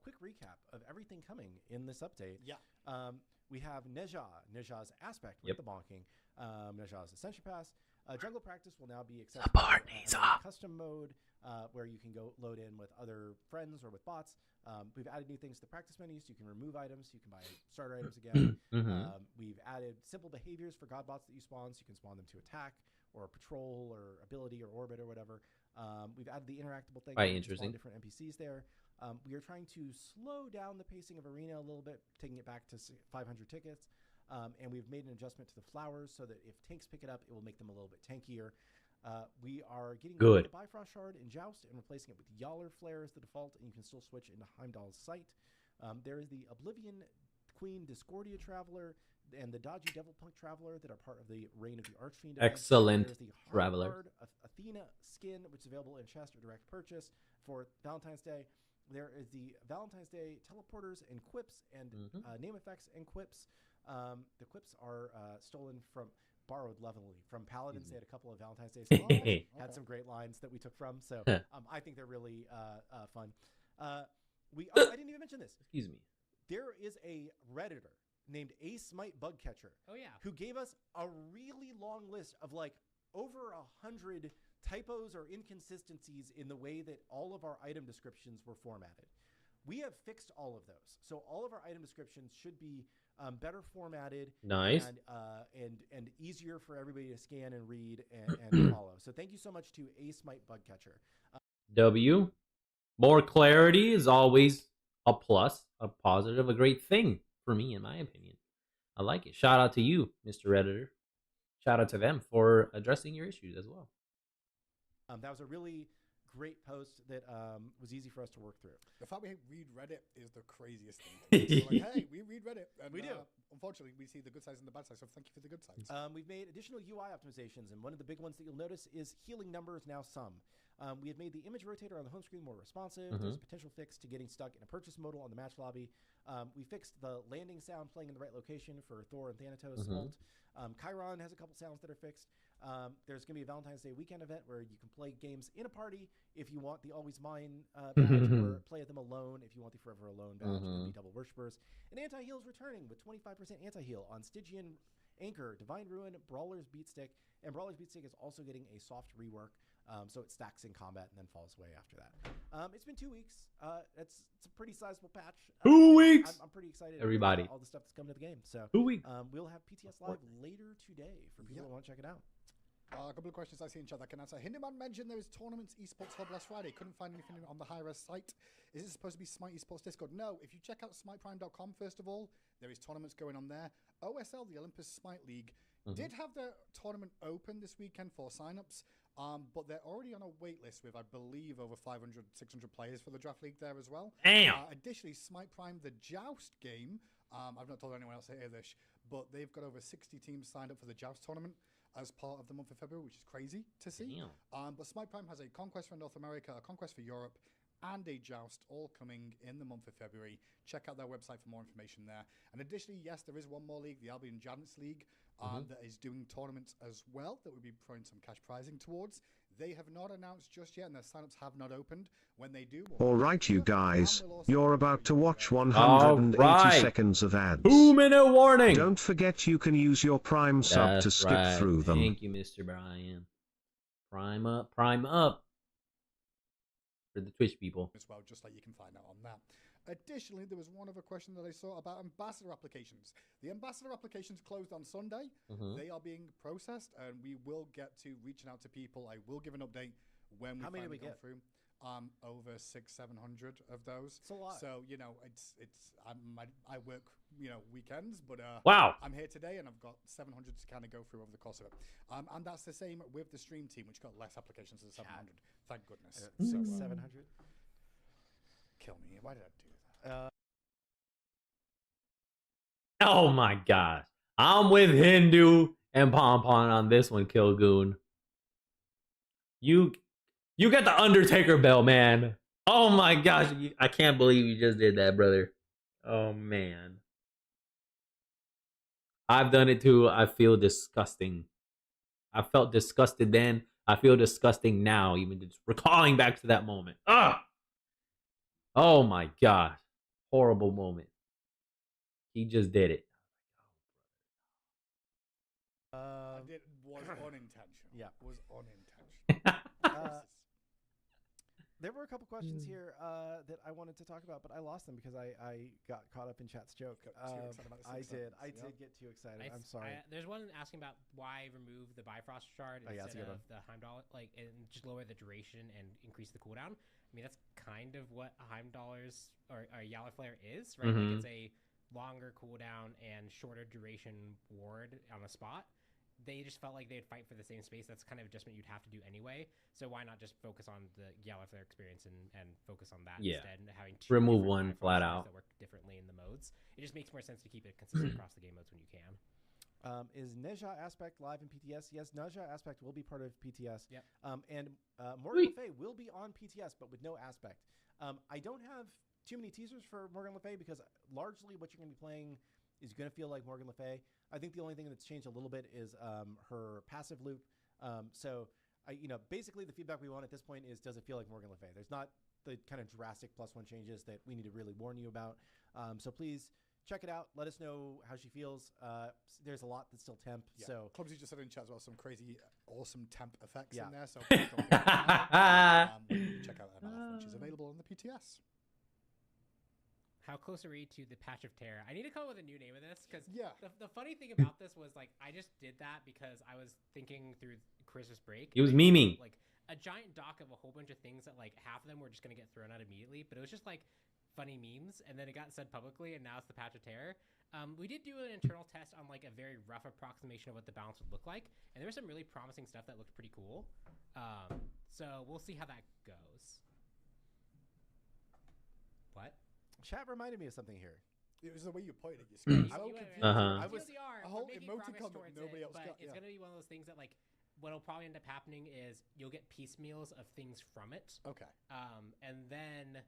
quick recap of everything coming in this update. Yeah. We have Neja's aspect with the bonking. Neja's Ascension Pass. Jungle Practice will now be accessible as a custom mode where you can go load in with other friends or with bots. We've added new things to the practice menus. You can remove items. You can buy starter items again. We've added simple behaviors for god bots that you spawn, so you can spawn them to attack or patrol or ability or orbit or whatever. We've added the interactable thing. Quite You can interesting. spawn different NPCs there. We are trying to slow down the pacing of Arena a little bit, taking it back to 500 tickets. And we've made an adjustment to the flowers so that if tanks pick it up, it will make them a little bit tankier. We are getting rid Good. of the Bifrost Shard in Joust and replacing it with Yaller Flare as the default, and you can still switch into Heimdall's Sight. There is the Oblivion Queen Discordia Traveler and the Dodgy Devil Punk Traveler that are part of the Reign of the Archfiend event. Excellent There's the Traveler. Hard Athena skin, which is available in chest or direct purchase for Valentine's Day. There is the Valentine's Day teleporters and quips and name effects and quips. The quips are borrowed levelly from Paladins. They had a couple of Valentine's Day songs, had some great lines that we took from. So I think they're really fun. I didn't even mention this. Excuse me. There is a Redditor named A Smite Bug Catcher. Oh yeah. Who gave us a really long list of like over 100 typos or inconsistencies in the way that all of our item descriptions were formatted. We have fixed all of those, so all of our item descriptions should be better formatted, Nice, and easier for everybody to scan and read and follow. So thank you so much to A Smite Bug Catcher. W. More clarity is always a plus, a positive, a great thing for me, in my opinion. I like it. Shout out to you, Mr. Redditor. Shout out to them for addressing your issues as well. That was a really great post that was easy for us to work through. The fact we read Reddit is the craziest thing. We're like, hey, we read Reddit. And, we do. Unfortunately, we see the good sides and the bad sides, so thank you for the good sides. We've made additional UI optimizations, and one of the big ones that you'll notice is healing numbers now sum. We have made the image rotator on the home screen more responsive. There's a potential fix to getting stuck in a purchase modal on the match lobby. We fixed the landing sound playing in the right location for Thor and Thanatos ult. Chiron has a couple sounds that are fixed. There's going to be a Valentine's Day weekend event where you can play games in a party if you want the Always Mine badge, or play them alone if you want the Forever Alone badge and be double worshippers. And anti-heal is returning with 25% anti-heal on Stygian Anchor, Divine Ruin, Brawler's Beatstick, and Brawler's Beatstick is also getting a soft rework, so it stacks in combat and then falls away after that. It's been 2 weeks. It's a pretty sizable patch. 2 weeks. I'm pretty excited. Everybody, all the stuff that's coming to the game. So 2 weeks. We'll have PTS Live later today for people who want to check it out. A couple of questions I see in chat that can answer. Hinderman mentioned there is tournaments esports hub last Friday. Couldn't find anything on the high-res site. Is it supposed to be Smite Esports Discord? No. If you check out SmitePrime.com, first of all, there is tournaments going on there. OSL, the Olympus Smite League, did have their tournament open this weekend for signups, but they're already on a wait list with, I believe, over 500, 600 players for the draft league there as well. Damn. Additionally, Smite Prime, the Joust game, I've not told anyone else here this, but they've got over 60 teams signed up for the Joust tournament as part of the month of February, which is crazy to see. But Smite Prime has a Conquest for North America, a Conquest for Europe, and a Joust all coming in the month of February. Check out their website for more information there. And additionally, yes, there is one more league, the Albion Giants League, that is doing tournaments as well that we'll be throwing some cash prizing towards. They have not announced just yet, and their signups have not opened. When they do, all right, you guys, you're about to watch 180 seconds of ads. 2-minute warning. Don't forget you can use your Prime sub to skip through them. Thank you, Mr. Brian. Prime up for the Twitch people as well, just like you can find out on that. Additionally, there was one other question that I saw about ambassador applications. The ambassador applications closed on Sunday. They are being processed, and we will get to reaching out to people. I will give an update when we finally go through. Over 600-700 of those. It's a lot. So I work weekends, but wow, I'm here today and I've got 700 to kind of go through over the course of it. And that's the same with the stream team, which got less applications than 700. Thank goodness. So 700. Kill me. Why did I do that? Oh my gosh, I'm with Hindu and Pompon on this one, Killgoon. You got the Undertaker bell, man. Oh my gosh, I can't believe you just did that, brother. Oh man. I've done it too. I feel disgusting. I felt disgusted then. I feel disgusting now, even just recalling back to that moment. Ah! Oh my gosh. Horrible moment. He just did it. It was unintentional. Yeah. Was unintentional. There were a couple questions here that I wanted to talk about, but I lost them because I got caught up in chat's joke. I did get too excited. I'm sorry. There's one asking about why remove the Bifrost shard instead of the Heimdall, and just lower the duration and increase the cooldown. I mean, that's kind of what Heimdall's or Yaller Flare is, right? Like it's a longer cooldown and shorter duration ward on a spot. they just felt like they'd fight for the same space. That's kind of adjustment you'd have to do anyway. So why not just focus on the Gallifrey experience and focus on that instead, and having two remove different one UI flat functionalities out. that work differently in the modes. It just makes more sense to keep it consistent across the game modes when you can. Is Neja Aspect live in PTS? Yes, Neja Aspect will be part of PTS. Yep. And Morgan Le Fay will be on PTS, but with no Aspect. I don't have too many teasers for Morgan Le Fay because largely what you're going to be playing is going to feel like Morgan Le Fay. I think the only thing that's changed a little bit is her passive loop. Basically the feedback we want at this point is, does it feel like Morgan Le Fay? There's not the kind of drastic +1 changes that we need to really warn you about. So please check it out. Let us know how she feels. There's a lot that's still temp. Yeah. So Clubsy just said in chat as well some crazy, awesome temp effects Yeah. in there. So please don't get check out MLF when she's available on the PTS. How close are we to the Patch of Terror? I need to come up with a new name of this because Yeah. the funny thing about this was like I just did that because I was thinking through Christmas break. He was and I memeing. like a giant doc of a whole bunch of things that like half of them were just gonna get thrown out immediately, but it was just like funny memes, and then it got said publicly, and now it's the Patch of Terror. We did do an internal test on like a very rough approximation of what the balance would look like, and there was some really promising stuff that looked pretty cool. So we'll see how that goes. What? chat reminded me of something here. It was the way you pointed at your screen. So So you- confused. Uh-huh. I was TLDR, a we're whole making emoticon progress that towards nobody it, else but got, it's yeah. gonna be one of those things that like what'll probably end up happening is you'll get piecemeals of things from it. Okay. And then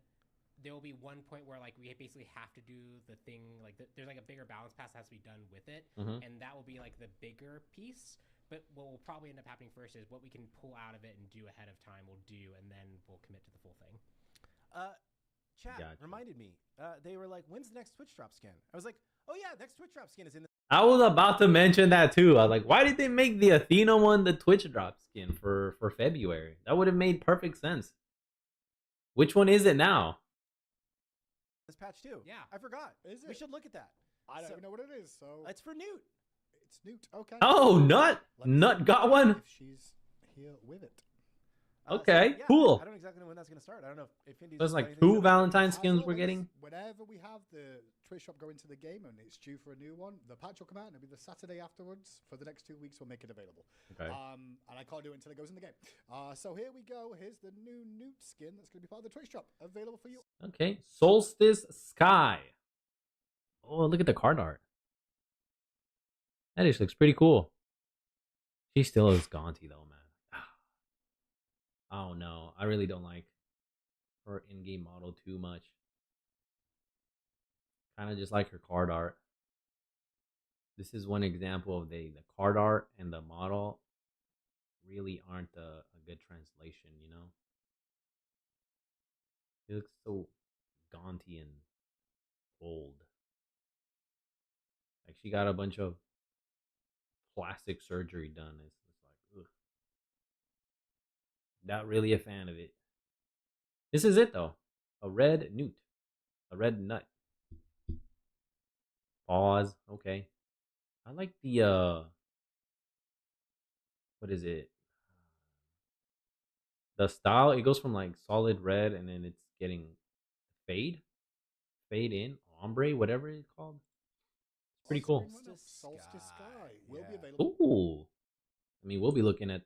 there will be one point where like we basically have to do the thing like there's like a bigger balance pass that has to be done with it, and that will be like the bigger piece. But what will probably end up happening first is what we can pull out of it and do ahead of time we'll do, and then we'll commit to the full thing. Chat Gotcha. reminded me. They were like, "When's the next Twitch drop skin?" I was like, "Oh yeah, next Twitch drop skin is in." I was about to mention that too. I was like, why did they make the Athena one the Twitch drop skin for February? That would have made perfect sense. Which one is it now? This patch too. Yeah. I forgot. Is We it? should look at that. I don't So- even know what it is. So It's for Newt. it's Newt. Okay. Oh, Nut! Let me see Nut got one? if she's here with it. Okay, cool. I don't exactly know when that's gonna start. I don't know if Indy's. There's got like anything two set up. Valentine As skins we're always, getting. Whenever we have the Twitch shop go into the game and it's due for a new one, the patch will come out and it'll be the Saturday afterwards. For the next 2 weeks, we'll make it available. Okay. And I can't do it until it goes in the game. So here we go. Here's the new Newt skin that's going to be part of the Twitch shop. Available for you. Okay. Solstice Sky. Oh, look at the card art. That just looks pretty cool. She still is Gaunty though, man. I don't know. I really don't like her in-game model too much. Kind of just like her card art. This is one example of the card art and the model really aren't a good translation, you know? It looks so Gaunty and old. Like she got a bunch of plastic surgery done. It's like, ugh. Not really a fan of it. This is it though. A red newt. A red nut. Pause. Okay. I like the what is it? The style, it goes from like solid red and then it's getting fade. Fade in. Ombre, whatever it's called. It's pretty cool. Solstice Sky will be Yeah. available. Ooh. I mean, we'll be looking at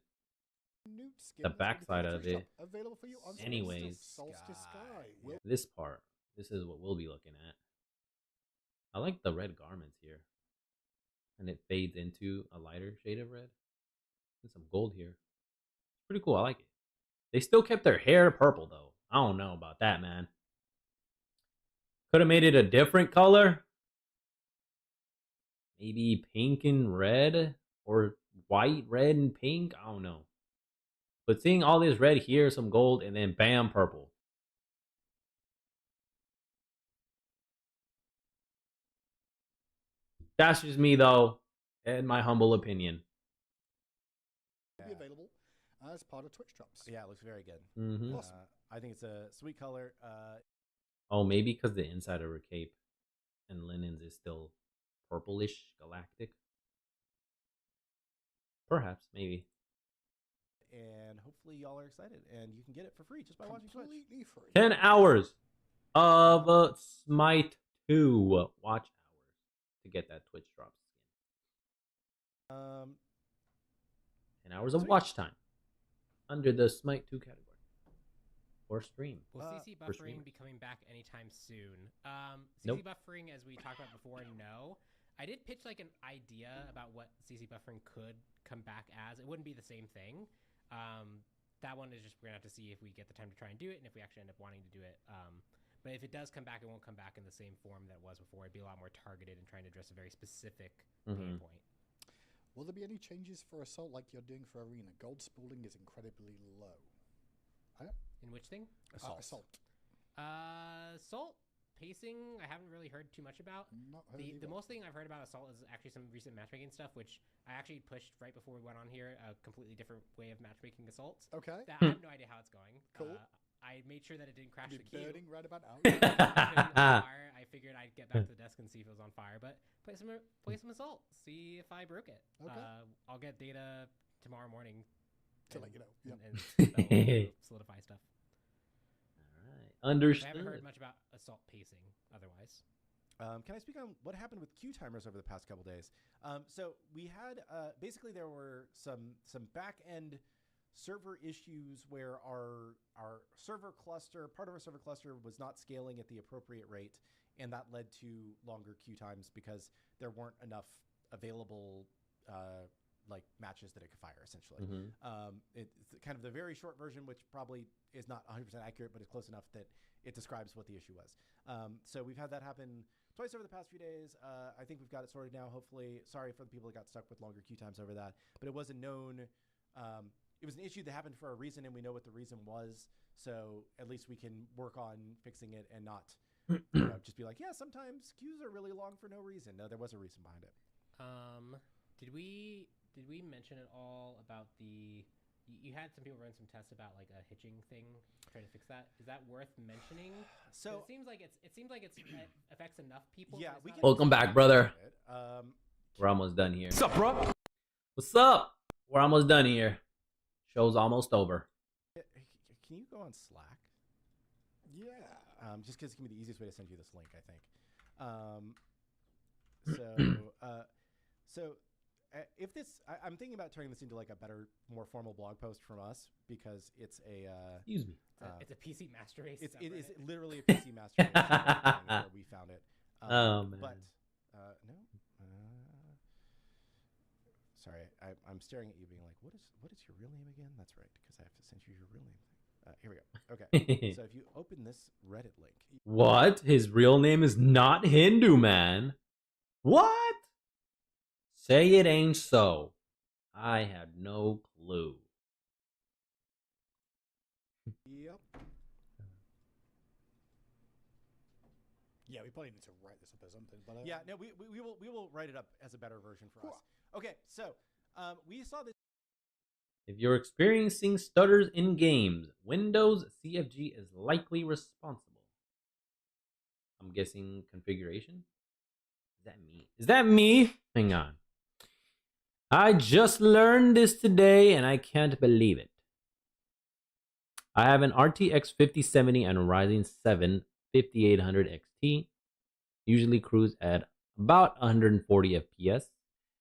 Newt skin the that's gonna be backside part of the Twitch it. shop. Available for you on Anyways. Solstice Sky. Will this part. This is what we'll be looking at. I like the red garments here. And it fades into a lighter shade of red. And some gold here. Pretty cool. I like it. They still kept their hair purple though. I don't know about that, man. Could have made it a different color. Maybe pink and red. Or white, red, and pink. I don't know. But seeing all this red here, some gold, and then bam, purple. That's just me though, in my humble opinion. be available as part of Twitch drops. Yeah, it looks very good. Mm-hmm. Awesome. I think it's a sweet color. Oh, maybe because the inside of her cape and linens is still purplish galactic. Perhaps, maybe. And hopefully y'all are excited, and you can get it for free just by watching Twitch. Completely free. 10 hours of Smite 2 watch hours to get that Twitch drop skin. hours of Sweet. watch time under the Smite 2 category. Or stream. Will CC for streamers. buffering be coming back anytime soon? CC Nope. buffering, as we talked about before, no. I did pitch like an idea about what CC buffering could come back as. It wouldn't be the same thing. That one is just we're gonna have to see if we get the time to try and do it, and if we actually end up wanting to do it. But if it does come back, it won't come back in the same form that it was before. It'd be a lot more targeted and trying to address a very specific pain point. Will there be any changes for Assault like you're doing for Arena? Gold spooling is incredibly low. In which thing? Assault. Assault pacing, I haven't really heard too much about. Not heard The either. most thing I've heard about Assault is actually some recent matchmaking stuff, which I actually pushed right before we went on here, a completely different way of matchmaking Assaults. Okay. That I have no idea how it's going. Cool. I made sure that it didn't crash Be the queue. burning right about now. I figured I'd get back to the desk and see if it was on fire, but play some Assault, see if I broke it. Okay. I'll get data tomorrow morning To let you know. Yep. and that'll solidify stuff. I Understood. haven't heard much about Assault pacing otherwise. Can I speak on what happened with queue timers over the past couple days? So we had basically there were some back end server issues where our server cluster, part of our server cluster, was not scaling at the appropriate rate, and that led to longer queue times because there weren't enough available like matches that it could fire, essentially. It's kind of the very short version, which probably is not 100% accurate, but it's close enough that it describes what the issue was. So we've had that happen twice over the past few days. I think we've got it sorted now, hopefully. Sorry for the people that got stuck with longer queue times over that, but it was a known, it was an issue that happened for a reason, and we know what the reason was. So at least we can work on fixing it and not just be like, yeah, sometimes queues are really long for no reason. No, there was a reason behind it. Did we mention at all about you had some people run some tests about like a hitching thing, trying to fix that. Is that worth mentioning? So it seems like it affects enough people. Yeah, we can. Welcome back, brother. Um, We're almost done here. What's up, bro? What's up? We're almost done here. Show's almost over. Can you go on Slack? Yeah. Just because it's gonna be the easiest way to send you this link, I think. If this, I'm thinking about turning this into like a better, more formal blog post from us because it's a. Excuse me. It's a PC master race. It is literally a PC master race where we found it. Oh, man. But no. Sorry, I'm staring at you, being like, what is your real name again? That's right, because I have to send you your real name. Here we go. Okay. So if you open this Reddit link. What? His real name is not Hindu, man. What? Say it ain't so. I had no clue. Yep. Yeah, we probably need to write this up or something. But Yeah, no, we will write it up as a better version for us. Okay, so we saw this. If you're experiencing stutters in games, Windows CFG is likely responsible. I'm guessing configuration? Is that me? Is that me? Hang on. I just learned this today and I can't believe it. I have an RTX 5070 and a Ryzen 7 5800 XT. Usually cruise at about 140 FPS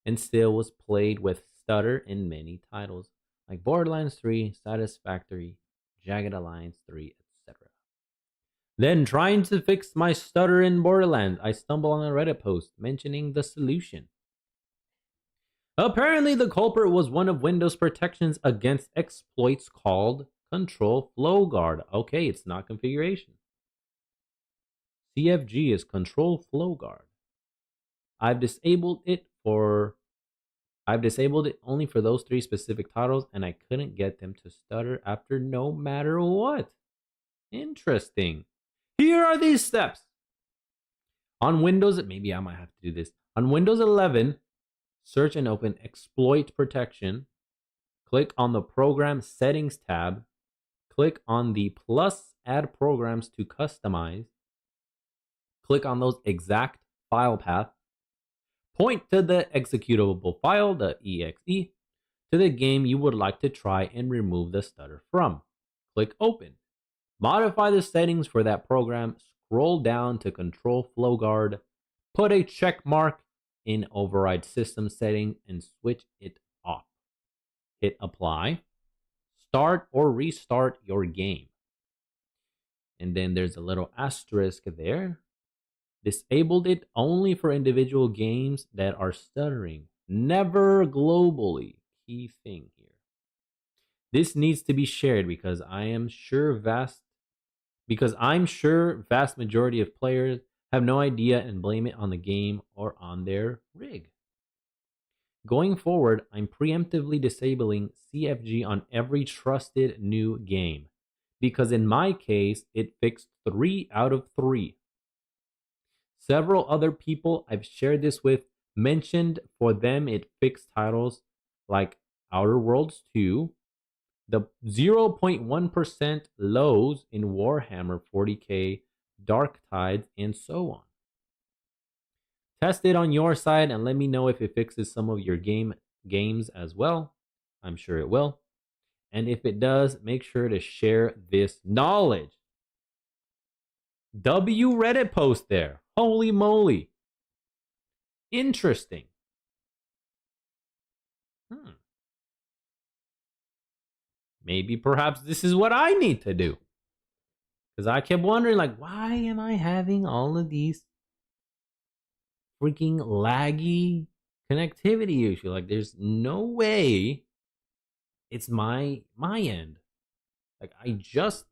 and still was played with stutter in many titles like Borderlands 3, Satisfactory, Jagged Alliance 3, etc. Then, trying to fix my stutter in Borderlands, I stumble on a Reddit post mentioning the solution. Apparently, the culprit was one of Windows' protections against exploits called Control Flow Guard. Okay, it's not configuration. CFG is Control Flow Guard. I've disabled it only for those 3 specific titles, and I couldn't get them to stutter after no matter what. Interesting. Here are these steps. On Windows, maybe I might have to do this. On Windows 11, search and open Exploit Protection. Click on the Program Settings tab. Click on the plus Add Programs to Customize. Click on those exact file path. Point to the executable file, the exe, to the game you would like to try and remove the stutter from. Click Open. Modify the settings for that program. Scroll down to Control Flow Guard. Put a check mark in Override System Setting and switch it off. hit apply, start or restart your game. And then there's a little asterisk there. Disabled it only for individual games that are stuttering, never globally. Key thing here. This needs to be shared because I'm sure vast majority of players have no idea and blame it on the game or on their rig. Going forward, I'm preemptively disabling CFG on every trusted new game because in my case, it fixed 3 out of 3. Several other people I've shared this with mentioned for them it fixed titles like Outer Worlds 2, the 0.1% lows in Warhammer 40k, Dark Tides, and so on. Test it on your side and let me know if it fixes some of your games as well. I'm sure it will. And if it does, make sure to share this knowledge. W Reddit post there. Holy moly. Interesting. Maybe perhaps this is what I need to do. Because I kept wondering, like, why am I having all of these freaking laggy connectivity issue? Like, there's no way it's my end. Like, I just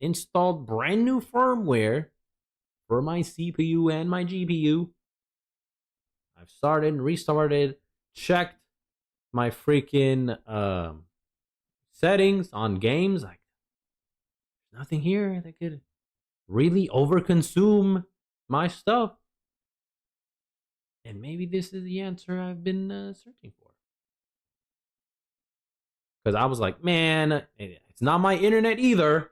installed brand new firmware for my CPU and my GPU. I've started and restarted, checked my freaking settings on games. Like, nothing here that could really overconsume my stuff. And maybe this is the answer I've been searching for. Because I was like, man, it's not my internet either.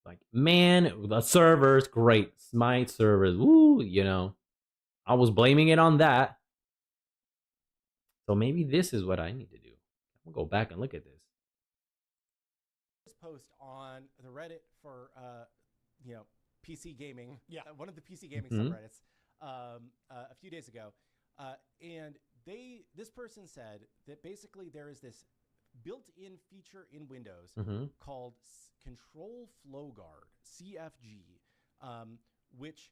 Like, man, the servers, great. Smite servers, woo, you know. I was blaming it on that. So maybe this is what I need to do. I'm going to go back and look at this. Post on the Reddit for, PC gaming. Yeah. One of the PC gaming Mhm. subreddits a few days ago. And this person said that basically there is this built-in feature in Windows called Control Flow Guard, CFG, which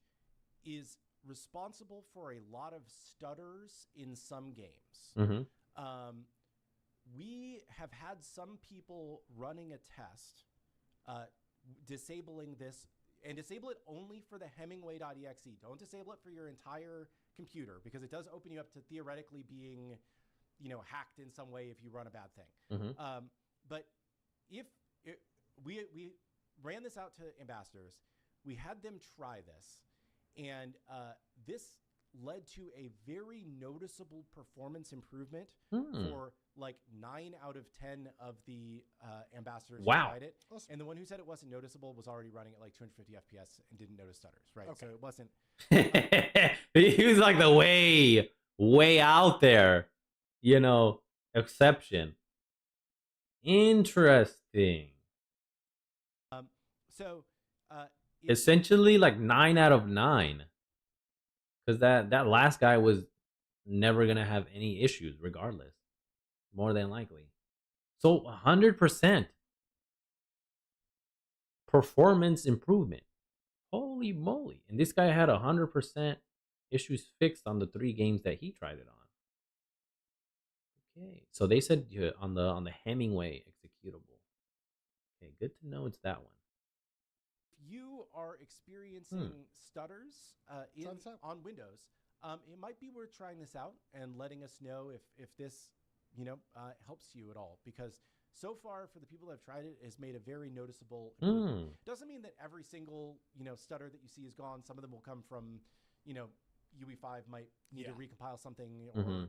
is responsible for a lot of stutters in some games. We have had some people running a test disabling this, and disable it only for the Hemingway.exe. Don't disable it for your entire computer because it does open you up to theoretically being, hacked in some way if you run a bad thing. But if we ran this out to ambassadors, we had them try this, and this led to a very noticeable performance improvement for like 9 out of 10 of the ambassadors who tried it. Awesome. And the one who said it wasn't noticeable was already running at like 250 FPS and didn't notice stutters, right? Okay. So it wasn't... He was like the way out there, exception. Interesting. Essentially like 9 out of 9. Because that last guy was never going to have any issues regardless. More than likely. So 100% performance improvement. Holy moly. And this guy had 100% issues fixed on the 3 games that he tried it on. Okay. So they said on the Hemingway executable. Okay, good to know it's that one. You are experiencing stutters on Windows, it might be worth trying this out and letting us know if this helps you at all, because so far for the people that have tried it, has made a very noticeable improvement. Doesn't mean that every single stutter that you see is gone. Some of them will come from UE5 might need to recompile something, or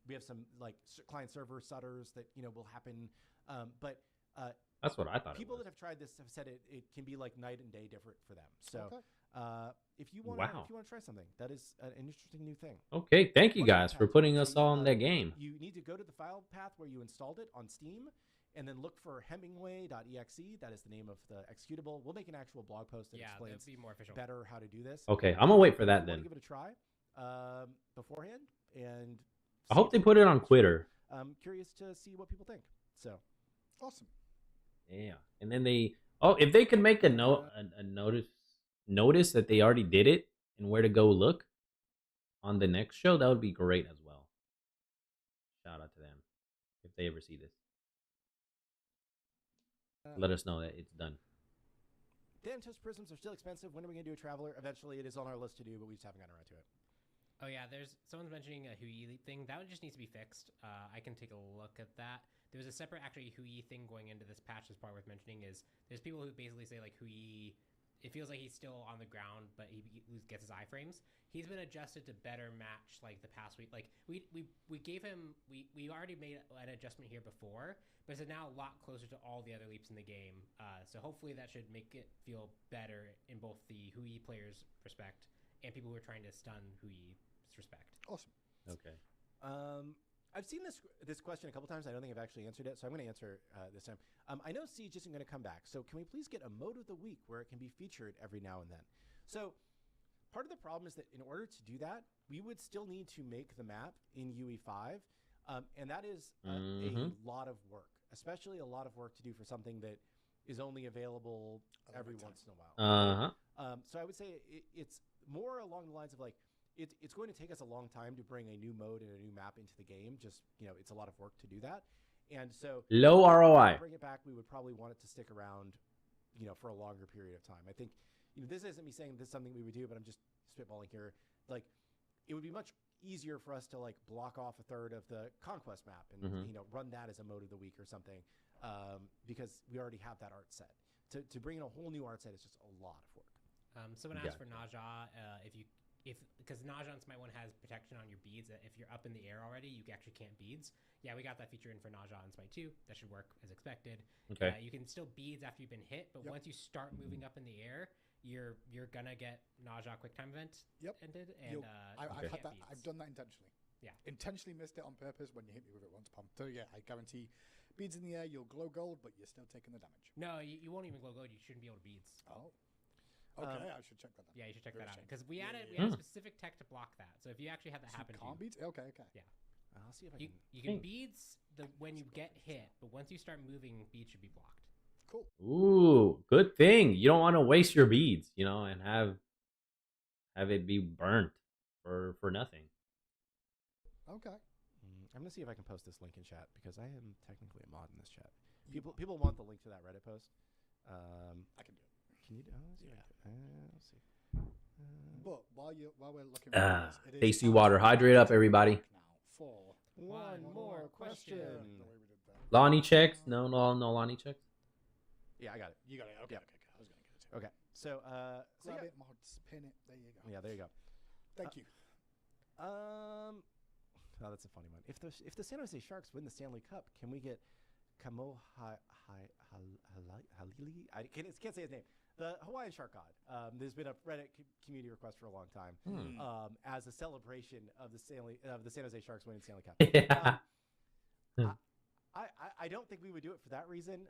we have some like client server stutters that will happen, but that's what I thought. People that have tried this have said it can be like night and day different for them. So if you want to try something, that is an interesting new thing. Okay, thank you guys for putting us all in that game. You need to go to the file path where you installed it on Steam, and then look for Hemingway.exe. That is the name of the executable. We'll make an actual blog post that explains be more official. better how to do this. Okay, I'm gonna wait for that then. Give it a try beforehand and I hope they put it on Twitter. I'm curious to see what people think. So Awesome. Yeah, and then if they could make a notice that they already did it and where to go look on the next show, that would be great as well. Shout out to them if they ever see this. Let us know that it's done. Thanatos prisms are still expensive. When are we going to do a Traveler? Eventually, it is on our list to do, but we just haven't gotten around to it. Oh yeah, someone's mentioning a Hui thing. That one just needs to be fixed. I can take a look at that. There's a separate actually Hui thing going into this patch. That's probably worth mentioning. Is there's people who basically say like Hui, it feels like he's still on the ground, but he gets his iframes. He's been adjusted to better match like the past week. Like we gave him we already made an adjustment here before, but it's now a lot closer to all the other leaps in the game. So hopefully that should make it feel better in both the Hui players' respect and people who are trying to stun Hui's respect. Awesome. Okay. I've seen this question a couple times. I don't think I've actually answered it, so I'm going to answer this time. I know Siege isn't going to come back, so can we please get a mode of the week where it can be featured every now and then? So part of the problem is that in order to do that, we would still need to make the map in UE5, and that is a lot of work, especially a lot of work to do for something that is only available every once in a while. So I would say it's more along the lines of like, it's going to take us a long time to bring a new mode and a new map into the game. Just, it's a lot of work to do that. And so low ROI. To bring it back, we would probably want it to stick around, for a longer period of time. I think, this isn't me saying this is something we would do, but I'm just spitballing here. Like, it would be much easier for us to like block off a third of the conquest map and, run that as a mode of the week or something. Because we already have that art set. To bring in a whole new art set is just a lot of work. Someone asked for Naja, because Naja on Smite 1 has protection on your beads. If you're up in the air already, you actually can't beads. Yeah, we got that feature in for Naja on Smite 2. That should work as expected. Okay. You can still beads after you've been hit, but once you start moving up in the air, you're gonna get Naja quick time event ended. And I've had that. I've done that intentionally. Yeah, intentionally missed it on purpose when you hit me with it once, Pom. So yeah, I guarantee beads in the air, you'll glow gold, but you're still taking the damage. No, you won't even glow gold. You shouldn't be able to beads. Oh. Okay, I should check that out. Yeah, you should check that out because we had a specific tech to block that. So if you actually had that happen to you, beads? Okay. Yeah, I'll see if I can. You can beads when you get hit, but once you start moving, beads should be blocked. Cool. Ooh, good thing. You don't want to waste your beads, and have it be burnt for nothing. Okay. I'm gonna see if I can post this link in chat because I am technically a mod in this chat. People want the link to that Reddit post. I can do it. Can you do it? Let's see. But while we're looking for this, tasty water. Hydrate up, everybody. Now for one more question. Lonnie checks? No, Lonnie checks. Yeah, I got it. You got it. Okay. Yep. Okay. I was gonna get it too. Okay. So, grab it, mods, pin it. There you go. Yeah, there you go. Thank you. Oh, that's a funny one. If the San Jose Sharks win the Stanley Cup, can we get Kamo Halili? I can't say his name. The Hawaiian shark god. There's been a Reddit community request for a long time as a celebration of the San Jose Sharks winning Stanley Cup. I don't think we would do it for that reason.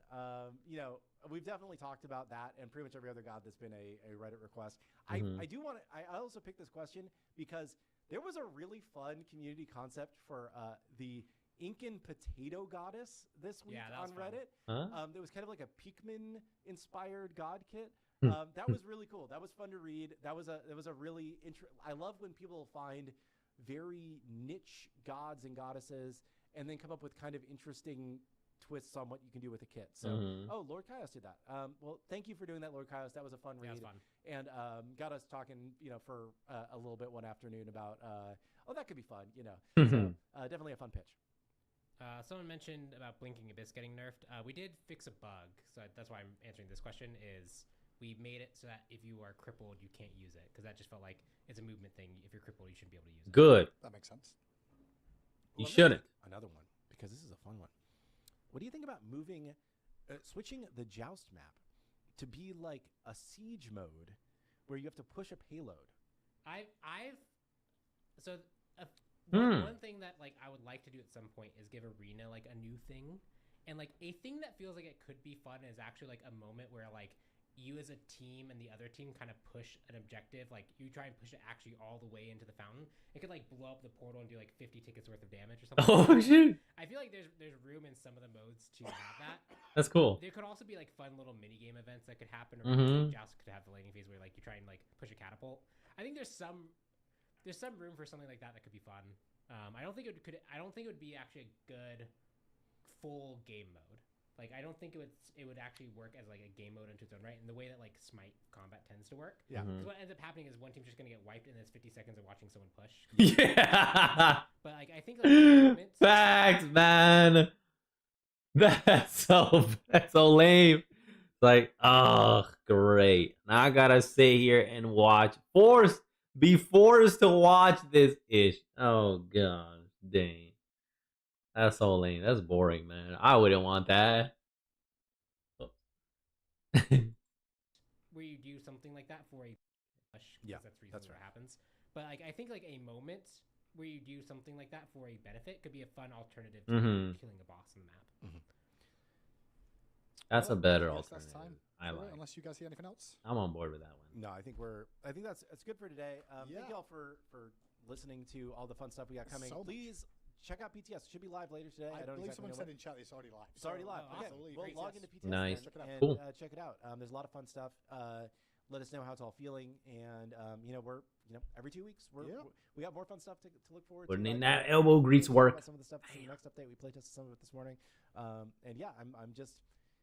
We've definitely talked about that and pretty much every other god that's been a Reddit request. I do want to. I also picked this question because there was a really fun community concept for the Incan potato goddess this week on Reddit. There was kind of like a Pikmin inspired god kit. That was really cool. That was fun to read. That was a really I love when people find very niche gods and goddesses and then come up with kind of interesting twists on what you can do with a kit. So, Lord Kaios did that. Well, thank you for doing that, Lord Kaios. That was a fun read. That was fun. And got us talking, for a little bit one afternoon about, that could be fun, So, definitely a fun pitch. Someone mentioned about Blinking Abyss getting nerfed. We did fix a bug, so that's why I'm answering this question, is we made it so that if you are crippled, you can't use it, because that just felt like it's a movement thing. If you're crippled, you shouldn't be able to use it. Good. That makes sense. You shouldn't. Another one, because this is a fun one. What do you think about switching the Joust map to be like a siege mode where you have to push a payload? One thing that like I would like to do at some point is give Arena like a new thing, and like a thing that feels like it could be fun is actually like a moment where like you as a team and the other team kind of push an objective, like you try and push it actually all the way into the fountain, it could like blow up the portal and do like 50 tickets worth of damage or something. Oh shoot! I feel like there's room in some of the modes to have that. That's cool. There could also be like fun little mini game events that could happen, or Joust could have the landing phase where like you try and like push a catapult. I think there's some room for something like that that could be fun. I don't think it would be actually a good full game mode. Like I don't think it would actually work as like a game mode into its own right, in the way that like Smite combat tends to work. Yeah. Because what ends up happening is one team's just gonna get wiped, and then it's 50 seconds of watching someone push. Yeah. But like I think like Facts, man. That's so lame. Like, oh, great. Now I gotta sit here and be forced to watch this ish. Oh god, dang. That's so lame. That's boring, man. I wouldn't want that. where you do something like that for a push, Yeah, that's reasons that's where right. it happens. But like I think like a moment where you do something like that for a benefit could be a fun alternative to killing a boss in the map. That's a Well, better I guess alternative. that's time I for it, like. unless you guys see anything else. I'm on board with that one. No, I think that's good for today. Yeah. Thank you all for listening to all the fun stuff we got coming. So much. Please check out PTS. It should be live later today. I don't believe exactly someone know said when. in chat it's already live. It's already live. Oh, Okay, awesome. we'll Great, log yes. into PTS Nice. then Check it out. and Cool. check it out. There's a lot of fun stuff. Let us know how it's all feeling, and we're every 2 weeks we got more fun stuff to look forward Putting to. in right? that elbow grease We'll talk work. about some of the stuff in the next update. We playtested some of it this morning, and yeah, I'm just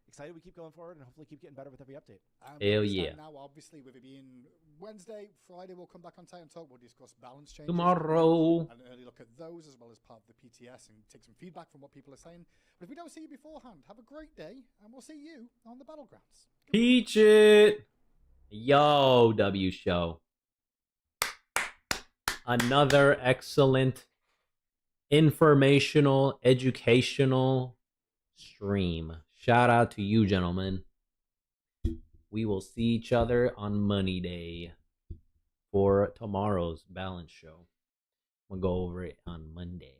excited we keep going forward and hopefully keep getting better with every update. Hell This time yeah. Now, obviously, with it being Wednesday, Friday, we'll come back on Titan Talk. We'll discuss balance changes. Tomorrow. And an early look at those as well as part of the PTS and take some feedback from what people are saying. But if we don't see you beforehand, have a great day and we'll see you on the Battlegrounds. Peach it. Yo, W Show. Another excellent informational, educational stream. Shout out to you, gentlemen. We will see each other on Money Day for tomorrow's balance show. We'll go over it on Monday.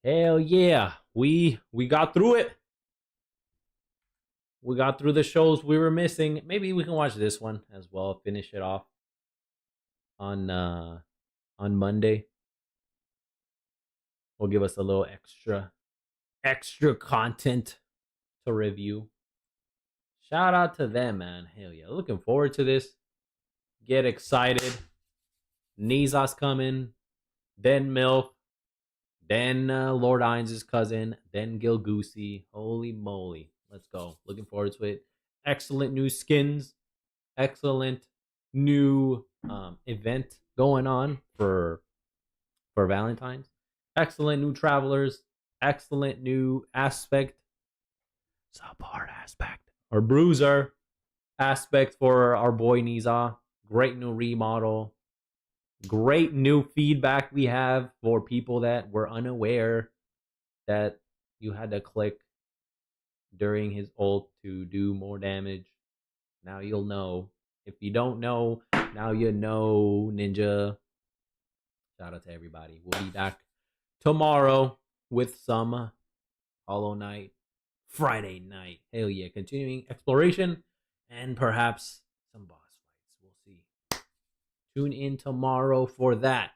Hell yeah. We got through it. We got through the shows we were missing. Maybe we can watch this one as well. Finish it off on Monday. Will give us a little extra content to review. Shout out to them, man. Hell yeah. Looking forward to this. Get excited. Niza's coming. Then MILF. Then Lord Ainz' cousin. Then Gilgoosey. Holy moly. Let's go. Looking forward to it. Excellent new skins. Excellent new event going on for Valentine's. Excellent new travelers. Excellent new aspect. Support aspect. Or bruiser aspect for our boy Niza. Great new remodel. Great new feedback we have for people that were unaware that you had to click during his ult to do more damage. Now you'll know. If you don't know, now you know, Ninja. Shout out to everybody. We'll be back tomorrow with some Hollow Knight Friday night. Hell yeah. Continuing exploration and perhaps some boss fights. We'll see. Tune in tomorrow for that.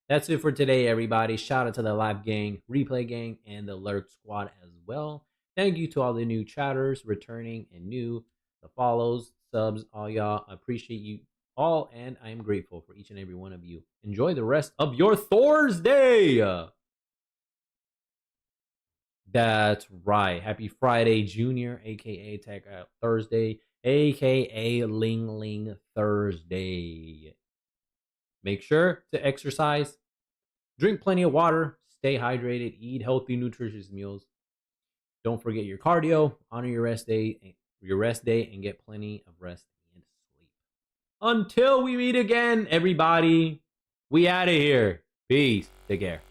That's it for today, everybody. Shout out to the live gang, replay gang, and the lurk squad as well. Thank you to all the new chatters returning and new, the follows, subs, all y'all. I appreciate you all, and I am grateful for each and every one of you. Enjoy the rest of your Thursday. That's right. Happy Friday, Junior, aka Tech Out Thursday, aka Ling Ling Thursday. Make sure to exercise, drink plenty of water, stay hydrated, eat healthy, nutritious meals. Don't forget your cardio, honor your rest day, and get plenty of rest and sleep. Until we meet again, everybody, we out of here. Peace. Take care.